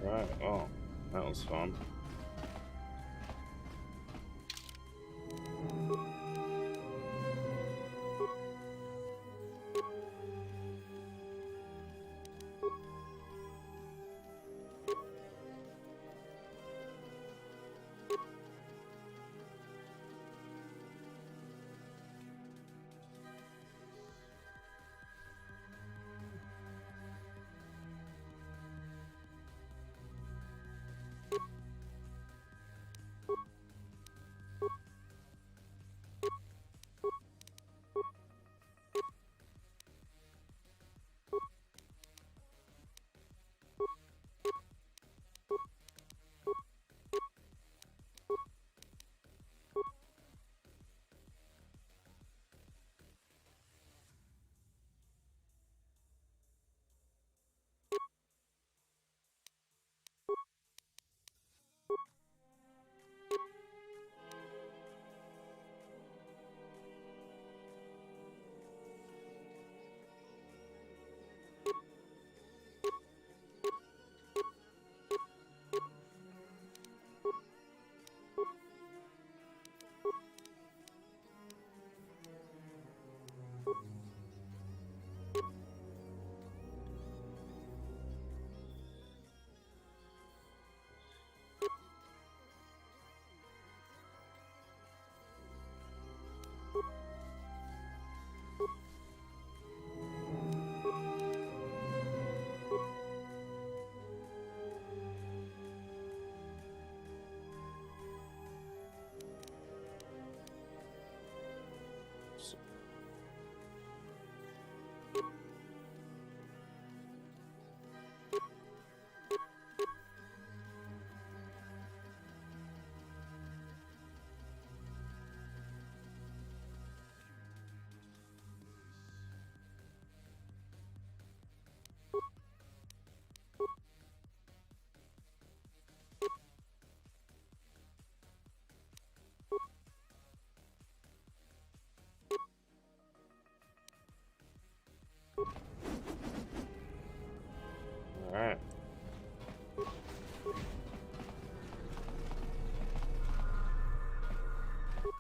Right, well, that was fun.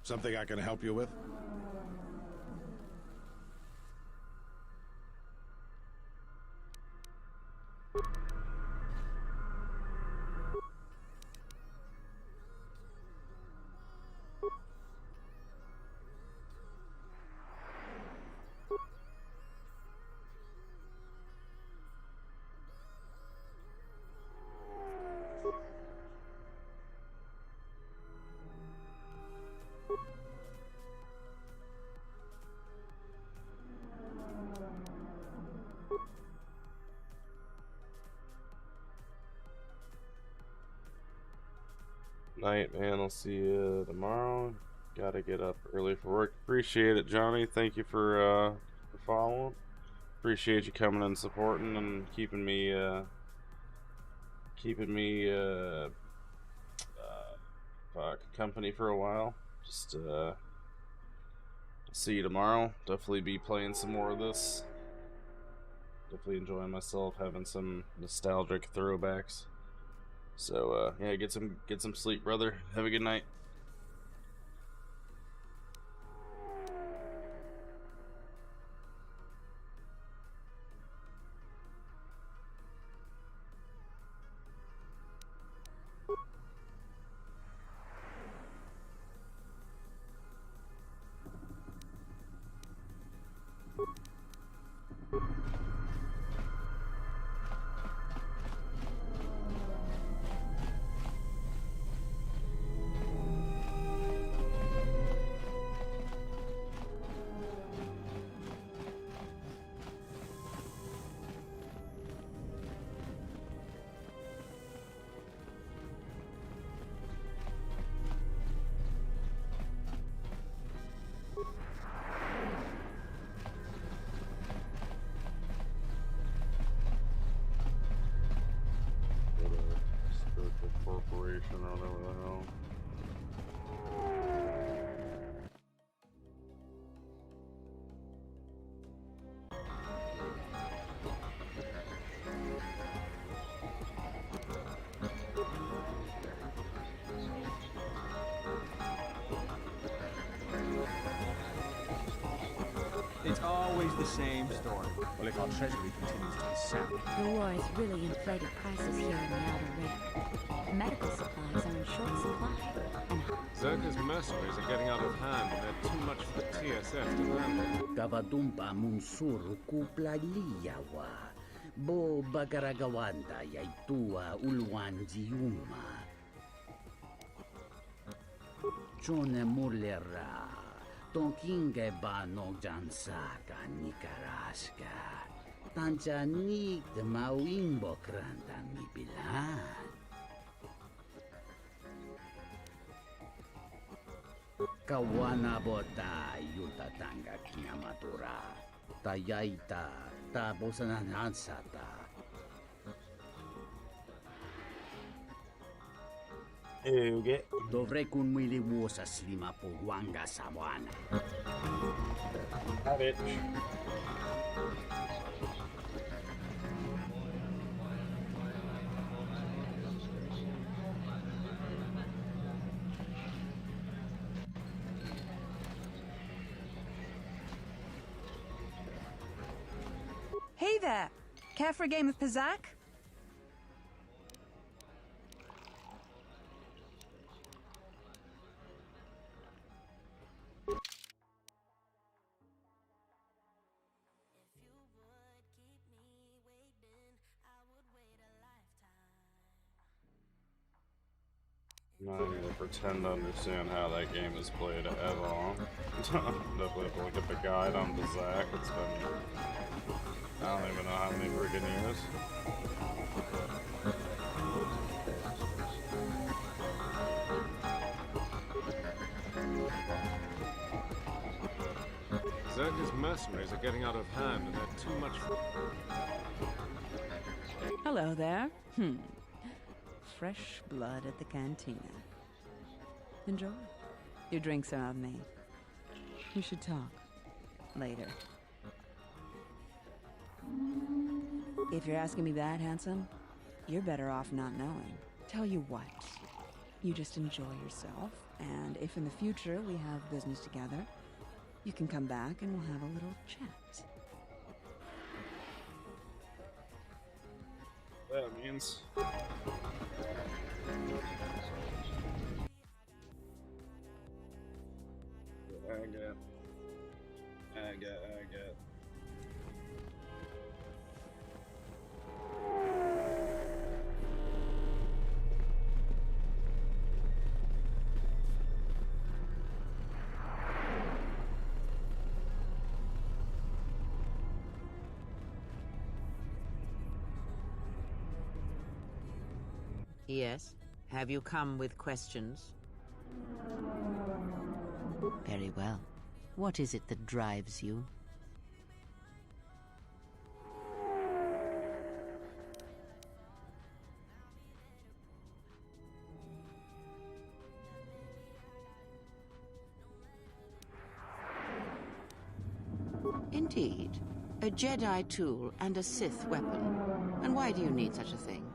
Something I can help you with? Night, man. I'll see you tomorrow. Gotta get up early for work. Appreciate it, Johnny. Thank you for following. Appreciate you coming and supporting and keeping me company for a while. Just see you tomorrow. Definitely be playing some more of this. Definitely enjoying myself, having some nostalgic throwbacks. So yeah, get some sleep, brother. Have a good night. Corporation or whatever the hell. It's always the same story. Well, if our treasury continues to be sound. The war has really inflated prices here in the Outer Rim. Medical supplies are in short supply. Zerka's mercenaries are getting out of hand and they're too much for the TSF to handle. Kavadumpa munsur kupla liyawa. Bo bagaragawanda yaitua ulwanjiuma. Chone mulera. Tonkinge ba no jansaka nikaraska. Tanjanik de mawimbo krantan mi bilan. Kawana bota yuta tanga kiamatura. Tayaita tabosanan hansata. Okay. Dovrei kun mili vuosa slima puhuanga sawana. Have it. Hey there! Care for a game of Pizzak? I'm not even gonna pretend to understand how that game is played at all. Definitely have to look at the guide on Pizzak. It's been, I don't even know how many freaking years. Zerka's mercenaries are getting out of hand and they're too much for... Hello there. Fresh blood at the cantina. Enjoy. Your drinks are on me. We should talk. Later. If you're asking me that, handsome, you're better off not knowing. Tell you what. You just enjoy yourself, and if in the future we have business together, you can come back and we'll have a little chat. That means. I get. Yes? Have you come with questions? Very well. What is it that drives you? Indeed. A Jedi tool and a Sith weapon. And why do you need such a thing?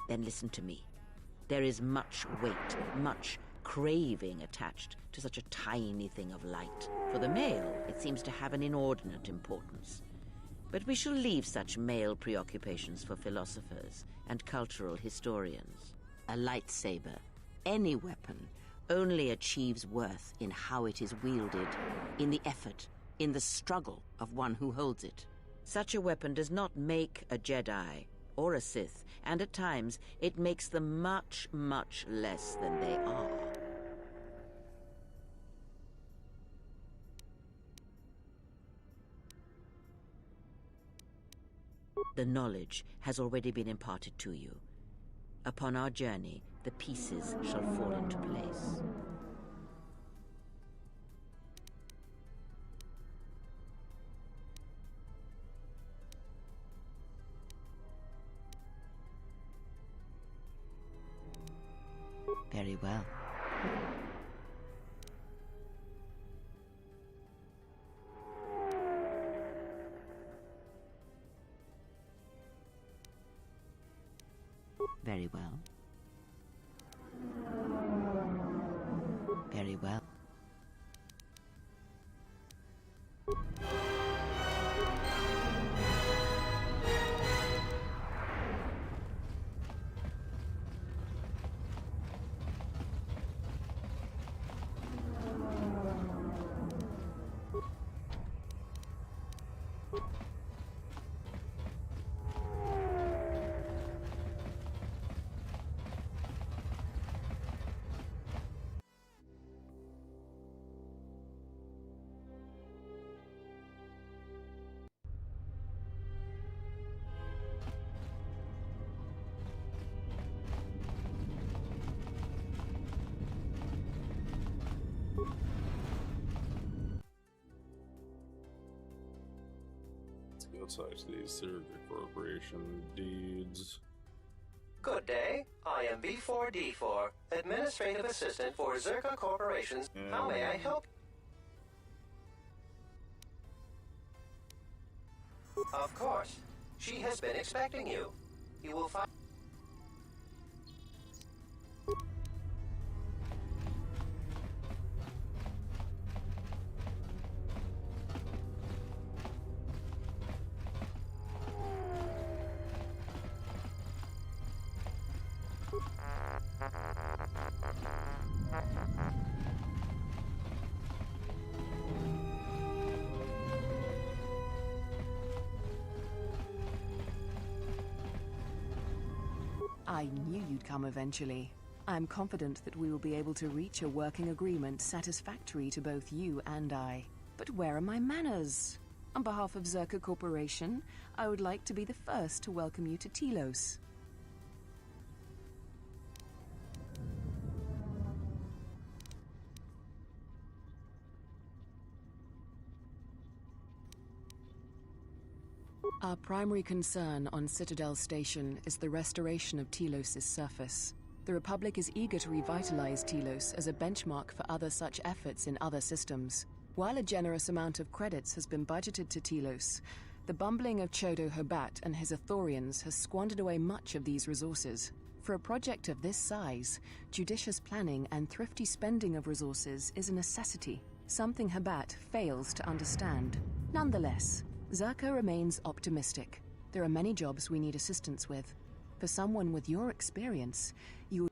Then listen to me. There is much weight, much craving attached to such a tiny thing of light. For the male, it seems to have an inordinate importance. But we shall leave such male preoccupations for philosophers and cultural historians. A lightsaber, any weapon, only achieves worth in how it is wielded, in the effort, in the struggle of one who holds it. Such a weapon does not make a Jedi or a Sith, and at times it makes them much, much less than they are. The knowledge has already been imparted to you. Upon our journey, the pieces shall fall into place. Very well. Very well. Very well. Go talk to these Zerga Corporation dudes. Good day. I am B4D4, Administrative Assistant for Zerka Corporations. How may I help? Of course. She has been expecting you. You will find... I knew you'd come eventually. I'm confident that we will be able to reach a working agreement satisfactory to both you and I. But where are my manners? On behalf of Zerka Corporation, I would like to be the first to welcome you to Telos. Our primary concern on Citadel Station is the restoration of Telos' surface. The Republic is eager to revitalize Telos as a benchmark for other such efforts in other systems. While a generous amount of credits has been budgeted to Telos, the bumbling of Chodo Hobat and his Ithorians has squandered away much of these resources. For a project of this size, judicious planning and thrifty spending of resources is a necessity, something Hobat fails to understand. Nonetheless, Zerka remains optimistic. There are many jobs we need assistance with. For someone with your experience, you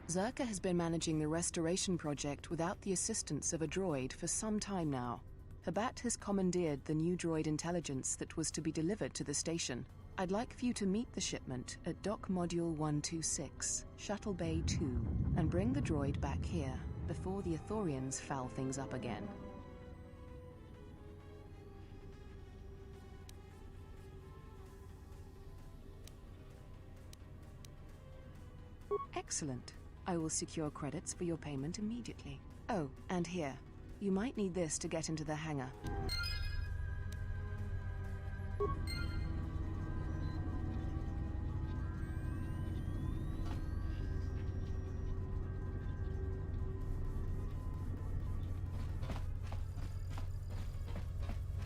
Zerka has been managing the restoration project without the assistance of a droid for some time now. Habat has commandeered the new droid intelligence that was to be delivered to the station. I'd like for you to meet the shipment at Dock Module 126, Shuttle Bay 2, and bring the droid back here before the Ithorians foul things up again. Excellent. I will secure credits for your payment immediately. Oh, and here. You might need this to get into the hangar.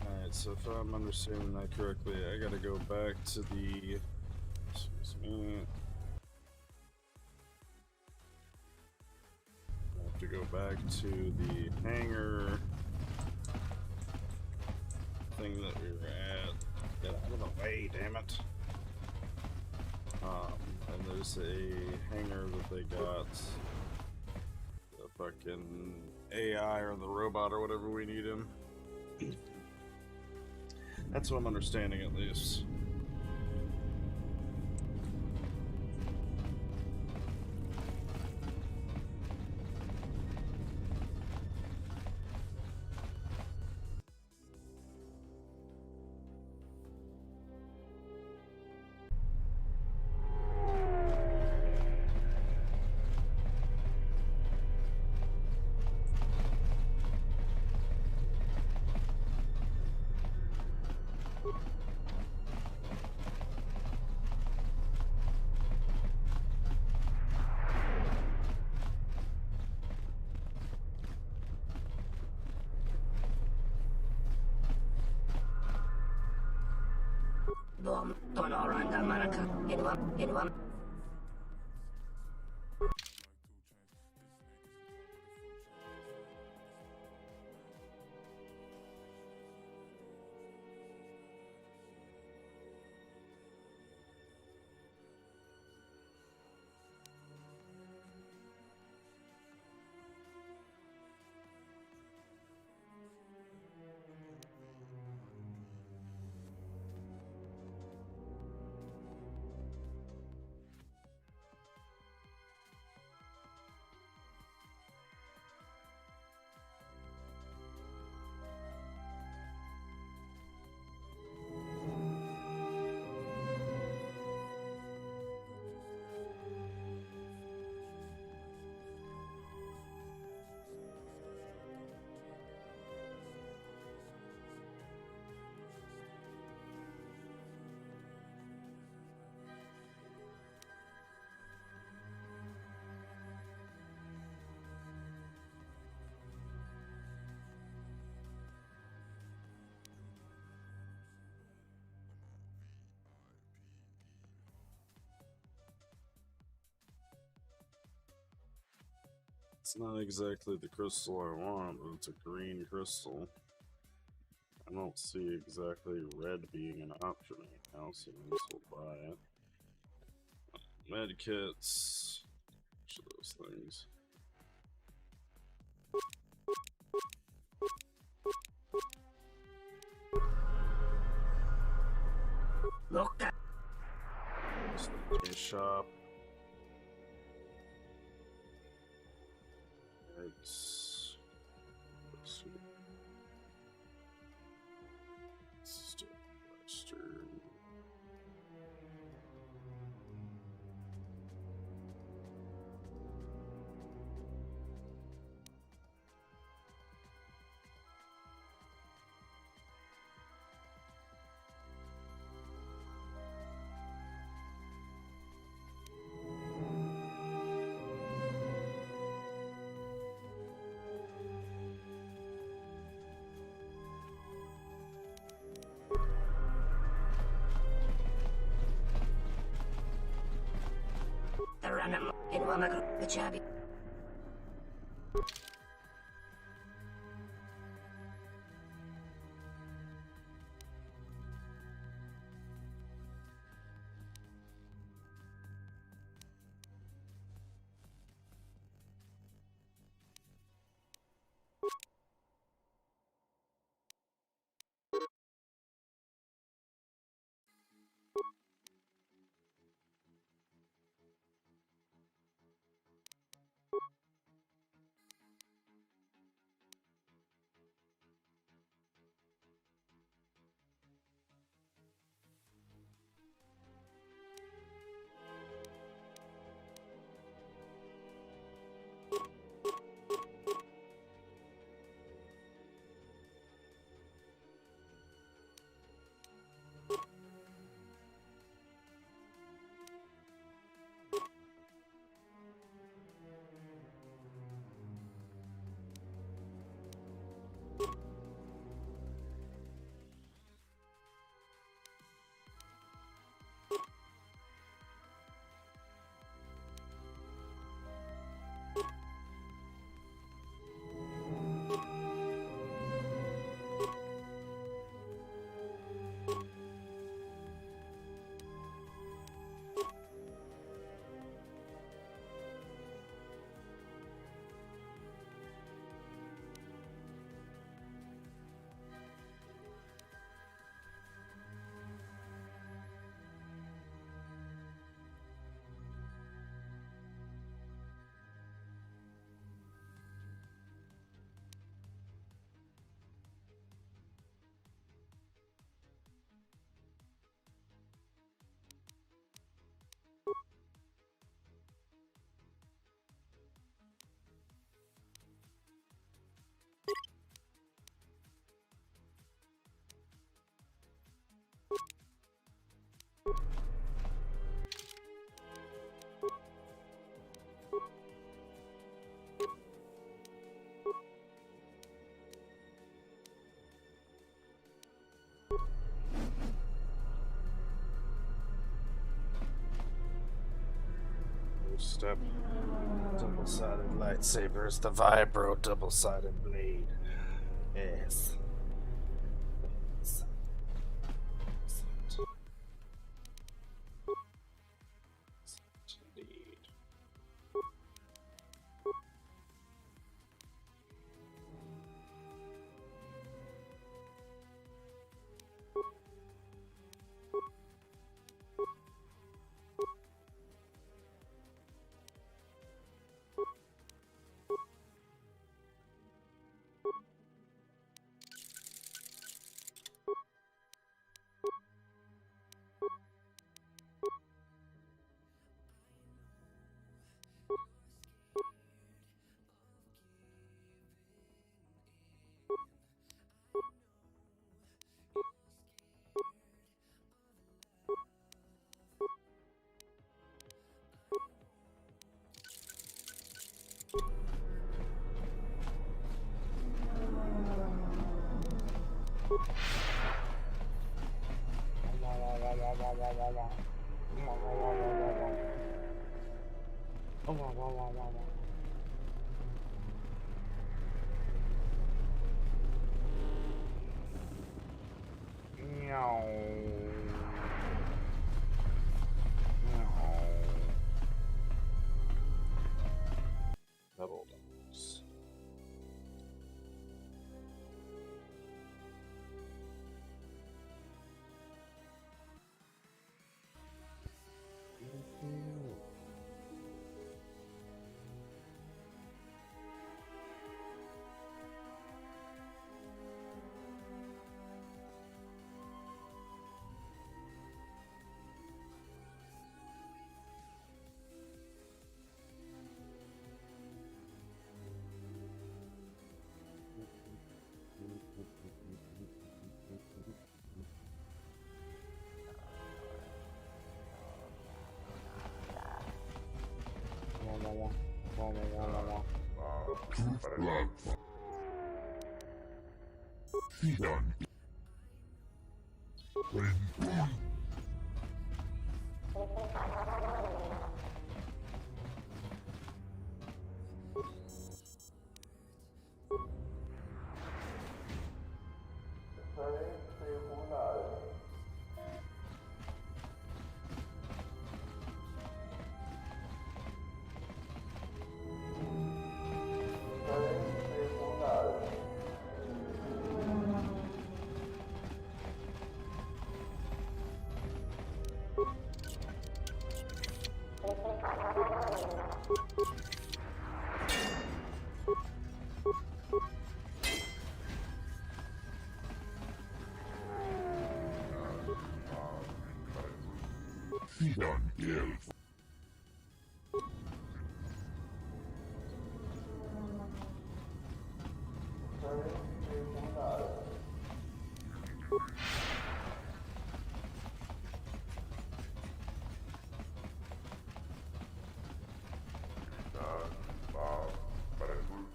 Alright, so if I'm understanding that correctly, I gotta go back to the... Excuse me. To go back to the hangar thing that we were at. Get out of the way, damn it. And there's a hangar that they got the fucking AI or the robot or whatever we need him. That's what I'm understanding at least. Dom, Tonoranda Maraka, Inwam. It's not exactly the crystal I want, but it's a green crystal. I don't see exactly red being an option right now, so I guess we'll buy it. Medkits, each of those things. Look at shop. Let's see. System Western. the random in Wamaku, the Chabi. Step. Double-sided lightsabers, the Vibro double-sided blade. Yes. Indeed. Double doubles.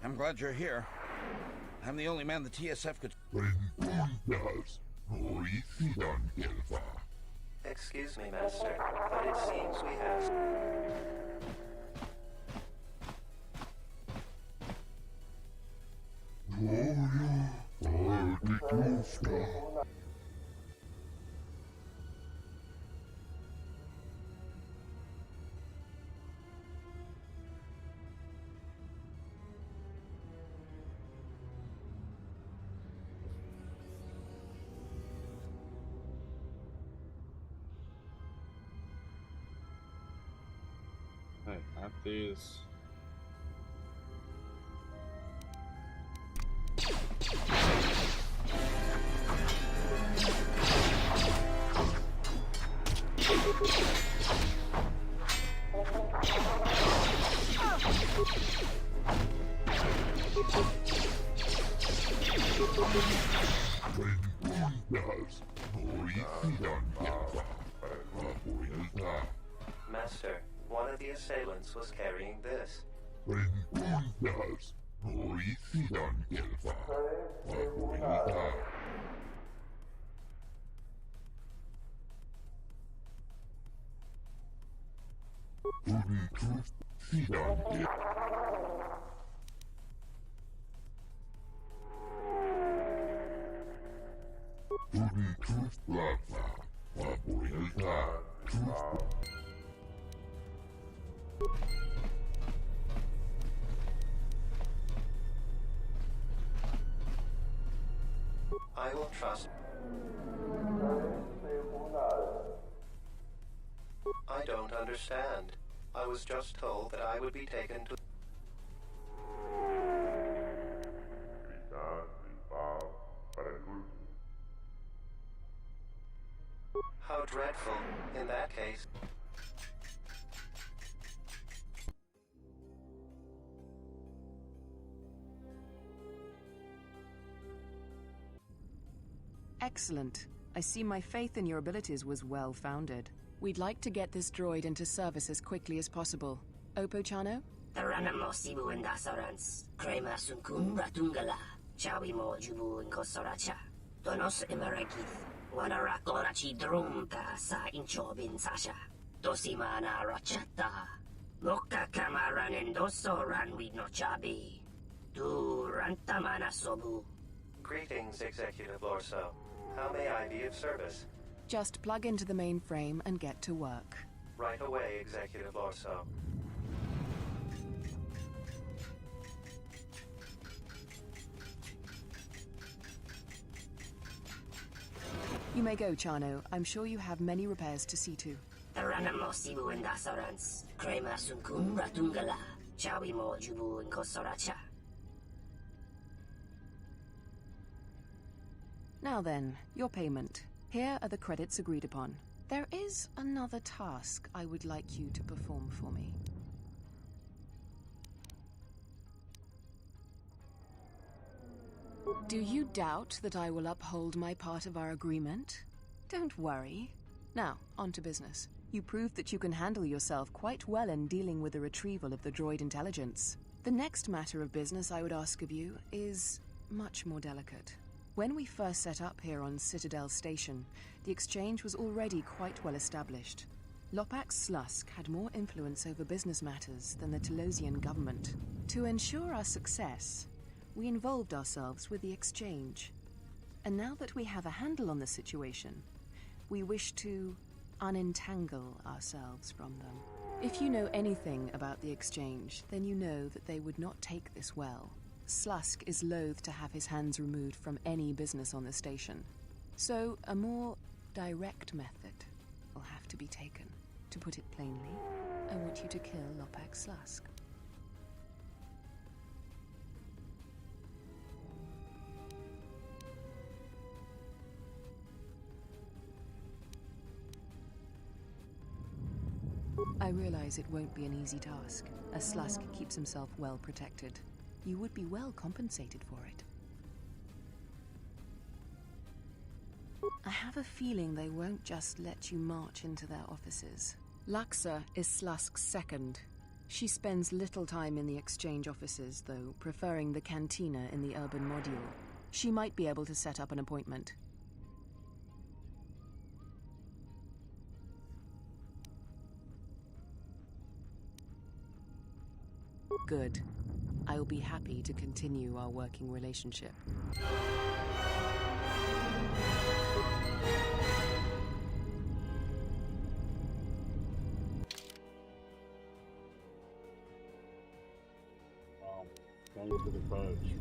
I'm glad you're here. I'm the only man the TSF could... Excuse me, Master, but it seems we have... Hey, not these. Master, one of the assailants was carrying this. I will trust. I don't understand. I was just told that I would be taken to... How dreadful. In that case... Excellent. I see my faith in your abilities was well-founded. We'd like to get this droid into service as quickly as possible. Opo-chano? Taranamo sibu indasarans, crema sunkun ratungala, chawi mo jubu inkosoracha, donos imaragith, wanarakorachi drumta sa inchobin sasha, dosimana rachata, moka kamaran endoso ranwi no chabi, du rantamana sobu. Greetings, Executive Lorso. How may I be of service? Just plug into the mainframe and get to work. Right away, Executive Lorso. You may go, Chano. I'm sure you have many repairs to see to. Taranamo sibu indasarans, crema sunkun ratungala, chawi mo jubu inkosoracha. Now then, your payment. Here are the credits agreed upon. There is another task I would like you to perform for me. Do you doubt that I will uphold my part of our agreement? Don't worry. Now, on to business. You proved that you can handle yourself quite well in dealing with the retrieval of the droid intelligence. The next matter of business I would ask of you is much more delicate. When we first set up here on Citadel Station, the exchange was already quite well established. Lopak Slusk had more influence over business matters than the Telosian government. To ensure our success, we involved ourselves with the exchange. And now that we have a handle on the situation, we wish to unentangle ourselves from them. If you know anything about the exchange, then you know that they would not take this well. Slusk is loath to have his hands removed from any business on the station. So a more direct method will have to be taken. To put it plainly, I want you to kill Lopak Slusk. I realize it won't be an easy task, as Slusk keeps himself well protected. You would be well compensated for it. I have a feeling they won't just let you march into their offices. Luxa is Slusk's second. She spends little time in the exchange offices, though, preferring the cantina in the urban module. She might be able to set up an appointment. Good. I will be happy to continue our working relationship. Wow. Thank you for the fudge.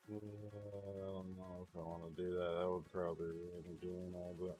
Yeah, I don't know if I want to do that. That would probably ruin the game a little bit.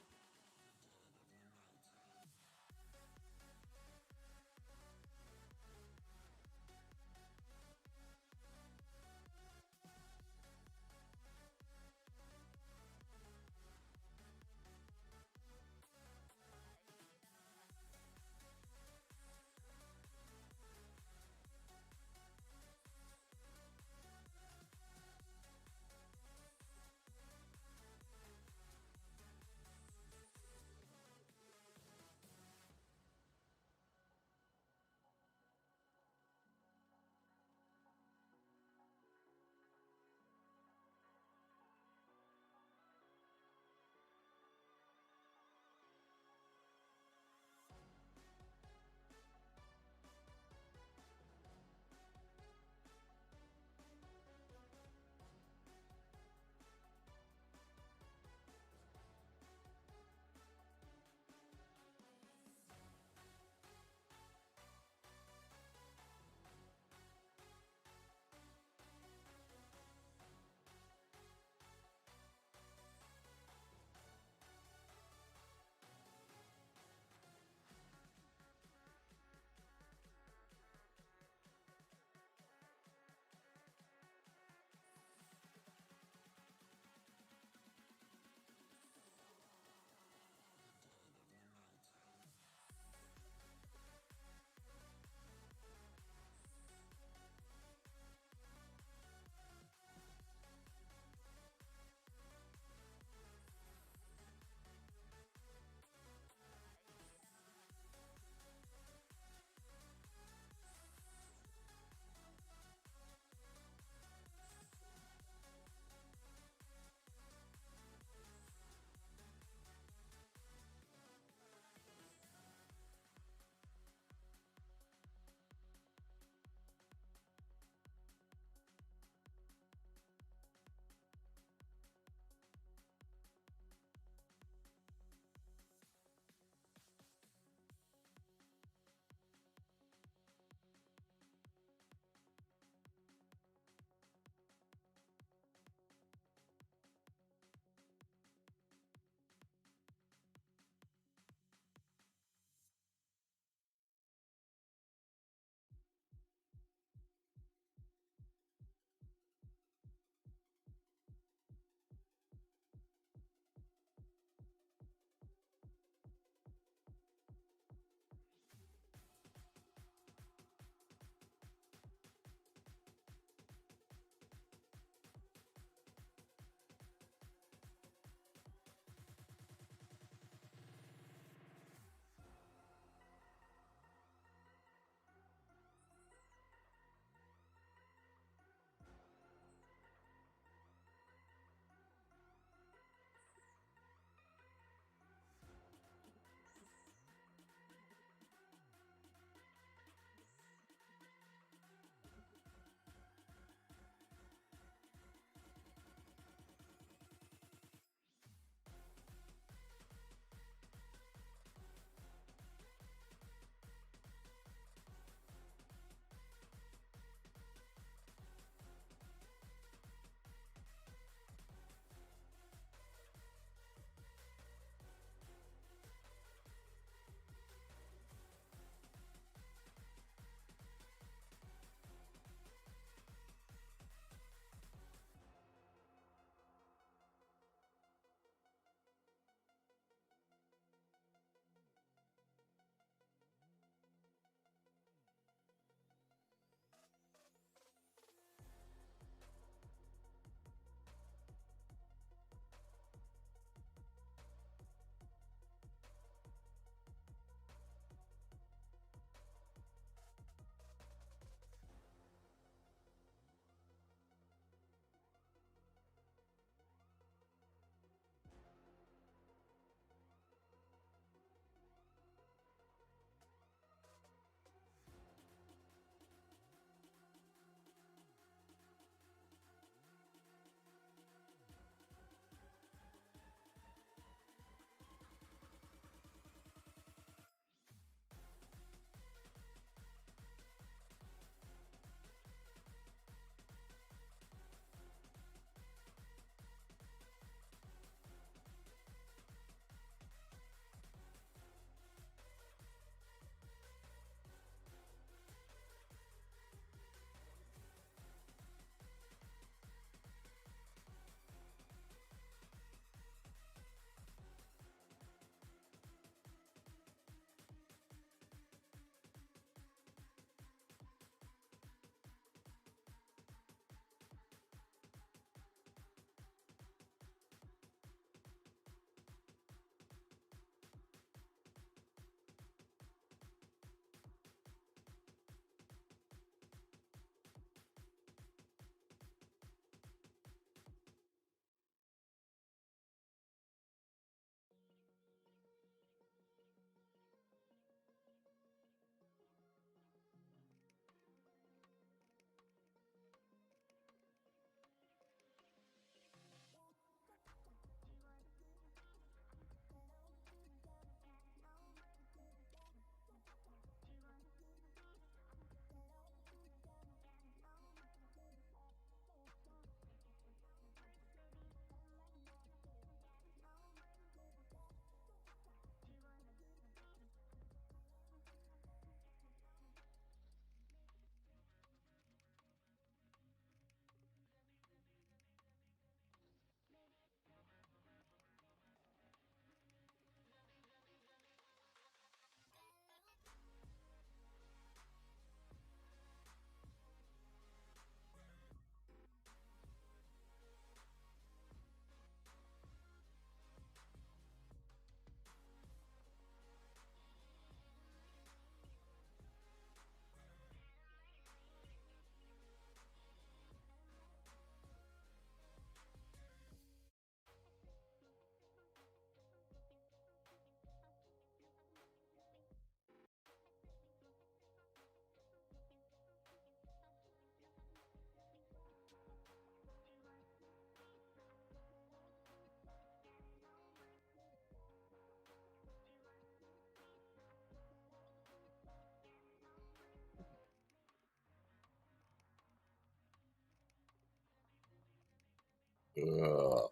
Ugh.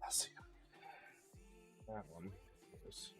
Yes, that one. Yes.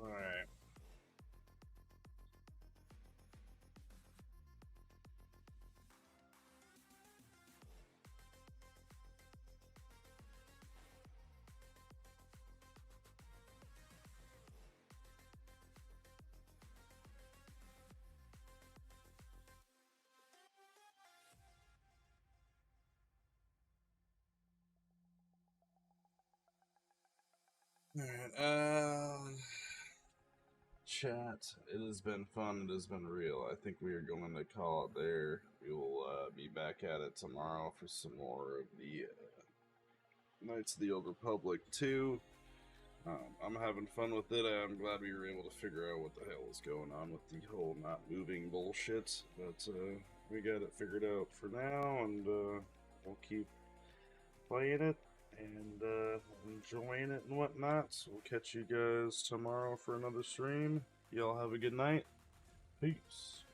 Alright. Alright, chat, it has been fun, it has been real. I think we are going to call it there. We will be back at it tomorrow for some more of the Knights of the Old Republic 2. I'm having fun with it. I'm glad we were able to figure out what the hell is going on with the whole not moving bullshit. But we got it figured out for now, and we'll keep playing it and enjoying it and whatnot. So we'll catch you guys tomorrow for another stream. Y'all have a good night. Peace.